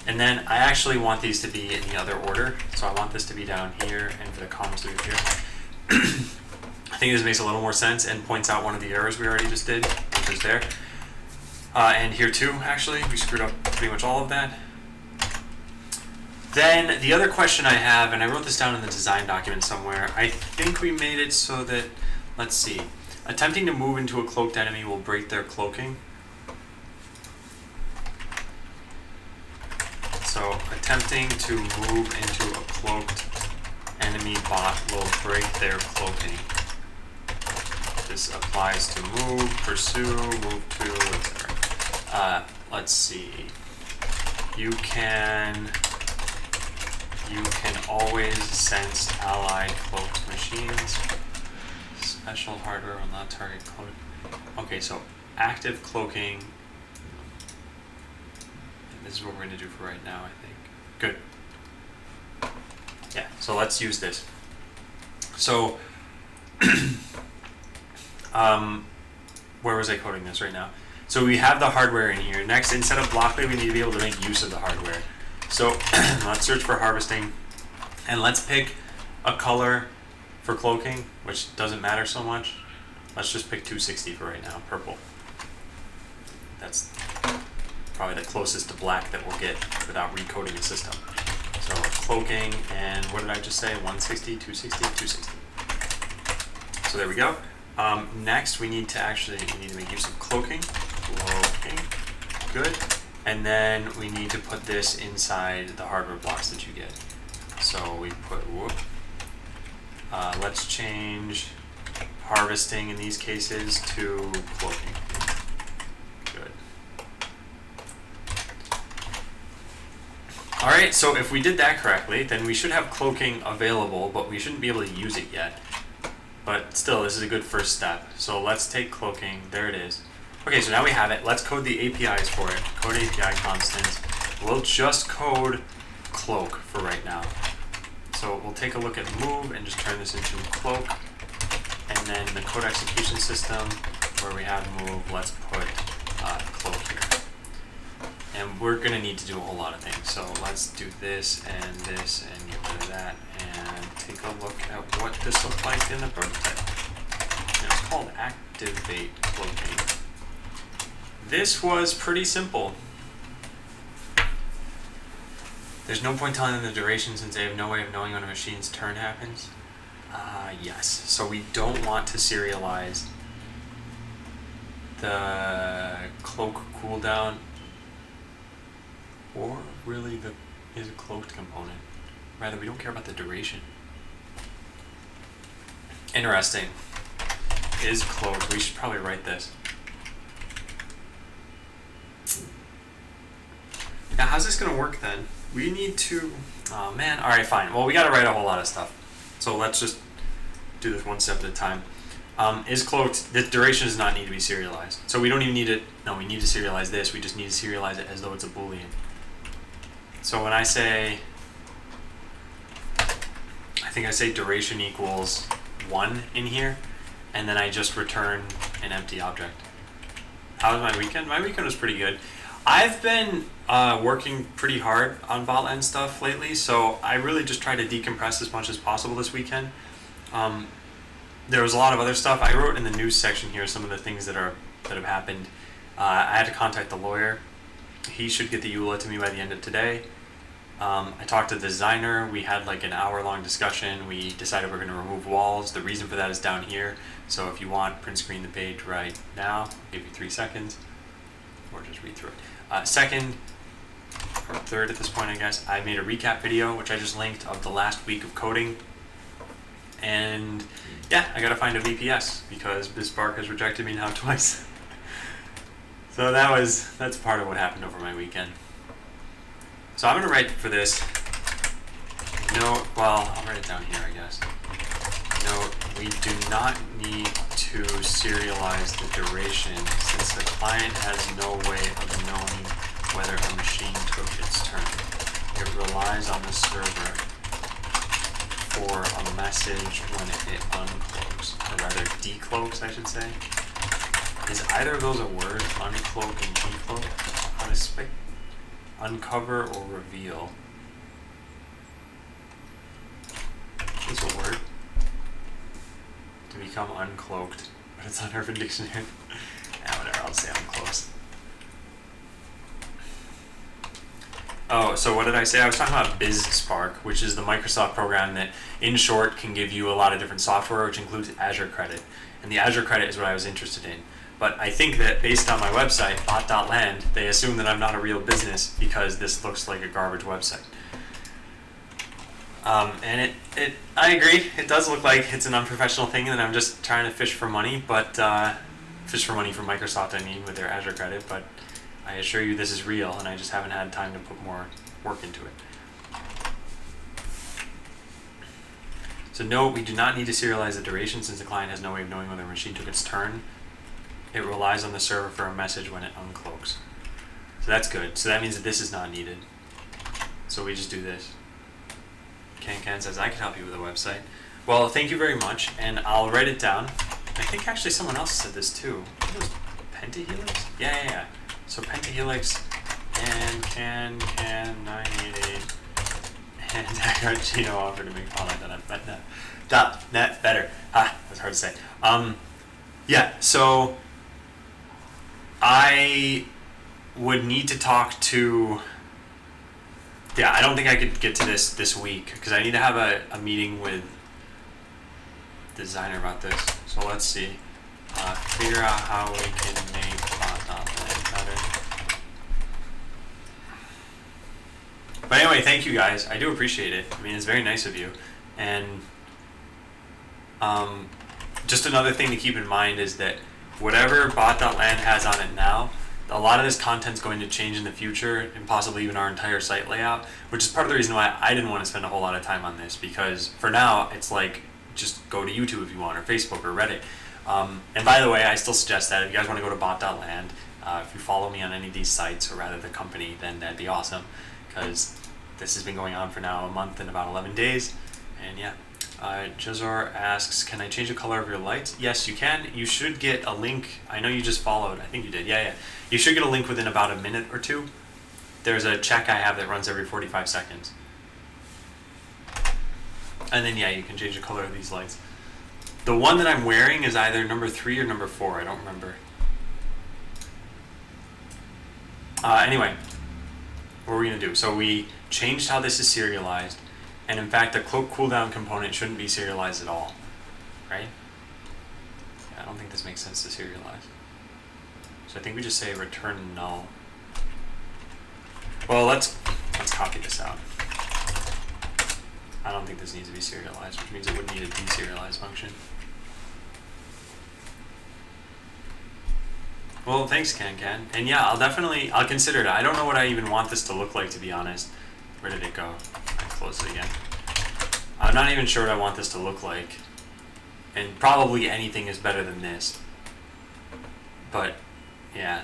And then I actually want these to be in the other order. So I want this to be down here and for the columns to be here. I think this makes a little more sense and points out one of the errors we already just did, which is there. And here too, actually, we screwed up pretty much all of that. Then the other question I have, and I wrote this down in the design document somewhere, I think we made it so that, let's see, attempting to move into a cloaked enemy will break their cloaking. So attempting to move into a cloaked enemy bot will break their cloaking. This applies to move, pursue, move to, etc. Let's see. You can always sense allied cloaked machines. Special hardware will not target cloak. Okay, so active cloaking. And this is what we're going to do for right now, I think. Good. Yeah, so let's use this. So, where was I coding this right now? So we have the hardware in here. Next, instead of Blockly, we need to be able to make use of the hardware. So let's search for harvesting, and let's pick a color for cloaking, which doesn't matter so much. Let's just pick 260 for right now, purple. That's probably the closest to black that we'll get without recoding the system. So cloaking, and what did I just say? 160, 260, 260. So there we go. Next, we need to make use of cloaking. Cloaking, good. And then we need to put this inside the hardware blocks that you get. So we put, let's change harvesting in these cases to cloaking. Good. All right, so if we did that correctly, then we should have cloaking available, but we shouldn't be able to use it yet. But still, this is a good first step. So let's take cloaking, there it is. Okay, so now we have it. Let's code the APIs for it. Code API constants. We'll just code cloak for right now. So we'll take a look at move and just turn this into cloak. And then the code execution system, where we have move, let's put cloak here. And we're gonna need to do a whole lot of things. So let's do this and get rid of that, and take a look at what this looks like in the prototype. And it's called activate cloaking. This was pretty simple. There's no point telling them the duration since they have no way of knowing when a machine's turn happens. Yes, so we don't want to serialize the cloak cooldown, or really the is cloaked component. Rather, we don't care about the duration. Interesting. Is cloaked. We should probably write this. Now, how's this gonna work then? We need to, oh man, all right, fine. Well, we gotta write a whole lot of stuff. So let's just do this one step at a time. Is cloaked, the duration does not need to be serialized. So we don't even need it, no, we need to serialize this. We just need to serialize it as though it's a Boolean. So when I say, I think I say duration equals 1 in here, and then I just return an empty object. How was my weekend? My weekend was pretty good. I've been working pretty hard on botland stuff lately, so I really just try to decompress as much as possible this weekend. There was a lot of other stuff. I wrote in the news section here some of the things that have happened. I had to contact the lawyer. He should get the EULA to me by the end of today. I talked to the designer. We had like an hour-long discussion. We decided we're going to remove walls. The reason for that is down here. So if you want, print screen the page right now. I'll give you 3 seconds, or just read through it. Second, or third at this point, I guess, I made a recap video, which I just linked, of the last week of coding. And yeah, I gotta find a VPS because BizSpark has rejected me now twice. So that's part of what happened over my weekend. So I'm gonna write for this. I'll write it down here, I guess. Note, we do not need to serialize the duration since the client has no way of knowing whether a machine took its turn. It relies on the server for a message when it uncloaks, or rather decloaks, I should say. Is either of those a word? Uncloak and decloak? How to speak? Uncover or reveal? Is a word? To become uncloaked, but it's on Urban Dictionary. Whatever, I'll say I'm close. Oh, so what did I say? I was talking about BizSpark, which is the Microsoft program that, in short, can give you a lot of different software, which includes Azure Credit. And the Azure Credit is what I was interested in. But I think that based on my website, bot.land, they assume that I'm not a real business because this looks like a garbage website. And I agree, it does look like it's an unprofessional thing and I'm just trying to fish for money, but fish for money from Microsoft, I mean, with their Azure Credit, but I assure you this is real and I just haven't had time to put more work into it. So no, we do not need to serialize the duration since the client has no way of knowing whether a machine took its turn. It relies on the server for a message when it uncloaks. So that's good. So that means that this is not needed. So we just do this. Can says, I can help you with a website. Well, thank you very much, and I'll write it down. I think actually someone else said this too. It was Pentahelix? Yeah. So Pentahelix and can 988 and Gino offered to make comment on it. .net better. That's hard to say. Yeah, so I would need to talk to yeah, I don't think I could get to this week because I need to have a meeting with the designer about this. So let's see. Figure out how we can make bot.land better. But anyway, thank you guys. I do appreciate it. I mean, it's very nice of you. And just another thing to keep in mind is that whatever bot.land has on it now, a lot of this content's going to change in the future and possibly even our entire site layout, which is part of the reason why I didn't want to spend a whole lot of time on this, because for now it's like just go to YouTube if you want, or Facebook or Reddit. And by the way, I still suggest that if you guys want to go to bot.land, if you follow me on any of these sites, or rather the company, then that'd be awesome, because this has been going on for now a month and about 11 days. And yeah. Jazar asks, can I change the color of your lights? Yes, you can. You should get a link. I know you just followed. I think you did. Yeah. You should get a link within about a minute or two. There's a check I have that runs every 45 seconds. And then, yeah, you can change the color of these lights. The one that I'm wearing is either number 3 or number 4. I don't remember. Anyway, what are we going to do? So we changed how this is serialized. And in fact, the cloak cooldown component shouldn't be serialized at all, right? Yeah, I don't think this makes sense to serialize. So I think we just say return null. Well, let's copy this out. I don't think this needs to be serialized, which means it would need a deserialize function. Well, thanks, Can. And yeah, I'll consider it. I don't know what I even want this to look like, to be honest. Where did it go? Close it again. I'm not even sure what I want this to look like, and probably anything is better than this. But yeah,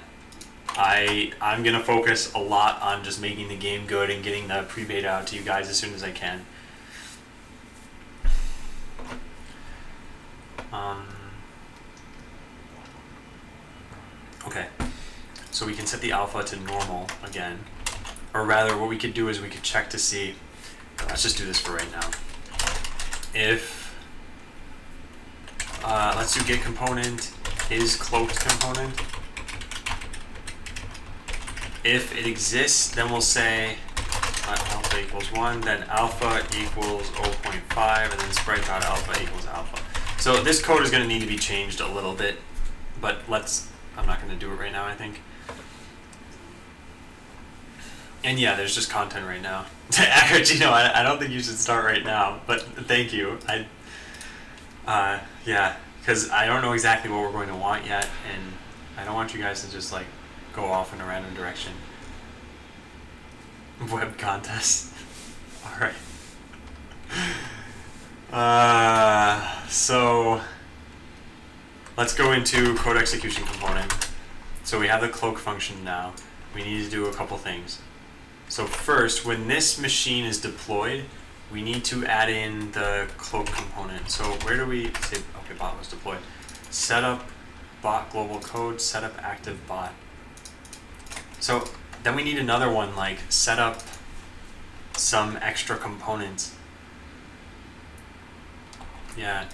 I'm gonna focus a lot on just making the game good and getting the pre-beta out to you guys as soon as I can. Okay, so we can set the alpha to normal again, or rather, what we could do is we could check to see. Let's just do this for right now. If, let's do get component is cloaked component. If it exists, then we'll say alpha equals 1, then alpha equals 0.5, and then sprite.alpha equals alpha. So this code is going to need to be changed a little bit, but I'm not going to do it right now, I think. And yeah, there's just content right now. Actually, I don't think you should start right now, but thank you. Yeah, because I don't know exactly what we're going to want yet, and I don't want you guys to just like go off in a random direction. Web contest. All right. So let's go into code execution component. So we have the cloak function now. We need to do a couple things. So first, when this machine is deployed, we need to add in the cloak component. So where do we say, okay, bot was deployed. Setup bot global code, setup active bot. So then we need another one, like set up some extra components. Yeah,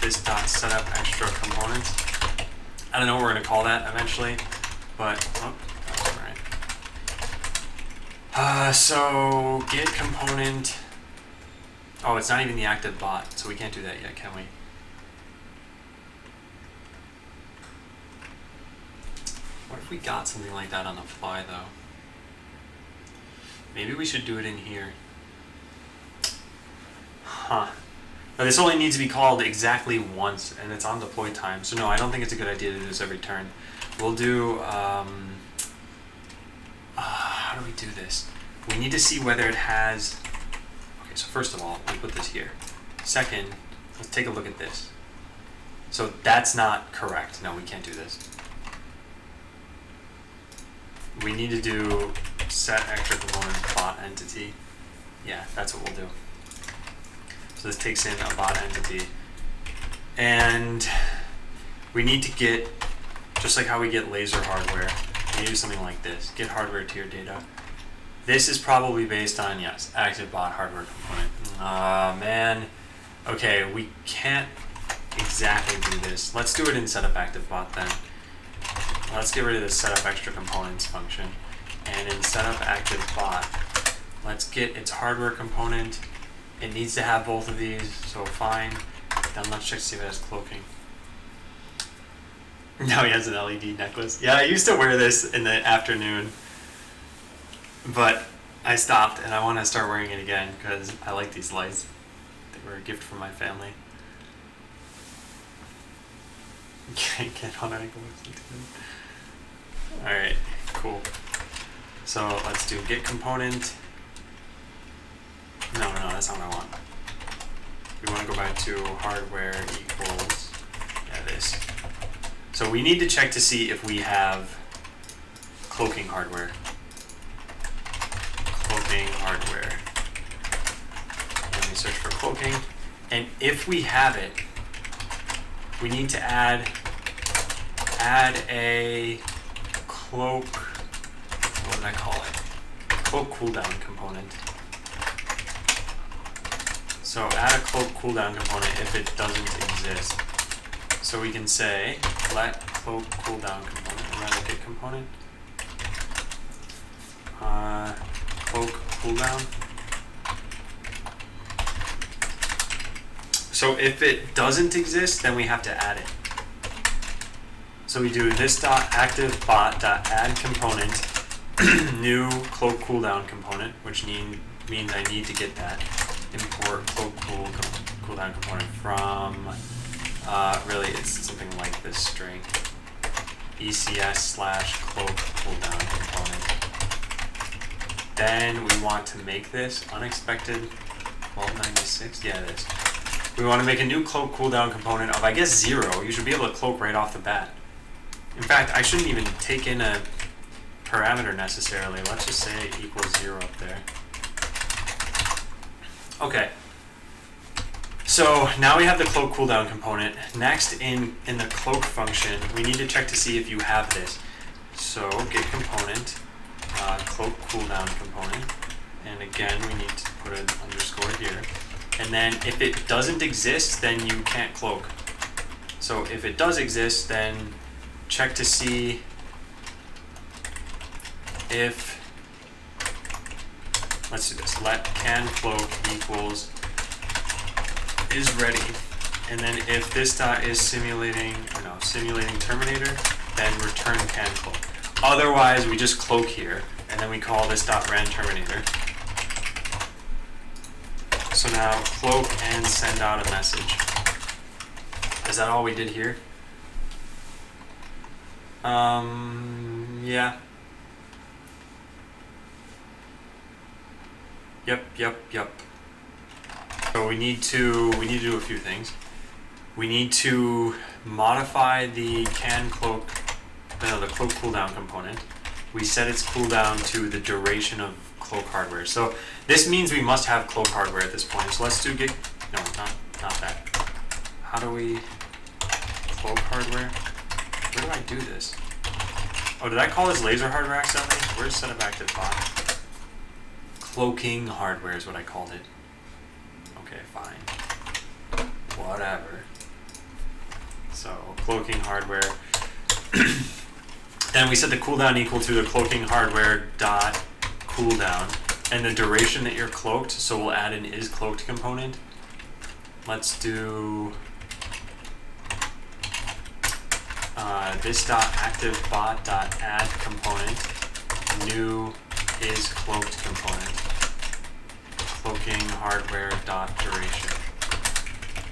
this dot setup extra components. I don't know what we're gonna call that eventually, but that's all right. So get component. Oh, it's not even the active bot, so we can't do that yet, can we? What if we got something like that on the fly, though? Maybe we should do it in here. Huh. Now, this only needs to be called exactly once, and it's on deploy time. So no, I don't think it's a good idea to do this every turn. We'll do, how do we do this? We need to see whether it has, okay, so first of all, we'll put this here. Second, let's take a look at this. So that's not correct. No, we can't do this. We need to do set extra component bot entity. Yeah, that's what we'll do. So this takes in a bot entity. And we need to get, just like how we get laser hardware, we need to do something like this. Get hardware tier data. This is probably based on, yes, active bot hardware component. Man. Okay, we can't exactly do this. Let's do it in setup active bot then. Let's get rid of the setup extra components function. And in setup active bot, Let's get its hardware component. It needs to have both of these, so fine. Then let's check to see if it has cloaking. Now he has an LED necklace. Yeah, I used to wear this in the afternoon, but I stopped and I want to start wearing it again because I like these lights. They were a gift from my family. Get on ankle. Alright, cool. So let's do get component. No, that's not what I want. We want to go back to hardware equals, this. So we need to check to see if we have cloaking hardware. Cloaking hardware. Let me search for cloaking. And if we have it, we need to add a cloak, what did I call it? Cloak cooldown component. So add a cloak cooldown component if it doesn't exist. So we can say let cloak cooldown component, rather get component. Cloak cooldown. So if it doesn't exist, then we have to add it. So we do this dot active bot dot add component new cloak cooldown component, which means I need to get that. Import cloak cooldown component from really it's something like this string ECS / cloak cooldown component. Then we want to make this unexpected 1296. Yeah, it is. We want to make a new cloak cooldown component of, I guess, 0. You should be able to cloak right off the bat. In fact, I shouldn't even take in a parameter necessarily. Let's just say equals 0 up there. Okay. So now we have the cloak cooldown component. Next, in the cloak function, we need to check to see if you have this. So get component, cloak cooldown component, and again we need to put an underscore here. And then if it doesn't exist, then you can't cloak. So if it does exist, then check to see if, let's do this, let can cloak equals is ready. And then if this dot is simulating terminator, then return can cloak. Otherwise, we just cloak here, and then we call this dot ran terminator. So now cloak and send out a message. Is that all we did here? Yeah. Yep. So we need to do a few things. We need to modify the the cloak cooldown component. We set its cooldown to the duration of cloak hardware. So this means we must have cloak hardware at this point. So let's do get, no, not that. How do we cloak hardware? Where do I do this? Oh, did I call this laser hardware accidentally? Where's setup active bot? Cloaking hardware is what I called it. Okay, fine. Whatever. So cloaking hardware. Then we set the cooldown equal to the cloaking hardware dot cooldown and the duration that you're cloaked. So we'll add an is cloaked component. Let's do this dot active bot dot add component new is cloaked component cloaking hardware dot duration.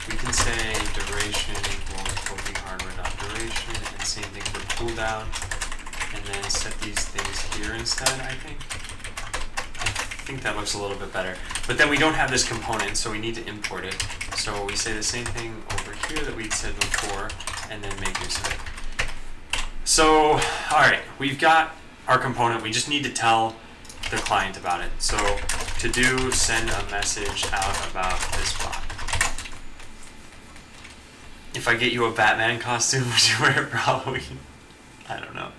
We can say duration equals cloaking hardware dot duration, and same thing for cooldown, and then set these things here instead. I think that looks a little bit better. But then we don't have this component, so we need to import it. So we say the same thing over here that we said before, and then make use of it. So, alright, we've got our component. We just need to tell the client about it. So to do, send a message out about this bot. If I get you a Batman costume, would you wear it for Halloween? I don't know.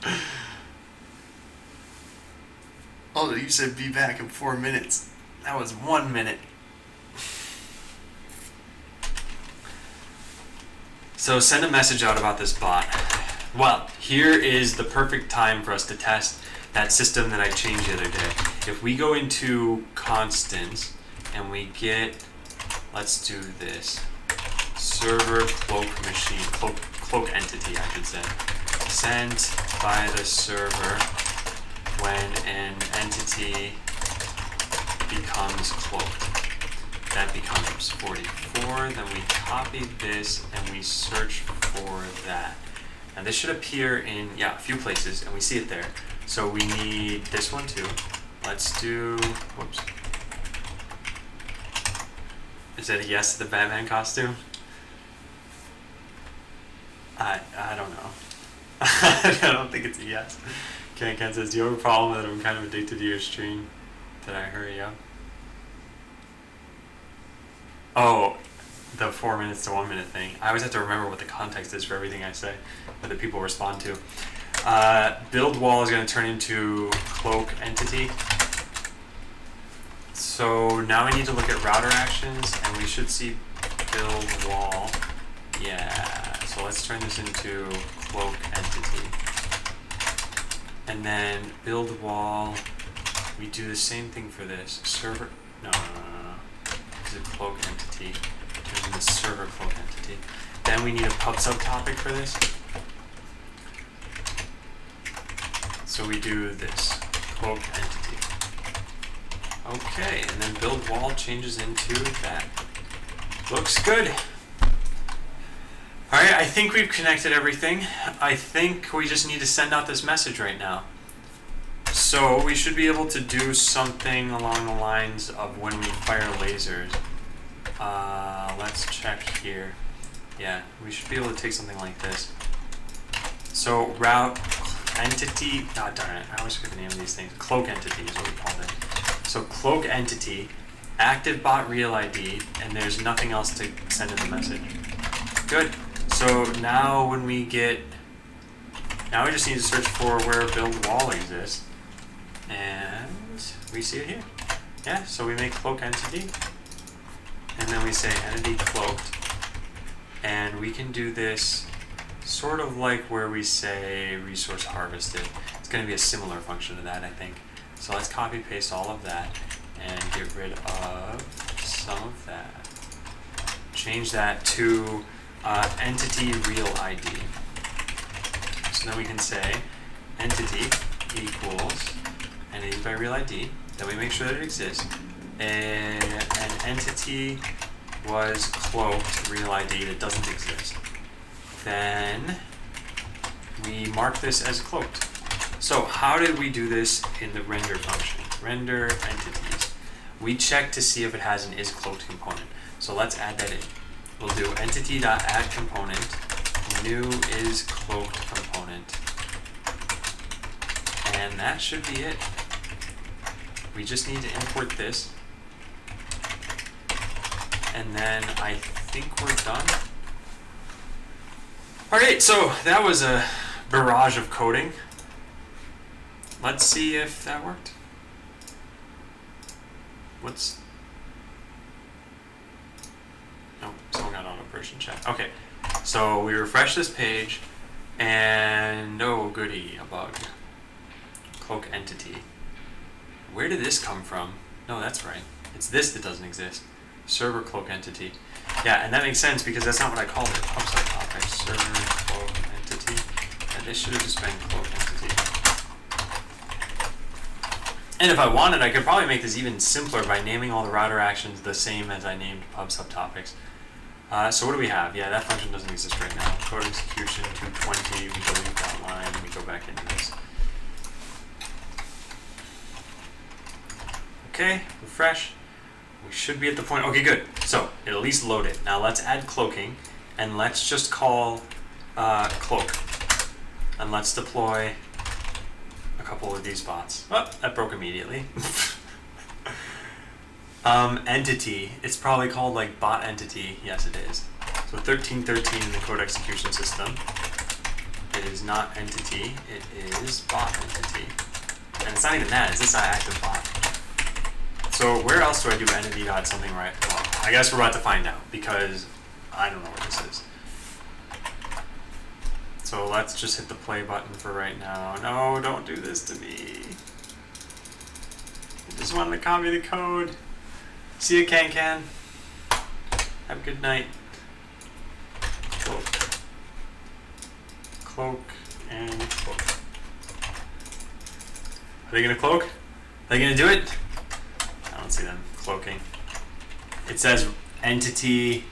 Oh, you said be back in 4 minutes. That was 1 minute. So send a message out about this bot. Well, here is the perfect time for us to test that system that I changed the other day. if we go into constants and we get, let's do this, server cloak machine, cloak entity, I should say, sent by the server when an entity becomes cloaked. That becomes 44. Then we copy this and we search for that. And this should appear in, yeah, a few places, and we see it there. So we need this one too. Let's do, whoops. Is that a yes to the Batman costume? I don't know. I don't think it's a yes. Ken says, do you have a problem that I'm kind of addicted to your stream? Did I hurry up? Oh, the 4 minutes to 1 minute thing. I always have to remember what the context is for everything I say, what the people respond to. Build wall is going to turn into cloak entity. So now we need to look at router actions, and we should see build wall. Yeah, so let's turn this into cloak entity. And then build wall, we do the same thing for this. Server, no. This is a cloak entity. Turns into server cloak entity. Then we need a pub subtopic for this. So we do this, cloak entity. Okay, and then build wall changes into that. Looks good. Alright, I think we've connected everything. I think we just need to send out this message right now. So we should be able to do something along the lines of when we fire lasers. Let's check here. Yeah, we should be able to take something like this. So route entity, oh darn it, I always forget the name of these things. Cloak entity is what we call it. So cloak entity, active bot real ID, and there's nothing else to send in the message. Good. So now when we get, now we just need to search for where build wall exists, and we see it here. Yeah, so we make cloak entity, and then we say entity cloaked, and we can do this sort of like where we say resource harvested. It's going to be a similar function to that, I think. So let's copy paste all of that and get rid of some of that. Change that to entity real ID. So then we can say entity equals entity by real ID. Then we make sure that it exists. An entity was cloaked real ID that doesn't exist. Then we mark this as cloaked. So how did we do this in the render function? Render entities. We check to see if it has an isCloaked component. So let's add that in. We'll do entity.addComponent, new isCloaked component. And that should be it. We just need to import this. And then I think we're done. Alright, so that was a barrage of coding. Let's see if that worked. Oh, someone got auto Persian chat. Okay, so we refresh this page, and oh goody, a bug. Cloak entity. Where did this come from? No, that's right. It's this that doesn't exist. Server cloak entity. Yeah, and that makes sense because that's not what I called it. Pub subtopic, server cloak entity. And this should have just been cloak entity. And if I wanted, I could probably make this even simpler by naming all the router actions the same as I named pub subtopics. So what do we have? Yeah, that function doesn't exist right now. Code execution 220, we delete that line, we go back into this. Okay, refresh. We should be at the point, okay good. So, it at least loaded. Now let's add cloaking, and let's just call cloak. And let's deploy a couple of these bots. Oh, that broke immediately. Entity, it's probably called like bot entity. Yes, it is. So 1313 in the code execution system. It is not entity, it is bot entity. And it's not even that, it's this active bot. So where else do I do entity dot something right? Well, I guess we're about to find out because I don't know what this is. So let's just hit the play button for right now. No, don't do this to me. Just wanted to copy the code. See you, Can. Have a good night. Cloak. Cloak and cloak. Are they gonna cloak? Are they gonna do it? I don't see them cloaking. It says entity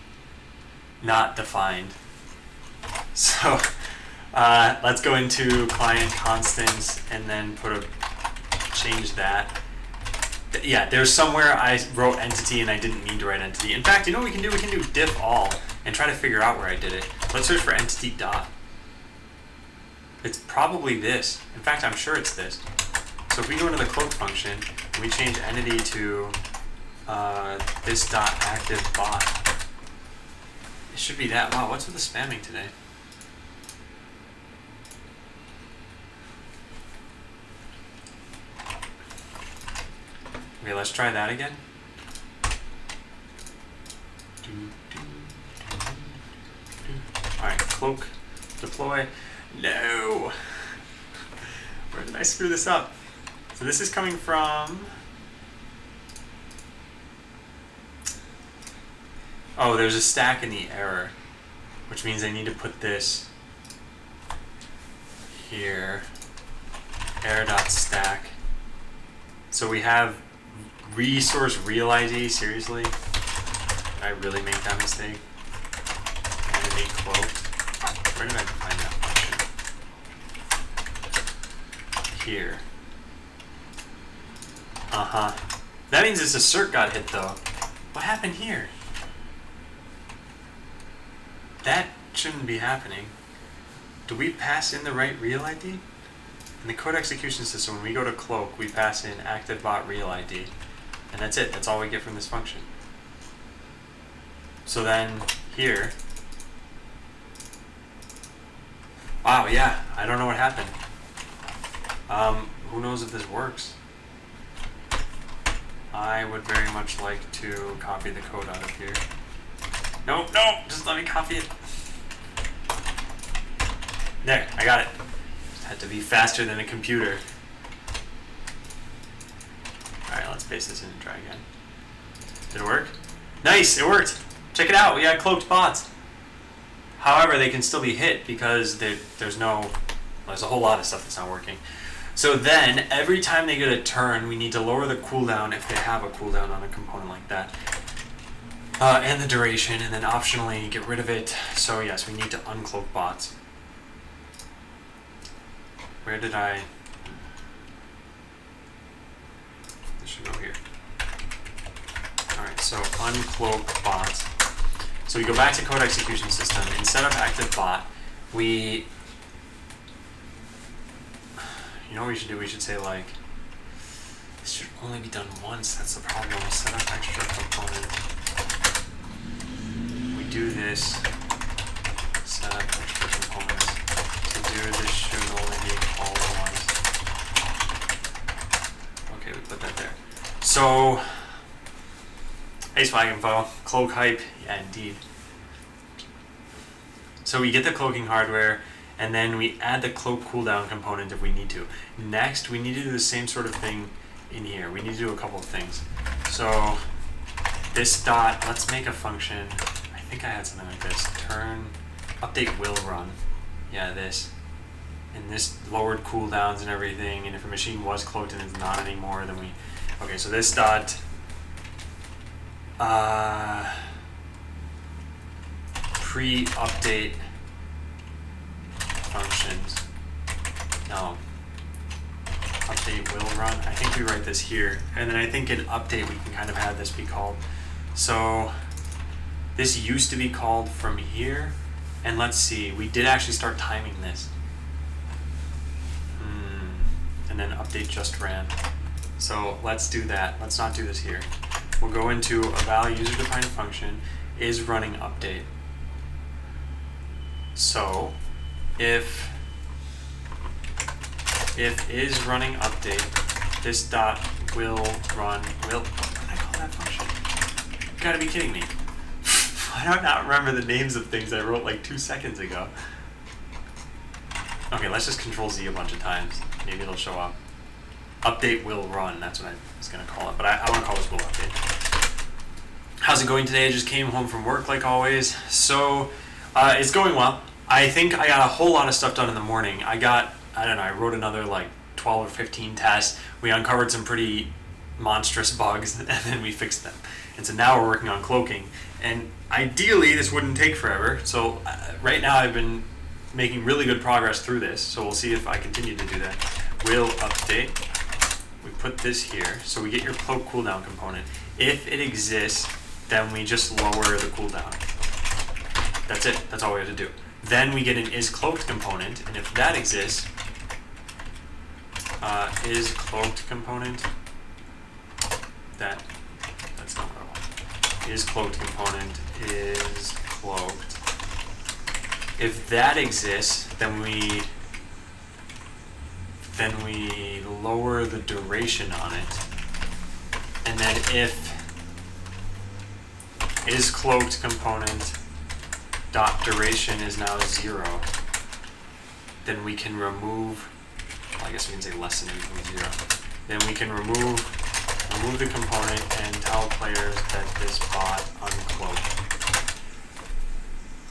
not defined. So let's go into client constants and then change that. Yeah, there's somewhere I wrote entity and I didn't mean to write entity. In fact, you know what we can do? We can do diff all and try to figure out where I did it. Let's search for entity dot. It's probably this. In fact, I'm sure it's this. So if we go into the cloak function and we change entity to this dot active bot, it should be that. Wow, what's with the spamming today? Okay, let's try that again. Alright, cloak, deploy. No! Where did I screw this up? So this is coming from... Oh, there's a stack in the error, which means I need to put this here. Error.stack. So we have resource real ID. Seriously? Did I really make that mistake? Entity cloaked. Where did I find that function? Here. That means this assert got hit though. What happened here? That shouldn't be happening. Do we pass in the right real ID? In the code execution system, when we go to cloak, we pass in ActiveBot real ID. And that's it. That's all we get from this function. So then here, wow, yeah, I don't know what happened. Who knows if this works? I would very much like to copy the code out of here. No, just let me copy it. There, I got it. Just had to be faster than a computer. Alright, let's paste this in and try again. Did it work? Nice, it worked. Check it out, we got cloaked bots. However, they can still be hit because there's a whole lot of stuff that's not working. So then, every time they get a turn, we need to lower the cooldown if they have a cooldown on a component like that. And the duration, and then optionally get rid of it. So yes, we need to uncloak bots. Where did I... This should go here. Alright, so uncloak bots. So we go back to code execution system. Instead of active bot, we... You know what we should do? We should say like, this should only be done once. That's the problem. Set up extra component. We do this. Set up extra components. To do this should only be called once. Okay, we put that there. So, Ace Flag info, cloak hype. Yeah, indeed. So we get the cloaking hardware. And then we add the cloak cooldown component if we need to. Next, we need to do the same sort of thing in here. We need to do a couple of things. So this dot, let's make a function. I think I had something like this. Turn, update will run. Yeah, this. And this lowered cooldowns and everything. And if a machine was cloaked and it's not anymore, then we... Okay, so this dot... pre-update functions. No. Update will run. I think we write this here. And then I think in update we can kind of have this be called. So this used to be called from here. And let's see, we did actually start timing this. And then update just ran. So let's do that. Let's not do this here. We'll go into eval user defined function is running update. So if is running update, this dot will run will. What did I call that function? You gotta be kidding me. I do not remember the names of things I wrote like 2 seconds ago. Okay, let's just Control Z a bunch of times. Maybe it'll show up. update will run. That's what I was going to call it, but I want to call this will update. How's it going today? I just came home from work like always. So it's going well. I think I got a whole lot of stuff done in the morning. I wrote another like 12 or 15 tests. We uncovered some pretty monstrous bugs and then we fixed them. And so now we're working on cloaking. And ideally this wouldn't take forever. So right now I've been making really good progress through this. So we'll see if I continue to do that. Will update. We put this here. So we get your cloak cooldown component. If it exists, then we just lower the cooldown. That's it. That's all we have to do. Then we get an is cloaked component, and if that exists, is cloaked component. That's not what I want. Is cloaked component is cloaked. If that exists, then we lower the duration on it, and then if is cloaked component dot duration is now 0, then we can remove, well, I guess we can say less than or equal to 0. Then we can remove the component and tell players that this bot uncloaked.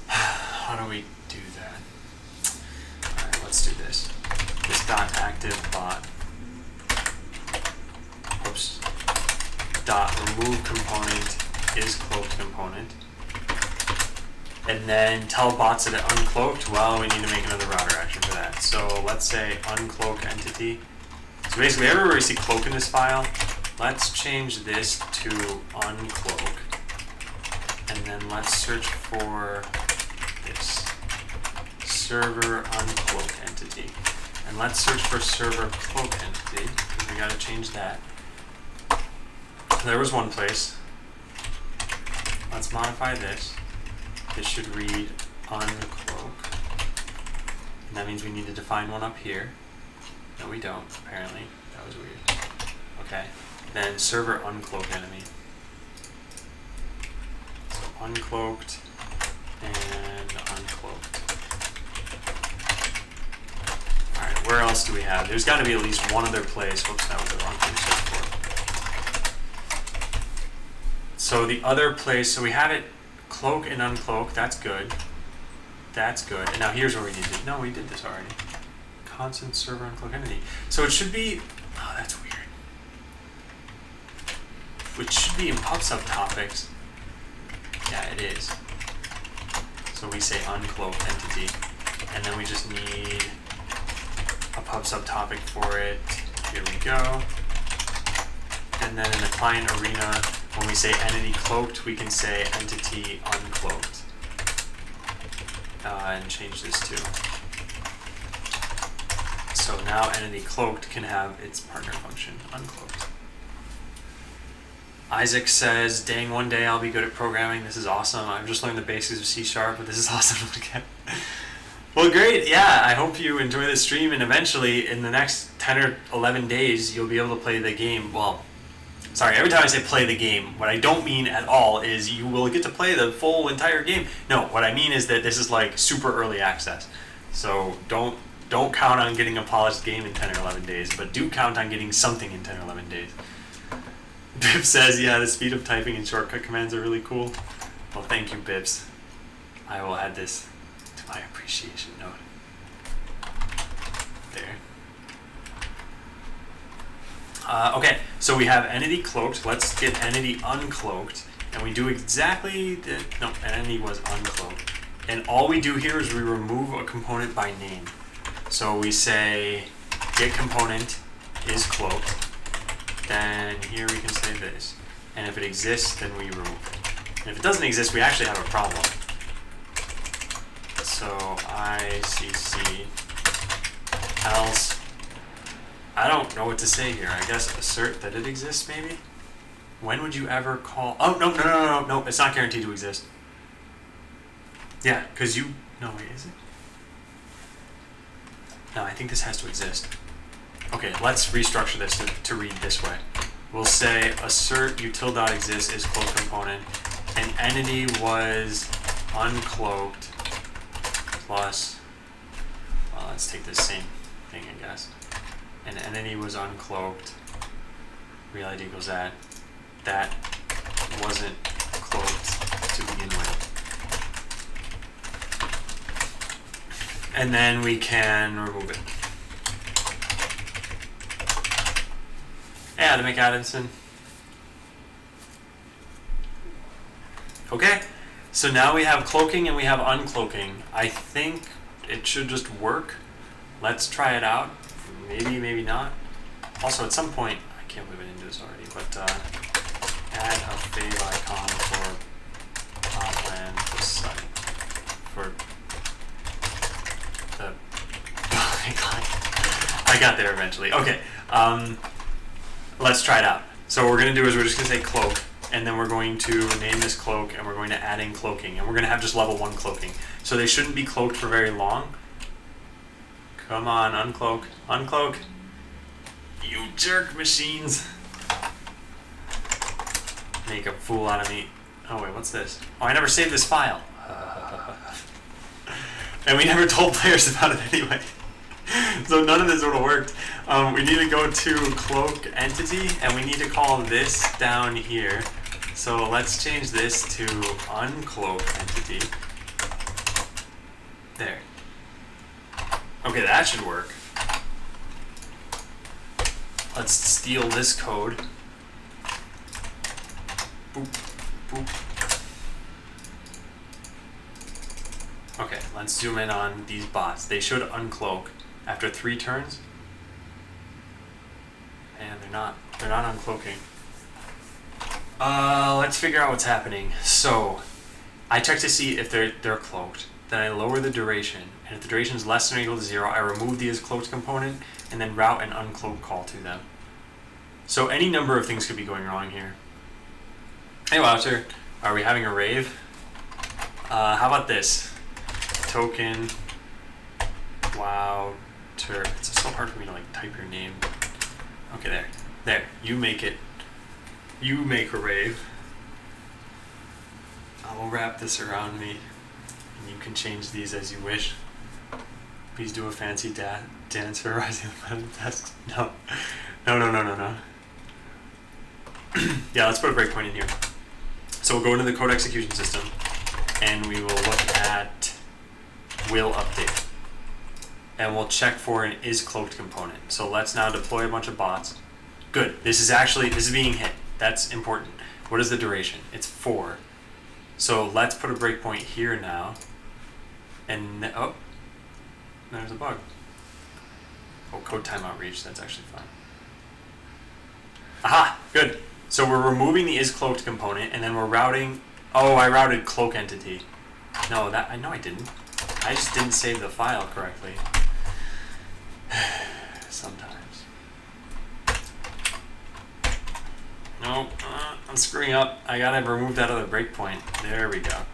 How do we do that? Alright, let's do this. This dot active bot, oops, dot remove component is cloaked component, and then tell bots that it uncloaked. Well, we need to make another router action for that. So let's say uncloak entity. So basically everywhere we see cloak in this file, let's change this to uncloak, and then let's search for this server uncloak entity, and let's search for server cloak entity because we got to change that. There was one place. Let's modify this. This should read uncloak. And that means we need to define one up here. No, we don't, apparently. That was weird. Okay. Then server uncloak enemy. So uncloaked and uncloaked. Alright, where else do we have? There's got to be at least one other place. Whoops, that was the wrong thing to search for. So the other place, so we have it cloak and uncloak, that's good. That's good. And now here's where we need to, no, we did this already. Constant server uncloak entity. So it should be, oh, that's weird. Which should be in pub subtopics. Yeah, it is. So we say uncloak entity, and then we just need a pub subtopic for it. Here we go. And then in the client arena, when we say entity cloaked, we can say entity uncloaked. And change this too. So now entity cloaked can have its partner function uncloaked. Isaac says, dang, one day I'll be good at programming. This is awesome. I've just learned the basics of C#, but this is awesome. Well, great. Yeah, I hope you enjoy the stream, and eventually in the next 10 or 11 days, you'll be able to play the game. Well, sorry, every time I say play the game, what I don't mean at all is you will get to play the full entire game. No, what I mean is that this is like super early access. So don't count on getting a polished game in 10 or 11 days, but do count on getting something in 10 or 11 days. Bibs says, yeah, the speed of typing and shortcut commands are really cool. Well, thank you, Bibs. I will add this to my appreciation note. There. Okay, so we have entity cloaked. Let's get entity uncloaked. And we do exactly the, no, entity was uncloaked. And all we do here is we remove a component by name. So we say get component is cloaked. Then here we can say this. And if it exists, then we remove it. And if it doesn't exist, we actually have a problem. So ICC else. I don't know what to say here. I guess assert that it exists, maybe? When would you ever call... Oh, no. It's not guaranteed to exist. Yeah, because you... No, wait, is it? No, I think this has to exist. Okay, let's restructure this to read this way. We'll say assert util.exist is cloak component, and entity was uncloaked plus... Well, let's take this same thing, I guess. an entity was uncloaked, real ID equals that wasn't cloaked to begin with. And then we can remove it. Yeah, to make Addison. Okay, so now we have cloaking and we have uncloaking. I think it should just work. Let's try it out. Maybe, maybe not. Also, at some point, I can't believe I didn't do this already, but add a fave icon for Hotland for site for the I got there eventually. Okay, let's try it out. So what we're going to do is we're just going to say cloak, and then we're going to name this cloak, and we're going to add in cloaking, and we're going to have just level 1 cloaking. So they shouldn't be cloaked for very long. Come on, uncloak, uncloak. You jerk machines. Make a fool out of me. Oh wait, what's this? Oh, I never saved this file. And we never told players about it anyway. So none of this would have worked. We need to go to cloak entity, and we need to call this down here. So let's change this to uncloak entity. There. Okay, that should work. Let's steal this code. Boop, boop. Okay, let's zoom in on these bots. They should uncloak after 3 turns. And they're not uncloaking. Let's figure out what's happening. So, I check to see if they're cloaked. Then I lower the duration, and if the duration is less than or equal to 0, I remove the isCloaked component, and then route an uncloak call to them. So any number of things could be going wrong here. Hey Wouter, are we having a rave? How about this? Token Wouter. It's so hard for me to like type your name. Okay, there. You make it. You make a rave. I will wrap this around me. You can change these as you wish. Please do a fancy dance for Rising of the Tasks. No. Yeah, let's put a breakpoint in here. So we'll go into the code execution system, and we will look at will update. And we'll check for an isCloaked component. So let's now deploy a bunch of bots. Good. This is being hit. That's important. What is the duration? It's 4. So let's put a breakpoint here now. And oh, there's a bug. Oh, code timeout reached. That's actually fine. Aha, good. So we're removing the isCloaked component, and then we're routing. Oh, I routed cloak entity. No, I know I didn't. I just didn't save the file correctly. Sometimes. Nope, I'm screwing up. I gotta remove that other breakpoint. There we go.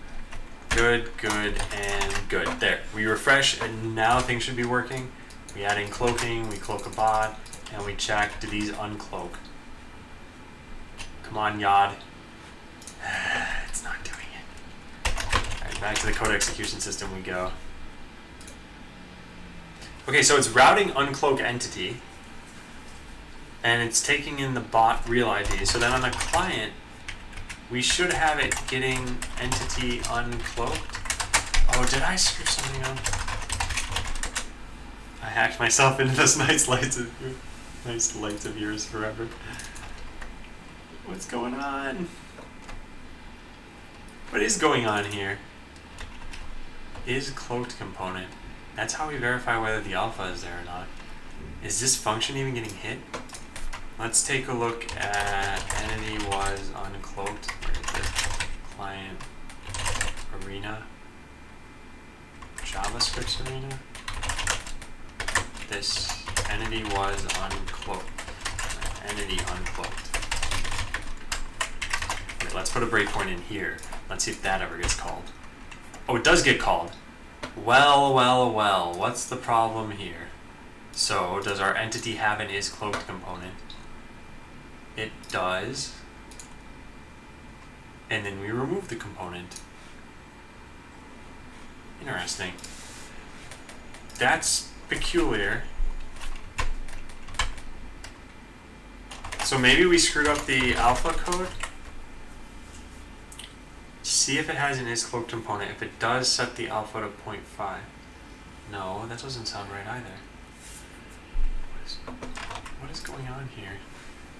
Good, and good. There. We refresh, and now things should be working. We add in cloaking, we cloak a bot, and we check, do these uncloak? Come on, Yod. It's not doing it. Alright, back to the code execution system we go. Okay, so it's routing uncloak entity, and it's taking in the bot real ID. So then on the client, we should have it getting entity uncloaked. Oh, did I screw something up? I hacked myself into this nice lights of yours forever. What's going on? What is going on here? isCloaked component. That's how we verify whether the alpha is there or not. Is this function even getting hit? Let's take a look at entity was uncloaked. Where is this? Client arena. JavaScript arena. This entity was uncloaked. Entity uncloaked. Okay, let's put a breakpoint in here. Let's see if that ever gets called. Oh, it does get called. Well, what's the problem here? So, does our entity have an isCloaked component? It does. And then we remove the component. Interesting. That's peculiar. So maybe we screwed up the alpha code. See if it has an isCloaked component. If it does, set the alpha to 0.5. No, that doesn't sound right either. What is going on here?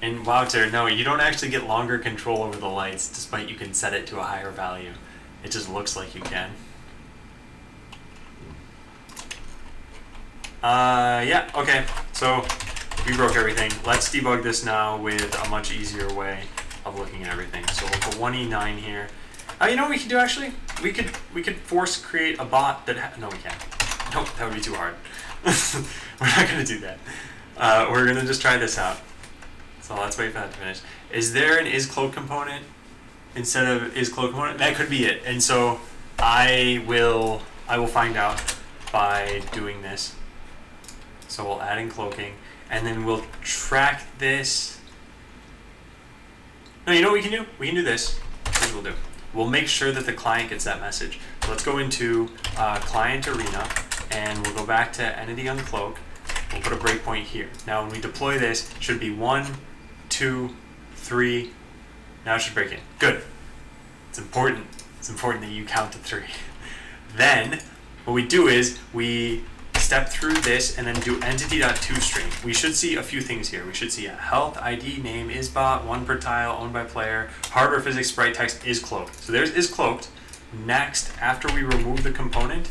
And Wouter, no, you don't actually get longer control over the lights, despite you can set it to a higher value. It just looks like you can. Yeah, okay. So we broke everything. Let's debug this now with a much easier way of looking at everything. So we'll put 1E9 here. You know what we could do actually? We could force create a bot that no, we can't. Nope, that would be too hard. We're not gonna do that. We're gonna just try this out. So let's wait for that to finish. Is there an isCloaked component instead of isCloaked component? That could be it. And so I will find out by doing this. So we'll add in cloaking, and then we'll track this. No, you know what we can do? We can do this. Here's what we'll do. We'll make sure that the client gets that message. So let's go into client arena, and we'll go back to entity uncloak. We'll put a breakpoint here. Now when we deploy this, it should be 1, 2, 3. Now it should break in. Good. It's important. It's important that you count to 3. Then what we do is we step through this and then do entity.toString. We should see a few things here. We should see a health, ID, name, isBot, 1 per tile, owned by player, hardware, physics, sprite, text, isCloaked. So there's isCloaked. Next, after we remove the component,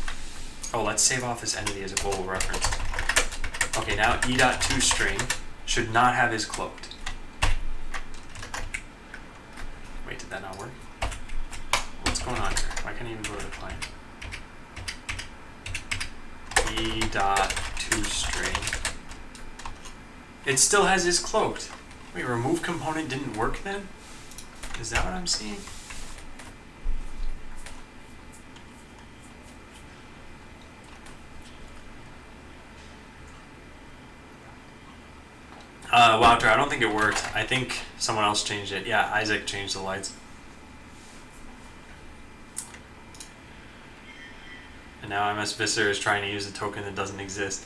let's save off this entity as a global reference. Okay, now e.toString should not have isCloaked. Wait, did that not work? What's going on here? Why can't I even go to the client? e.toString. It still has isCloaked. Wait, remove component didn't work then? Is that what I'm seeing? Wouter, I don't think it worked. I think someone else changed it. Yeah, Isaac changed the lights. And now MS Visser is trying to use a token that doesn't exist.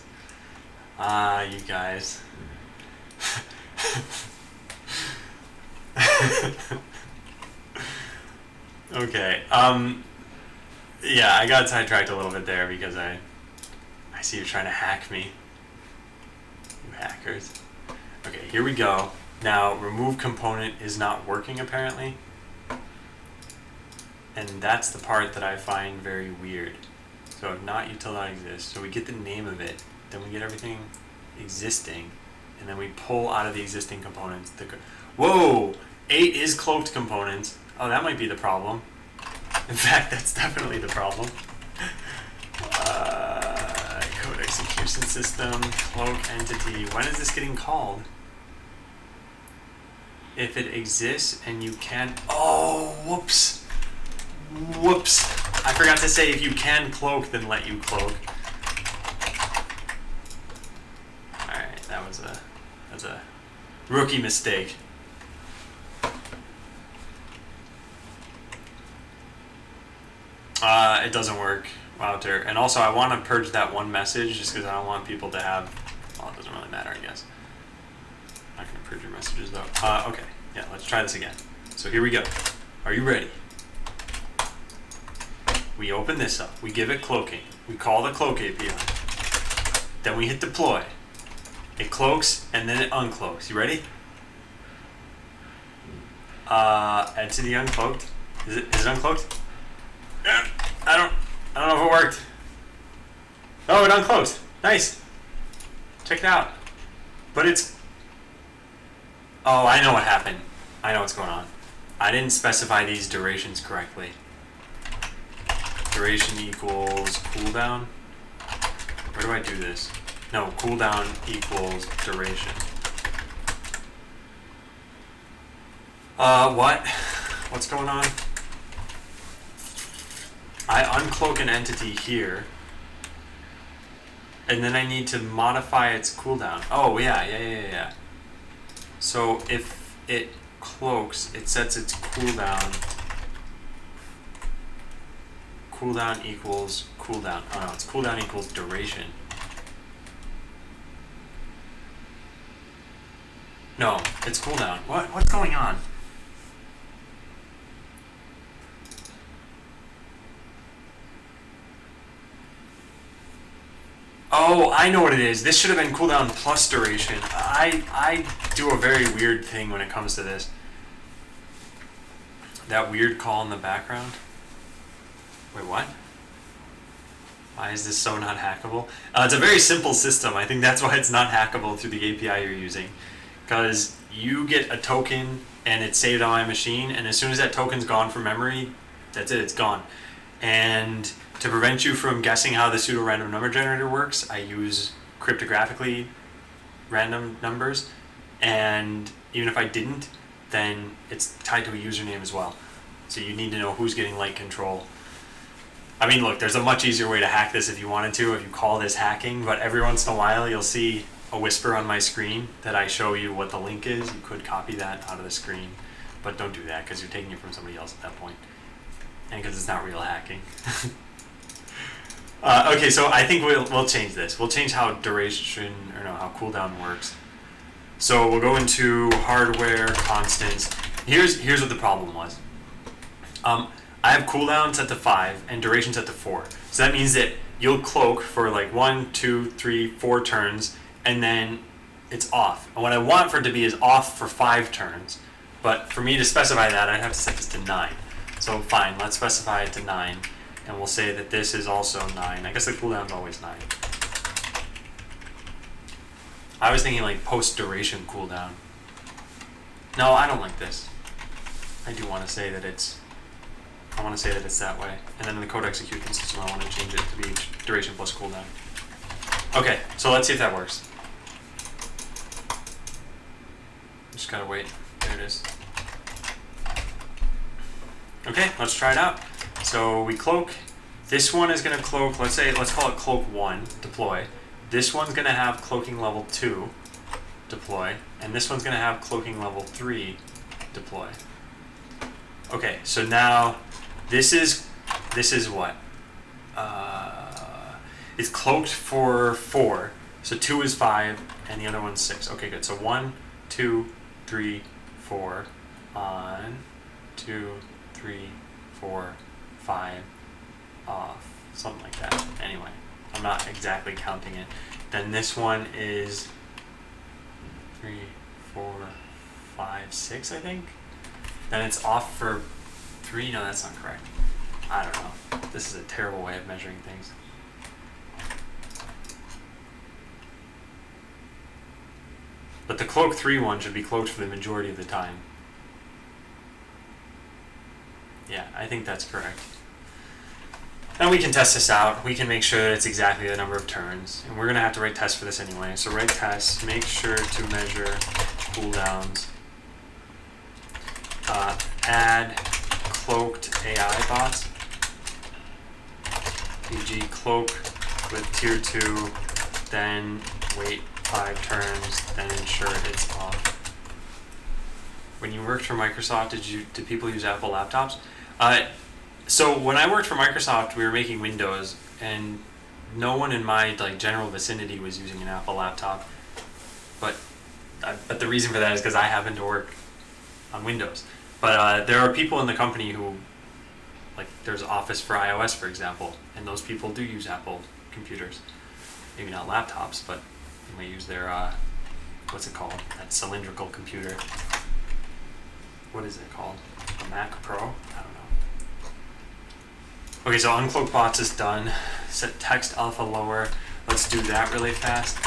You guys. Okay. Yeah, I got sidetracked a little bit there because I see you're trying to hack me. You hackers. Okay, here we go. Now, remove component is not working apparently. And that's the part that I find very weird. So not util.exist. So we get the name of it, then we get everything existing, and then we pull out of the existing components. Whoa! 8 isCloaked components. Oh, that might be the problem. In fact, that's definitely the problem. Code execution system, cloak entity. When is this getting called? If it exists and you can't. Oh, whoops. Whoops. I forgot to say if you can cloak, then let you cloak. Alright, that's a rookie mistake. It doesn't work, Wouter. And also I want to purge that one message just because I don't want people to have, well, it doesn't really matter, I guess. I'm not going to purge your messages though. Okay, yeah, let's try this again. So here we go. Are you ready? We open this up, we give it cloaking, we call the cloak API, then we hit deploy. It cloaks and then it uncloaks. You ready? Entity uncloaked. Is it uncloaked? Yeah, I don't know if it worked. Oh, it uncloaked. Nice. Check it out. But it's. Oh, I know what happened. I know what's going on. I didn't specify these durations correctly. Duration equals cooldown. Where do I do this? No, cooldown equals duration. What? What's going on? I uncloak an entity here, and then I need to modify its cooldown. Oh, yeah. So if it cloaks, it sets its cooldown. Cooldown equals cooldown. Oh no, it's cooldown equals duration. No, it's cooldown. What's going on? Oh, I know what it is. This should have been cooldown plus duration. I do a very weird thing when it comes to this. That weird call in the background. Wait, what? Why is this so not hackable? It's a very simple system. I think that's why it's not hackable through the API you're using. Because you get a token and it's saved on my machine, and as soon as that token's gone from memory, that's it, it's gone. And to prevent you from guessing how the pseudo-random number generator works, I use cryptographically random numbers, and even if I didn't, then it's tied to a username as well. So you need to know who's getting light control. I mean, look, there's a much easier way to hack this if you wanted to, if you call this hacking, but every once in a while you'll see a whisper on my screen that I show you what the link is. You could copy that out of the screen, but don't do that because you're taking it from somebody else at that point, and because it's not real hacking. Okay, so I think we'll change this. We'll change how duration, or no, how cooldown works. So we'll go into hardware constants. Here's what the problem was. I have cooldown set to 5 and duration set to 4. So that means that you'll cloak for like 1, 2, 3, 4 turns, and then it's off. And what I want for it to be is off for 5 turns. But for me to specify that, I'd have to set this to 9. So fine, let's specify it to 9. And we'll say that this is also 9. I guess the cooldown's always 9. I was thinking like post-duration cooldown. No, I don't like this. I do want to say that it's... I want to say that it's that way. And then in the code execution system, I want to change it to be duration plus cooldown. Okay, so let's see if that works. Just gotta wait. There it is. Okay, let's try it out. So we cloak. This one is going to cloak, let's call it cloak 1, deploy. This one's going to have cloaking level 2, deploy. And this one's going to have cloaking level 3, deploy. Okay, so now this is what? It's cloaked for 4. So 2 is 5, and the other one's 6. Okay, good. So 1, 2, 3, 4. 1, 2, 3, 4, 5. Off. Something like that. Anyway, I'm not exactly counting it. Then this one is 3, 4, 5, 6, I think. Then it's off for 3. No, that's not correct. I don't know. This is a terrible way of measuring things. But the cloak 3 one should be cloaked for the majority of the time. Yeah, I think that's correct. And we can test this out. We can make sure that it's exactly the number of turns. And we're going to have to write tests for this anyway. So write tests, make sure to measure cooldowns. Add cloaked AI bots. e.g. cloak with tier 2, then wait 5 turns, then ensure it's off. When you worked for Microsoft, did people use Apple laptops? So when I worked for Microsoft, we were making Windows, and no one in my general vicinity was using an Apple laptop. But the reason for that is because I happen to work on Windows. But there are people in the company who, there's Office for iOS, for example, and those people do use Apple computers. Maybe not laptops, but they may use their, what's it called? That cylindrical computer. What is it called? A Mac Pro? I don't know. Okay, so uncloak bots is done. Set text alpha lower. Let's do that really fast.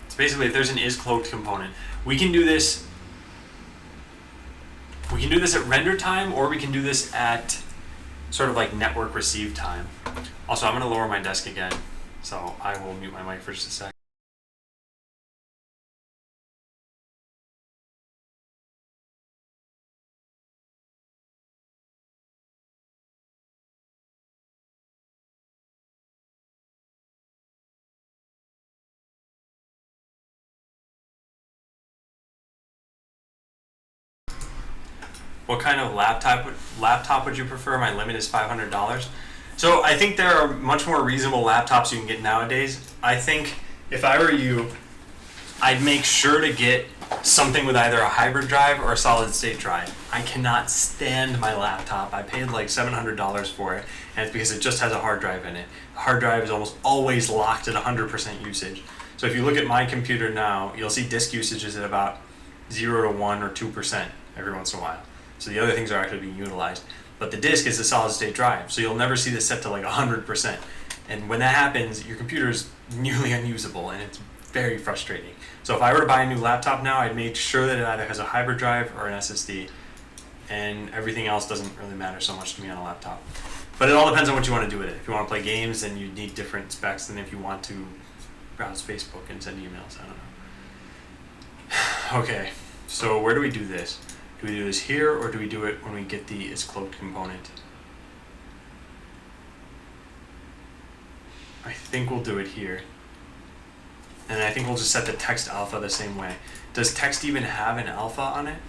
So basically, if there's an isCloaked component, we can do this. We can do this at render time, or we can do this at sort of like network receive time. Also, I'm going to lower my desk again, so I will mute my mic for just a sec. What kind of laptop would you prefer? My limit is $500. So I think there are much more reasonable laptops you can get nowadays. I think if I were you, I'd make sure to get something with either a hybrid drive or a solid state drive. I cannot stand my laptop. I paid like $700 for it, and it's because it just has a hard drive in it. The hard drive is almost always locked at 100% usage. So if you look at my computer now, you'll see disk usage is at about 0 to 1 or 2% every once in a while. So the other things are actually being utilized. But the disk is a solid state drive, so you'll never see this set to like 100%. And when that happens, your computer is nearly unusable, and it's very frustrating. So if I were to buy a new laptop now, I'd make sure that it either has a hybrid drive or an SSD, and everything else doesn't really matter so much to me on a laptop. But it all depends on what you want to do with it. If you want to play games, then you need different specs than if you want to browse Facebook and send emails. I don't know. Okay, so where do we do this? Do we do this here, or do we do it when we get the isCloaked component? I think we'll do it here. And I think we'll just set the text alpha the same way. Does text even have an alpha on it?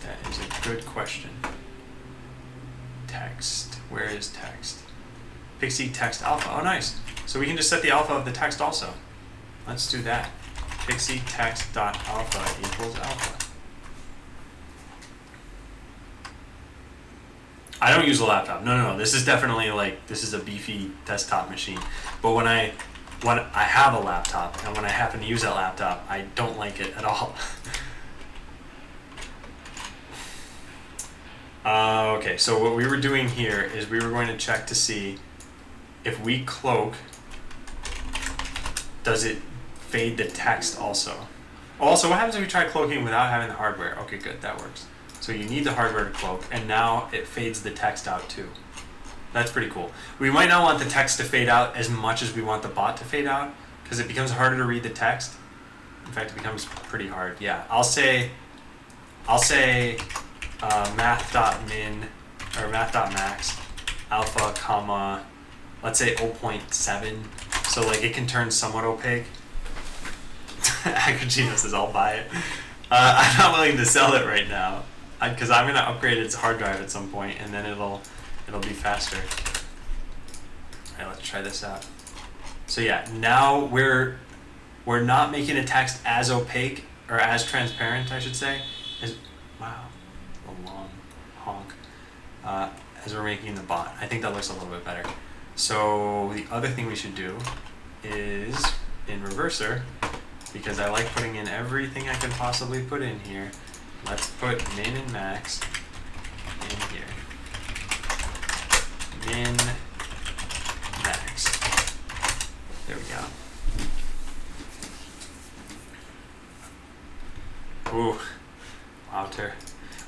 That is a good question. Text. Where is text? Pixie text alpha. Oh, nice. So we can just set the alpha of the text also. Let's do that. Pixie text dot alpha equals alpha. I don't use a laptop. No. This is definitely like, this is a beefy desktop machine. But when I have a laptop, and when I happen to use that laptop, I don't like it at all. Okay, so what we were doing here is we were going to check to see if we cloak, does it fade the text also? Also, what happens if we try cloaking without having the hardware? Okay, good, that works. So you need the hardware to cloak, and now it fades the text out too. That's pretty cool. We might not want the text to fade out as much as we want the bot to fade out, because it becomes harder to read the text. In fact, it becomes pretty hard. Yeah, I'll say math.min or math.max alpha comma, let's say 0.7, so like it can turn somewhat opaque. Agrogino says I'll buy it. I'm not willing to sell it right now because I'm gonna upgrade its hard drive at some point, and then it'll be faster. All right, let's try this out. So yeah, now we're not making the text as opaque, or as transparent, I should say, as, wow, a long honk, as we're making the bot. I think that looks a little bit better. So the other thing we should do is, in Reverser, because I like putting in everything I can possibly put in here, let's put min and max in here. Min, max. There we go. Ooh, wowter.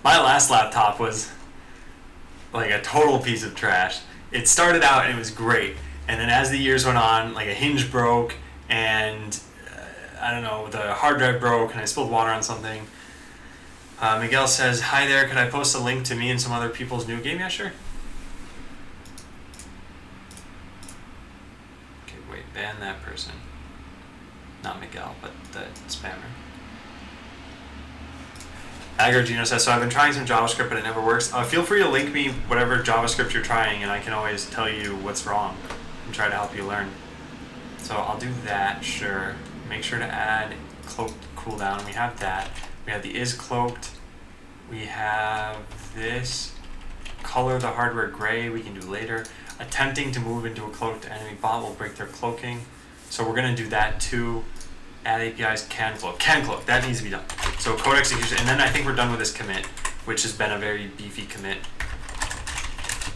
My last laptop was like a total piece of trash. It started out and it was great, and then as the years went on, like a hinge broke, and I don't know, the hard drive broke, and I spilled water on something. Miguel says, hi there, could I post a link to me and some other people's new game? Yeah, sure. Okay, wait, ban that person. Not Miguel, but the spammer. Agrogino says, so I've been trying some JavaScript, but it never works. Feel free to link me whatever JavaScript you're trying, and I can always tell you what's wrong and try to help you learn. So I'll do that, sure. Make sure to add cloaked cooldown. We have that. We have the isCloaked. We have this. Color the hardware gray, we can do later. Attempting to move into a cloaked enemy bot will break their cloaking. So we're going to do that too. Add APIs, can cloak, that needs to be done. So code execution, and then I think we're done with this commit, which has been a very beefy commit.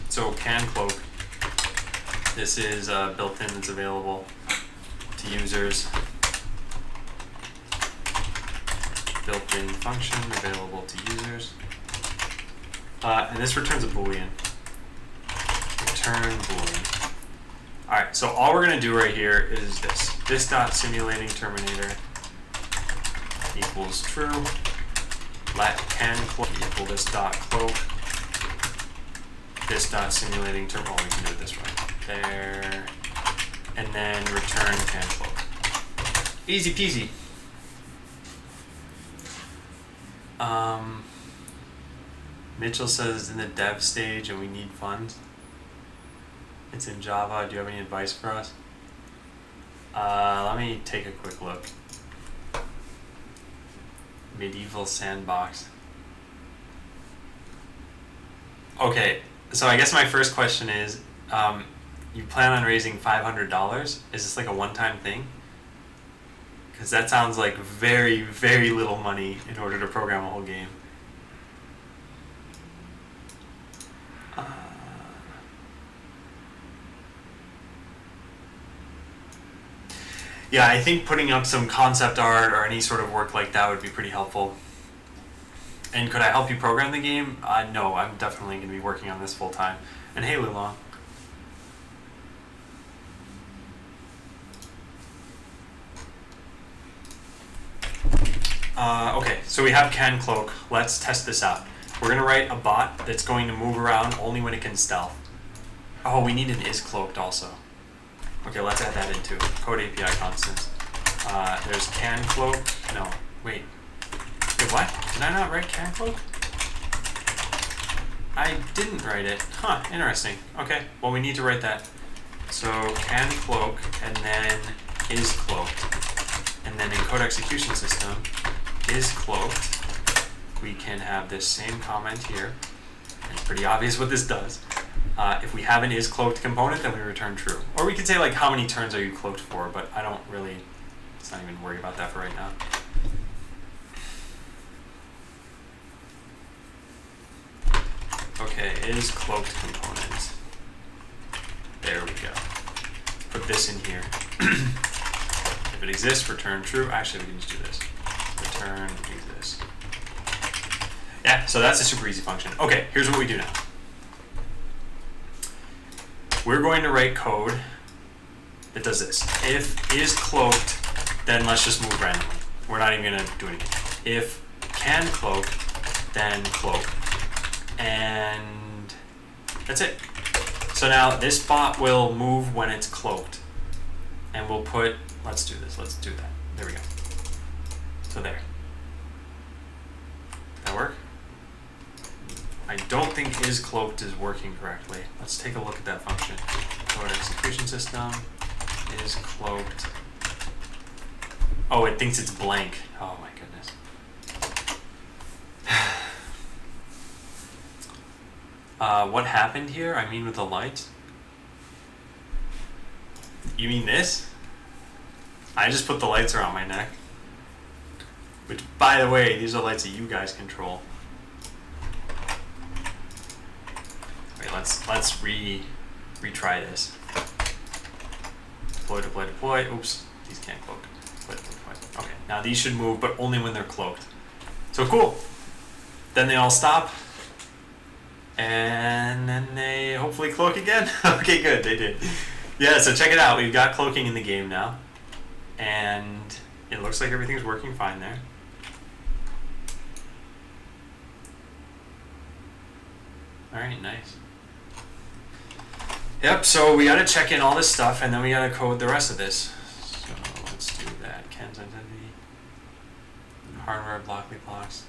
So can cloak, this is built-in, it's available to users. Built-in function available to users. And this returns a boolean. Return boolean. Alright, so all we're going to do right here is this. This dot simulating terminator equals true. Let can cloak equal this dot cloak. This dot simulating term. Oh, we can do it this way. There. And then return can cloak. Easy peasy. Mitchell says it's in the dev stage and we need funds. It's in Java. Do you have any advice for us? Let me take a quick look. Medieval sandbox. Okay, so I guess my first question is, you plan on raising $500? Is this like a one-time thing? Because that sounds like very, very little money in order to program a whole game. Yeah, I think putting up some concept art or any sort of work like that would be pretty helpful. And could I help you program the game? No, I'm definitely going to be working on this full time. And hey, Lulong. Okay, so we have Can Cloak. Let's test this out. We're going to write a bot that's going to move around only when it can stealth. Oh, we need an is cloaked also. Okay, let's add that into code API constants. There's Can Cloak. No, wait. Wait, what? Did I not write Can Cloak? I didn't write it. Huh, interesting. Okay, well, we need to write that. So Can Cloak, and then is cloaked. And then in code execution system, is cloaked. We can have this same comment here. It's pretty obvious what this does. If we have an is cloaked component, then we return true. Or we could say like how many turns are you cloaked for, but I don't really, let's not even worry about that for right now. Okay, is cloaked component. There we go. Put this in here. If it exists, return true. Actually, we can just do this. Return exists. Yeah, so that's a super easy function. Okay, here's what we do now. We're going to write code that does this. If is cloaked, then let's just move randomly. We're not even going to do anything. If can cloak, then cloak. And that's it. So now this bot will move when it's cloaked. And we'll put, let's do this, let's do that. There we go. So there. Did that work? I don't think is cloaked is working correctly. Let's take a look at that function. Code execution system is cloaked. Oh, it thinks it's blank. Oh my goodness. What happened here? I mean with the lights? You mean this? I just put the lights around my neck. Which, by the way, these are lights that you guys control. Wait, let's retry this. Deploy, deploy, deploy. Oops, these can't cloak. Deploy, deploy, deploy. Okay, now these should move, but only when they're cloaked. So cool. Then they all stop. And then they hopefully cloak again. Okay, good, they did. Yeah, so check it out. We've got cloaking in the game now. And it looks like everything's working fine there. Alright, nice. Yep, so we gotta check in all this stuff and then we gotta code the rest of this. So let's do that. Ken's identity, hardware, Blockly blocks.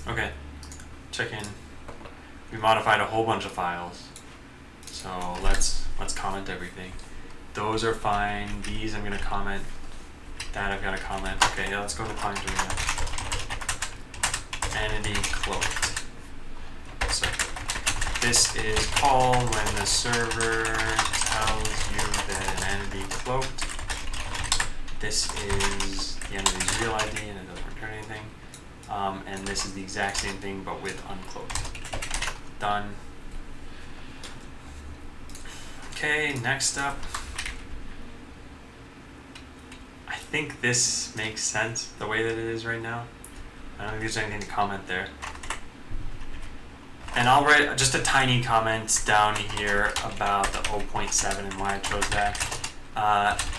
Okay, check in. We modified a whole bunch of files. So let's comment everything. Those are fine. These I'm gonna comment. That I've got to comment. Okay, yeah, let's go to the client now. Entity cloaked. So this is called when the server tells you that an entity cloaked. This is the entity's real ID and it doesn't return anything. And this is the exact same thing but with uncloaked. Done. Okay, next up. I think this makes sense the way that it is right now. I don't think there's anything to comment there. And I'll write just a tiny comment down here about the 0.7 and why I chose that.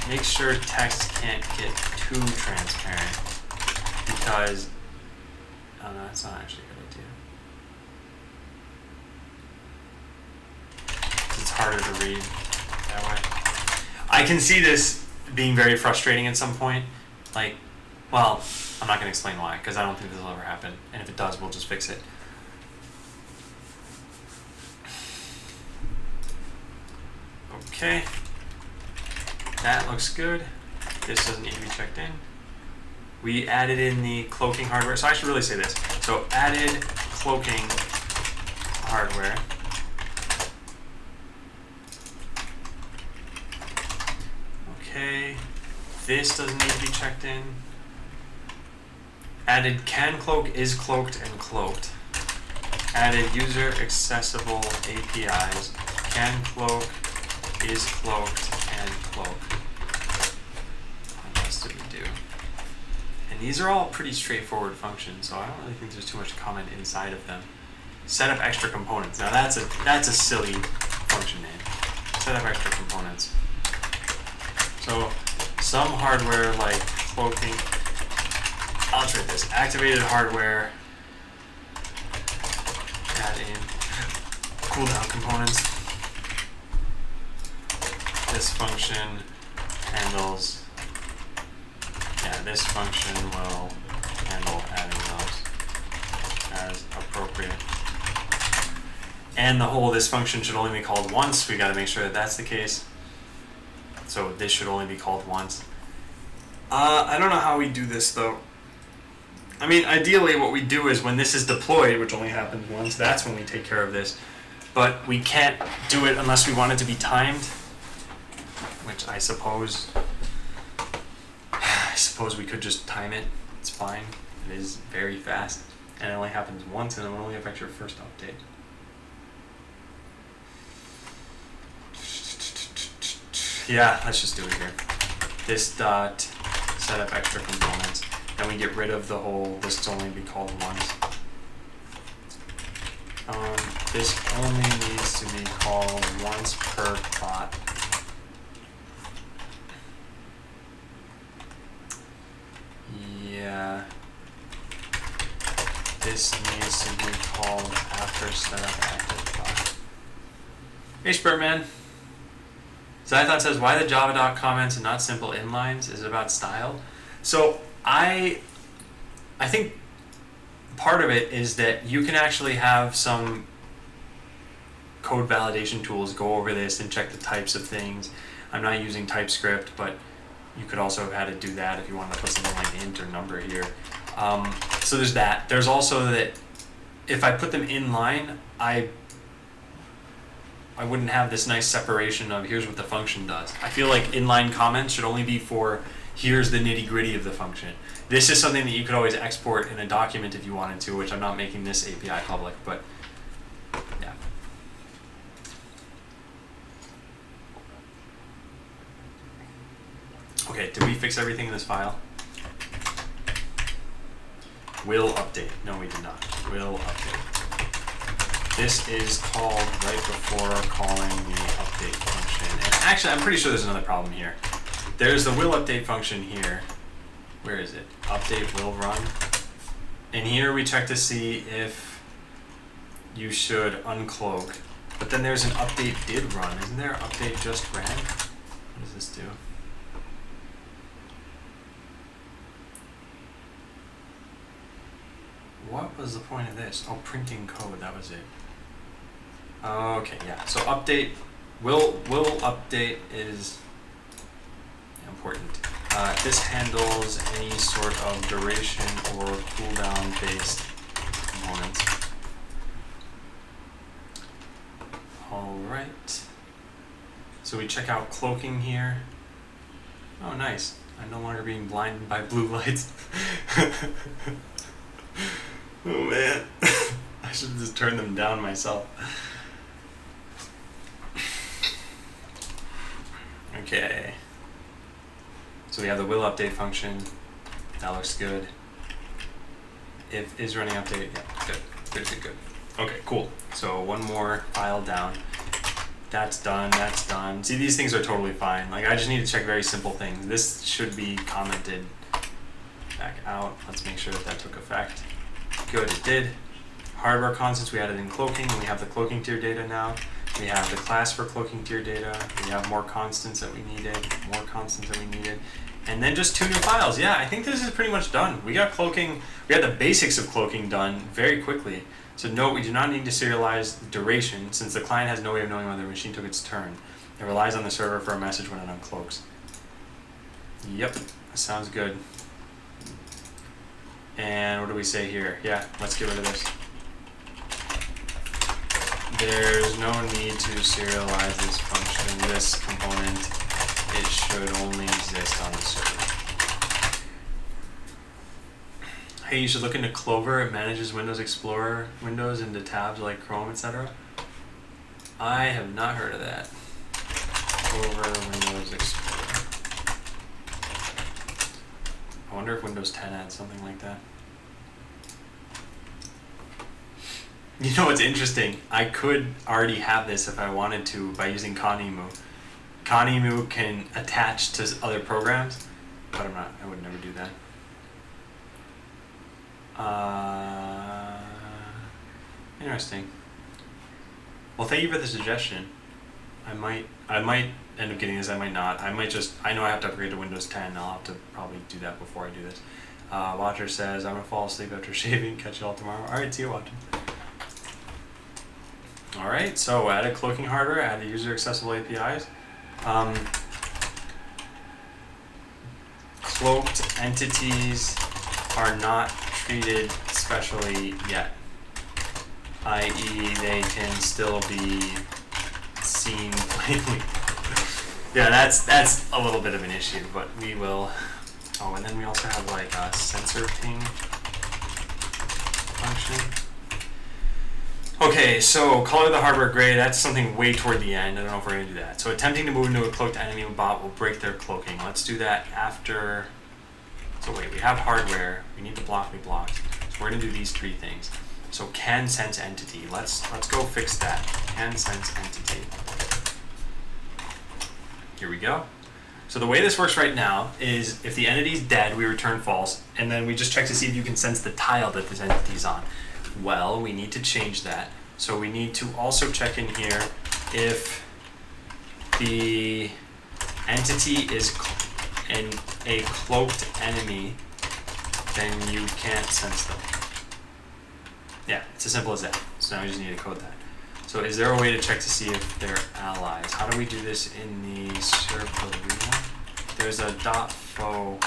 Make sure text can't get too transparent because, oh no, that's not actually a good idea. It's harder to read that way. I can see this being very frustrating at some point. Like, well, I'm not going to explain why, because I don't think this will ever happen. And if it does, we'll just fix it. Okay, that looks good. This doesn't need to be checked in. We added in the cloaking hardware. So I should really say this. So added cloaking hardware. Okay, this doesn't need to be checked in. Added can cloak, is cloaked, and cloaked. Added user accessible APIs. Can cloak, is cloaked, and cloaked. What else did we do? And these are all pretty straightforward functions, so I don't really think there's too much comment inside of them. Set up extra components. Now that's a silly function name. Set up extra components. So some hardware like cloaking. I'll try this. Activated hardware. Add in cooldown components. This function handles. Yeah, this function will handle adding those as appropriate. And the whole this function should only be called once. We got to make sure that that's the case. So this should only be called once. I don't know how we do this though. I mean, ideally what we do is when this is deployed, which only happens once, that's when we take care of this. But we can't do it unless we want it to be timed, which I suppose we could just time it. It's fine. It is very fast. And it only happens once, and it will only affect your first update. Yeah, let's just do it here. This dot set up extra components. Then we get rid of the whole this only be called once. This only needs to be called once per bot. Yeah. This needs to be called after setup active bot. Hey, Spurtman. Zython says, why the Java doc comments and not simple inlines? Is it about style? So I think part of it is that you can actually have some code validation tools go over this and check the types of things. I'm not using TypeScript, but you could also have had to do that if you wanted to put something like int or number here. So there's that. There's also that if I put them in line, I wouldn't have this nice separation of here's what the function does. I feel like inline comments should only be for here's the nitty gritty of the function. This is something that you could always export in a document if you wanted to, which I'm not making this API public, but yeah. Okay, did we fix everything in this file? Will update. No, we did not. Will update. This is called right before calling the update function. And actually, I'm pretty sure there's another problem here. There's the will update function here. Where is it? Update will run. And here we check to see if you should uncloak. But then there's an update did run. Isn't there update just ran? What does this do? What was the point of this? Oh, printing code, that was it. Okay, yeah, so update, will update is important. This handles any sort of duration or cooldown based components. All right. So we check out cloaking here. Oh, nice. I'm no longer being blinded by blue lights. Oh man, I should just turn them down myself. Okay. So we have the will update function. That looks good. If is running update, yeah, good. Okay, cool. So one more file down. That's done, that's done. See, these things are totally fine. Like, I just need to check very simple things. This should be commented back out. Let's make sure that that took effect. Good, it did. Hardware constants, we added in cloaking. We have the cloaking tier data now. We have the class for cloaking tier data. We have more constants that we needed, more constants that we needed. And then just 2 new files. Yeah, I think this is pretty much done. We got cloaking, we had the basics of cloaking done very quickly. So note, we do not need to serialize duration since the client has no way of knowing when the machine took its turn. It relies on the server for a message when it uncloaks. Yep, that sounds good. And what do we say here? Yeah, let's get rid of this. There's no need to serialize this function, this component. It should only exist on the server. Hey, you should look into Clover. It manages Windows Explorer windows into tabs like Chrome, etc. I have not heard of that. Clover Windows Explorer. I wonder if Windows 10 had something like that. You know what's interesting? I could already have this if I wanted to by using Conemu. Conemu can attach to other programs, but I'm not. I would never do that. Interesting. Well, thank you for the suggestion. I might end up getting this. I might not. I know I have to upgrade to Windows 10. I'll have to probably do that before I do this. Watcher says, I'm gonna fall asleep after shaving. Catch you all tomorrow. All right, see you, Watcher. All right, so added cloaking hardware, added user accessible APIs. Cloaked entities are not treated specially yet, i.e. they can still be seen plainly. Yeah, that's a little bit of an issue, but we will. Oh, and then we also have like a sensor ping function. Okay, so color the hardware gray, that's something way toward the end. I don't know if we're going to do that. So attempting to move into a cloaked enemy bot will break their cloaking. Let's do that after. So wait, we have hardware. We need to block me blocked. So we're going to do these three things. So can sense entity. Let's go fix that. Can sense entity. Here we go. So the way this works right now is if the entity is dead, we return false, and then we just check to see if you can sense the tile that this entity is on. Well, we need to change that. So we need to also check in here if the entity is a cloaked enemy, then you can't sense them. Yeah, it's as simple as that. So now we just need to code that. So is there a way to check to see if they're allies? How do we do this in the serverina? There's a .fo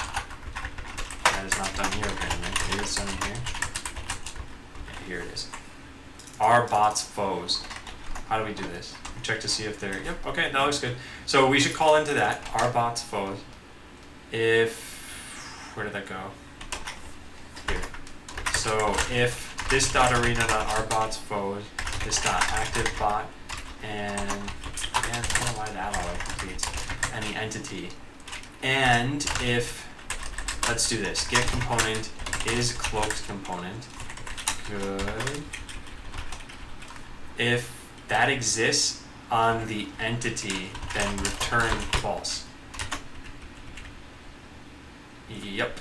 that is not done here apparently. Maybe it's done here. Here it is. Are bots foes? How do we do this? We check to see if they're, yep, okay, that looks good. So we should call into that, are bots foes? If, where did that go? Here. So if this .arena.arebots foes, this .activeBot, and again, I don't know why that auto completes, and the entity. And if, let's do this, get component is cloaked component. Good. If that exists on the entity, then return false. Yep.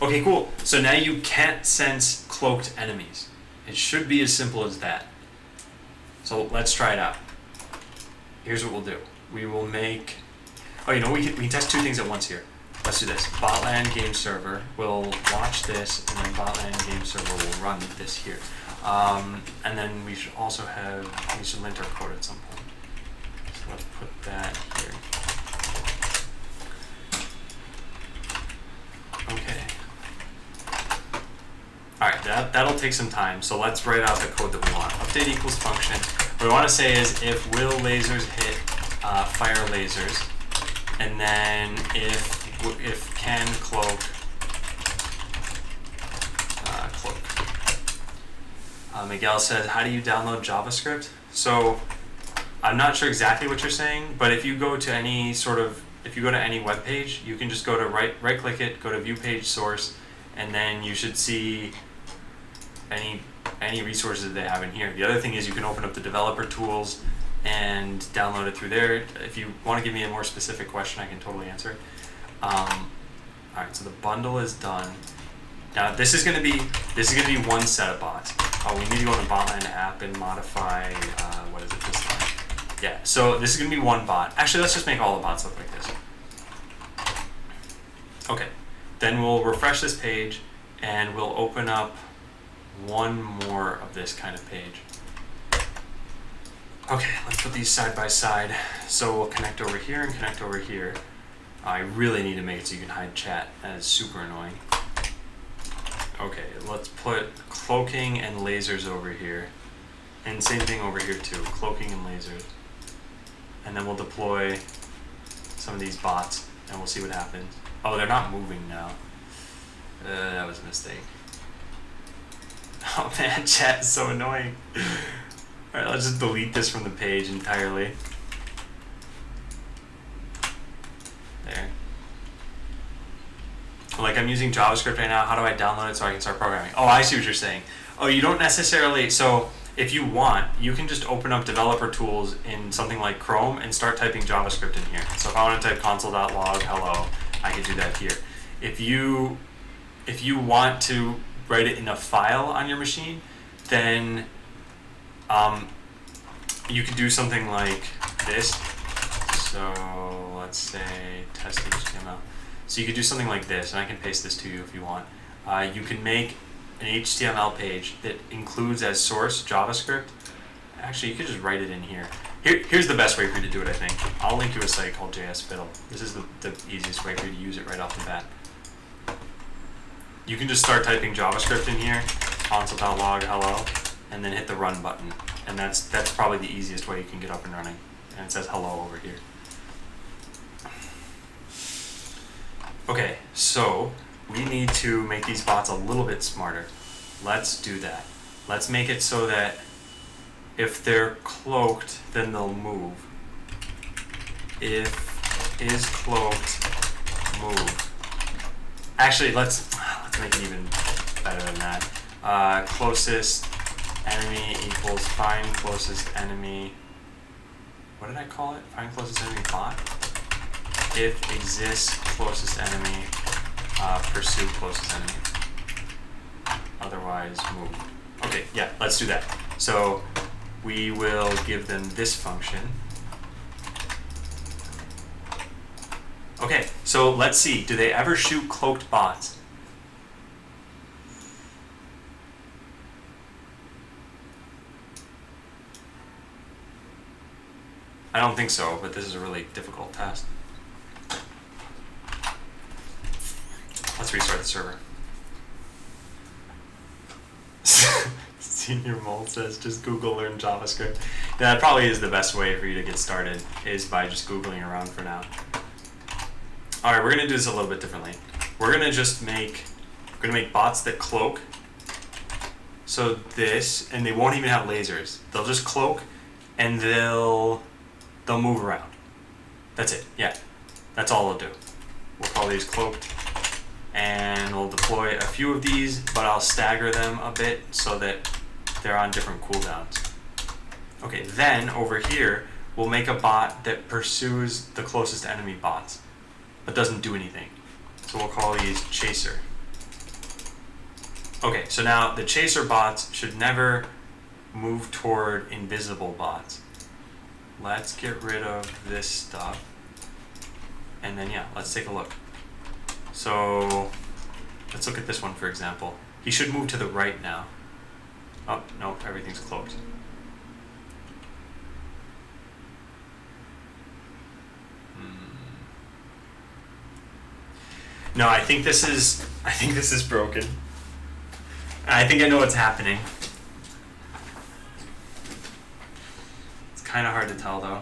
Okay, cool. So now you can't sense cloaked enemies. It should be as simple as that. So let's try it out. Here's what we'll do. We will make, oh, you know, we can test two things at once here. Let's do this. Botland game server will watch this, and then Botland game server will run this here. And then we should also we should lint our code at some point. So let's put that here. Okay. All right, that'll take some time. So let's write out the code that we want. Update equals function. What we want to say is if will lasers hit fire lasers, and then if can cloak cloak. Miguel says, how do you download JavaScript? So I'm not sure exactly what you're saying, but if you go to any web page, you can just go to right click it, go to view page source, and then you should see any resources they have in here. The other thing is you can open up the developer tools and download it through there. If you want to give me a more specific question, I can totally answer it. Alright, so the bundle is done. Now this is gonna be one set of bots. We need to go into Botland app and modify what is it this time? Yeah, so this is gonna be one bot. Actually, let's just make all the bots look like this. Okay, then we'll refresh this page and we'll open up one more of this kind of page. Okay, let's put these side by side. So we'll connect over here and connect over here. I really need to make it so you can hide chat. That is super annoying. Okay, let's put cloaking and lasers over here. And same thing over here too, cloaking and lasers. And then we'll deploy some of these bots and we'll see what happens. Oh, they're not moving now. That was a mistake. Oh man, chat is so annoying. Alright, let's just delete this from the page entirely. There. Like I'm using JavaScript right now, how do I download it so I can start programming? Oh, I see what you're saying. Oh, you don't necessarily, so if you want, you can just open up developer tools in something like Chrome and start typing JavaScript in here. So if I want to type console.log hello, I can do that here. If you want to write it in a file on your machine, then you could do something like this. So let's say test HTML. So you could do something like this, and I can paste this to you if you want. You can make an HTML page that includes as source JavaScript. Actually, you could just write it in here. Here's the best way for you to do it, I think. I'll link you a site called JSFiddle. This is the easiest way for you to use it right off the bat. You can just start typing JavaScript in here, console.log hello, and then hit the run button. And that's probably the easiest way you can get up and running. And it says hello over here. Okay, so we need to make these bots a little bit smarter. Let's do that. Let's make it so that if they're cloaked, then they'll move. If is cloaked, move. Actually, let's make it even better than that. Closest enemy equals find closest enemy. What did I call it? Find closest enemy bot. If exists closest enemy, pursue closest enemy. Otherwise, move. Okay, yeah, let's do that. So we will give them this function. Okay, so let's see. Do they ever shoot cloaked bots? I don't think so, but this is a really difficult test. Let's restart the server. Senior Mole says just Google learn JavaScript. Yeah, that probably is the best way for you to get started, is by just Googling around for now. Alright, we're gonna do this a little bit differently. We're gonna make bots that cloak. So this, and they won't even have lasers. They'll just cloak and they'll move around. That's it, yeah. That's all they'll do. We'll call these cloaked. And we'll deploy a few of these, but I'll stagger them a bit so that they're on different cooldowns. Okay, then over here, we'll make a bot that pursues the closest enemy bots, but doesn't do anything. So we'll call these chaser. Okay, so now the chaser bots should never move toward invisible bots. Let's get rid of this stuff. And then yeah, let's take a look. So let's look at this one, for example. He should move to the right now. Oh, no, everything's cloaked. No, I think this is broken. I think I know what's happening. It's kind of hard to tell, though.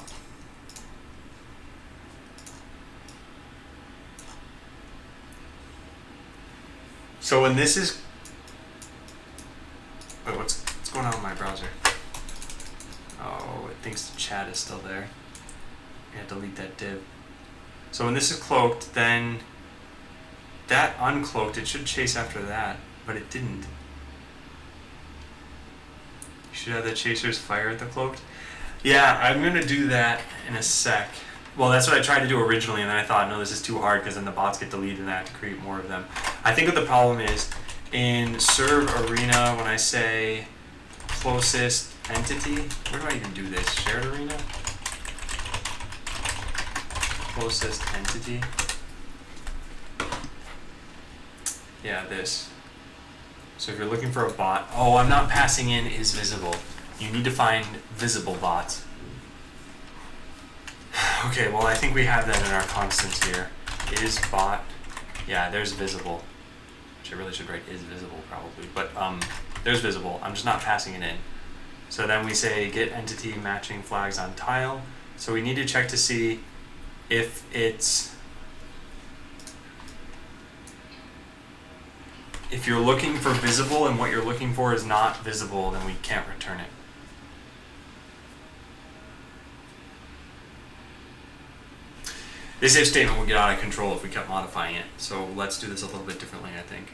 So when this is... Wait, what's going on with my browser? Oh, it thinks the chat is still there. Yeah, delete that div. So when this is cloaked, then that uncloaked, it should chase after that, but it didn't. You should have the chasers fire at the cloaked. Yeah, I'm gonna do that in a sec. Well, that's what I tried to do originally, and then I thought, no, this is too hard because then the bots get deleted and I have to create more of them. I think what the problem is, in Serve Arena, when I say closest entity, where do I even do this? Shared Arena? Closest entity? Yeah, this. So if you're looking for a bot, oh, I'm not passing in is visible. You need to find visible bots. Okay, well I think we have that in our constants here. Is bot, yeah, there's visible. Which I really should write is visible probably, but there's visible. I'm just not passing it in. So then we say get entity matching flags on tile. So we need to check to see if if you're looking for visible and what you're looking for is not visible, then we can't return it. This if statement would get out of control if we kept modifying it. So let's do this a little bit differently, I think.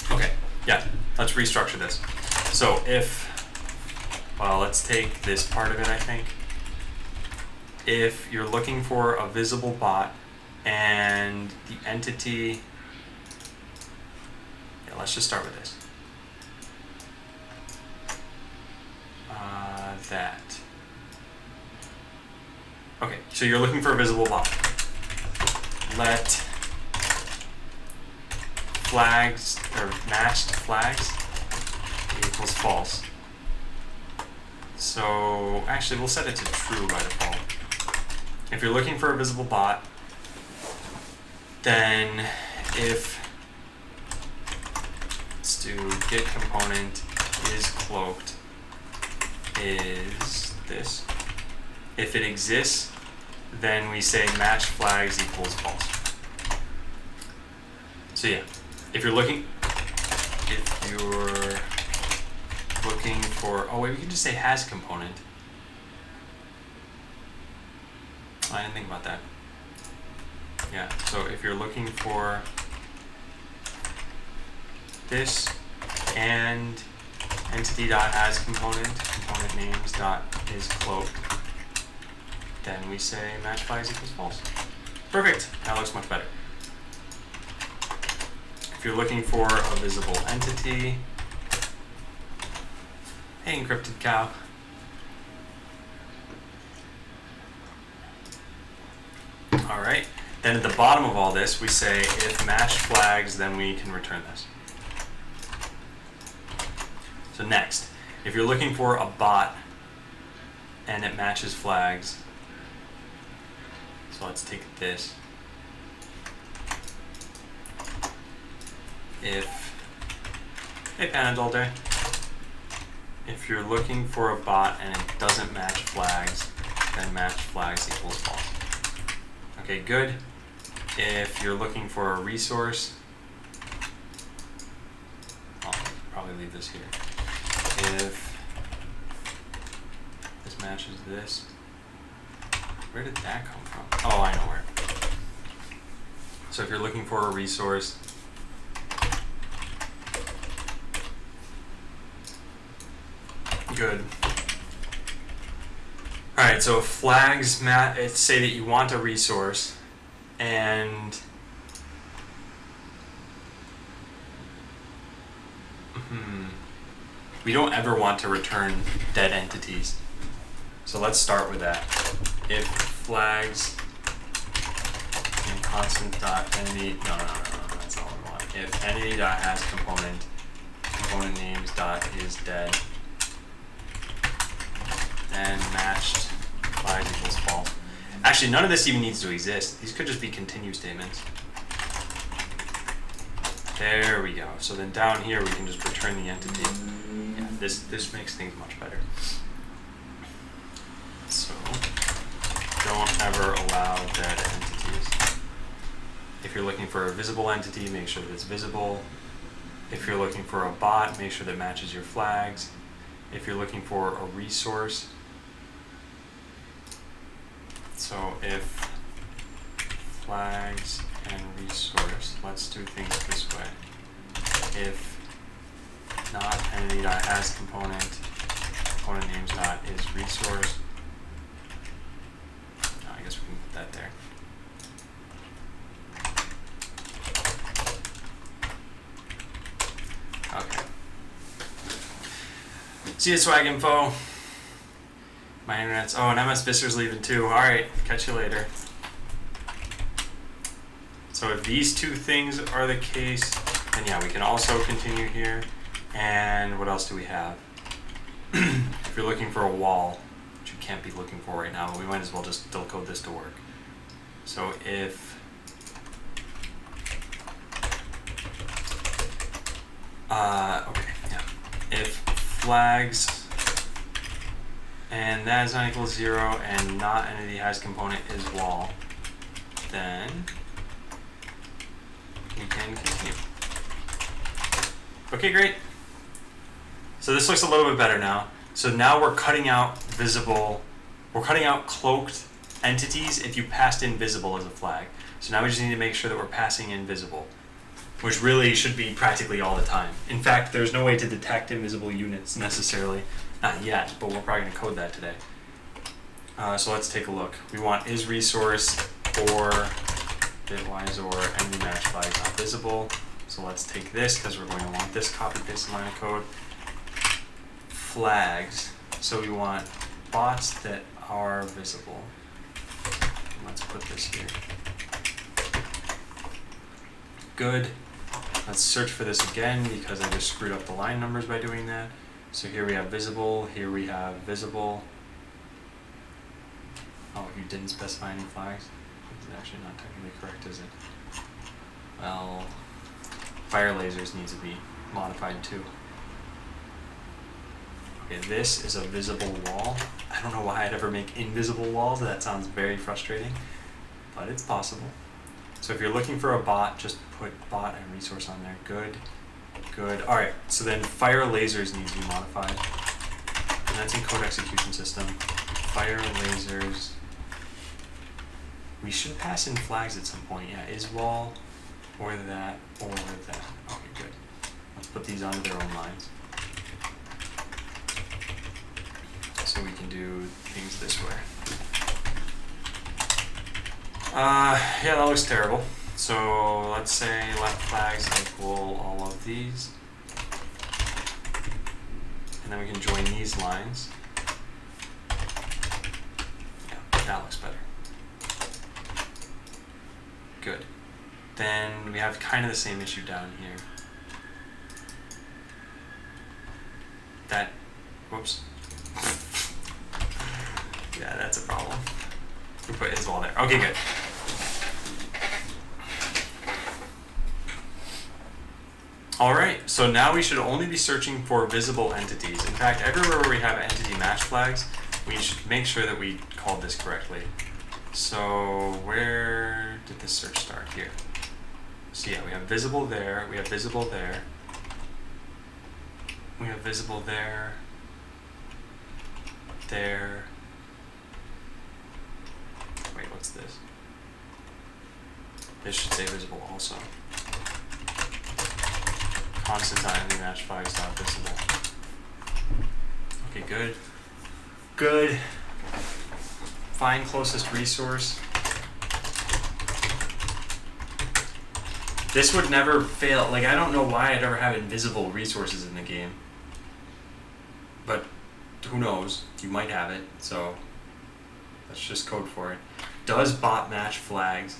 Okay, yeah, let's restructure this. So if, well, let's take this part of it, I think. If you're looking for a visible bot and the entity, yeah, let's just start with this. That. Okay, so you're looking for a visible bot. Let flags, or matched flags, equals false. So actually we'll set it to true by default. If you're looking for a visible bot, then if, let's do get component is cloaked is this. If it exists, then we say match flags equals false. So yeah, if you're looking for, oh wait, we can just say has component. I didn't think about that. Yeah, so if you're looking for this and entity.has component names dot is cloaked, then we say match flags equals false. Perfect, that looks much better. If you're looking for a visible entity, hey encrypted cow. All right, then at the bottom of all this, we say if match flags, then we can return this. So next, if you're looking for a bot and it matches flags, so let's take this. If, hey Panadol, if you're looking for a bot and it doesn't match flags, then match flags equals false. Okay, good. If you're looking for a resource, I'll probably leave this here. If this matches this, where did that come from? Oh, I know where. So if you're looking for a resource, good. All right, so flags, say that you want a resource, and we don't ever want to return dead entities. So let's start with that. If flags and constant dot entity, no, that's not what we want. If entity dot has component names dot is dead, then matched flags equals false. Actually, none of this even needs to exist. These could just be continue statements. There we go. So then down here we can just return the entity. Yeah, this makes things much better. So don't ever allow dead entities. If you're looking for a visible entity, make sure that it's visible. If you're looking for a bot, make sure that matches your flags. If you're looking for a resource, so if flags and resource, let's do things this way. If not entity dot has component names dot is resource. No, I guess we can put that there. Okay. See you, Swag Info. My internet's, oh, and MS Visser's leaving too. All right, catch you later. So if these two things are the case, then yeah, we can also continue here. And what else do we have? if you're looking for a wall, which you can't be looking for right now, but we might as well just still code this to work. So if if flags and that is not equal to 0 and not entity has component is wall, then we can continue. Okay, great. So this looks a little bit better now. So now we're cutting out cloaked entities if you passed in visible as a flag. So now we just need to make sure that we're passing in visible, which really should be practically all the time. In fact, there's no way to detect invisible units necessarily. Not yet, but we're probably going to code that today. So let's take a look. We want isResource or bitwise or entity match flags not visible. So let's take this because we're going to want this copy paste line of code. Flags. So we want bots that are visible. Let's put this here. Good. Let's search for this again because I just screwed up the line numbers by doing that. So here we have visible, here we have visible. Oh, you didn't specify any flags? It's actually not technically correct, is it? Well, fire lasers needs to be modified too. Okay, this is a visible wall. I don't know why I'd ever make invisible walls. That sounds very frustrating, but it's possible. So if you're looking for a bot, just put bot and resource on there. Good, good. All right, so then fire lasers need to be modified. And that's in code execution system. Fire lasers. We should pass in flags at some point. Yeah, is wall, or that, or that. Okay, good. Let's put these onto their own lines. So we can do things this way. Yeah, that looks terrible. So let's say left flags equal all of these. And then we can join these lines. Yeah, that looks better. Good. Then we have kind of the same issue down here. That, whoops. Yeah, that's a problem. We put is wall there. Okay, good. All right, so now we should only be searching for visible entities. In fact, everywhere where we have entity match flags, we should make sure that we called this correctly. So where did this search start? Here. So yeah, we have visible there, we have visible there, we have visible there, there. Wait, what's this? This should say visible also. Constant entity match flags not visible. Okay, good. Good. Find closest resource. This would never fail. Like, I don't know why I'd ever have invisible resources in the game. But who knows? You might have it, so let's just code for it. Does bot match flags?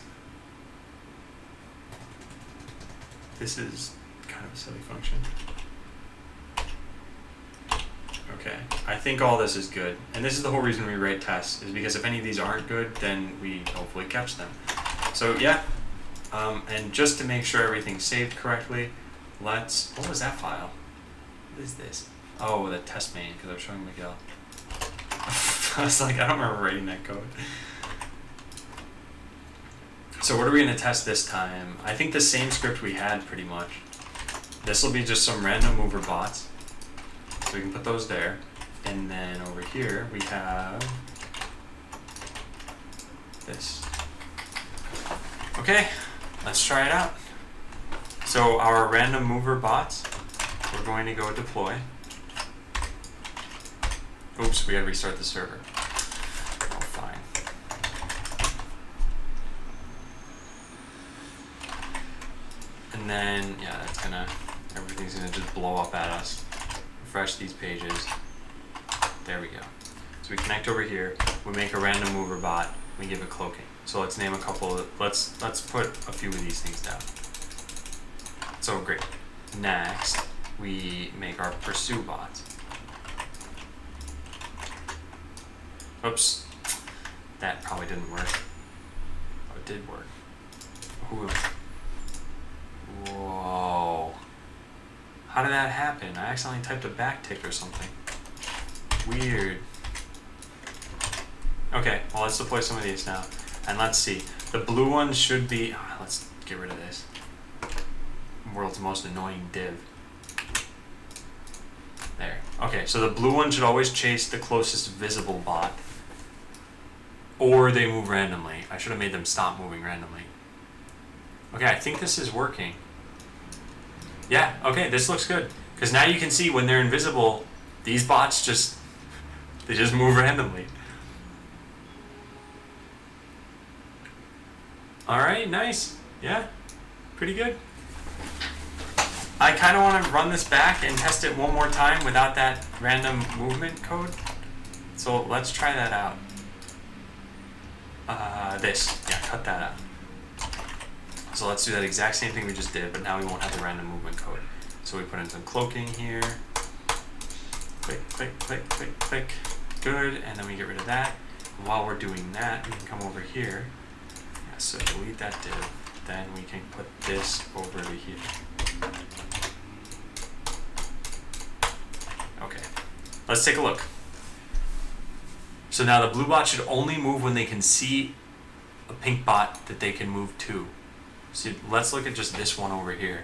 This is kind of a silly function. Okay, I think all this is good. And this is the whole reason we write tests, is because if any of these aren't good, then we hopefully catch them. So yeah, and just to make sure everything's saved correctly, let's, what was that file? What is this? Oh, the test main, because I was showing Miguel. I was like, I don't remember writing that code. So what are we going to test this time? I think the same script we had pretty much. This will be just some random mover bots. So we can put those there. And then over here we have this. Okay, let's try it out. So our random mover bots, we're going to go deploy. Oops, we had to restart the server. Oh, fine. And then, yeah, that's gonna, everything's gonna just blow up at us. Refresh these pages. There we go. So we connect over here, we make a random mover bot, we give it cloaking. So let's name a couple of, let's put a few of these things down. So great. Next, we make our pursue bot. Oops. That probably didn't work. Oh, it did work. Ooh. Whoa. How did that happen? I accidentally typed a backtick or something. Weird. Okay, well let's deploy some of these now. And let's see. The blue one should be... let's get rid of this. World's most annoying div. There. Okay, so the blue one should always chase the closest visible bot. Or they move randomly. I should have made them stop moving randomly. Okay, I think this is working. Yeah, okay, this looks good. Because now you can see when they're invisible, these bots just... they just move randomly. Alright, nice. Yeah, pretty good. I kind of want to run this back and test it one more time without that random movement code. So let's try that out. Cut that out. So let's do that exact same thing we just did, but now we won't have the random movement code. So we put in some cloaking here. Click, click, click, click, click. Good, and then we get rid of that. And while we're doing that, we can come over here. Yeah, so delete that div. Then we can put this over to here. Okay, let's take a look. So now the blue bot should only move when they can see a pink bot that they can move to. So let's look at just this one over here.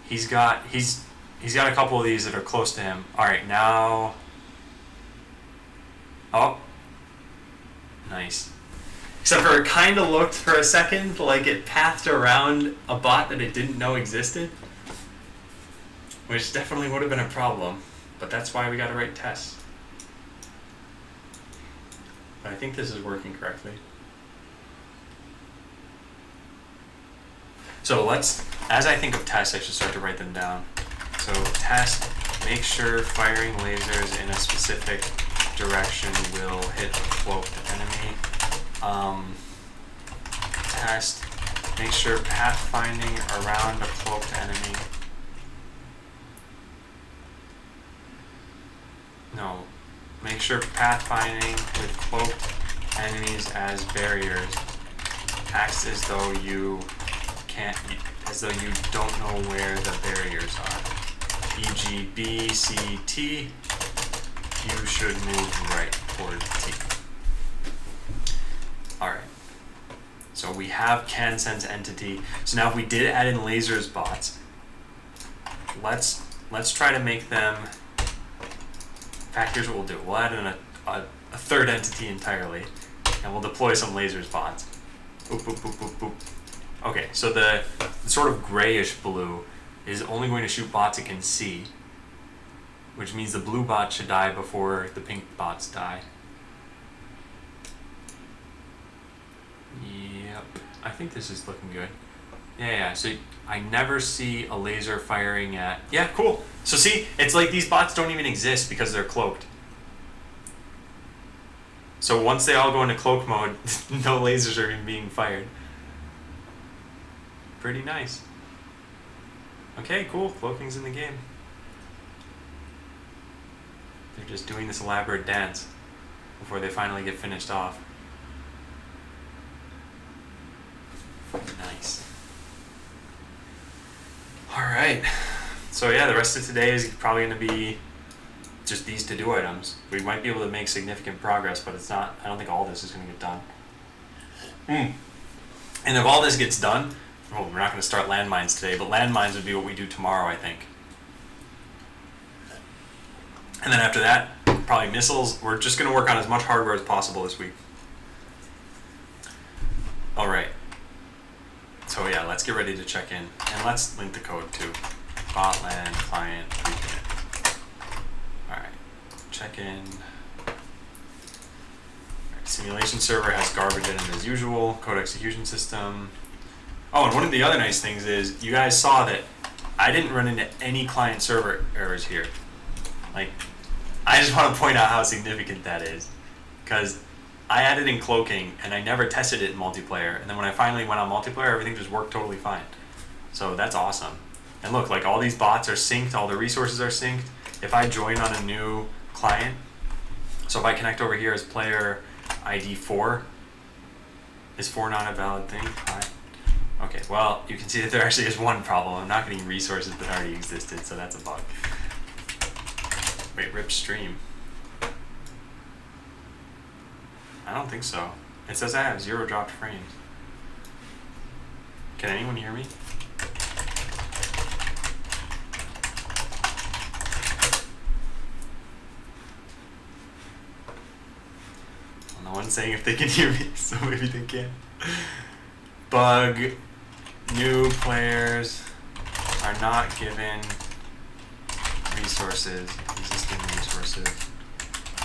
He's got a couple of these that are close to him. All right, now. Oh, nice. Except for it kind of looked for a second like it pathed around a bot that it didn't know existed, which definitely would have been a problem. But that's why we got to write tests. But I think this is working correctly. So let's, as I think of tests, I should start to write them down. So test, make sure firing lasers in a specific direction will hit a cloaked enemy. Test, make sure pathfinding around a cloaked enemy. No, make sure pathfinding with cloaked enemies as barriers acts as though you don't know where the barriers are. E.g. B, C, T, you should move right toward T. Alright. So we have can sense entity. So now if we did add in lasers bots, let's try to make them. In fact, here's what we'll do. We'll add in a third entity entirely, and we'll deploy some lasers bots. Boop, boop, boop, boop, boop. Okay, so the sort of grayish blue is only going to shoot bots it can see, which means the blue bot should die before the pink bots die. Yep, I think this is looking good. Yeah, so I never see a laser firing at... Yeah, cool. So see, it's like these bots don't even exist because they're cloaked. So once they all go into cloak mode, no lasers are even being fired. Pretty nice. Okay, cool. Cloaking's in the game. They're just doing this elaborate dance before they finally get finished off. Nice. Alright. So yeah, the rest of today is probably going to be just these to-do items. We might be able to make significant progress, but it's not... I don't think all this is going to get done. And if all this gets done... Oh, we're not going to start landmines today, but landmines would be what we do tomorrow, I think. And then after that, probably missiles. We're just going to work on as much hardware as possible this week. Alright. So yeah, let's get ready to check in. And let's link the code to botland client recommit. Alright. Check in. Alright, simulation server has garbage in it as usual. Code execution system. Oh, and one of the other nice things is you guys saw that I didn't run into any client server errors here. Like, I just want to point out how significant that is, because I added in cloaking and I never tested it in multiplayer, and then when I finally went on multiplayer, everything just worked totally fine. So that's awesome. And look, like all these bots are synced, all the resources are synced. If I join on a new client, So if I connect over here as player ID 4, is 4 not a valid thing? Hi. Okay, well, you can see that there actually is one problem. I'm not getting resources that already existed, so that's a bug. Wait, rip stream. I don't think so. It says I have 0 dropped frames. Can anyone hear me? Well, no one's saying if they can hear me, so maybe they can. Bug. New players are not given resources, existing resources,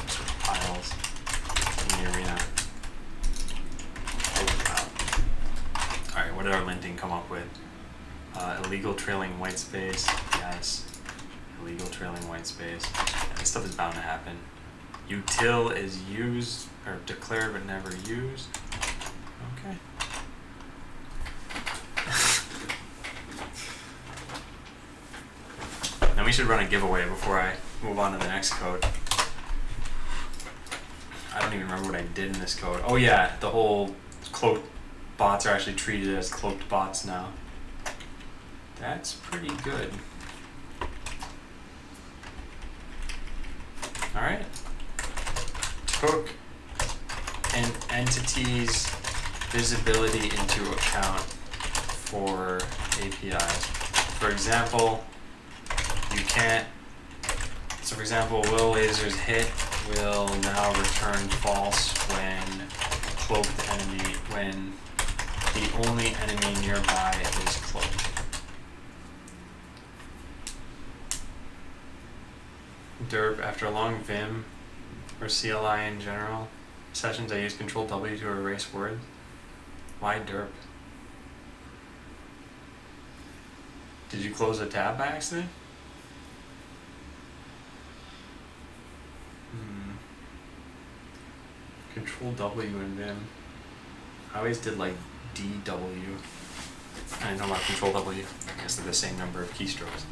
sort of piles in the arena. Alright, what did our linting come up with? Illegal trailing white space, yes. Illegal trailing white space. Yeah, this stuff is bound to happen. Util is used, or declared but never used. Okay. Then we should run a giveaway before I move on to the next code. I don't even remember what I did in this code. Oh yeah, the whole cloaked bots are actually treated as cloaked bots now. That's pretty good. Alright. Took an entity's visibility into account for APIs. For example, you can't, so for example, will laser's hit will now return false when cloaked enemy, when the only enemy nearby is cloaked. Derp, after a long Vim or CLI in general sessions, I use Control W to erase words. Why derp? Did you close a tab by accident? Control W in Vim. I always did like DW. I didn't know about Control W. I guess they're the same number of keystrokes.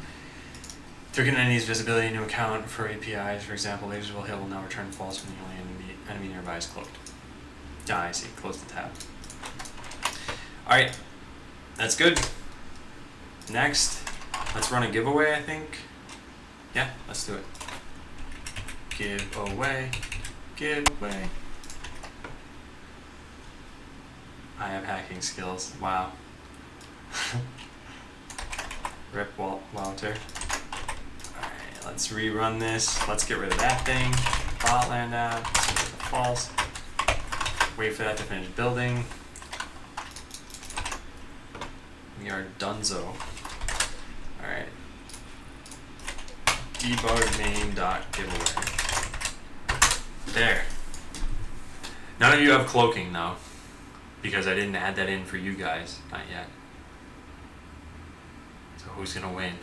Took an entity's visibility into account for APIs. For example, lasers will hit will now return false when the only enemy nearby is cloaked. Yeah, I see. Close the tab. Alright. That's good. Next, let's run a giveaway, I think. Yeah, let's do it. Giveaway. Giveaway. I have hacking skills. Wow. Rip Walter. Alright, let's rerun this. Let's get rid of that thing. Botland app. Let's get rid of false. Wait for that to finish building. We are donezo. Alright. Debug name.giveaway. There. None of you have cloaking though, because I didn't add that in for you guys. Not yet. So who's gonna win?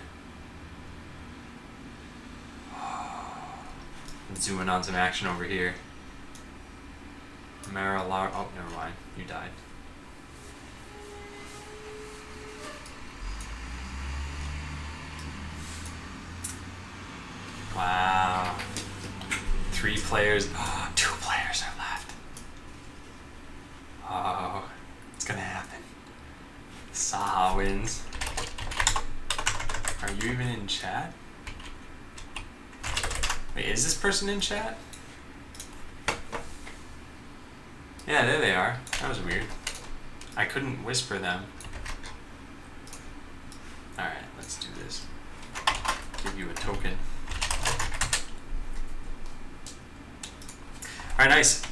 Let's zoom in on some action over here. Marilar. Oh, never mind. You died. Wow. 3 players. Oh, 2 players are left. Oh, it's gonna happen. Saha wins. Are you even in chat? Wait, is this person in chat? Yeah, there they are. That was weird. I couldn't whisper them. Alright, let's do this. Give you a token. Alright, nice.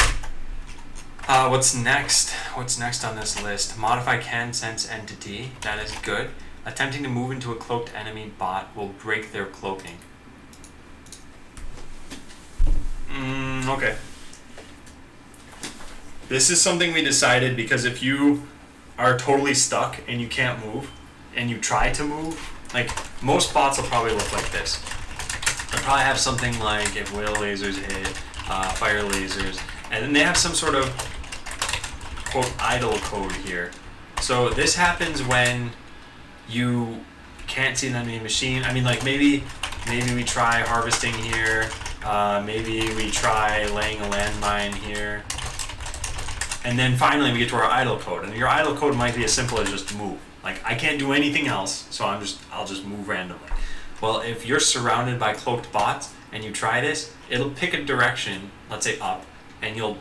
What's next? What's next on this list? Modify can sense entity. That is good. Attempting to move into a cloaked enemy bot will break their cloaking. Okay. This is something we decided because if you are totally stuck and you can't move and you try to move, like most bots will probably look like this. They'll probably have something like if whale lasers hit, fire lasers, and then they have some sort of quote idle code here. So this happens when you can't see an enemy machine. I mean, like maybe we try harvesting here Maybe we try laying a landmine here. And then finally we get to our idle code. And your idle code might be as simple as just move. Like, I can't do anything else, so I'll just move randomly. Well, if you're surrounded by cloaked bots and you try this, it'll pick a direction, let's say up, and you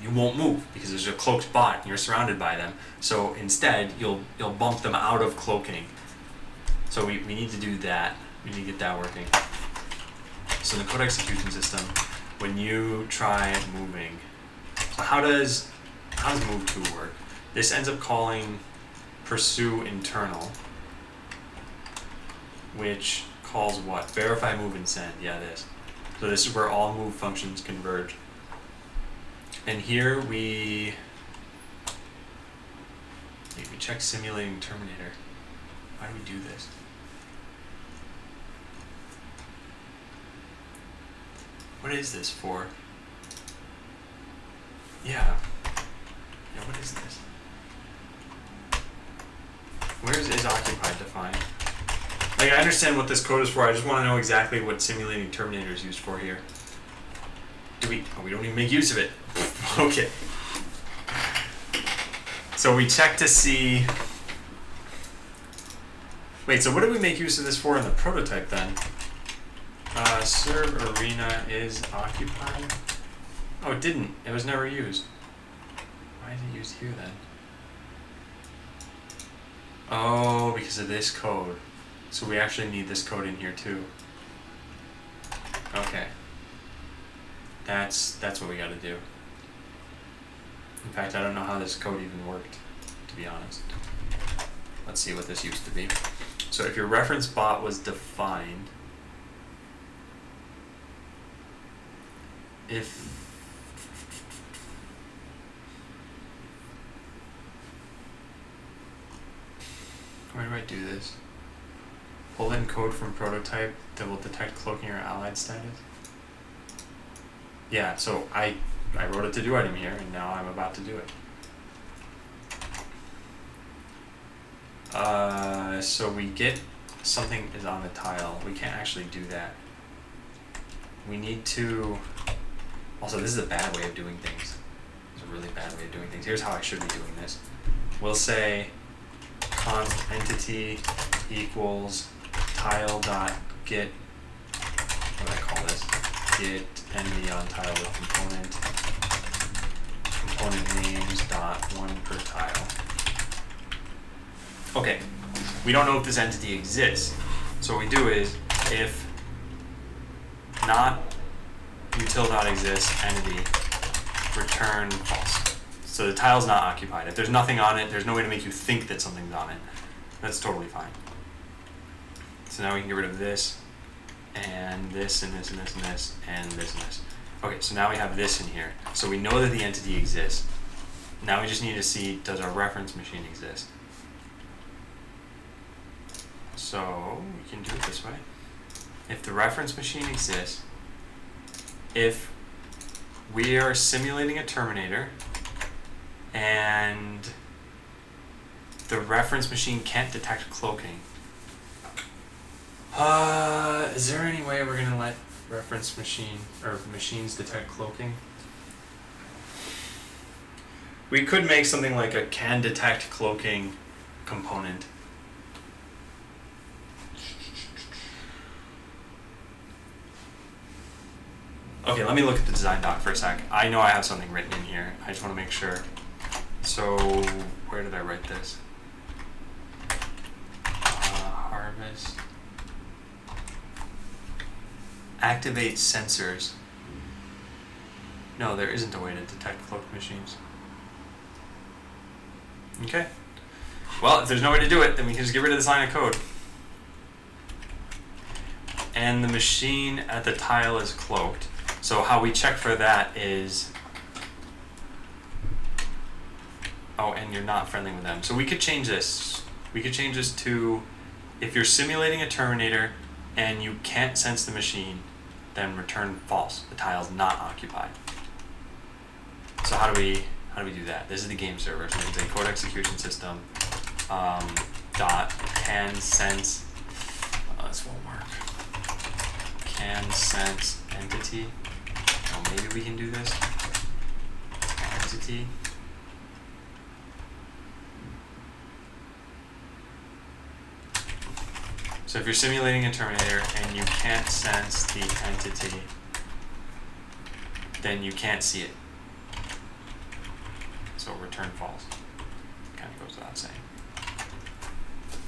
won't move because there's a cloaked bot and you're surrounded by them. So instead, you'll bump them out of cloaking. So we need to do that. We need to get that working. So in the code execution system, when you try moving, so how does move to work? This ends up calling pursue internal, which calls what? Verify move and send. Yeah, this. So this is where all move functions converge. And here we check simulating terminator. Why do we do this? What is this for? Yeah, what is this? Where is occupied defined? Like, I understand what this code is for, I just want to know exactly what simulating terminator is used for here. We don't even make use of it. Okay. So we check to see... Wait, so what did we make use of this for in the prototype then? Serve arena is occupied? Oh, it didn't. It was never used. Why is it used here then? Oh, because of this code. So we actually need this code in here too. Okay. That's what we gotta do. In fact, I don't know how this code even worked, to be honest. Let's see what this used to be. So if your reference bot was defined, where do I do this? Pull in code from prototype that will detect cloaking or allied status. Yeah, so I wrote a to-do item here, and now I'm about to do it. So we get something is on the tile. We can't actually do that. We need to... Also, this is a bad way of doing things. It's a really bad way of doing things. Here's how I should be doing this. We'll say const entity equals tile.get, what do I call this? Get entity on tile with component names dot one per tile. Okay, we don't know if this entity exists. So what we do is if not util.exists entity return false. So the tile's not occupied. If there's nothing on it, there's no way to make you think that something's on it. That's totally fine. So now we can get rid of this, and this, and this, and this, and this, and this, and this. Okay, so now we have this in here. So we know that the entity exists. Now we just need to see, does our reference machine exist? So we can do it this way. If the reference machine exists, if we are simulating a terminator and the reference machine can't detect cloaking, is there any way we're going to let reference machine or machines detect cloaking? We could make something like a can detect cloaking component. Okay, let me look at the design doc for a sec. I know I have something written in here. I just want to make sure. So, where did I write this? Harvest. Activate sensors. No, there isn't a way to detect cloaked machines. Okay. Well, if there's no way to do it, then we can just get rid of this line of code. And the machine at the tile is cloaked. So how we check for that is... Oh, and you're not friendly with them. So we could change this. We could change this to, if you're simulating a terminator and you can't sense the machine, then return false. The tile's not occupied. So how do we do that? This is the game server. So we can say code execution system dot can sense. Oh, this won't work. Can sense entity. Oh, maybe we can do this. Entity. So if you're simulating a Terminator and you can't sense the entity, then you can't see it. So return false. Kind of goes without saying.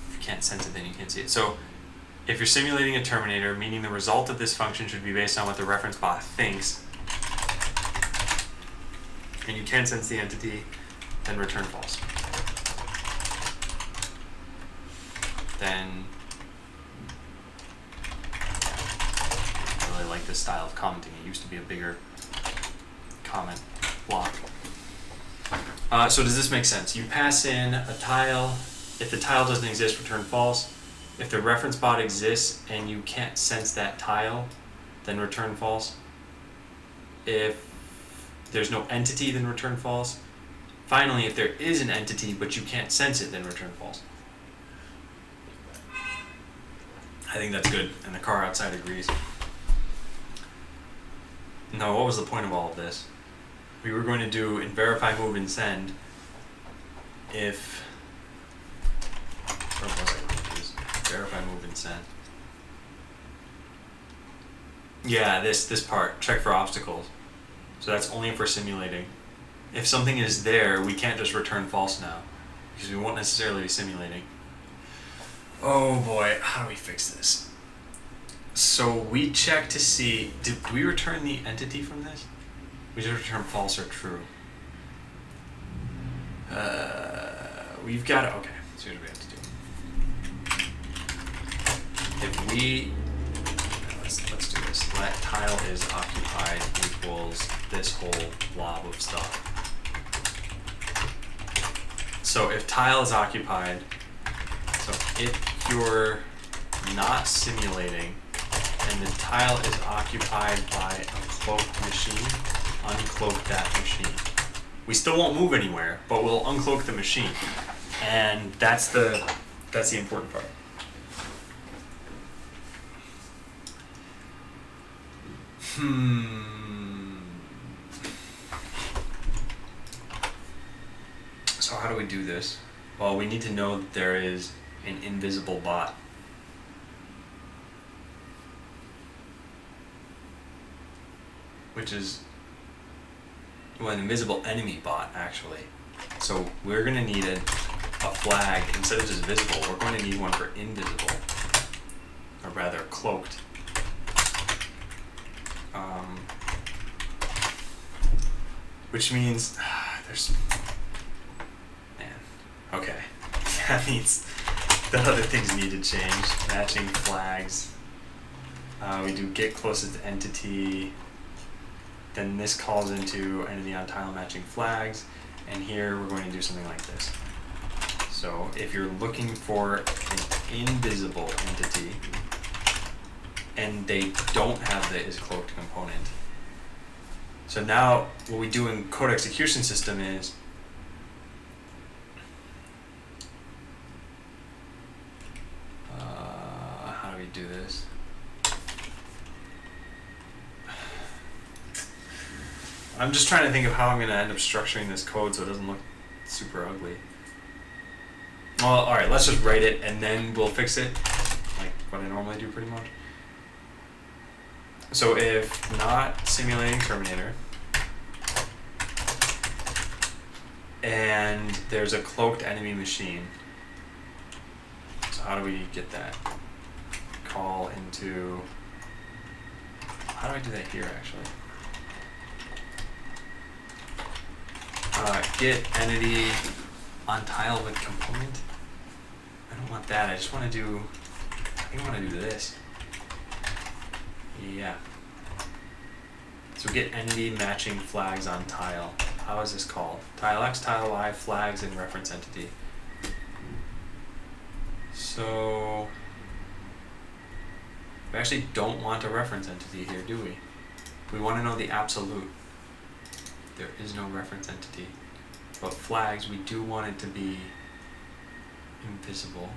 If you can't sense it, then you can't see it. So if you're simulating a Terminator, meaning the result of this function should be based on what the reference bot thinks, and you can't sense the entity, then return false. Then I really like this style of commenting. It used to be a bigger comment block. So does this make sense? You pass in a tile. If the tile doesn't exist, return false. If the reference bot exists and you can't sense that tile, then return false. If there's no entity, then return false. Finally, if there is an entity but you can't sense it, then return false. I think that's good, and the car outside agrees. Now, what was the point of all of this? We were going to do in verify, move, and send if, where was I confused? Verify, move, and send. Yeah, this part, check for obstacles. So that's only if we're simulating. If something is there, we can't just return false now, because we won't necessarily be simulating. Oh boy, how do we fix this? So we check to see, did we return the entity from this? We just return false or true. We've got to, okay, so what do we have to do? If we, let's do this. Let tile is occupied equals this whole blob of stuff. So if tile is occupied, so if you're not simulating and the tile is occupied by a cloaked machine, uncloak that machine. We still won't move anywhere, but we'll uncloak the machine. And that's the important part. So how do we do this? Well, we need to know that there is an invisible bot. Which is, well, an invisible enemy bot, actually. So we're going to need a flag, instead of just visible, we're going to need one for invisible, or rather cloaked. Which means, there's, man, okay. That means the other things need to change. Matching flags. We do get closest entity. Then this calls into entity on tile matching flags. And here we're going to do something like this. So if you're looking for an invisible entity and they don't have the is cloaked component. So now what we do in code execution system is how do we do this? I'm just trying to think of how I'm going to end up structuring this code so it doesn't look super ugly. Well, alright, let's just write it and then we'll fix it, like what I normally do pretty much. So if not simulating Terminator, and there's a cloaked enemy machine, so how do we get that? Call into, how do I do that here actually? Get entity on tile with component. I don't want that. I just want to do, I think I want to do this. Yeah. So get entity matching flags on tile. How is this called? Tile X, tile Y, flags, and reference entity. So we actually don't want a reference entity here, do we? We want to know the absolute. There is no reference entity. But flags, we do want it to be invisible.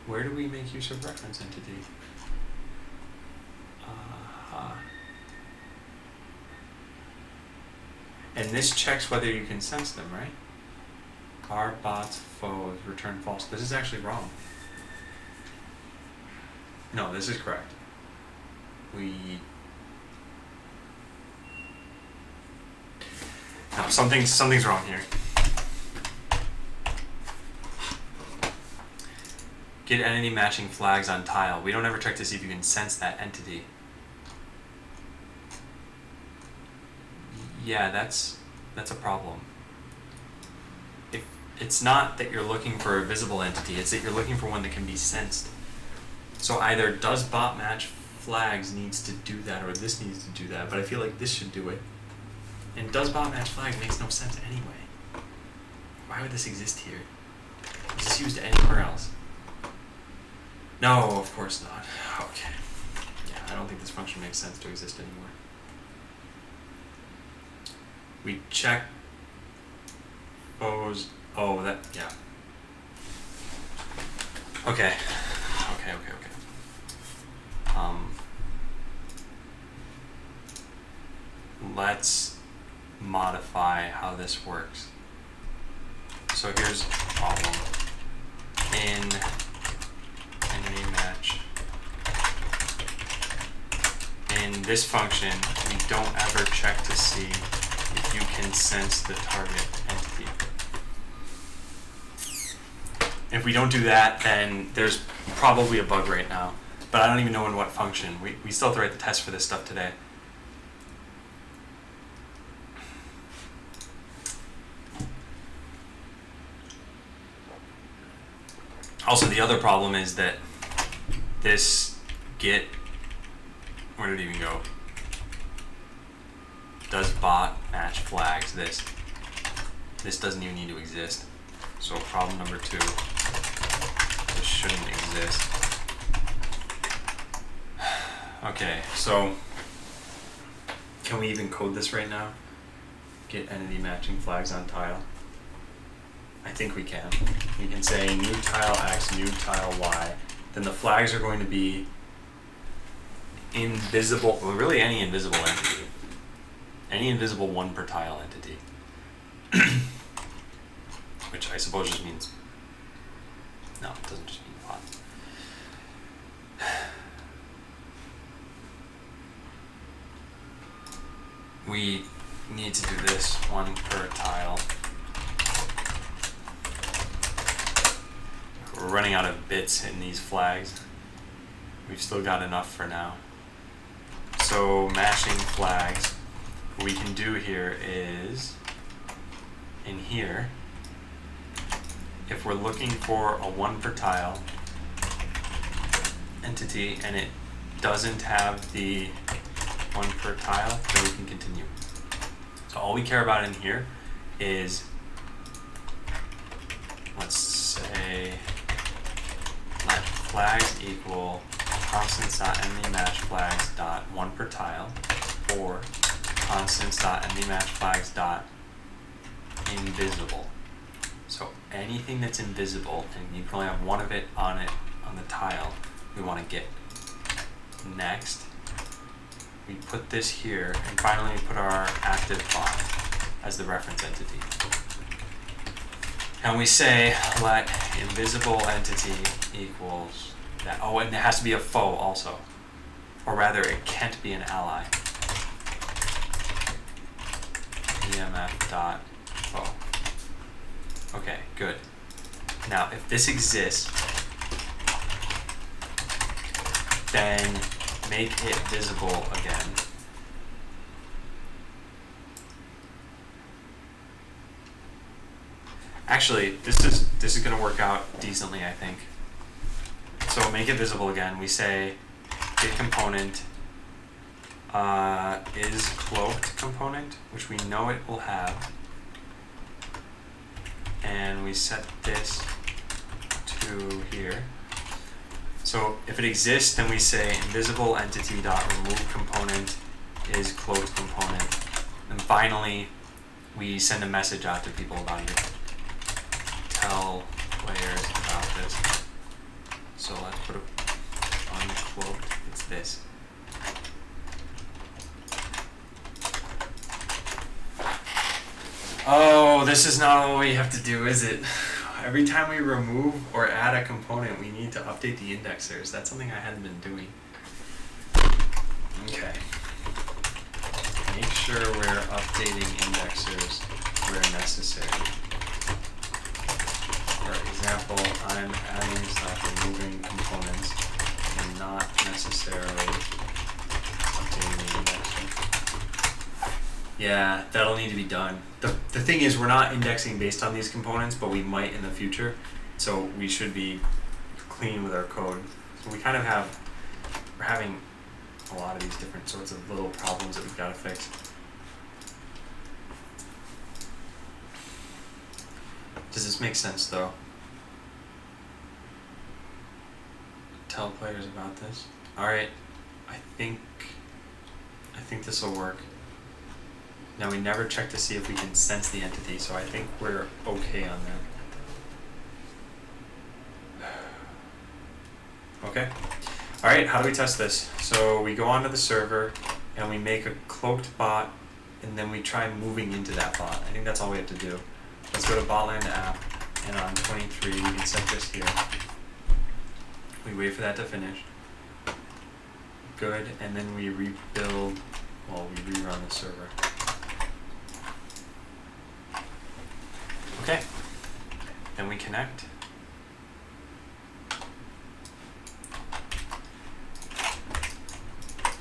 Where do we make use of reference entity? And this checks whether you can sense them, right? Are bots foes, return false. This is actually wrong. No, this is correct. No, something's wrong here. Get entity matching flags on tile. We don't ever check to see if you can sense that entity. Yeah, that's a problem. If it's not that you're looking for a visible entity, it's that you're looking for one that can be sensed. So either does bot match flags needs to do that, or this needs to do that, but I feel like this should do it. And does bot match flag makes no sense anyway. Why would this exist here? Is this used anywhere else? No, of course not. Okay. Yeah, I don't think this function makes sense to exist anymore. We check foes. Oh, that, yeah. Okay. Let's modify how this works. So here's the problem. In entity match, in this function, we don't ever check to see if you can sense the target entity. If we don't do that, then there's probably a bug right now, but I don't even know in what function. We still have to write the test for this stuff today. Also, the other problem is that this get, where did it even go? Does bot match flags? This doesn't even need to exist. So problem number 2, this shouldn't exist. Okay, so can we even code this right now? Get entity matching flags on tile. I think we can. We can say new tile X, new tile Y. Then the flags are going to be invisible, well, really any invisible entity. Any invisible one per tile entity. Which I suppose just means, no, it doesn't just mean one. We need to do this one per tile. We're running out of bits in these flags. We've still got enough for now. So matching flags, what we can do here is, in here, if we're looking for a one per tile entity and it doesn't have the one per tile, then we can continue. So all we care about in here is, let's say, let flags equal constants.entity_match_flags.one per tile, or constants.entity_match_flags.invisible. So anything that's invisible, and you can only have one of it on the tile, we want to get. Next, we put this here, and finally we put our active bot as the reference entity. And we say let invisible entity equals that. Oh, and it has to be a foe also. Or rather, it can't be an ally. EMF.foe. Okay, good. Now, if this exists, then make it visible again. Actually, this is going to work out decently, I think. So make it visible again. We say get component is cloaked component, which we know it will have, and we set this to here. So if it exists, then we say invisible entity dot remove component is cloaked component, and finally we send a message out to people about it. Tell players about this. So let's put a uncloaked. It's this. Oh, this is not what we have to do, is it? Every time we remove or add a component, we need to update the indexers. That's something I hadn't been doing. Okay. Make sure we're updating indexers where necessary. For example, I'm adding/removing components and not necessarily updating the indexer. Yeah, that'll need to be done. The thing is, we're not indexing based on these components, but we might in the future. So we should be clean with our code. So we kind of we're having a lot of these different sorts of little problems that we've got to fix. Does this make sense though? Tell players about this. Alright, I think this will work. Now we never check to see if we can sense the entity, so I think we're okay on that. Okay. Alright, how do we test this? So we go onto the server and we make a cloaked bot and then we try moving into that bot. I think that's all we have to do. Let's go to Botland app and on 23 we can set this here. We wait for that to finish. Good, and then we rebuild, we rerun the server. Okay, then we connect.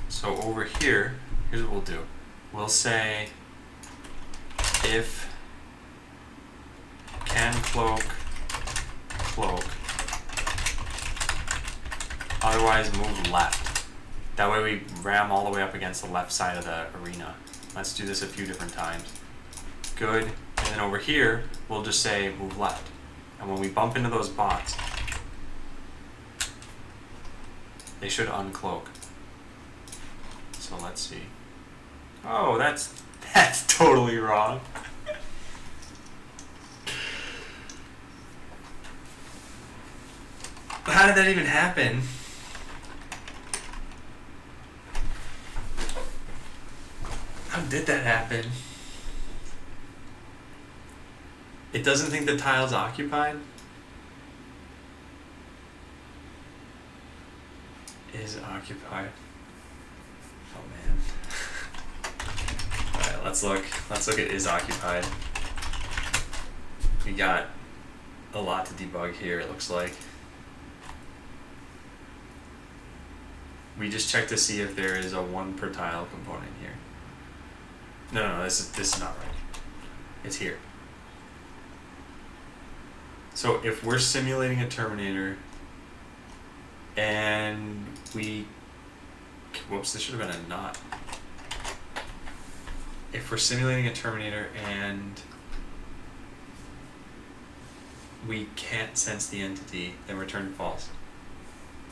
So over here, here's what we'll do. We'll say if can cloak, otherwise move left. That way we ram all the way up against the left side of the arena. Let's do this a few different times. Good. And then over here, we'll just say move left. And when we bump into those bots, they should uncloak. So let's see. Oh, that's totally wrong. How did that even happen? How did that happen? It doesn't think the tile's occupied? Is occupied. Oh man. Alright, let's look at is occupied. We got a lot to debug here, it looks like. We just checked to see if there is a 1 per tile component here. No, this is not right. It's here. So if we're simulating a Terminator and whoops, this should have been a not. If we're simulating a Terminator and we can't sense the entity, then return false.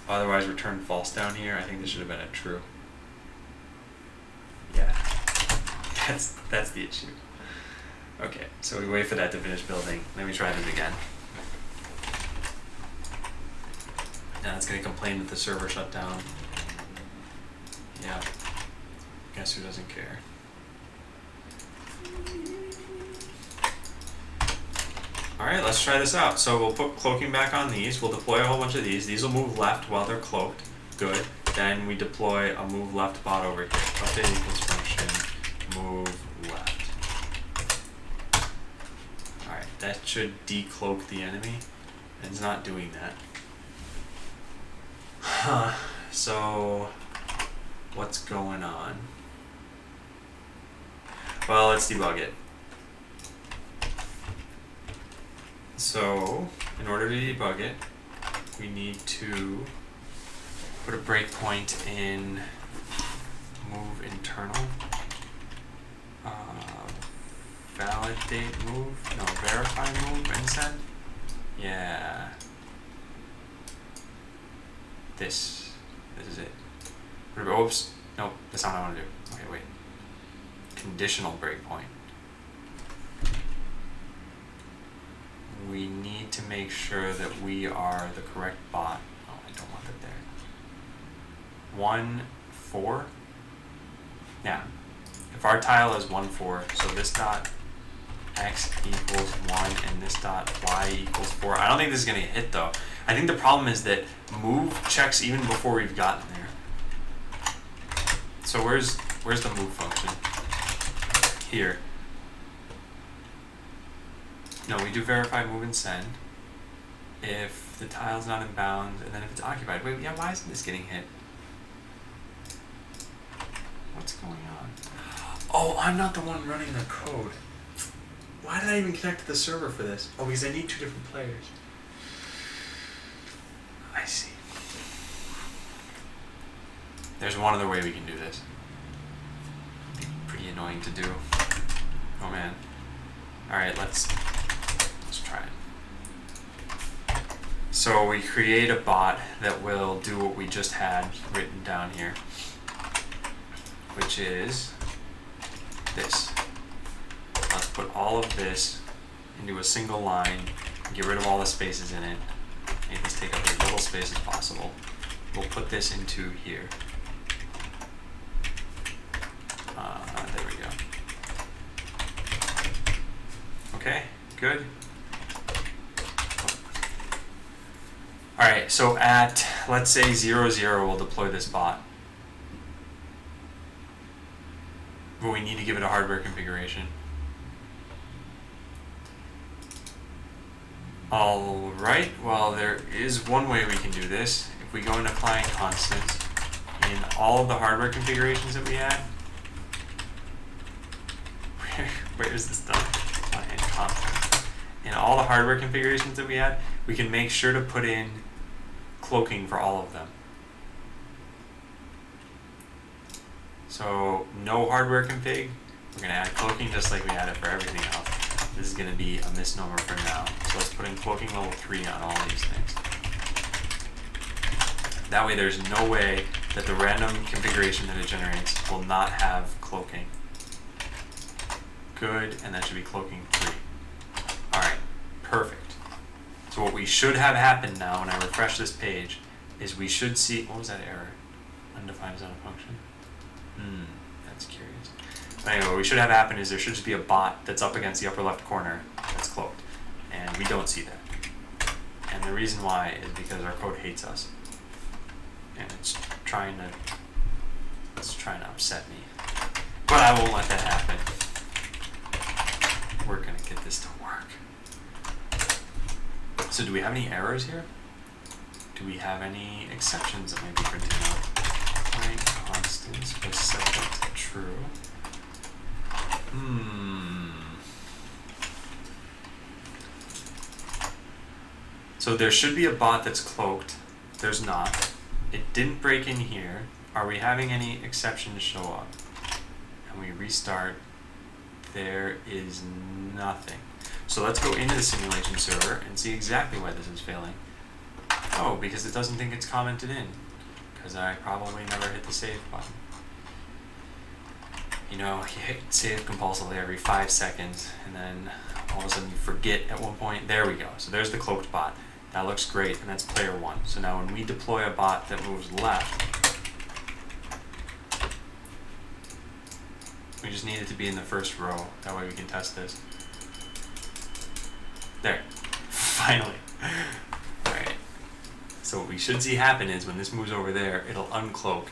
Otherwise return false down here. I think this should have been a true. Yeah, that's the issue. Okay, so we wait for that to finish building. Then we try this again. Now it's going to complain that the server shut down. Yeah. Guess who doesn't care? Alright, let's try this out. So we'll put cloaking back on these. We'll deploy a whole bunch of these. These will move left while they're cloaked. Good. Then we deploy a move left bot over here. Update equals function move left. Alright, that should decloak the enemy. And it's not doing that. Huh. So what's going on? Well, let's debug it. So, in order to debug it, we need to put a breakpoint in move internal, validate move, no, verify move and send. Yeah. This is it. Oops, nope, that's not what I want to do. Okay, wait. Conditional breakpoint. We need to make sure that we are the correct bot. Oh, I don't want that there. 1, 4. Yeah. If our tile is 1, 4, so this dot x equals 1 and this dot y equals 4. I don't think this is going to hit though. I think the problem is that move checks even before we've gotten there. So where's the move function? Here. No, we do verify move and send if the tile's not in bounds, and then if it's occupied. Wait, yeah, why isn't this getting hit? What's going on? Oh, I'm not the one running the code. Why did I even connect to the server for this? Oh, because I need 2 different players. I see. There's one other way we can do this. Pretty annoying to do. Oh man. Alright, let's try it. So we create a bot that will do what we just had written down here, which is this. Let's put all of this into a single line, get rid of all the spaces in it, make this take up as little space as possible. We'll put this into here. There we go. Okay, good. Alright, so at, let's say 0, 0, we'll deploy this bot. But we need to give it a hardware configuration. Alright, well there is one way we can do this. If we go into client constants, in all of the hardware configurations that we had, where is this done? Client constants. In all the hardware configurations that we had, we can make sure to put in cloaking for all of them. So no hardware config, we're going to add cloaking just like we had it for everything else. This is going to be a misnomer for now. So let's put in cloaking level 3 on all these things. That way there's no way that the random configuration that it generates will not have cloaking. Good, and that should be cloaking 3. Alright, perfect. So what we should have happen now when I refresh this page is we should see, what was that error? Undefined is not a function? That's curious. But anyway, what we should have happen is there should just be a bot that's up against the upper left corner that's cloaked. And we don't see that. And the reason why is because our code hates us. And it's trying to upset me. But I won't let that happen. We're gonna get this to work. So do we have any errors here? Do we have any exceptions that might be printing out? Client constants was set to true. So there should be a bot that's cloaked. There's not. It didn't break in here. Are we having any exceptions show up? And we restart. There is nothing. So let's go into the simulation server and see exactly why this is failing. Oh, because it doesn't think it's commented in. Because I probably never hit the save button. You know, you hit save compulsively every 5 seconds, and then all of a sudden you forget at one point. There we go. So there's the cloaked bot. That looks great, and that's player 1. So now when we deploy a bot that moves left, we just need it to be in the first row. That way we can test this. There. Finally. Alright. So what we should see happen is when this moves over there, it'll uncloak.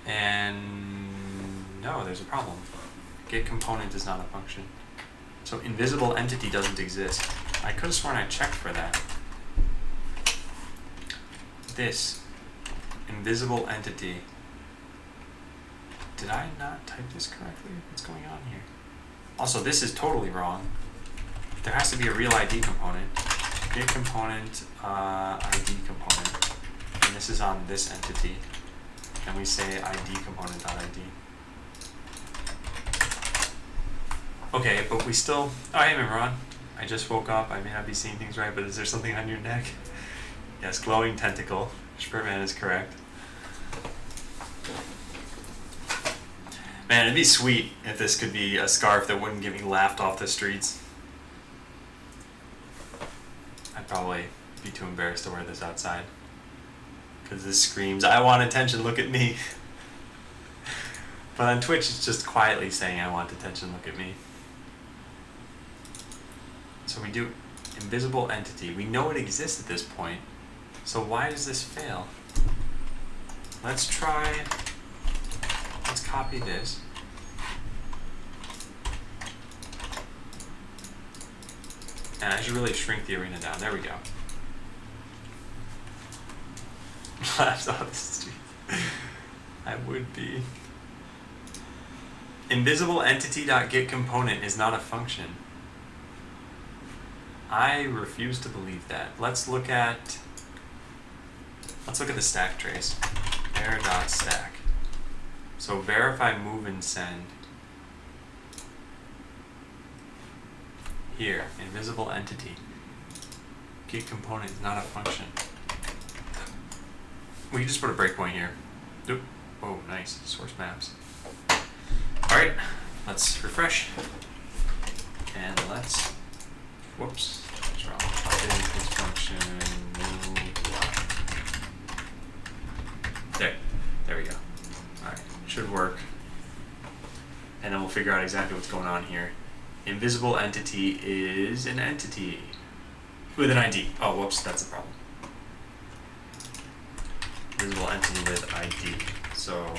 And no, there's a problem. Get component is not a function. So invisible entity doesn't exist. I could have sworn I checked for that. This invisible entity. Did I not type this correctly? What's going on here? Also, this is totally wrong. There has to be a real ID component. Get component, ID component. And this is on this entity. And we say ID component.id. Okay, but we still... Oh, hey, Mimran. I just woke up. I may not be seeing things right, but is there something on your neck? Yes, glowing tentacle. Spurman is correct. Man, it'd be sweet if this could be a scarf that wouldn't get me laughed off the streets. I'd probably be too embarrassed to wear this outside. Because this screams, I want attention, look at me. But on Twitch, it's just quietly saying, I want attention, look at me. So we do invisible entity. We know it exists at this point. So why does this fail? Let's copy this. And I should really shrink the arena down. There we go. I saw this. I would be. Invisible entity.get component is not a function. I refuse to believe that. Let's look at the stack trace. Error.stack. So verify move and send. Here, invisible entity. Get component is not a function. We can just put a breakpoint here. Oop. Oh, nice. Source maps. Alright, let's refresh. And let's, whoops, what's wrong? Update this function, move. There we go. Alright, should work. And then we'll figure out exactly what's going on here. Invisible entity is an entity with an ID. Oh, whoops, that's a problem. Invisible entity with ID. So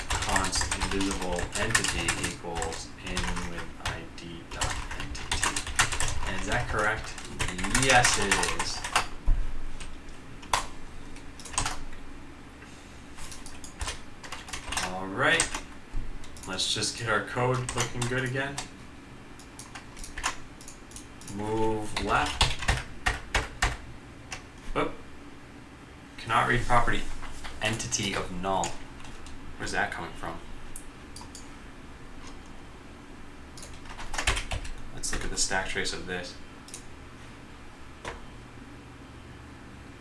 const invisible entity equals in with ID dot entity. And is that correct? Yes, it is. All right. Let's just get our code looking good again. Move left. Oop. Cannot read property entity of null. Where's that coming from? Let's look at the stack trace of this.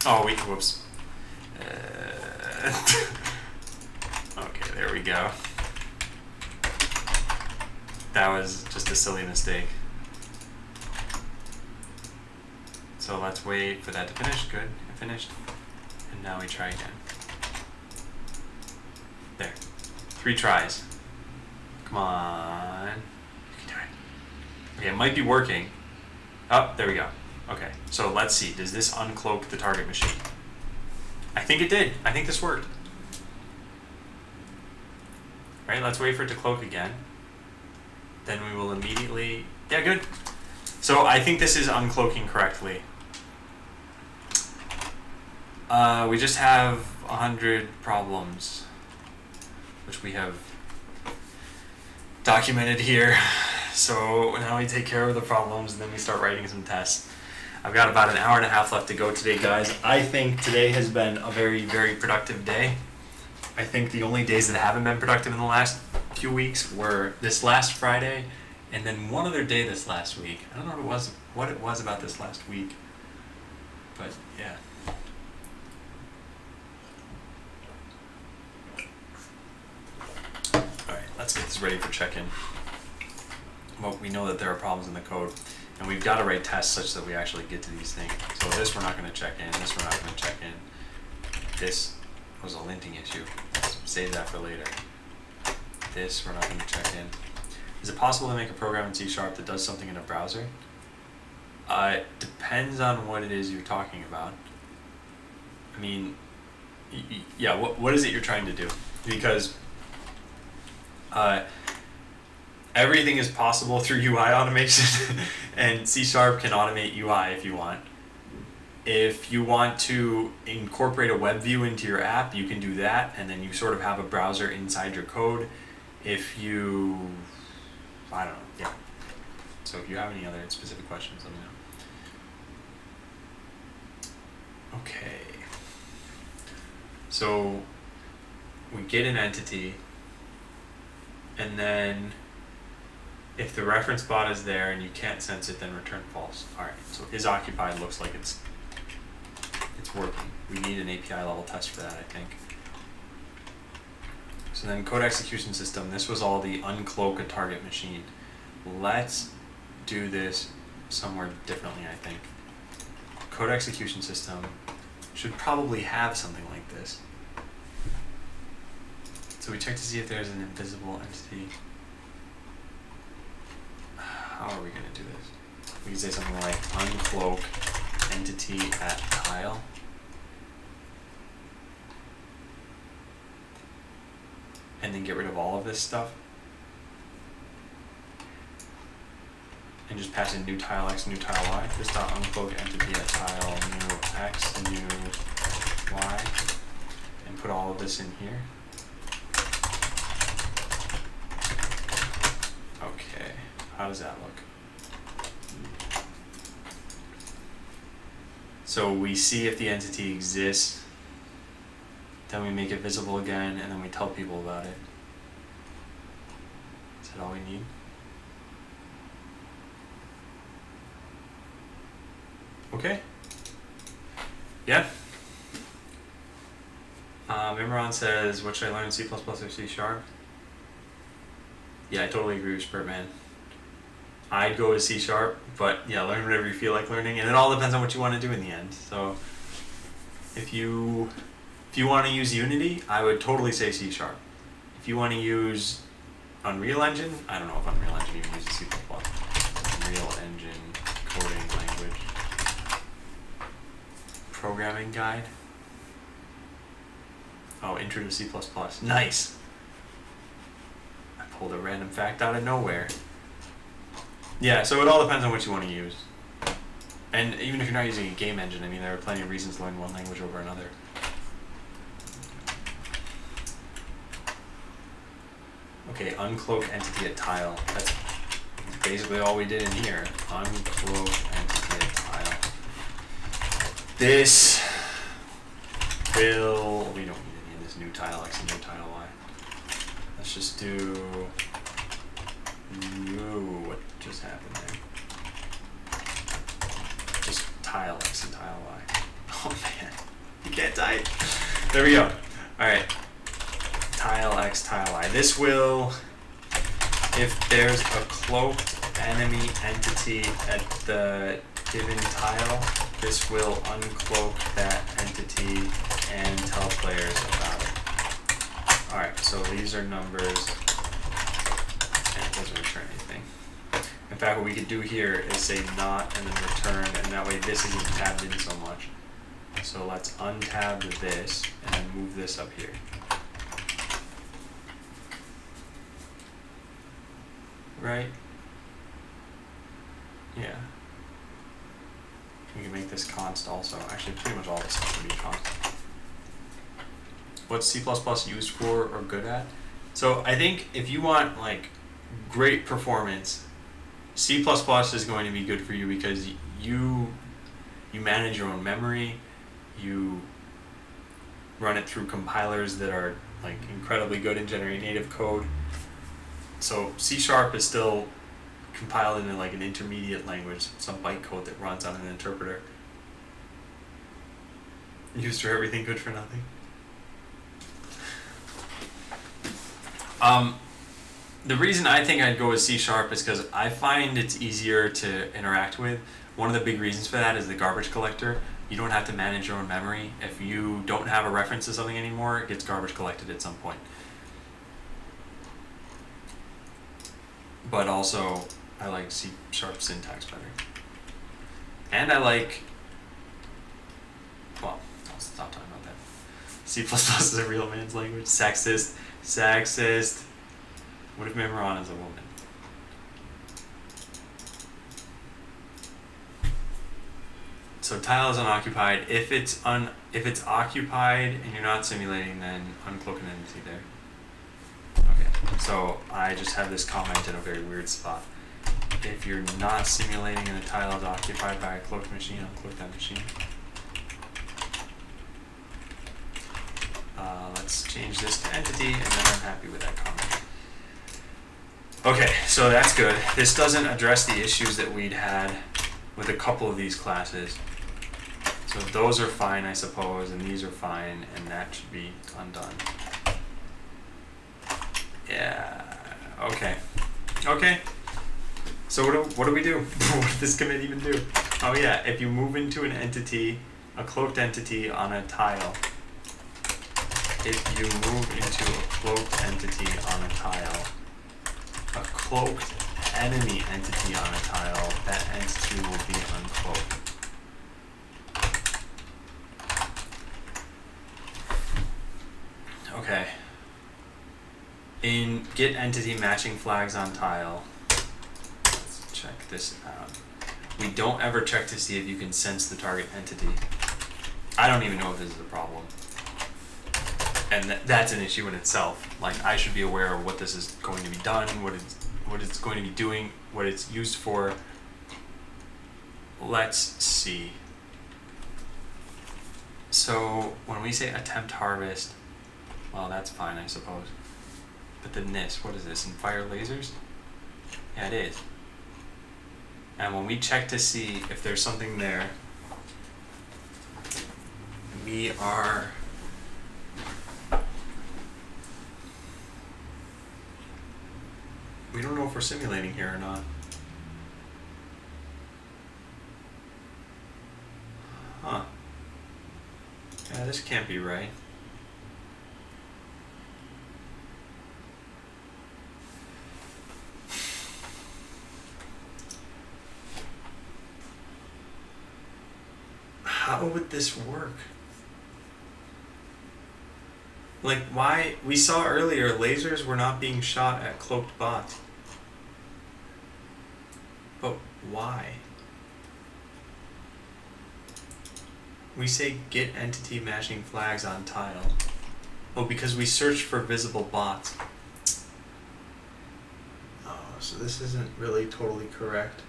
Oh, wait, whoops. Okay, there we go. That was just a silly mistake. So let's wait for that to finish. Good, it finished. And now we try again. There. 3 tries. Come on. You can do it. Okay, it might be working. Oh, there we go. Okay, so let's see. Does this uncloak the target machine? I think it did. I think this worked. All right, let's wait for it to cloak again. Then we will immediately... Yeah, good. So I think this is uncloaking correctly. We just have 100 problems, which we have documented here. So now we take care of the problems and then we start writing some tests. I've got about an hour and a half left to go today, guys. I think today has been a very, very productive day. I think the only days that haven't been productive in the last few weeks were this last Friday and then one other day this last week. I don't know what it was about this last week, but yeah. Let's get this ready for check-in. Well, we know that there are problems in the code, and we've got to write tests such that we actually get to these things. So this we're not going to check in, this we're not going to check in. This was a linting issue. Let's save that for later. This we're not going to check in. Is it possible to make a program in C# that does something in a browser? It depends on what it is you're talking about. I mean, yeah, what is it you're trying to do? Because everything is possible through UI automation, and C# can automate UI if you want. If you want to incorporate a web view into your app, you can do that, and then you sort of have a browser inside your code. If you, I don't know, yeah. So if you have any other specific questions, let me know. Okay. So we get an entity, and then if the reference bot is there and you can't sense it, then return false. Alright, so is occupied looks like it's working. We need an API level test for that, I think. So then code execution system, this was all the uncloak a target machine. Let's do this somewhere differently, I think. Code execution system should probably have something like this. So we check to see if there's an invisible entity. How are we going to do this? We could say something like uncloak entity at tile. And then get rid of all of this stuff. And just pass in new tile x, new tile y. This dot uncloak entity at tile new x, new y. And put all of this in here. Okay, how does that look? So we see if the entity exists, then we make it visible again, and then we tell people about it. Is that all we need? Okay. Yeah. Imran says, what should I learn in C++ or C#? Yeah, I totally agree with Spurtman. I'd go with C#, but yeah, learn whatever you feel like learning, and it all depends on what you want to do in the end. So if you want to use Unity, I would totally say C#. If you want to use Unreal Engine, I don't know if Unreal Engine even uses C++. Unreal Engine coding language. Programming guide. Oh, intro to C++. Nice! I pulled a random fact out of nowhere. Yeah, so it all depends on what you want to use. And even if you're not using a game engine, I mean, there are plenty of reasons to learn one language over another. Okay, uncloak entity at tile. That's basically all we did in here. Uncloak entity at tile. This will, we don't need any of this new tile x and new tile y. Let's just do, what just happened there? Just tile x and tile y. Oh man, you can't type. There we go. Alright. Tile x, tile y. This will, if there's a cloaked enemy entity at the given tile, this will uncloak that entity and tell players about it. Alright, so these are numbers, and it doesn't return anything. In fact, what we could do here is say not and then return, and that way this isn't tabbed in so much. So let's untab this and then move this up here. Right? Yeah. We can make this const also. Actually, pretty much all this stuff can be const. What's C++ used for or good at? So I think if you want like great performance, C++ is going to be good for you because you manage your own memory, you run it through compilers that are like incredibly good in generating native code. So C# is still compiled into like an intermediate language, some bytecode that runs on an interpreter. Used for everything, good for nothing. The reason I think I'd go with C# is because I find it's easier to interact with. One of the big reasons for that is the garbage collector. You don't have to manage your own memory. If you don't have a reference to something anymore, it gets garbage collected at some point. But also, I like C# syntax better. And I like, well, I'll stop talking about that. C++ is a real man's language. Sexist. Sexist. What if Imran is a woman? So tile is unoccupied. If it's occupied and you're not simulating, then uncloak an entity there. Okay, so I just have this comment in a very weird spot. If you're not simulating and the tile is occupied by a cloaked machine, uncloak that machine. Let's change this to entity, and then I'm happy with that comment. Okay, so that's good. This doesn't address the issues that we'd had with a couple of these classes. So those are fine, I suppose, and these are fine, and that should be undone. Yeah, okay. Okay. So what do we do? What does this commit even do? Oh yeah, if you move into an entity, a cloaked entity on a tile, if you move into a cloaked entity on a tile, a cloaked enemy entity on a tile, that entity will get entity matching flags on tile. Let's check this out. We don't ever check to see if you can sense the target entity. I don't even know if this is a problem. And that's an issue in itself. Like, I should be aware of what this is going to be done, what it's going to be doing, what it's used for. Let's see. So when we say attempt harvest, well, that's fine, I suppose. But then this, what is this? In fire lasers? Yeah, it is. And when we check to see if there's something there, we don't know if we're simulating here or not. Huh. Yeah, this can't be right. How would this work? Like, why? We saw earlier lasers were not being shot at cloaked bots. But why? We say get entity matching flags on tile. Oh, because we searched for visible bots. Oh, so this isn't really totally correct.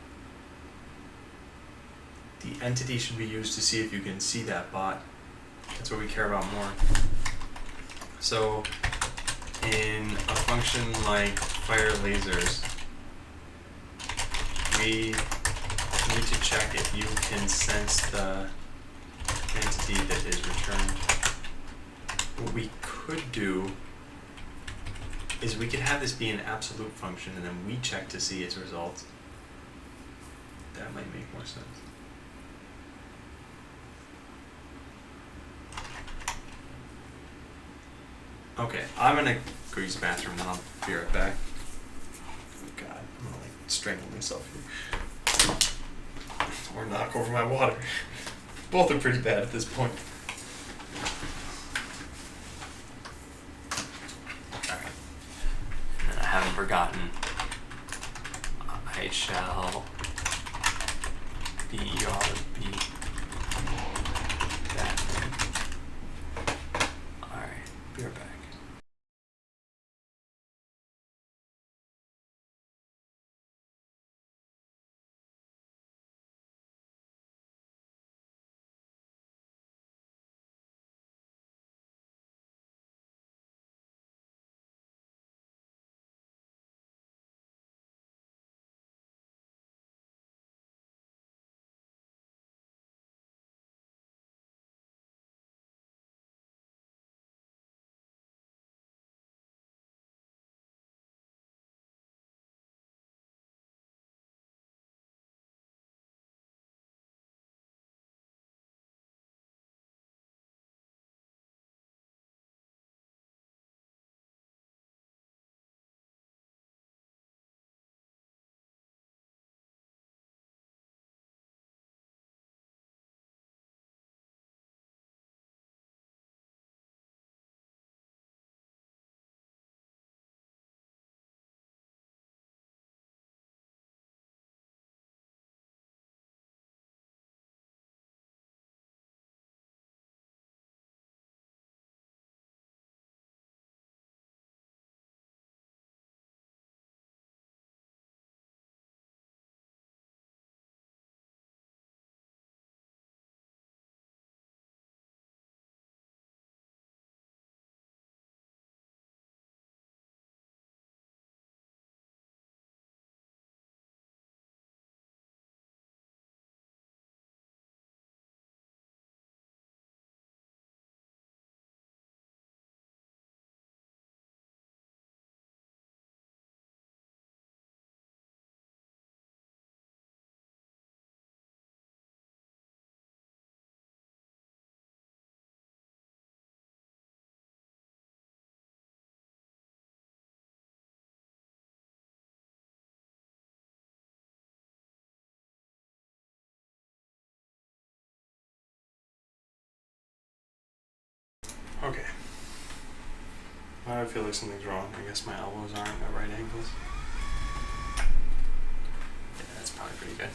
The entity should be used to see if you can see that bot. That's what we care about more. So, in a function like fire lasers, we need to check if you can sense the entity that is returned. What we could do is we could have this be an absolute function and then we check to see its results. That might make more sense. Okay, I'm gonna go use the bathroom and I'll be right back. Oh God, I'm gonna like strangle myself here. Or knock over my water. Both are pretty bad at this point. Alright. And I haven't forgotten. I shall be bathroom. Alright, be right back. Okay. Why do I feel like something's wrong? I guess my elbows aren't at right angles. Yeah, that's probably pretty good.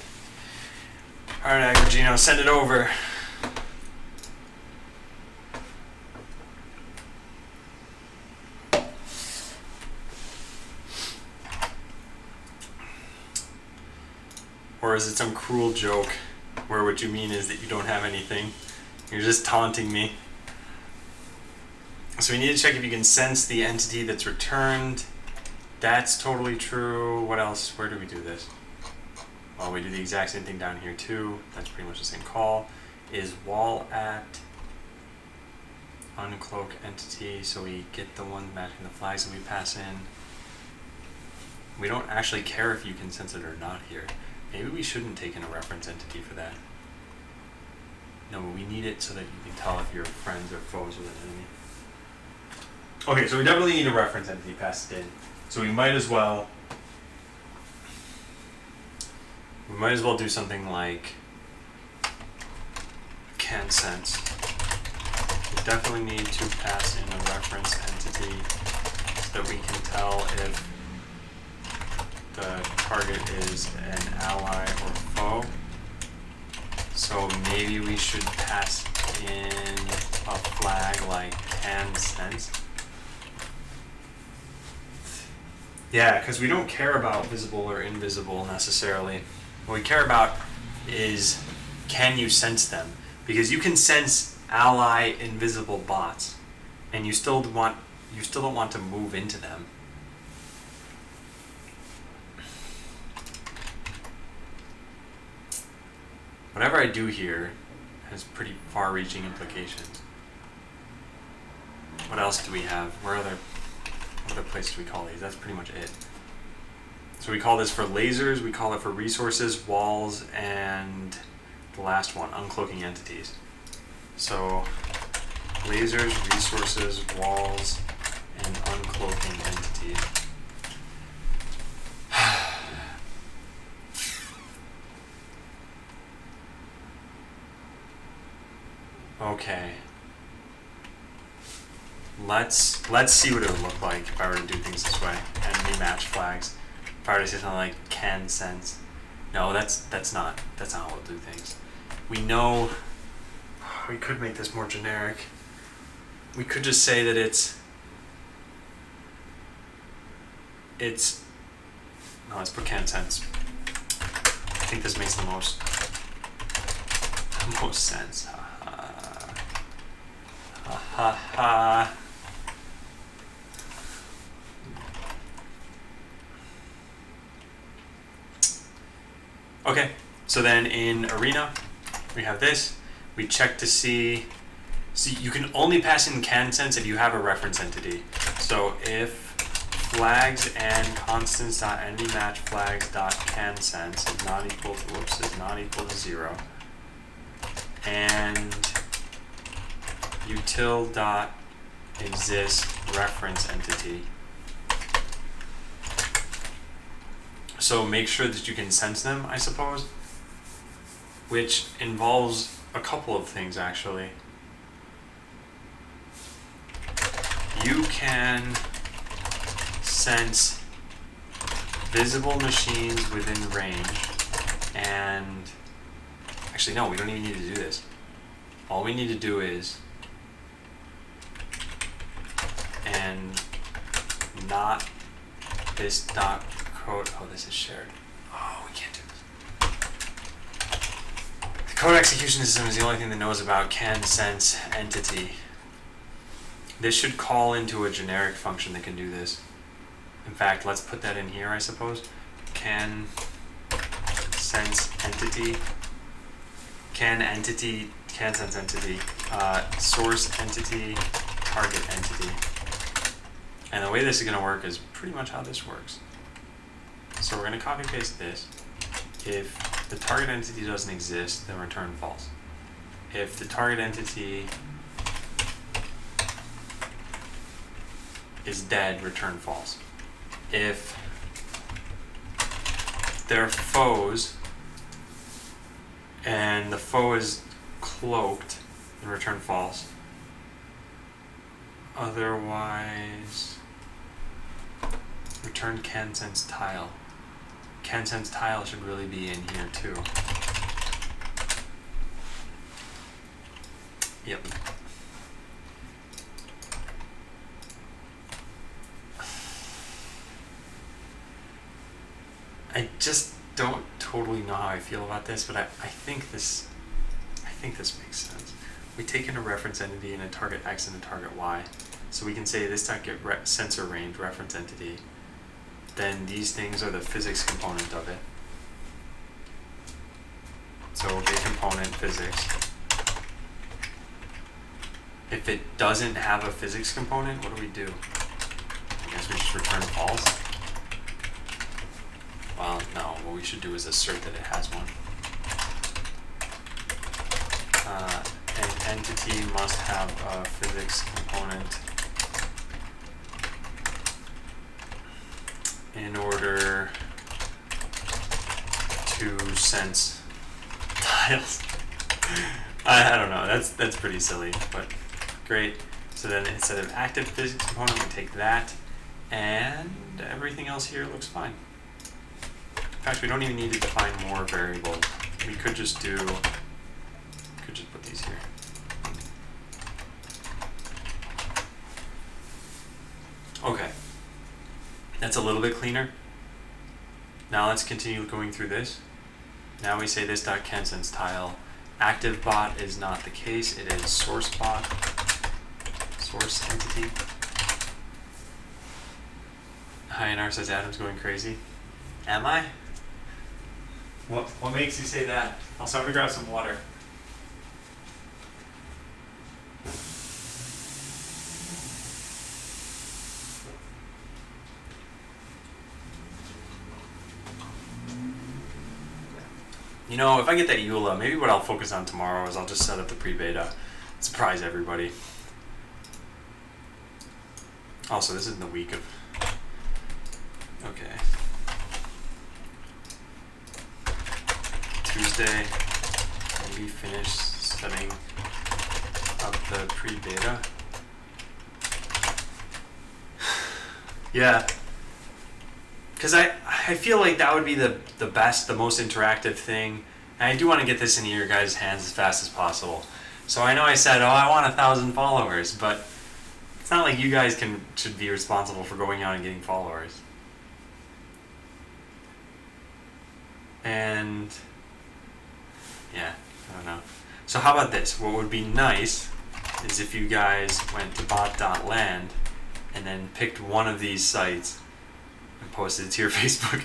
Alright, Agrigino, send it over. Or is it some cruel joke where what you mean is that you don't have anything? You're just taunting me. So we need to check if you can sense the entity that's returned. That's totally true. What else? Where do we do this? Well, we do the exact same thing down here too. That's pretty much the same call. Is wall at uncloak entity, so we get the one matching the flags that we pass in. We don't actually care if you can sense it or not here. Maybe we shouldn't take in a reference entity for that. No, but we need it so that you can tell if you're friends or foes with an enemy. Okay, so we definitely need a reference entity passed in. So we might as well do something like can sense. We definitely need to pass in a reference entity so that we can tell if the target is an ally or foe. So maybe we should pass in a flag like can sense. Yeah, because we don't care about visible or invisible necessarily. What we care about is can you sense them? Because you can sense ally invisible bots, and you still don't want to move into them. Whatever I do here has pretty far-reaching implications. What else do we have? What other places do we call these? That's pretty much it. So we call this for lasers, we call it for resources, walls, and the last one, uncloaking entities. So lasers, resources, walls, and uncloaking entities. Okay. Let's see what it would look like if I were to do things this way. Enemy match flags. If I were to say something like can sense. No, that's not how we'll do things. We know we could make this more generic. We could just say that it's no, let's put can sense. I think this makes the most sense. Ha ha ha. Okay, so then in Arena, we have this. We check to see you can only pass in can sense if you have a reference entity. So if flags and constants.enemy_match_flags.can sense is not equal to 0, and util.exist reference entity. So make sure that you can sense them, I suppose, which involves a couple of things actually. You can sense visible machines within range, and actually no, we don't even need to do this. All we need to do is and not this dot code. Oh, this is shared. Oh, we can't do this. The code execution system is the only thing that knows about can sense entity. This should call into a generic function that can do this. In fact, let's put that in here, I suppose. Can sense entity. Can sense entity. Source entity. Target entity. And the way this is going to work is pretty much how this works. So we're going to copy paste this. If the target entity doesn't exist, then return false. If the target entity is dead, return false. If they're foes and the foe is cloaked, then return false. Otherwise, return CanSense tile. CanSense tile should really be in here too. Yep. I just don't totally know how I feel about this, but I think this makes sense. We take in a reference entity and a target X and a target Y. So we can say this dot get sensor range reference entity. Then these things are the physics component of it. So get component physics. If it doesn't have a physics component, what do? I guess we just return false. Well, no, what we should do is assert that it has one. An entity must have a physics component in order to sense tiles. I don't know, that's pretty silly, but great. So then instead of active physics component, we take that, and everything else here looks fine. In fact, we don't even need to define more variables. We could just put these here. Okay, that's a little bit cleaner. Now let's continue going through this. Now we say this dot CanSense tile. Active bot is not the case, it is source bot, source entity. Hyanar says Adam's going crazy. Am I? What makes you say that? Also, I'm gonna grab some water. You know, if I get that EULA, maybe what I'll focus on tomorrow is I'll just set up the pre-beta, surprise everybody. Also, this is in the week of. Okay. Tuesday, maybe finish setting up the pre-beta. Yeah. Because I feel like that would be the best, the most interactive thing. And I do want to get this into your guys' hands as fast as possible. So I know I said, oh, I want 1,000 followers, but it's not like you guys should be responsible for going out and getting followers. And yeah, I don't know. So how about this? What would be nice is if you guys went to bot.land and then picked one of these sites and posted it to your Facebook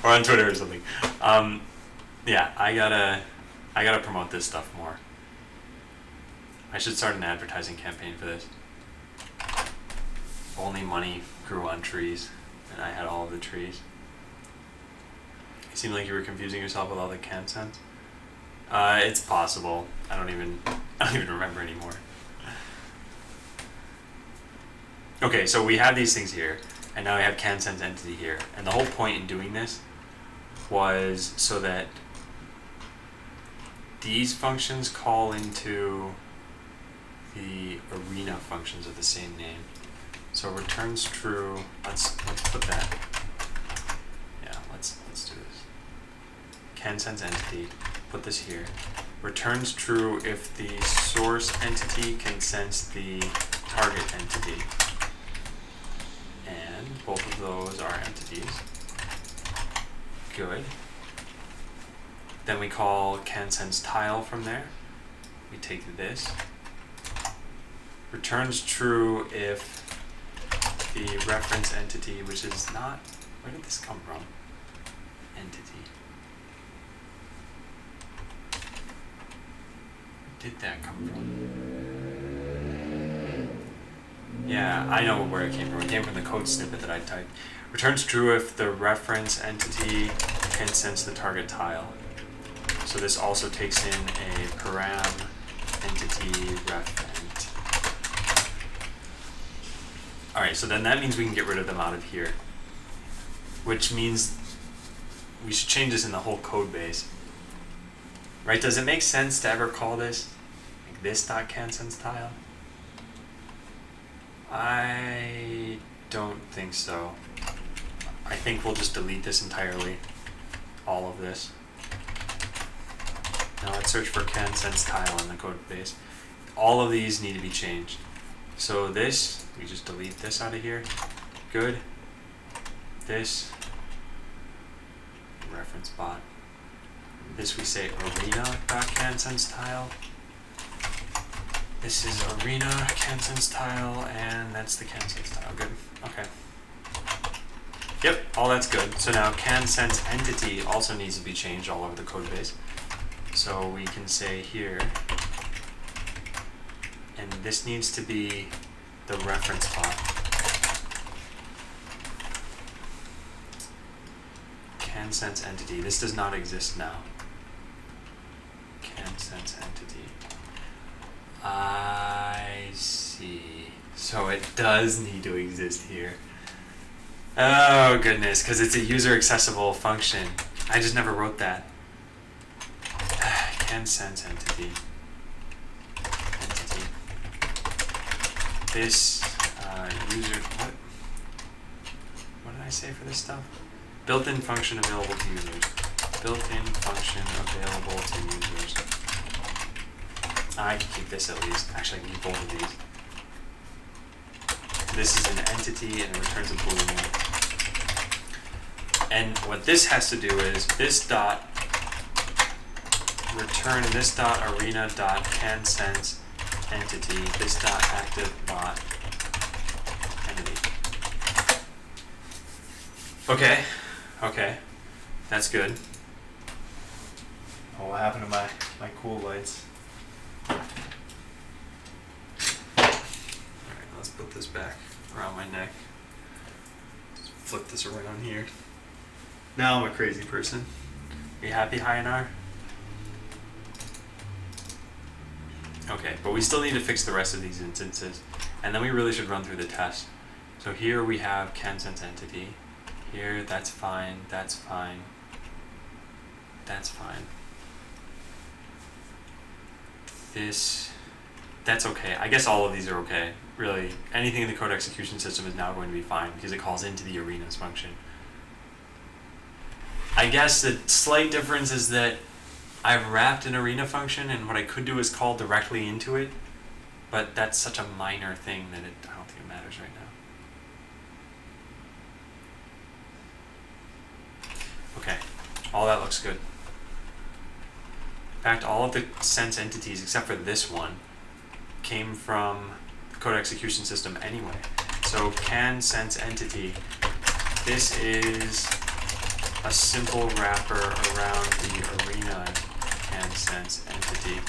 or on Twitter or something. Yeah, I gotta promote this stuff more. I should start an advertising campaign for this. Only money grew on trees, and I had all of the trees. It seemed like you were confusing yourself with all the CanSense. It's possible. I don't even remember anymore. Okay, so we have these things here, and now we have CanSense entity here. And the whole point in doing this was so that these functions call into the arena functions of the same name. So returns true. Let's put that. Yeah, let's do this. CanSense entity. Put this here. Returns true if the source entity can sense the target entity. And both of those are entities. Good. Then we call CanSense tile from there. We take this. Returns true if the reference entity, which is not, where did this come from? Entity. Where did that come from? Yeah, I know where it came from. It came from the code snippet that I typed. Returns true if the reference entity can sense the target tile. So this also takes in a param entity referent. Alright, so then that means we can get rid of them out of here. Which means we should change this in the whole code base. Right, does it make sense to ever call this like this.CanSense tile? I don't think so. I think we'll just delete this entirely. All of this. Now let's search for CanSense tile in the code base. All of these need to be changed. So this, we just delete this out of here. Good. This, reference bot. This we say arena.CanSense tile. This is arena CanSense tile, and that's the CanSense tile. Good. Okay. Yep, all that's good. So now CanSense entity also needs to be changed all over the code base. So we can say here, and this needs to be the reference bot. CanSense entity. This does not exist now. CanSense entity. I see. So it does need to exist here. Oh goodness, because it's a user accessible function. I just never wrote that. CanSense entity. This user, what did I say for this stuff? Built-in function available to users. Built-in function available to users. I can keep this at least. Actually, I can keep both of these. This is an entity and it returns a boolean. And what this has to do is this dot return this dot arena dot CanSense entity, this dot active bot entity. Okay, that's good. Oh, what happened to my cool lights? Alright, let's put this back around my neck. Just flip this around here. Now I'm a crazy person. Are you happy, Hyanar? Okay, but we still need to fix the rest of these instances. And then we really should run through the test. So here we have CanSense entity. Here, that's fine, that's fine. That's fine. This, that's okay. I guess all of these are okay. Really, anything in the code execution system is now going to be fine because it calls into the arenas function. I guess the slight difference is that I've wrapped an arena function, and what I could do is call directly into it, but that's such a minor thing that I don't think it matters right now. Okay, all that looks good. In fact, all of the sense entities, except for this one, came from the code execution system anyway. So CanSense entity, this is a simple wrapper around the arena CanSense entity.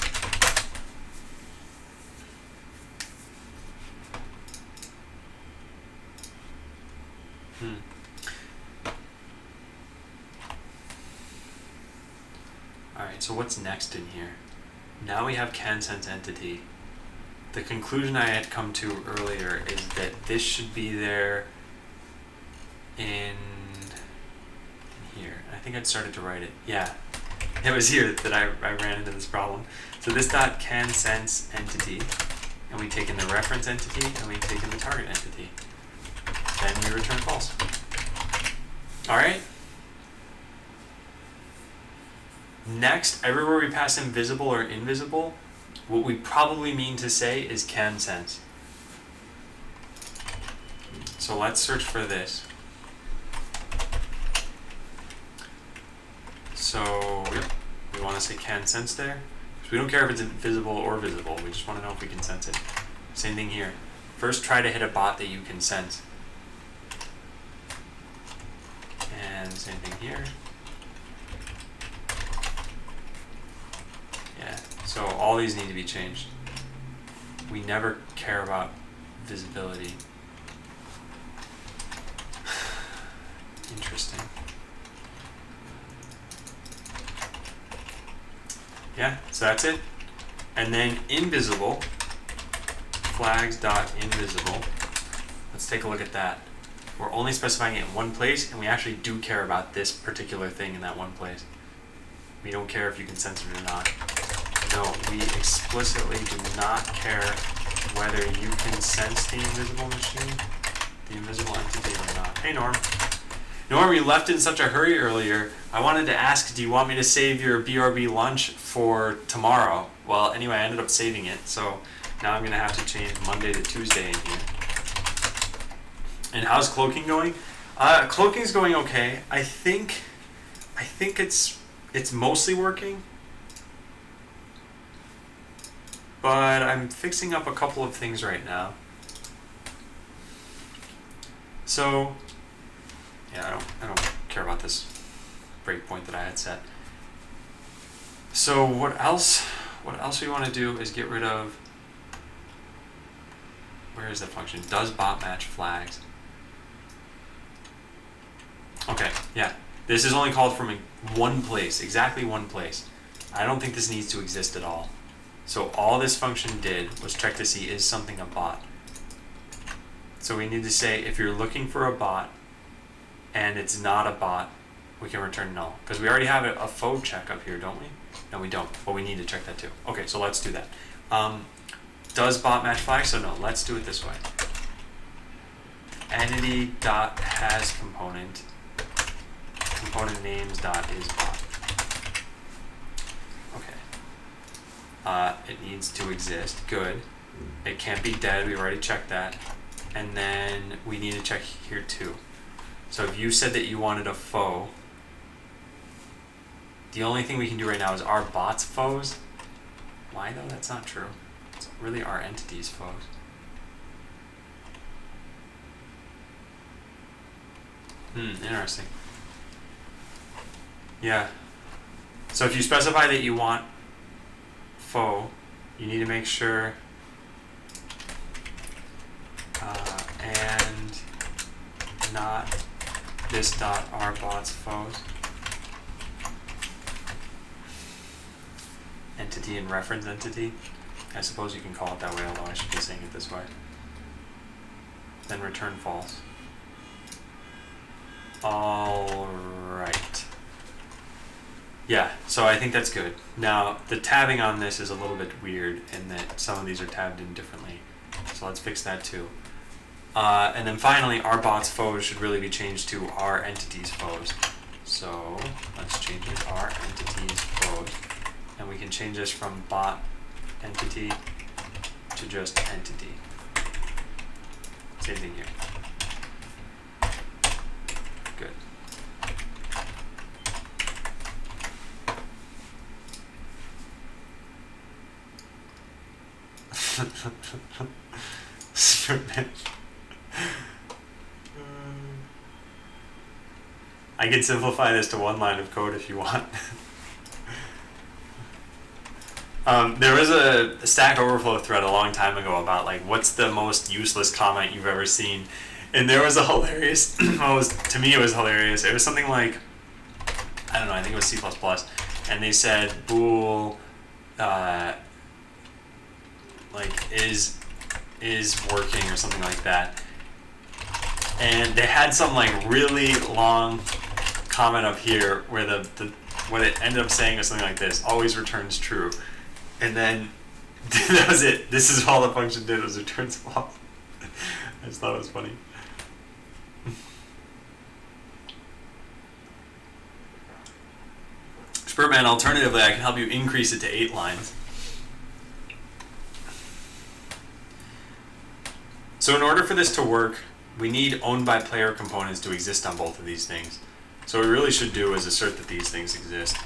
Alright, so what's next in here? Now we have CanSense entity. The conclusion I had come to earlier is that this should be there in here. I think I'd started to write it. Yeah, it was here that I ran into this problem. So this dot CanSense entity, and we take in the reference entity, and we take in the target entity. Then we return false. All right. Next, everywhere we pass in visible or invisible, what we probably mean to say is CanSense. So let's search for this. So yep, we want to say CanSense there. So we don't care if it's invisible or visible. We just want to know if we can sense it. Same thing here. First, try to hit a bot that you can sense. And same thing here. Yeah, so all these need to be changed. We never care about visibility. Interesting. Yeah, so that's it. And then invisible, flags.invisible. Let's take a look at that. We're only specifying it in one place, and we actually do care about this particular thing in that one place. We don't care if you can sense it or not. No, we explicitly do not care whether you can sense the invisible machine, the invisible entity or not. Hey Norm. Norm, you left in such a hurry earlier. I wanted to ask, do you want me to save your BRB lunch for tomorrow? Well, anyway, I ended up saving it, so now I'm gonna have to change Monday to Tuesday in here. And how's cloaking going? Cloaking's going okay. I think it's mostly working, but I'm fixing up a couple of things right now. So yeah, I don't care about this breakpoint that I had set. So what else we want to do is get rid of, where is the function? Does bot match flags? Okay, yeah. This is only called from one place, exactly one place. I don't think this needs to exist at all. So all this function did was check to see, is something a bot? So we need to say, if you're looking for a bot and it's not a bot, we can return null. Because we already have a faux check up here, don't we? No, we don't, but we need to check that too. Okay, so let's do that. Does bot match flags? So no, let's do it this way. Entity.hasComponent component names dot is bot. Okay. It needs to exist. Good. It can't be dead. We already checked that. And then we need to check here too. So if you said that you wanted a faux, the only thing we can do right now is our bots foes. Why though? That's not true. It's really our entities foes. Interesting. Yeah. So if you specify that you want faux, you need to make sure and not this dot our bots foes. Entity and reference entity. I suppose you can call it that way, although I should be saying it this way. Then return false. Alright. Yeah, so I think that's good. Now, the tabbing on this is a little bit weird in that some of these are tabbed in differently. So let's fix that too. And then finally, our bots foes should really be changed to our entities foes. So let's change it, our entities foes. And we can change this from bot entity to just entity. Same thing here. Good. I can simplify this to one line of code if you want. There was a Stack Overflow thread a long time ago about like what's the most useless comment you've ever seen, and there was a hilarious. To me, it was hilarious. It was something like, I don't know. I think it was C++, and they said bool, like is working or something like that, and they had some like really long comment up here where the what it ended up saying was something like this: always returns true. And then that was it. This is all the function did, was returns false. I just thought it was funny. Spurtman, alternatively, I can help you increase it to 8 lines. So in order for this to work, we need owned by player components to exist on both of these things. So what we really should do is assert that these things exist.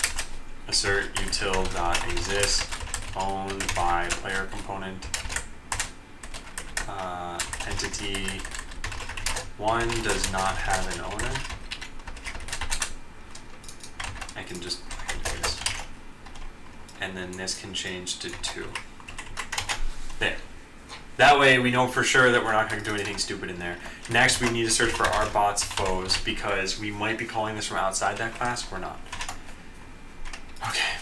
Assert util.exist owned by player component entity 1 does not have an owner. I can just do this, and then this can change to 2. There. That way we know for sure that we're not going to do anything stupid in there. Next, we need to search for our bots foes because we might be calling this from outside that class. We're not. Okay.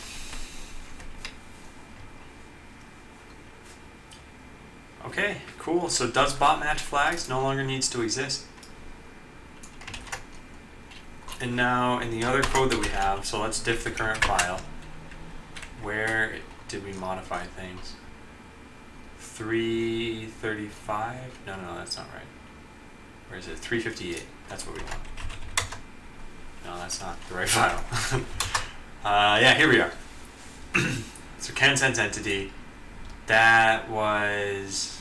Okay, cool. So does bot match flags no longer needs to exist. And now in the other code that we have, so let's diff the current file. Where did we modify things? 335. No, that's not right. Where is it? 358. That's what we want. No, that's not the right file. Yeah, here we are. So CAN-sense entity. That was...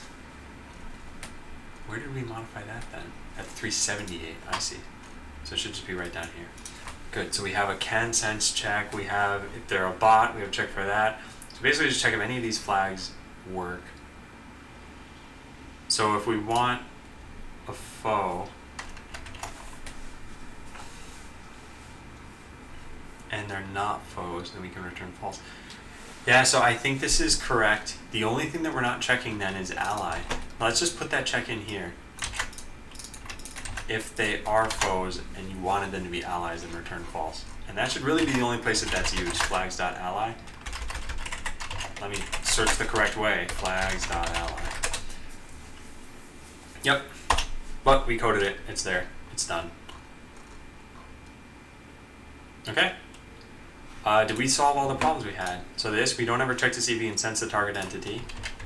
Where did we modify that then? At 378, I see. So it should just be right down here. Good, so we have a CAN-sense check. We have, if they're a bot, we have a check for that. So basically just check if any of these flags work. So if we want a foe, and they're not foes, then we can return false. Yeah, so I think this is correct. The only thing that we're not checking then is ally. Let's just put that check in here. If they are foes and you wanted them to be allies, then return false. And that should really be the only place that that's used, flags.ally. Let me search the correct way, flags.ally. Yep, but we coded it, it's there, it's done. Okay. Did we solve all the problems we had? So this, we don't ever check to see if we can sense the target entity.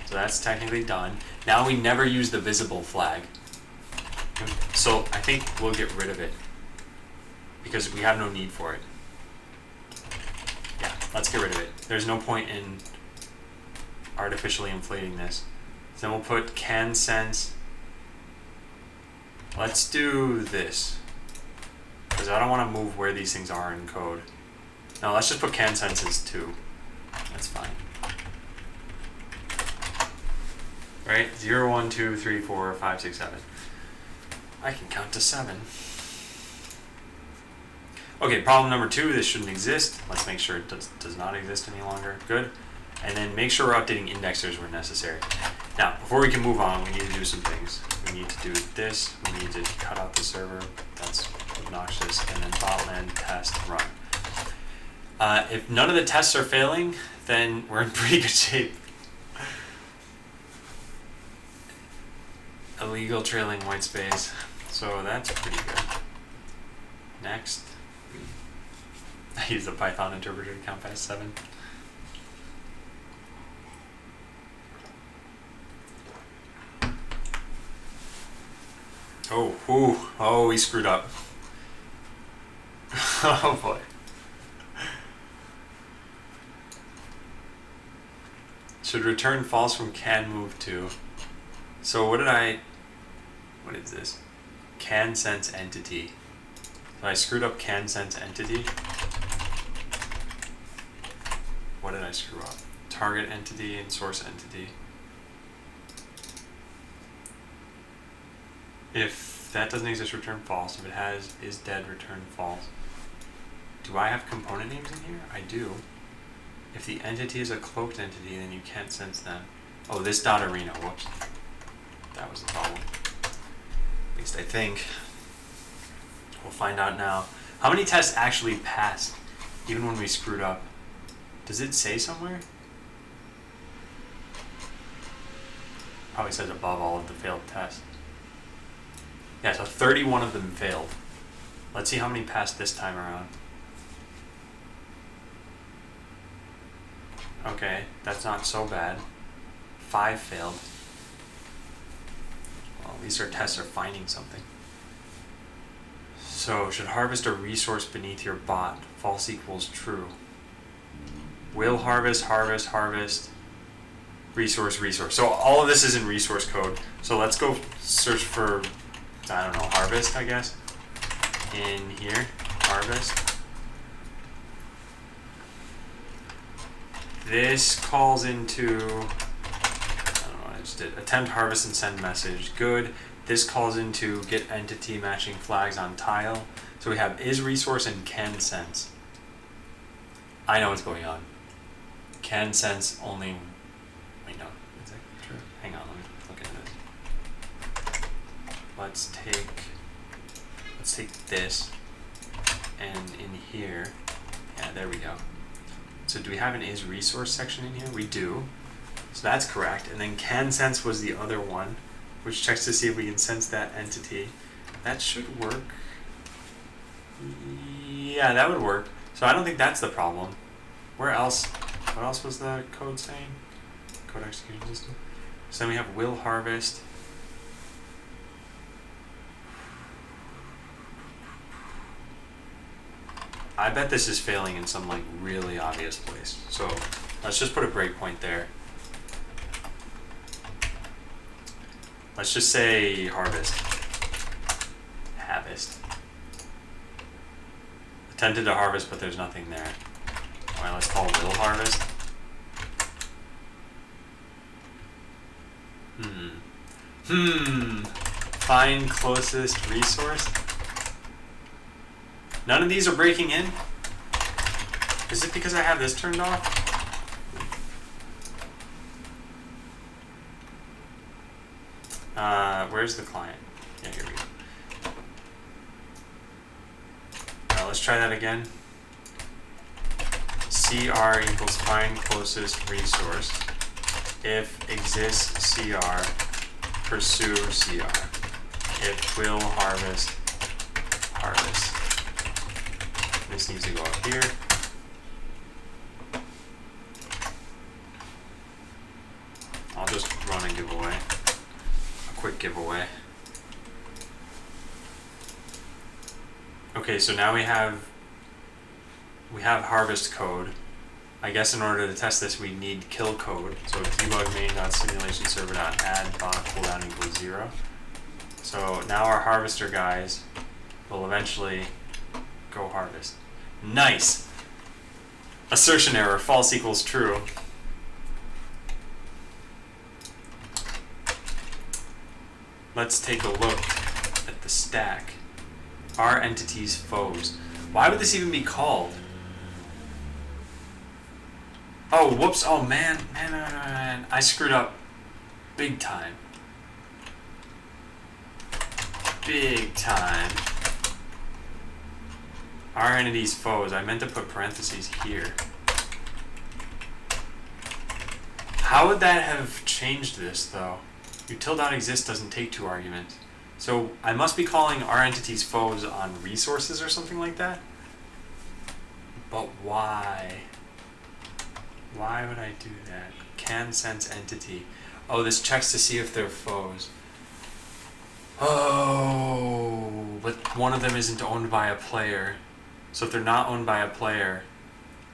So that's technically done. Now we never use the visible flag. So I think we'll get rid of it because we have no need for it. Yeah, let's get rid of it. There's no point in artificially inflating this. So then we'll put CAN-sense. Let's do this because I don't want to move where these things are in code. No, let's just put CAN-sense as 2. That's fine. Right? 0, 1, 2, 3, 4, 5, 6, 7. I can count to 7. Okay, problem number 2, this shouldn't exist. Let's make sure it does not exist any longer. Good. And then make sure we're updating indexers where necessary. Now, before we can move on, we need to do some things. We need to do this. We need to cut out the server. That's obnoxious. And then botland test run. If none of the tests are failing, then we're in pretty good shape. Illegal trailing white space. So that's pretty good. Next. I use the Python interpreter to count past 7. Oh, we screwed up. Oh boy. Should return false from can move to. So what is this? CAN-sense entity. So I screwed up CAN-sense entity. What did I screw up? Target entity and source entity. If that doesn't exist, return false. If it has, is dead, return false. Do I have component names in here? I do. If the entity is a cloaked entity, then you can't sense them. Oh, this dot arena, whoops. That was the problem. At least I think. We'll find out now. How many tests actually passed, even when we screwed up? Does it say somewhere? Probably says above all of the failed tests. Yeah, so 31 of them failed. Let's see how many passed this time around. Okay, that's not so bad. 5 failed. Well, at least our tests are finding something. So, should harvest a resource beneath your bot. False equals true. Will harvest, resource. So all of this is in resource code. So let's go search for, I don't know, harvest, I guess. In here, harvest. This calls into, I don't know what I just did. Attempt harvest and send message. Good. This calls into get entity matching flags on tile. So we have is resource and can sense. I know what's going on. Can sense only. Wait, no. Is that true? Hang on, let me look into this. Let's take this, and in here, yeah, there we go. So do we have an is resource section in here? We do. So that's correct. And then can sense was the other one, which checks to see if we can sense that entity. That should work. Yeah, that would work. So I don't think that's the problem. Where else? What else was the code saying? Code execution system. So then we have will harvest. I bet this is failing in some like really obvious place. So let's just put a breakpoint there. Let's just say harvest. Attempted to harvest, but there's nothing there. Alright, let's call will harvest. Find closest resource. None of these are breaking in? Is it because I have this turned off? Where's the client? Yeah, here we go. Let's try that again. CR equals find closest resource. If exists CR, pursue CR. If will harvest, harvest. This needs to go up here. I'll just run a giveaway. A quick giveaway. Okay, so now we have harvest code. I guess in order to test this, we need kill code. So debug main.simulationserver.add bot cooldown equals 0. So now our harvester guys will eventually go harvest. Nice! Assertion error, false equals true. Let's take a look at the stack. Our entities foes. Why would this even be called? Oh, whoops. Oh, man. I screwed up big time. Big time. Our entities foes. I meant to put parentheses here. How would that have changed this, though? Util.exist doesn't take two arguments. So I must be calling our entities foes on resources or something like that? But why? Why would I do that? Can sense entity. Oh, this checks to see if they're foes. Oh, but one of them isn't owned by a player. So if they're not owned by a player,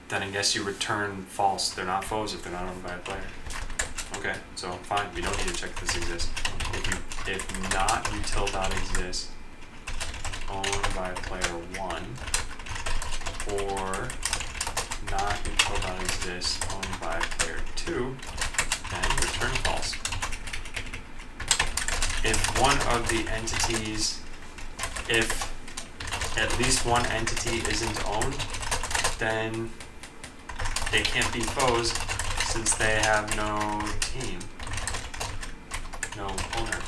then I guess you return false. They're not foes if they're not owned by a player. Okay, so fine, we don't need to check this exists. If not util.exist owned by player 1 or not util.exist owned by player 2, then return false. If one of the entities, if at least one entity isn't owned, then they can't be foes since they have no team, no owner.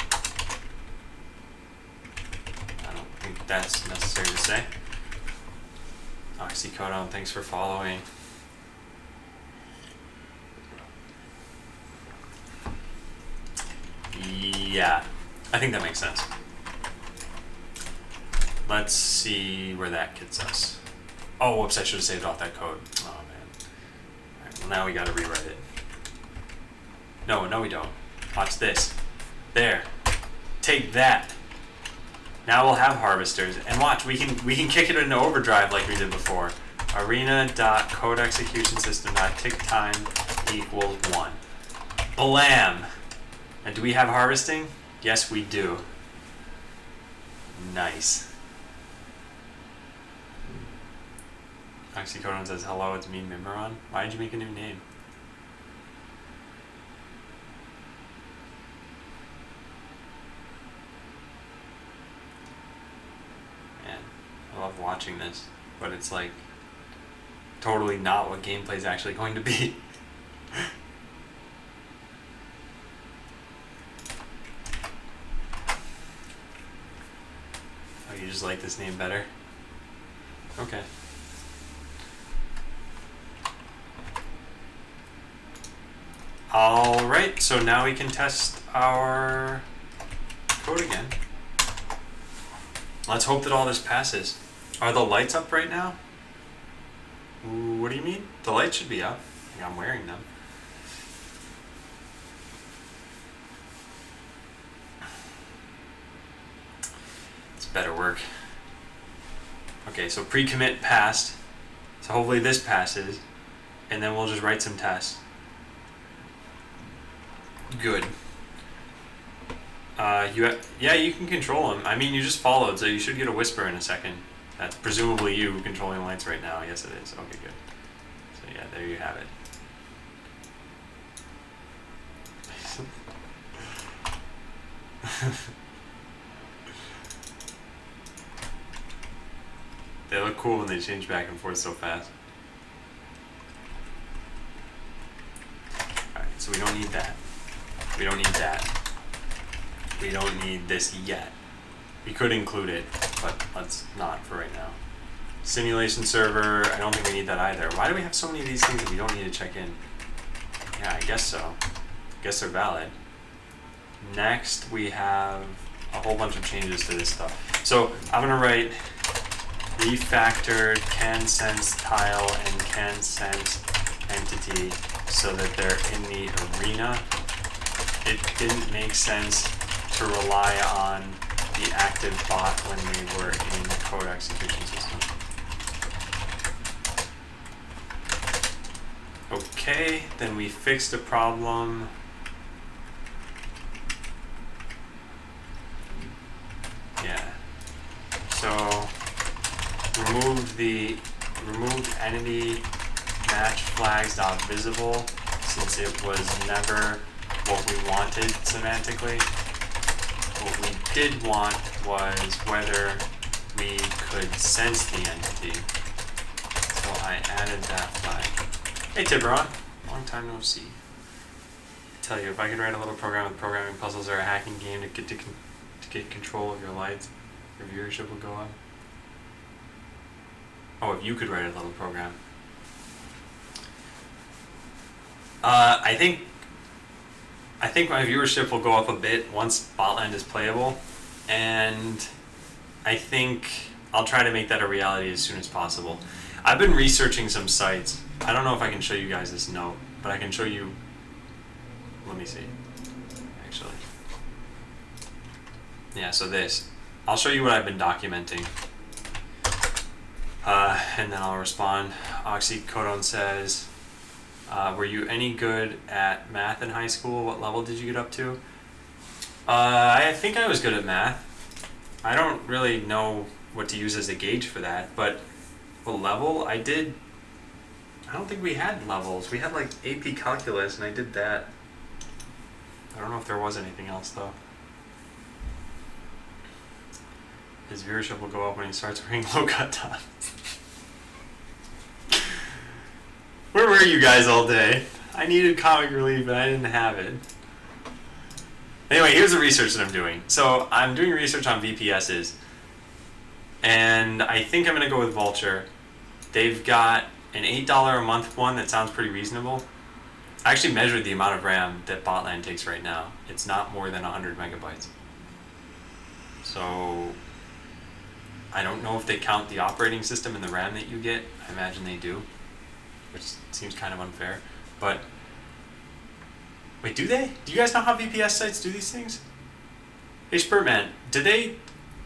I don't think that's necessary to say. Oxycodone, thanks for following. Yeah, I think that makes sense. Let's see where that gets us. Oh, whoops, I should have saved off that code. Oh, man. Alright, well, now we gotta rewrite it. No, we don't. Watch this. There. Take that. Now we'll have harvesters. And watch, we can kick it into overdrive like we did before. Arena.codeexecutionsystem.ticktime equals 1. Blam! And do we have harvesting? Yes, we do. Nice. Oxycodone says, hello, it's me, Mimiron. Why did you make a new name? Man, I love watching this, but it's like totally not what gameplay is actually going to be. Oh, you just like this name better? Okay. Alright, so now we can test our code again. Let's hope that all this passes. Are the lights up right now? Ooh, what do you mean? The lights should be up. I'm wearing them. better work. Okay, so pre-commit passed. So hopefully this passes, and then we'll just write some tests. Good. Yeah, you can control them. I mean, you just followed, so you should get a whisper in a second. That's presumably you controlling lights right now. Yes, it is. Okay, good. So yeah, there you have it. They look cool when they change back and forth so fast. Alright, so we don't need that. We don't need that. We don't need this yet. We could include it, but let's not for right now. Simulation server, I don't think we need that either. Why do we have so many of these things that we don't need to check in? Yeah, I guess so. I guess they're valid. Next, we have a whole bunch of changes to this stuff. So I'm gonna write refactored CANsense tile and CANsense entity so that they're in the arena. It didn't make sense to rely on the active bot when we were in the code execution system. Okay, then we fixed a problem. Yeah. So removed entity match flags.visible since it was never what we wanted semantically. What we did want was whether we could sense the entity. So I added that flag. Hey Tiburon, long time no see. I tell you, if I could write a little program with programming puzzles or a hacking game to get control of your lights, your viewership would go up. Oh, if you could write a little program. I think my viewership will go up a bit once Botland is playable, and I think I'll try to make that a reality as soon as possible. I've been researching some sites. I don't know if I can show you guys this note, but I can show you. Let me see. Actually. Yeah, so this. I'll show you what I've been documenting. And then I'll respond. Oxycodone says, were you any good at math in high school? What level did you get up to? I think I was good at math. I don't really know what to use as a gauge for that, but what level? I don't think we had levels. We had like AP Calculus, and I did that. I don't know if there was anything else, though. His viewership will go up when he starts wearing low-cut tops. Where were you guys all day? I needed comic relief, but I didn't have it. Anyway, here's the research that I'm doing. So I'm doing research on VPSs, and I think I'm going to go with Vultr. They've got an $8 a month one that sounds pretty reasonable. I actually measured the amount of RAM that Botland takes right now. It's not more than 100 megabytes. So I don't know if they count the operating system and the RAM that you get. I imagine they do, which seems kind of unfair. But wait, do they? Do you guys know how VPS sites do these things? Hey Spurtman,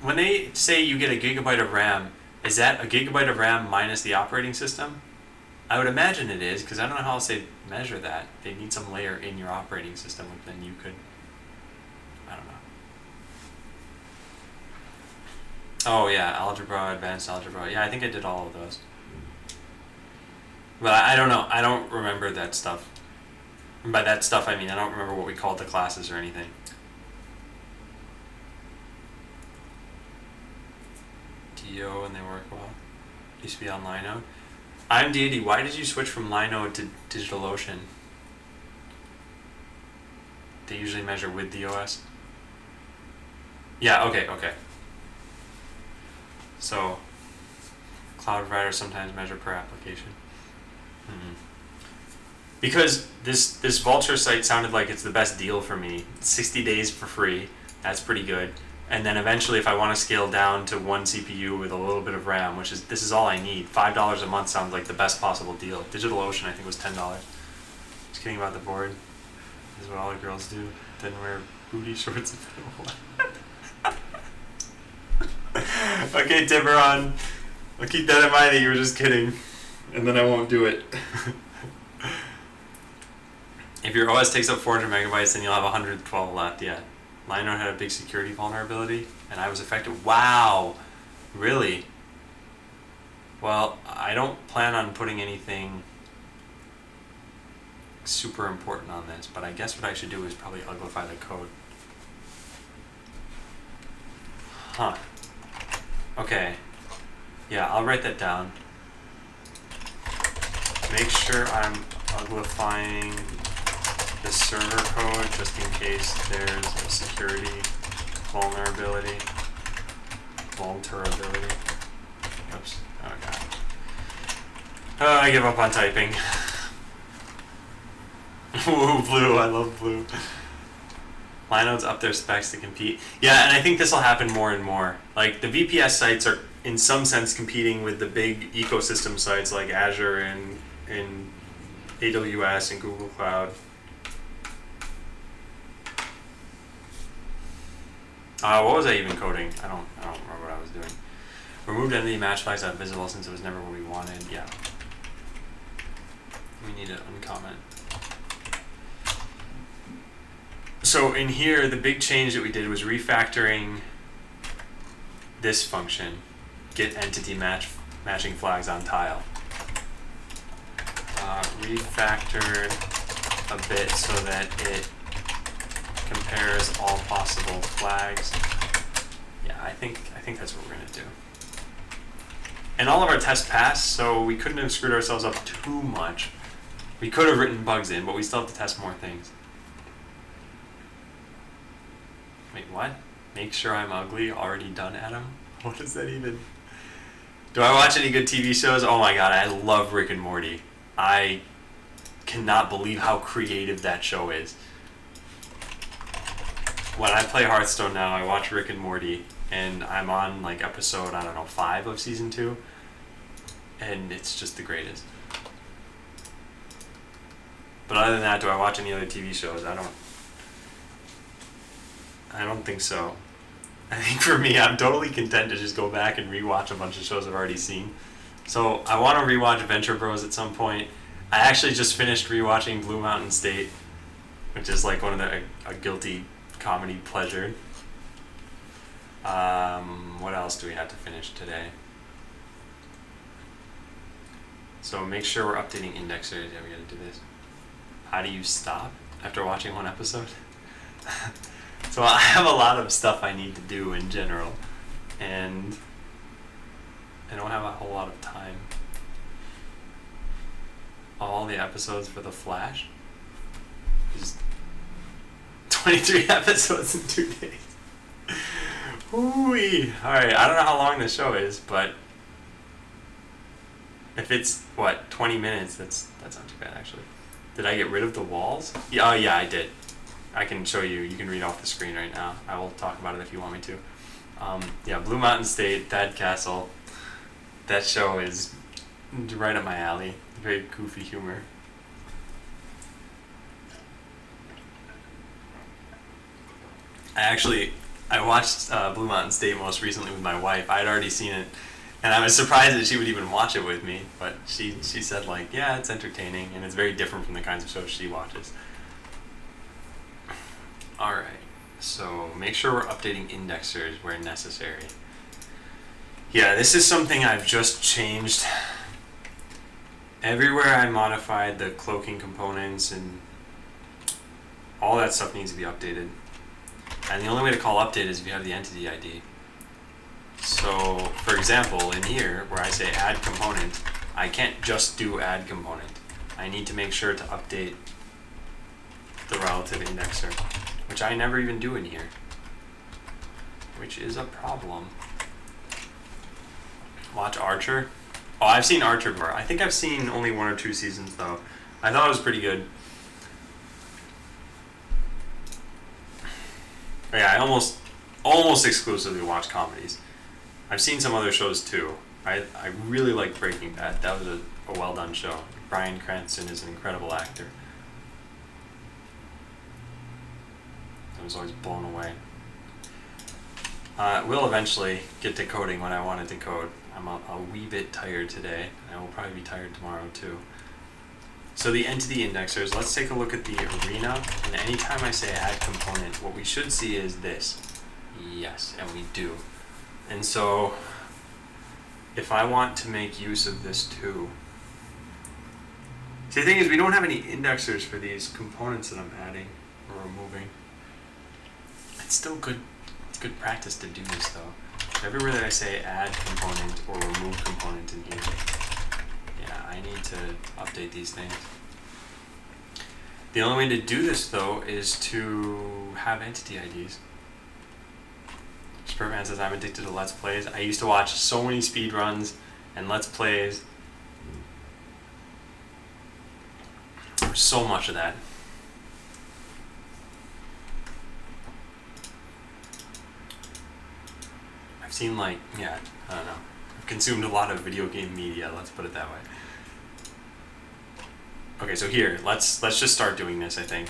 when they say you get a gigabyte of RAM, is that a gigabyte of RAM minus the operating system? I would imagine it is, because I don't know how else they measure that. They need some layer in your operating system, and then you could, I don't know. Oh yeah, algebra, advanced algebra. Yeah, I think I did all of those. But I don't know. I don't remember that stuff. And by that stuff, I mean I don't remember what we called the classes or anything. DO and they work well. Used to be on Linode. I'm Deity. Why did you switch from Linode to DigitalOcean? They usually measure with the OS. Yeah, okay. So, cloud providers sometimes measure per application. Because this Vultr site sounded like it's the best deal for me. 60 days for free. That's pretty good. And then eventually, if I want to scale down to one CPU with a little bit of RAM, this is all I need. $5 a month sounds like the best possible deal. DigitalOcean I think was $10. Just kidding about the board. This is what all the girls do. Then wear booty shorts. Okay, Tiburon. I'll keep that in mind that you were just kidding. And then I won't do it. If your OS takes up 400 megabytes, then you'll have 112 left. Yeah. Linode had a big security vulnerability, and I was affected. Wow. Really? Well, I don't plan on putting anything super important on this, but I guess what I should do is probably uglify the code. Huh. Okay. Yeah, I'll write that down. Make sure I'm uglifying the server code just in case there's a security vulnerability. Oops. Oh god. Oh, I give up on typing. Ooh, blue. I love blue. Linode's up their specs to compete. Yeah, and I think this will happen more and more. Like, the VPS sites are, in some sense, competing with the big ecosystem sites like Azure and AWS and Google Cloud. What was I even coding? I don't remember what I was doing. Removed entity match flags not visible since it was never what we wanted. Yeah. We need to uncomment. So in here, the big change that we did was refactoring this function, get entity matching flags on tile. Refactored a bit so that it compares all possible flags. Yeah, I think that's what we're gonna do. And all of our tests passed, so we couldn't have screwed ourselves up too much. We could have written bugs in, but we still have to test more things. Wait, what? Make sure I'm ugly? Already done, Adam? What does that even... Do I watch any good TV shows? Oh my god, I love Rick and Morty. I cannot believe how creative that show is. When I play Hearthstone now, I watch Rick and Morty, and I'm on like episode, I don't know, 5 of season 2, and it's just the greatest. But other than that, do I watch any other TV shows? I don't think so. I think for me, I'm totally content to just go back and rewatch a bunch of shows I've already seen. So I want to rewatch Venture Bros at some point. I actually just finished rewatching Blue Mountain State, which is like one of a guilty comedy pleasure. What else do we have to finish today? So make sure we're updating indexers. Yeah, we gotta do this. How do you stop after watching one episode? So I have a lot of stuff I need to do in general, and I don't have a whole lot of time. All the episodes for The Flash? Just 23 episodes in 2 days. Ooh-wee. Alright, I don't know how long the show is, but if it's, what, 20 minutes, that's not too bad, actually. Did I get rid of the walls? Yeah, oh yeah, I did. I can show you. You can read off the screen right now. I will talk about it if you want me to. Yeah, Blue Mountain State, Thad Castle. That show is right up my alley. Very goofy humor. I watched Blue Mountain State most recently with my wife. I had already seen it, and I was surprised that she would even watch it with me. But she said, like, yeah, it's entertaining, and it's very different from the kinds of shows she watches. Alright, so make sure we're updating indexers where necessary. Yeah, this is something I've just changed. Everywhere I modified the cloaking components and all that stuff needs to be updated. And the only way to call update is if you have the entity ID. So, for example, in here, where I say add component, I can't just do add component. I need to make sure to update the relative indexer, which I never even do in here, which is a problem. Watch Archer. Oh, I've seen Archer before. I think I've seen only 1 or 2 seasons, though. I thought it was pretty good. But yeah, I almost exclusively watch comedies. I've seen some other shows, too. I really like Breaking Bad. That was a well-done show. Bryan Cranston is an incredible actor. I was always blown away. We'll eventually get to coding what I wanted to code. I'm a wee bit tired today. I will probably be tired tomorrow too. So the entity indexers, let's take a look at the arena. And anytime I say add component, what we should see is this. Yes, and we do. And so if I want to make use of this too, see, the thing is we don't have any indexers for these components that I'm adding or removing. It's still good. It's good practice to do this though. Everywhere that I say add component or remove component in here, yeah, I need to update these things. The only way to do this though is to have entity IDs. Spurman says, I'm addicted to Let's Plays. I used to watch so many speedruns and Let's Plays. There's so much of that. I've seen I don't know. I've consumed a lot of video game media, let's put it that way. Okay, so here, let's just start doing this, I think.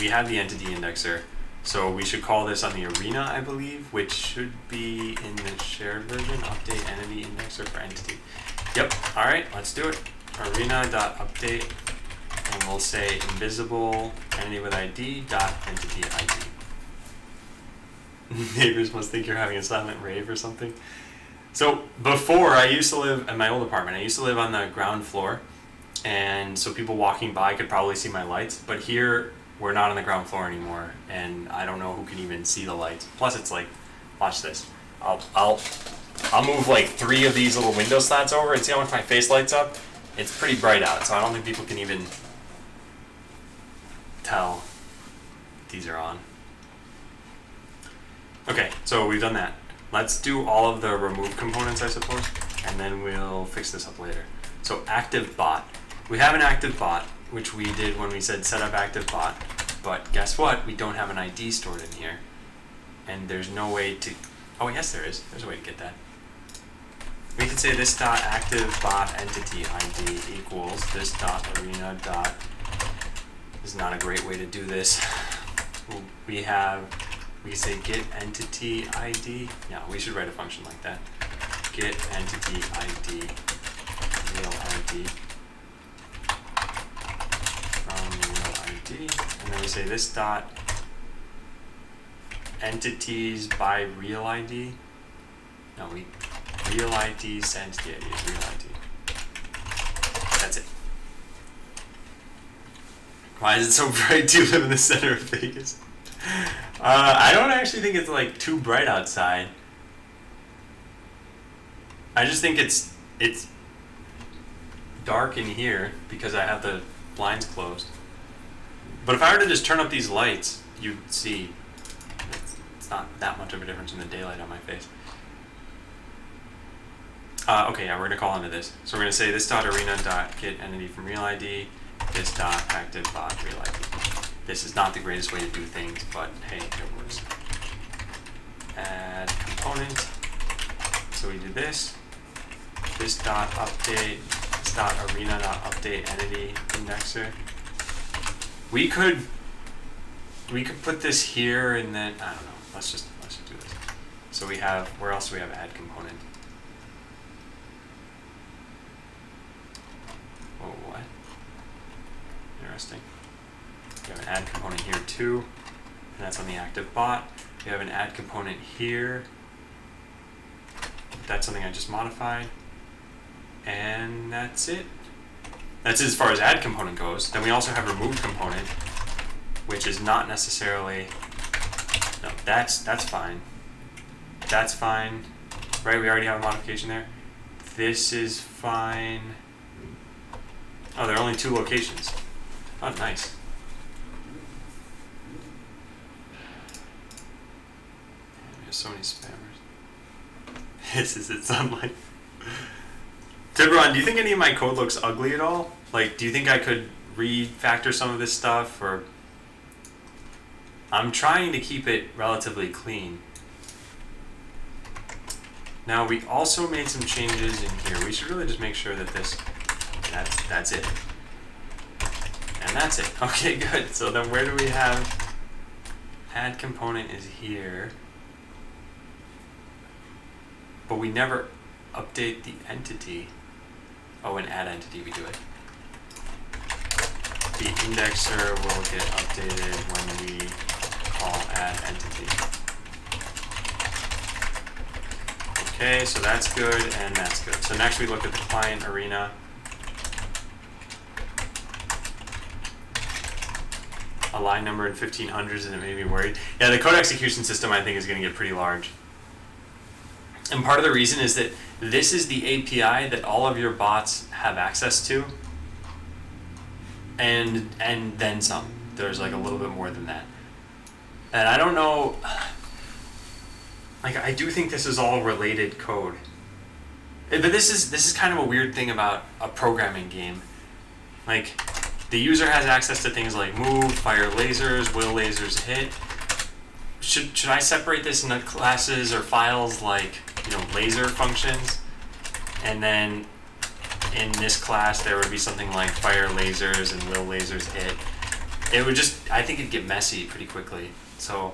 We have the entity indexer. So we should call this on the arena, I believe, which should be in the shared version, update entity indexer for entity. Yep, all right, let's do it. Arena.update, and we'll say invisible entity with ID dot entity ID. Neighbors must think you're having a silent rave or something. So before, I used to live in my old apartment. I used to live on the ground floor, and so people walking by could probably see my lights. But here, we're not on the ground floor anymore, and I don't know who can even see the lights. Plus, it's like, watch this. I'll move like 3 of these little window slats over and see how much my face lights up. It's pretty bright out, so I don't think people can even tell these are on. Okay, so we've done that. Let's do all of the remove components, I suppose, and then we'll fix this up later. So active bot. We have an active bot, which we did when we said set up active bot, but guess what? We don't have an ID stored in here, and there's no way to, oh yes there is, there's a way to get that. We could say this dot active bot entity ID equals this dot arena dot, this is not a great way to do this. We can say get entity ID, yeah, we should write a function like that. Get entity ID, real ID, and then we say this dot entities by real ID. No, real IDs entity ID is real ID. That's it. Why is it so bright? Do you live in the center of Vegas? I don't actually think it's like too bright outside. I just think it's dark in here because I have the blinds closed. But if I were to just turn up these lights, you'd see it's not that much of a difference in the daylight on my face. Okay, yeah, we're gonna call into this. So we're gonna say this dot arena dot get entity from real ID, this dot active bot real ID. This is not the greatest way to do things, but hey, it works. Add component. So we do this. This dot update. This dot arena dot update entity indexer. We could put this here and then I don't know. Let's just do this. So we have, where else do we have add component? Oh, what? Interesting. We have an add component here too, and that's on the active bot. We have an add component here. That's something I just modified. And that's it. That's as far as add component goes. Then we also have remove component, which is not necessarily, no, that's fine. That's fine, right? We already have a modification there. This is fine. Oh, there are only 2 locations. Oh, nice. There's so many spammers. This is it, sunlight. Tiburon, do you think any of my code looks ugly at all? Like, do you think I could refactor some of this stuff, or? I'm trying to keep it relatively clean. Now, we also made some changes in here. We should really just make sure that this, that's it. And that's it. Okay, good. So then where do we have, add component is here. but we never update the entity. Oh, and add entity we do it. The indexer will get updated when we call add entity. Okay, so that's good and that's good. So next we look at the client arena. A line number in 1500s and it made me worried. Yeah, the code execution system I think is going to get pretty large. And part of the reason is that this is the API that all of your bots have access to. And then some. There's like a little bit more than that. And I don't know, like I do think this is all related code. But this is kind of a weird thing about a programming game. Like the user has access to things like move, fire lasers, will lasers hit. Should I separate this into classes or files like, you know, laser functions? And then in this class there would be something like fire lasers and will lasers hit. It would just, I think it'd get messy pretty quickly. So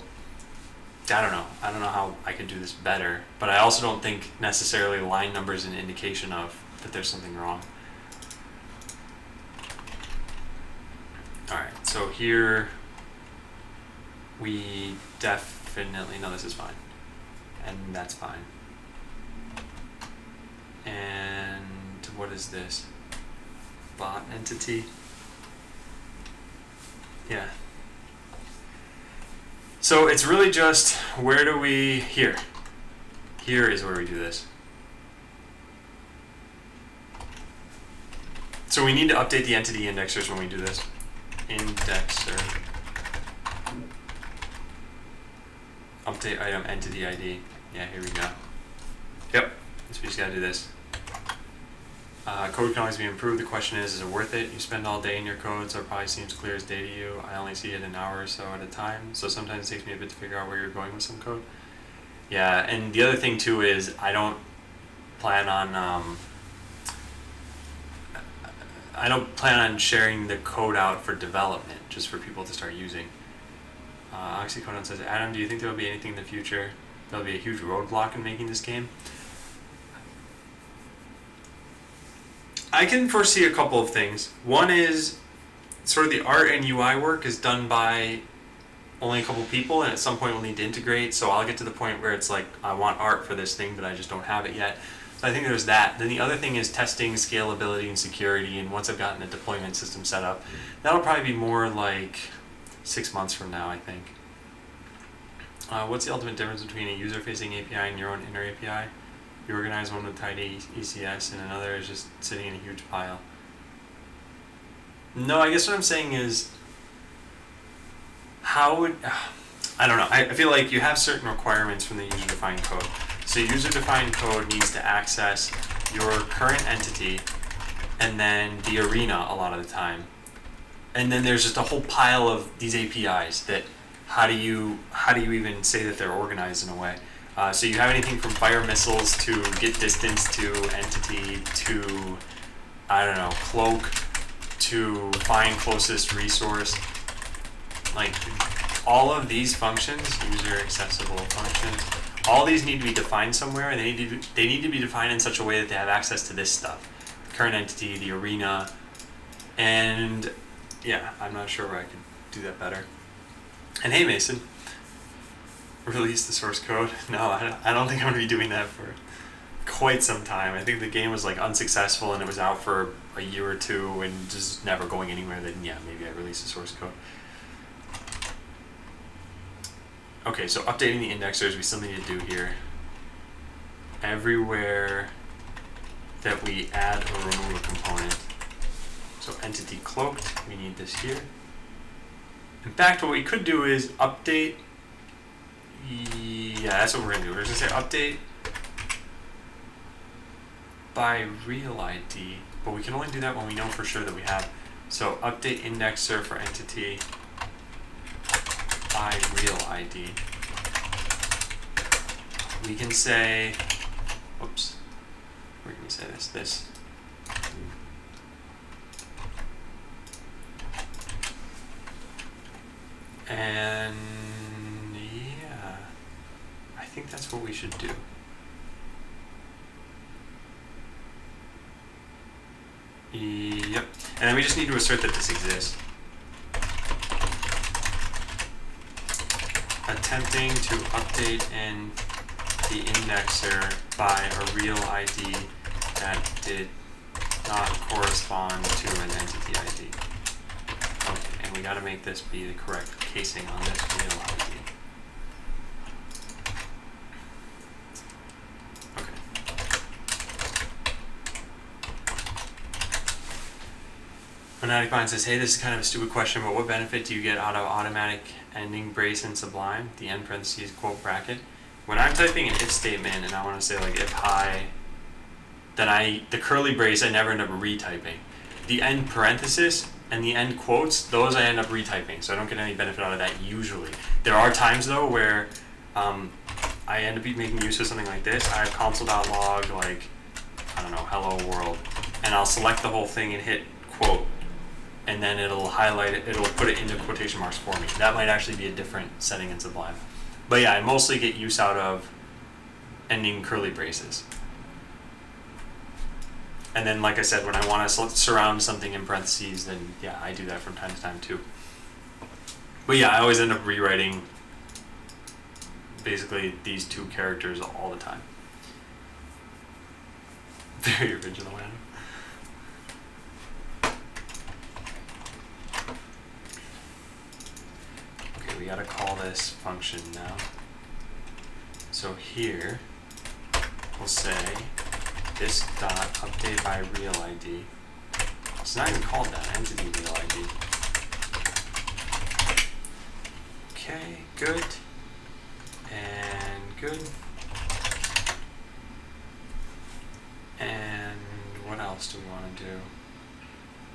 I don't know how I could do this better, but I also don't think necessarily line number is an indication of that there's something wrong. Alright, so here we definitely, no, this is fine. And that's fine. And what is this? Bot entity? Yeah. So it's really just, where do we, here. Here is where we do this. So we need to update the entity indexers when we do this. Indexer. Update item entity ID. Yeah, here we go. Yep, so we just gotta do this. Code can always be improved. The question is it worth it? You spend all day in your code, so it probably seems clear as day to you. I only see it an hour or so at a time, so sometimes it takes me a bit to figure out where you're going with some code. Yeah, and the other thing too is I don't plan on sharing the code out for development, just for people to start using. Oxycodone says, Adam, do you think there will be anything in the future that will be a huge roadblock in making this game? I can foresee a couple of things. One is sort of the art and UI work is done by only a couple people, and at some point we'll need to integrate, so I'll get to the point where it's like I want art for this thing, but I just don't have it yet. So I think there's that. Then the other thing is testing scalability and security, and once I've gotten the deployment system set up, that'll probably be more like 6 months from now, I think. What's the ultimate difference between a user-facing API and your own inner API? You organize one with tidy ECS and another is just sitting in a huge pile. No, I guess what I'm saying is, how would, I don't know, I feel like you have certain requirements from the user-defined code. So user-defined code needs to access your current entity and then the arena a lot of the time. And then there's just a whole pile of these APIs that how do you even say that they're organized in a way? So you have anything from fire missiles to get distance to entity to, I don't know, cloak to find closest resource. Like all of these functions, user accessible functions, all these need to be defined somewhere, and they need to be defined in such a way that they have access to this stuff. The current entity, the arena, and yeah, I'm not sure where I could do that better. And hey Mason, release the source code. No, I don't think I'm going to be doing that for quite some time. I think the game was like unsuccessful and it was out for a year or two and just never going anywhere. Then yeah, maybe I release the source code. Okay, so updating the indexers, we still need to do here. Everywhere that we add or remove a component. So entity cloaked, we need this here. In fact, what we could do is update. Yeah, that's what we're going to do. We're just going to say update by real ID, but we can only do that when we know for sure that we have. So update indexer for entity by real ID. We can say, oops, we're going to say this. And yeah, I think that's what we should do. Yep. And then we just need to assert that this exists. Attempting to update in the indexer by a real ID that did not correspond to an entity ID. Okay, and we got to make this be the correct casing on this real ID. Fnatic says, hey, this is kind of a stupid question, but what benefit do you get out of automatic ending brace in Sublime, the end parentheses quote bracket? When I'm typing an if statement and I want to say like if high, then the curly brace I never end up retyping. The end parenthesis and the end quotes, those I end up retyping, so I don't get any benefit out of that usually. There are times though where I end up making use of something like this. I have console.log like, I don't know, hello world, and I'll select the whole thing and hit quote, and then it'll highlight it, it'll put it into quotation marks for me. That might actually be a different setting in Sublime. But yeah, I mostly get use out of ending curly braces. And then, like I said, when I want to surround something in parentheses, then yeah, I do that from time to time too. But yeah, I always end up rewriting basically these two characters all the time. Very original, man. We gotta call this function now. So here, we'll say this dot update by real ID. It's not even called that, entity real ID. Okay, good. And good. And what else do we want to do?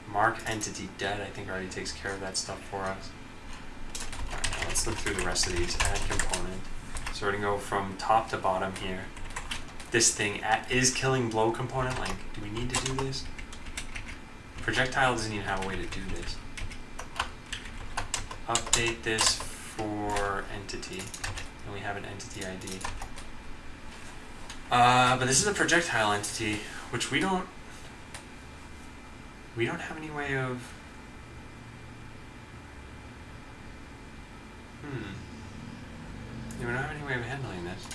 Mark entity dead, I think already takes care of that stuff for us. Let's look through the rest of these. Add component. So we're going to go from top to bottom here. This thing is killing blow component. Like, do we need to do this? Projectile doesn't even have a way to do this. Update this for entity. And we have an entity ID. But this is a projectile entity, which we don't have any way of... We don't have any way of handling this.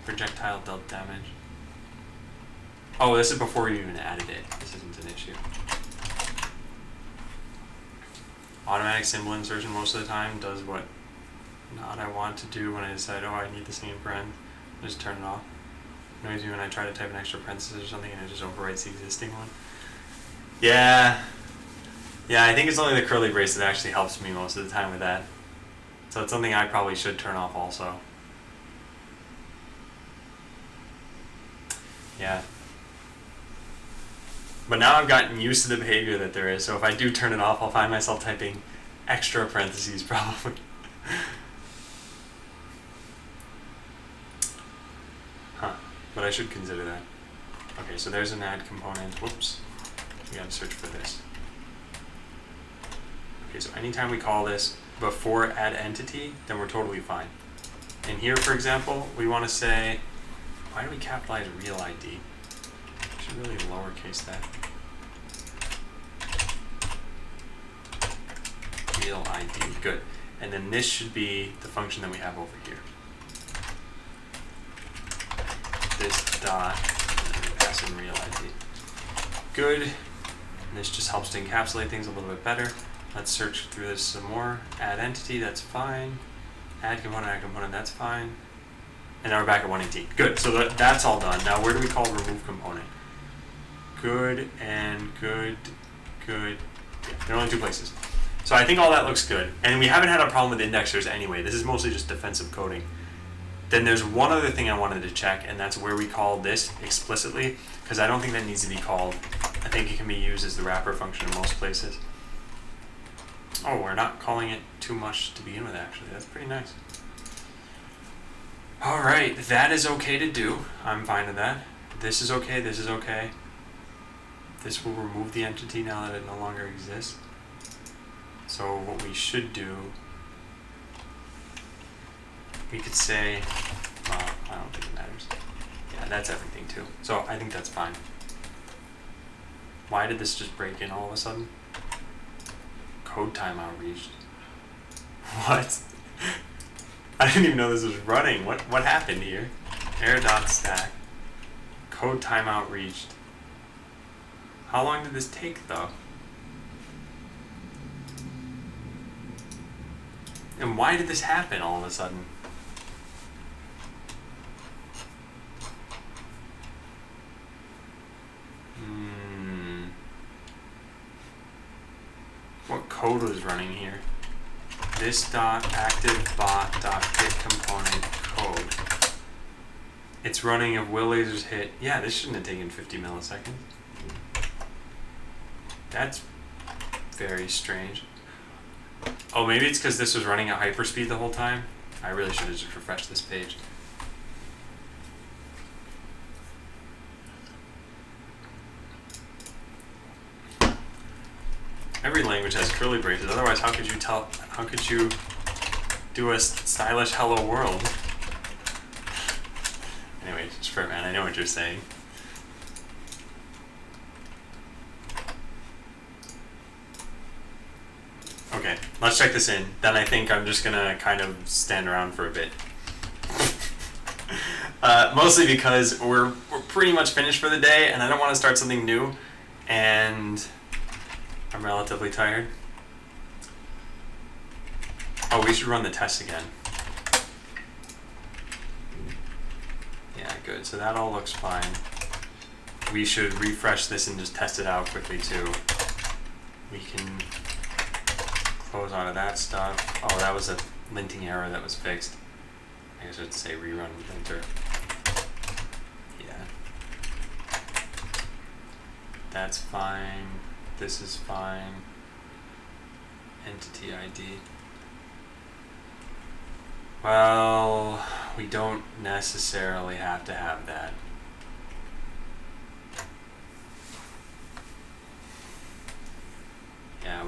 Projectile dealt damage. Oh, this is before you even added it. This isn't an issue. Automatic symbol insertion most of the time does what not I want to do when I decide, oh, I need this thing in parent. Just turn it off. Annoys me when I try to type an extra parenthesis or something and it just overwrites the existing one. Yeah. Yeah, I think it's only the curly brace that actually helps me most of the time with that. So it's something I probably should turn off also. Yeah. But now I've gotten used to the behavior that there is, so if I do turn it off, I'll find myself typing extra parentheses probably. Huh. But I should consider that. Okay, so there's an add component. Whoops. We gotta search for this. Okay, so anytime we call this before add entity, then we're totally fine. And here, for example, we want to say, why do we capitalize real ID? We should really lowercase that. Real ID, good. And then this should be the function that we have over here. This dot, and then we pass in real ID. Good. And this just helps to encapsulate things a little bit better. Let's search through this some more. Add entity, that's fine. Add component, that's fine. And now we're back at 118. Good, so that's all done. Now where do we call remove component? Good and good, good. Yeah, there are only two places. So I think all that looks good. And we haven't had a problem with indexers anyway. This is mostly just defensive coding. Then there's one other thing I wanted to check, and that's where we call this explicitly, because I don't think that needs to be called. I think it can be used as the wrapper function in most places. Oh, we're not calling it too much to begin with, actually. That's pretty nice. Alright, that is okay to do. I'm fine with that. This is okay, this is okay. This will remove the entity now that it no longer exists. So what we should do, we could say, well, I don't think it matters. Yeah, that's everything too. So I think that's fine. Why did this just break in all of a sudden? Code timeout reached. What? I didn't even know this was running. What happened here? Error.stack. Code timeout reached. How long did this take though? And why did this happen all of a sudden? What code was running here? This dot active bot dot get component code. It's running if Will Lasers hit. Yeah, this shouldn't have taken 50 milliseconds. That's very strange. Oh, maybe it's because this was running at hyperspeed the whole time. I really should have just refreshed this page. Every language has curly braces. Otherwise, how could you tell? How could you do a stylish "Hello World"? Anyway, sure, man. I know what you're saying. Okay, let's check this in. Then I think I'm just gonna kind of stand around for a bit. Mostly because we're pretty much finished for the day, and I don't want to start something new, and I'm relatively tired. Oh, we should run the test again. Yeah, good. So that all looks fine. We should refresh this and just test it out quickly too. We can close out of that stuff. Oh, that was a linting error that was fixed. I guess I'd say rerun linter. Yeah. That's fine. This is fine. Entity ID. Well, we don't necessarily have to have that. Yeah,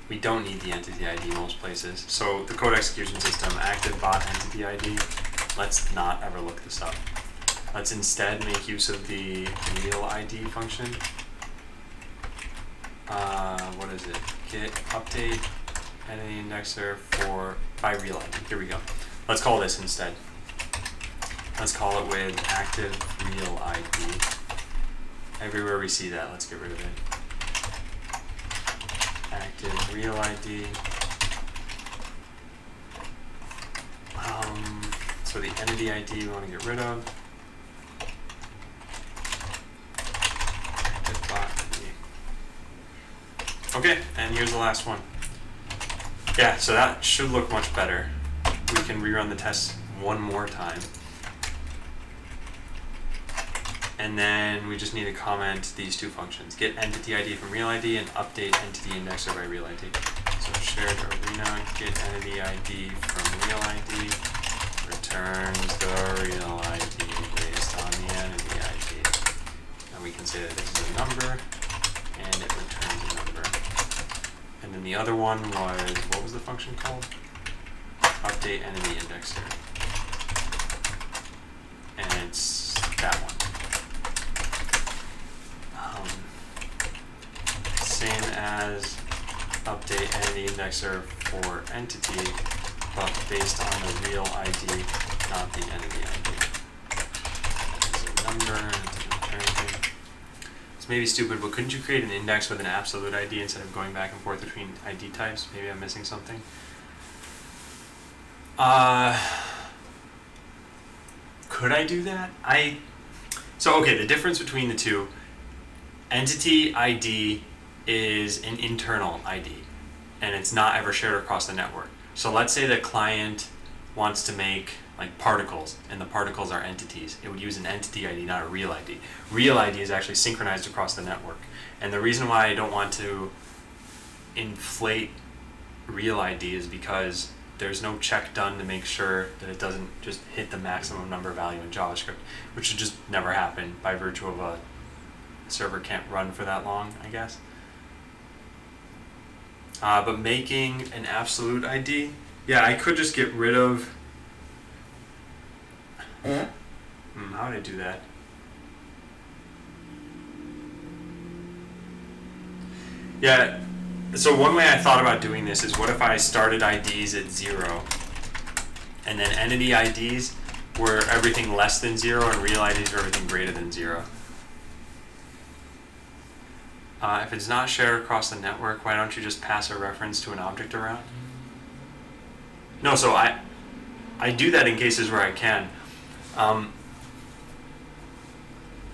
we don't need the entity ID most places. So the code execution system, active bot entity ID, let's not ever look this up. Let's instead make use of the real ID function. What is it? Get update entity indexer by real ID. Here we go. Let's call this instead. Let's call it with active real ID. Everywhere we see that, let's get rid of it. Active real ID. So the entity ID we want to get rid of. Active bot ID. Okay, and here's the last one. Yeah, so that should look much better. We can rerun the test one more time. And then we just need to comment these two functions. Get entity ID from real ID and update entity indexer by real ID. So shared arena, get entity ID from real ID, returns the real ID based on the entity ID. And we can say that this is a number, and it returns a number. And then the other one was, what was the function called? Update entity indexer. And it's that one. Same as update entity indexer for entity, but based on the real ID, not the entity ID. It's a number, and it's a return thing. It's maybe stupid, but couldn't you create an index with an absolute ID instead of going back and forth between ID types? Maybe I'm missing something. Could I do that? So okay, the difference between the two, entity ID is an internal ID, and it's not ever shared across the network. So let's say the client wants to make like particles, and the particles are entities. It would use an entity ID, not a real ID. Real ID is actually synchronized across the network. And the reason why I don't want to inflate real ID is because there's no check done to make sure that it doesn't just hit the maximum number value in JavaScript, which should just never happen by virtue of a server can't run for that long, I guess. But making an absolute ID, yeah, I could just get rid of. How would I do that? Yeah, so one way I thought about doing this is what if I started IDs at 0 and then entity IDs were everything less than 0 and real IDs were everything greater than 0. If it's not shared across the network, why don't you just pass a reference to an object around? No, so I do that in cases where I can.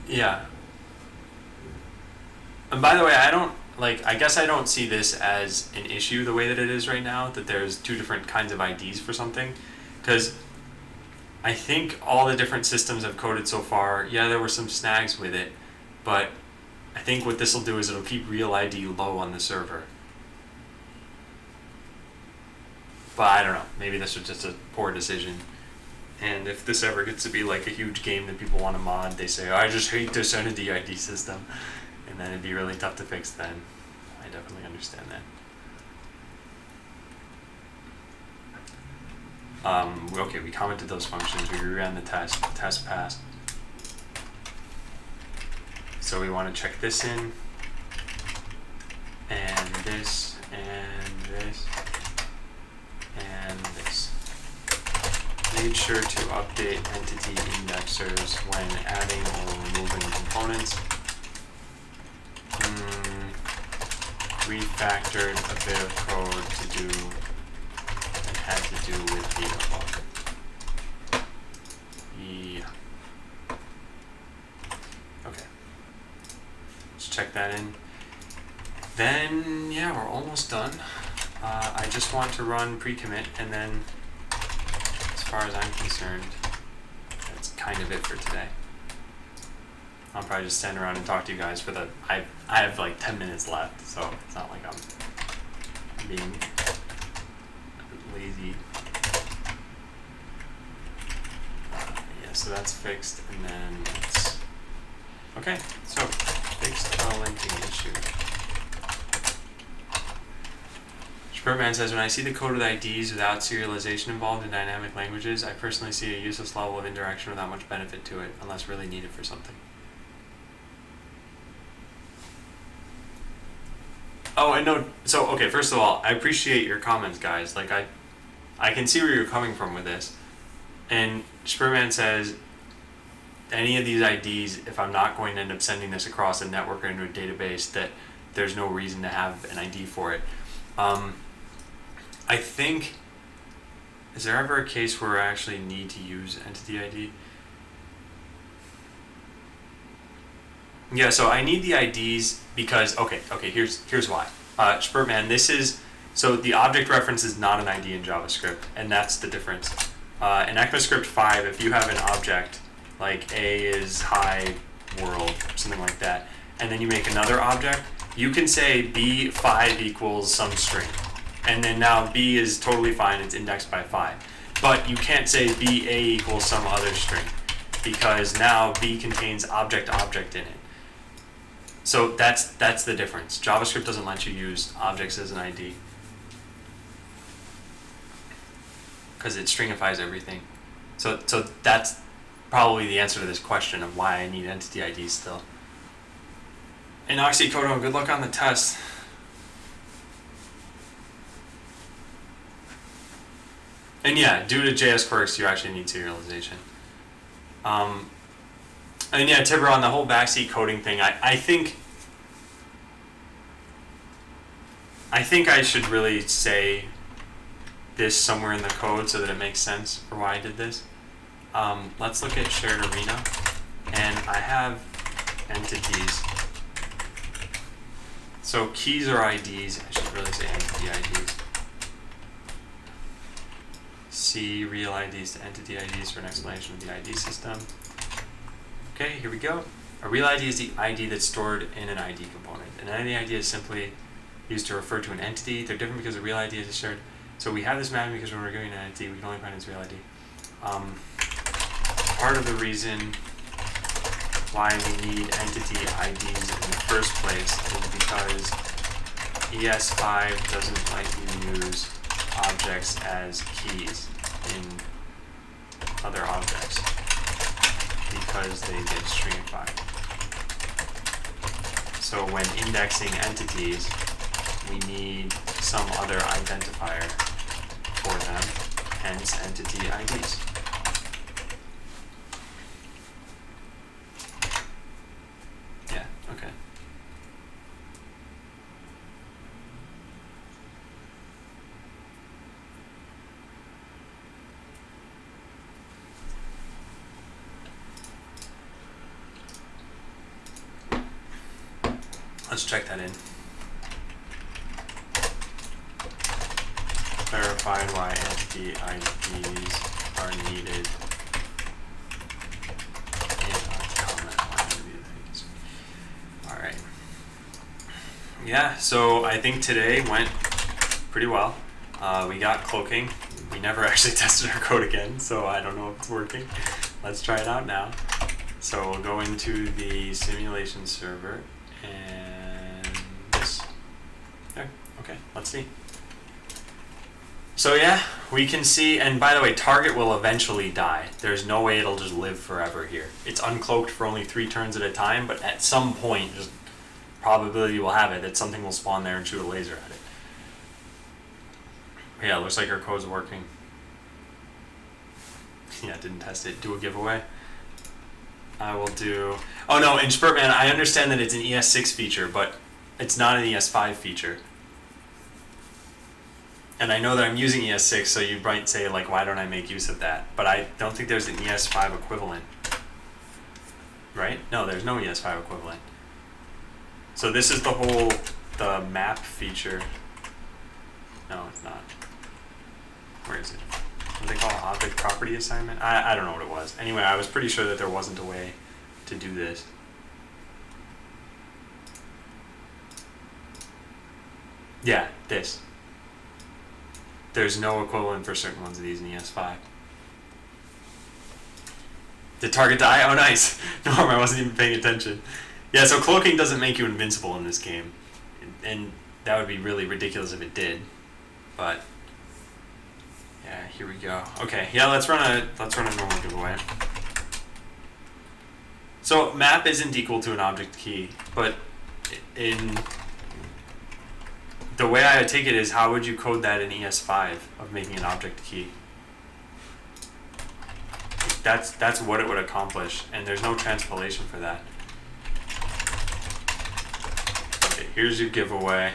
Yeah. And by the way, I guess I don't see this as an issue the way that it is right now, that there's two different kinds of IDs for something. Because I think all the different systems I've coded so far, yeah, there were some snags with it, but I think what this will do is it'll keep real ID low on the server. But I don't know, maybe this was just a poor decision. And if this ever gets to be like a huge game that people want to mod, they say, I just hate this entity ID system. And then it'd be really tough to fix then. I definitely understand that. Okay, we commented those functions, we ran the test passed. So we want to check this in, and this, and this, and this. Made sure to update entity indexers when adding or removing components. Refactored a bit of code to do that had to do with the above. Yeah. Okay. Let's check that in. Then, yeah, we're almost done. I just want to run pre-commit, and then, as far as I'm concerned, that's kind of it for today. I'll probably just stand around and talk to you guys for I have like 10 minutes left, so it's not like I'm being lazy. Yeah, so that's fixed, and then it's okay. So fixed a linking issue. Birdman says, when I see the code with IDs without serialization involved in dynamic languages, I personally see a useless level of interaction without much benefit to it, unless really needed for something. Oh, I know. So, okay, first of all, I appreciate your comments, guys. Like, I can see where you're coming from with this. And Spurman says, any of these IDs, if I'm not going to end up sending this across a network or into a database, that there's no reason to have an ID for it. I think, is there ever a case where I actually need to use entity ID? Yeah, so I need the IDs because, okay, here's why. Spurtman, so the object reference is not an ID in JavaScript, and that's the difference. In ECMAScript 5, if you have an object, like A is hi world, something like that, and then you make another object, you can say B5 equals some string. And then now B is totally fine, it's indexed by 5. But you can't say BA equals some other string, because now B contains object in it. So that's the difference. JavaScript doesn't let you use objects as an ID, because it stringifies everything. So that's probably the answer to this question of why I need entity IDs still. And Oxycodone, good luck on the test. And yeah, due to JS quirks, you actually need serialization. And yeah, Tibber, on the whole backseat coding thing, I think I should really say this somewhere in the code so that it makes sense for why I did this. Let's look at shared arena, and I have entities. So keys are IDs. I should really say entity IDs. C real IDs to entity IDs for an explanation of the ID system. Okay, here we go. A real ID is the ID that's stored in an ID component. An entity ID is simply used to refer to an entity. They're different because a real ID is shared. So we have this mapping because when we're giving an entity, we can only find its real ID. Part of the reason why we need entity IDs in the first place is because ES5 doesn't let you use objects as keys in other objects because they get stringified. So when indexing entities, we need some other identifier for them, hence entity IDs. Yeah, okay. Let's check that in. Clarify why entity IDs are needed in a comment line. Alright. Yeah, so I think today went pretty well. We got cloaking. We never actually tested our code again, so I don't know if it's working. Let's try it out now. So we'll go into the simulation server and this. There, okay, let's see. So yeah, we can see, and by the way, target will eventually die. There's no way it'll just live forever here. It's uncloaked for only 3 turns at a time, but at some point, just probability will have it that something will spawn there and shoot a laser at it. Yeah, it looks like our code's working. Yeah, didn't test it. Do a giveaway. I will do... Oh no, in Spurtman, I understand that it's an ES6 feature, but it's not an ES5 feature. And I know that I'm using ES6, so you might say, like, why don't I make use of that? But I don't think there's an ES5 equivalent. Right? No, there's no ES5 equivalent. So this is the map feature. No, it's not. Where is it? What do they call it? Object property assignment? I don't know what it was. Anyway, I was pretty sure that there wasn't a way to do this. Yeah, this. There's no equivalent for certain ones of these in ES5. Did target die? Oh, nice. Norm, I wasn't even paying attention. Yeah, so cloaking doesn't make you invincible in this game. And that would be really ridiculous if it did. But yeah, here we go. Okay, yeah, let's run a normal giveaway. So map isn't equal to an object key, but in the way I would take it is, how would you code that in ES5 of making an object key? That's what it would accomplish, and there's no transpilation for that. Okay, here's your giveaway.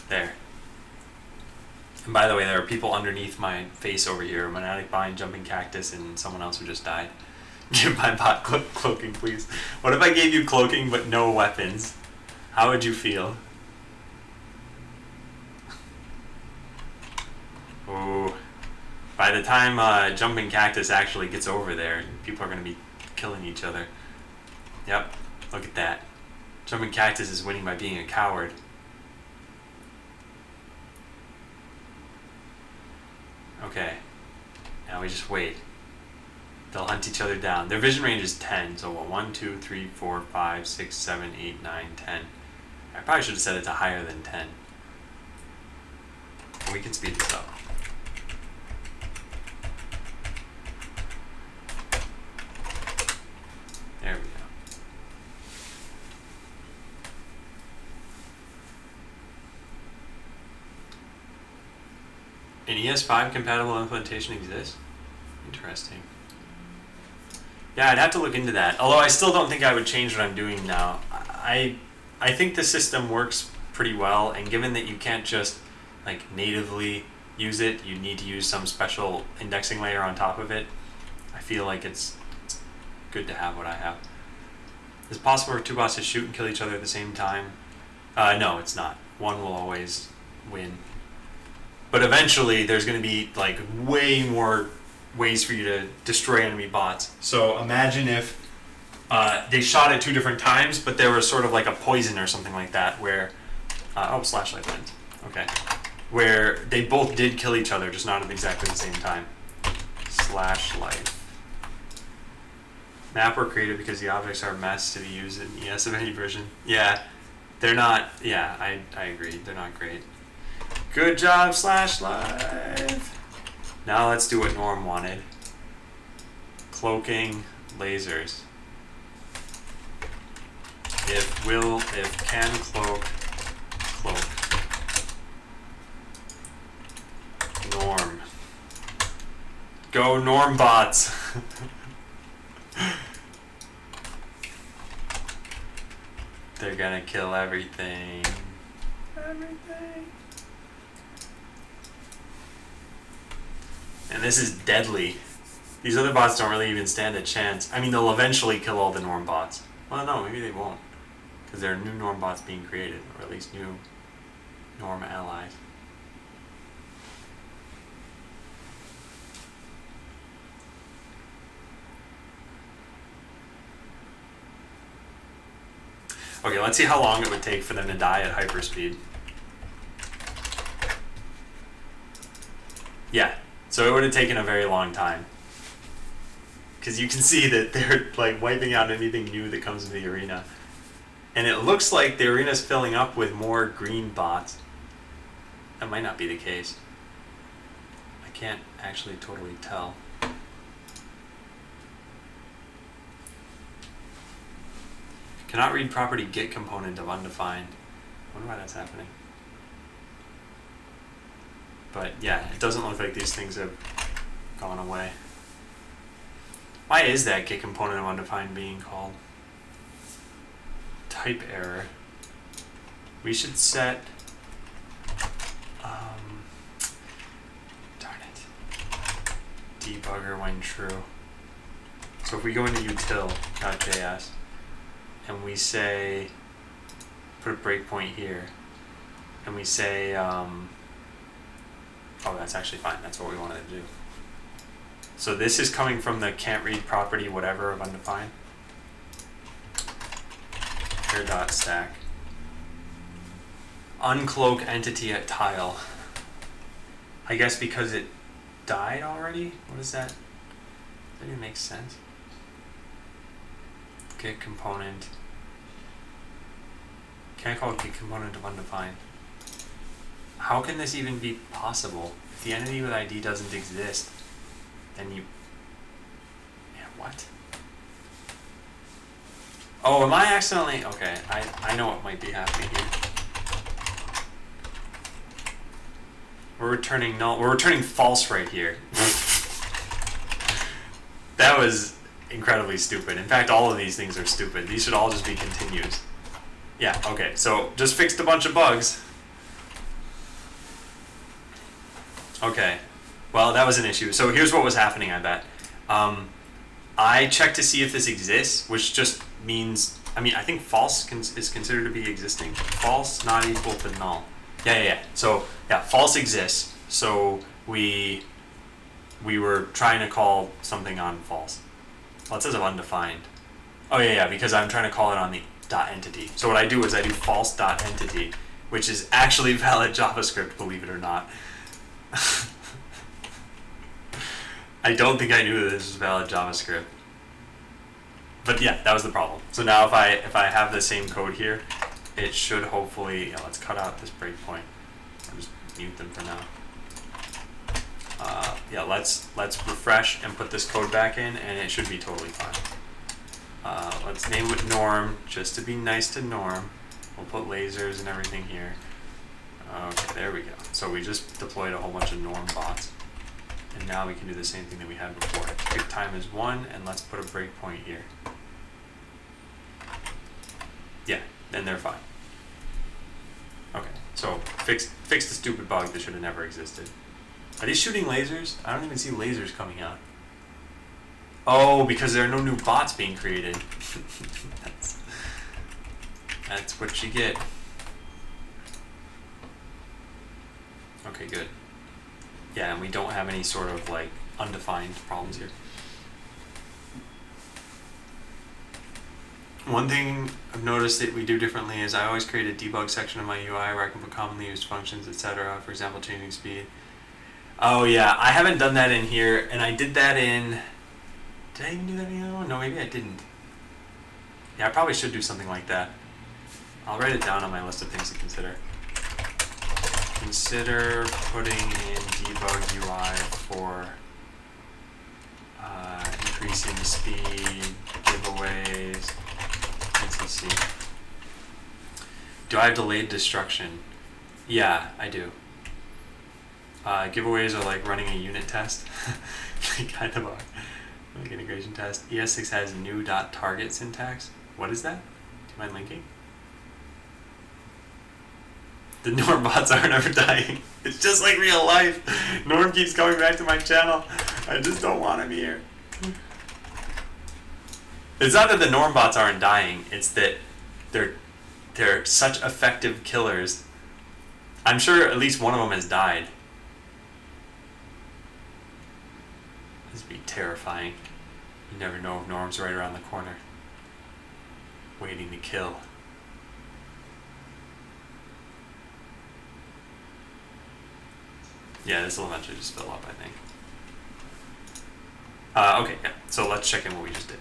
There. And by the way, there are people underneath my face over here. Monadic Bind, Jumping Cactus, and someone else who just died. Give my bot cloaking, please. What if I gave you cloaking but no weapons? How would you feel? Ooh. By the time Jumping Cactus actually gets over there, people are going to be killing each other. Yep, look at that. Jumping Cactus is winning by being a coward. Okay, now we just wait. They'll hunt each other down. Their vision range is 10, so 1, 2, 3, 4, 5, 6, 7, 8, 9, 10. I probably should have set it to higher than 10. We can speed this up. There we go. An ES5 compatible implementation exists? Interesting. Yeah, I'd have to look into that. Although I still don't think I would change what I'm doing now. I think the system works pretty well, and given that you can't just like natively use it, you need to use some special indexing layer on top of it. I feel like it's good to have what I have. Is it possible for 2 bots to shoot and kill each other at the same time? No, it's not. One will always win. But eventually, there's going to be like way more ways for you to destroy enemy bots. So imagine if they shot at 2 different times, but there was sort of like a poison or something like that, where slash light lens. Okay, where they both did kill each other, just not at exactly the same time. Slash light. Map were created because the objects are mess to be used in ES of any version. Yeah, they're not. Yeah, I agree. They're not great. Good job, Slash Live. Now let's do what Norm wanted. Cloaking lasers. If can cloak Go norm bots. They're gonna kill everything. Everything. And this is deadly. These other bots don't really even stand a chance. I mean, they'll eventually kill all the norm bots. Well, no, maybe they won't. Because there are new norm bots being created, or at least new norm allies. Okay, let's see how long it would take for them to die at hyperspeed. Yeah, so it would have taken a very long time. Because you can see that they're like wiping out anything new that comes into the arena. And it looks like the arena's filling up with more green bots. That might not be the case. I can't actually totally tell. Cannot read property get component of undefined. I wonder why that's happening. But yeah, it doesn't look like these things have gone away. Why is that get component of undefined being called? Type error. We should set darn it. Debugger when true. So if we go into util.js and we say put a breakpoint here and we say oh, that's actually fine. That's what we wanted to do. So this is coming from the can't read property whatever of undefined. Here dot stack. Uncloak entity at tile. I guess because it died already? What is that? That even makes sense. Get component. Can I call it get component of undefined? How can this even be possible? If the entity with ID doesn't exist, then you... Yeah, what? Oh, am I accidentally... Okay, I know what might be happening here. We're returning null. We're returning false right here. That was incredibly stupid. In fact, all of these things are stupid. These should all just be continues. Yeah, okay, so just fixed a bunch of bugs. Okay, well, that was an issue. So here's what was happening, I bet. I checked to see if this exists, which just means, I mean, I think false is considered to be existing. False not equal to null. Yeah. So, yeah, false exists. So we were trying to call something on false. Well, it says of undefined. Oh, yeah, because I'm trying to call it on the dot entity. So what I do is I do false dot entity, which is actually valid JavaScript, believe it or not. I don't think I knew that this was valid JavaScript. But yeah, that was the problem. So now if I have the same code here, it should hopefully, yeah, let's cut out this breakpoint. I'll just mute them for now. Yeah, let's refresh and put this code back in, and it should be totally fine. Let's name it norm, just to be nice to norm. We'll put lasers and everything here. Okay, there we go. So we just deployed a whole bunch of norm bots. And now we can do the same thing that we had before. Pick time is 1, and let's put a breakpoint here. Yeah, then they're fine. Okay, so fix the stupid bug that should have never existed. Are these shooting lasers? I don't even see lasers coming out. Oh, because there are no new bots being created. That's what you get. Okay, good. Yeah, and we don't have any sort of like undefined problems here. One thing I've noticed that we do differently is I always create a debug section of my UI where I can put commonly used functions, etc. For example, changing speed. Oh yeah, I haven't done that in here, and I did that in... Did I even do that in the other one? No, maybe I didn't. Yeah, I probably should do something like that. I'll write it down on my list of things to consider. Consider putting in debug UI for increasing speed, giveaways, etc. Do I have delayed destruction? Yeah, I do. Giveaways are like running a unit test. They kind of are. Like integration test. ES6 has new .target syntax. What is that? Do you mind linking? The Norm bots aren't ever dying. It's just like real life. Norm keeps coming back to my channel. I just don't want him here. It's not that the Norm bots aren't dying. It's that they're such effective killers. I'm sure at least one of them has died. This would be terrifying. You never know if Norm's right around the corner, waiting to kill. Yeah, this will eventually just fill up, I think. Okay, yeah, so let's check in what we just did.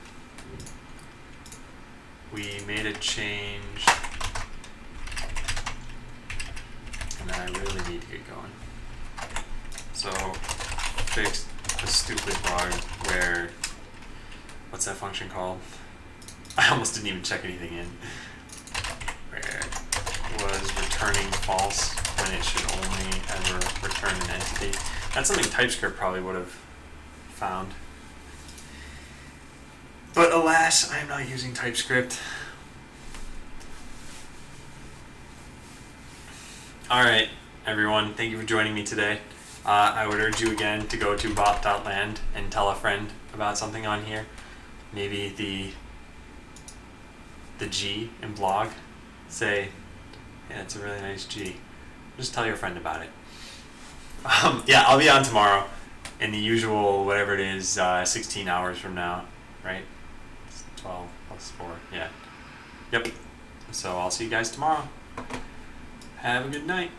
We made a change, and then I really need to get going. So, fixed a stupid bug where, what's that function called? I almost didn't even check anything in. Where it was returning false when it should only ever return an entity. That's something TypeScript probably would have found. But alas, I am not using TypeScript. Alright, everyone, thank you for joining me today. I would urge you again to go to bot.land and tell a friend about something on here. Maybe the G in blog. Say, yeah, it's a really nice G. Just tell your friend about it. Yeah, I'll be on tomorrow in the usual, whatever it is, 16 hours from now, right? 12 plus 4, yeah. Yep. So I'll see you guys tomorrow. Have a good night.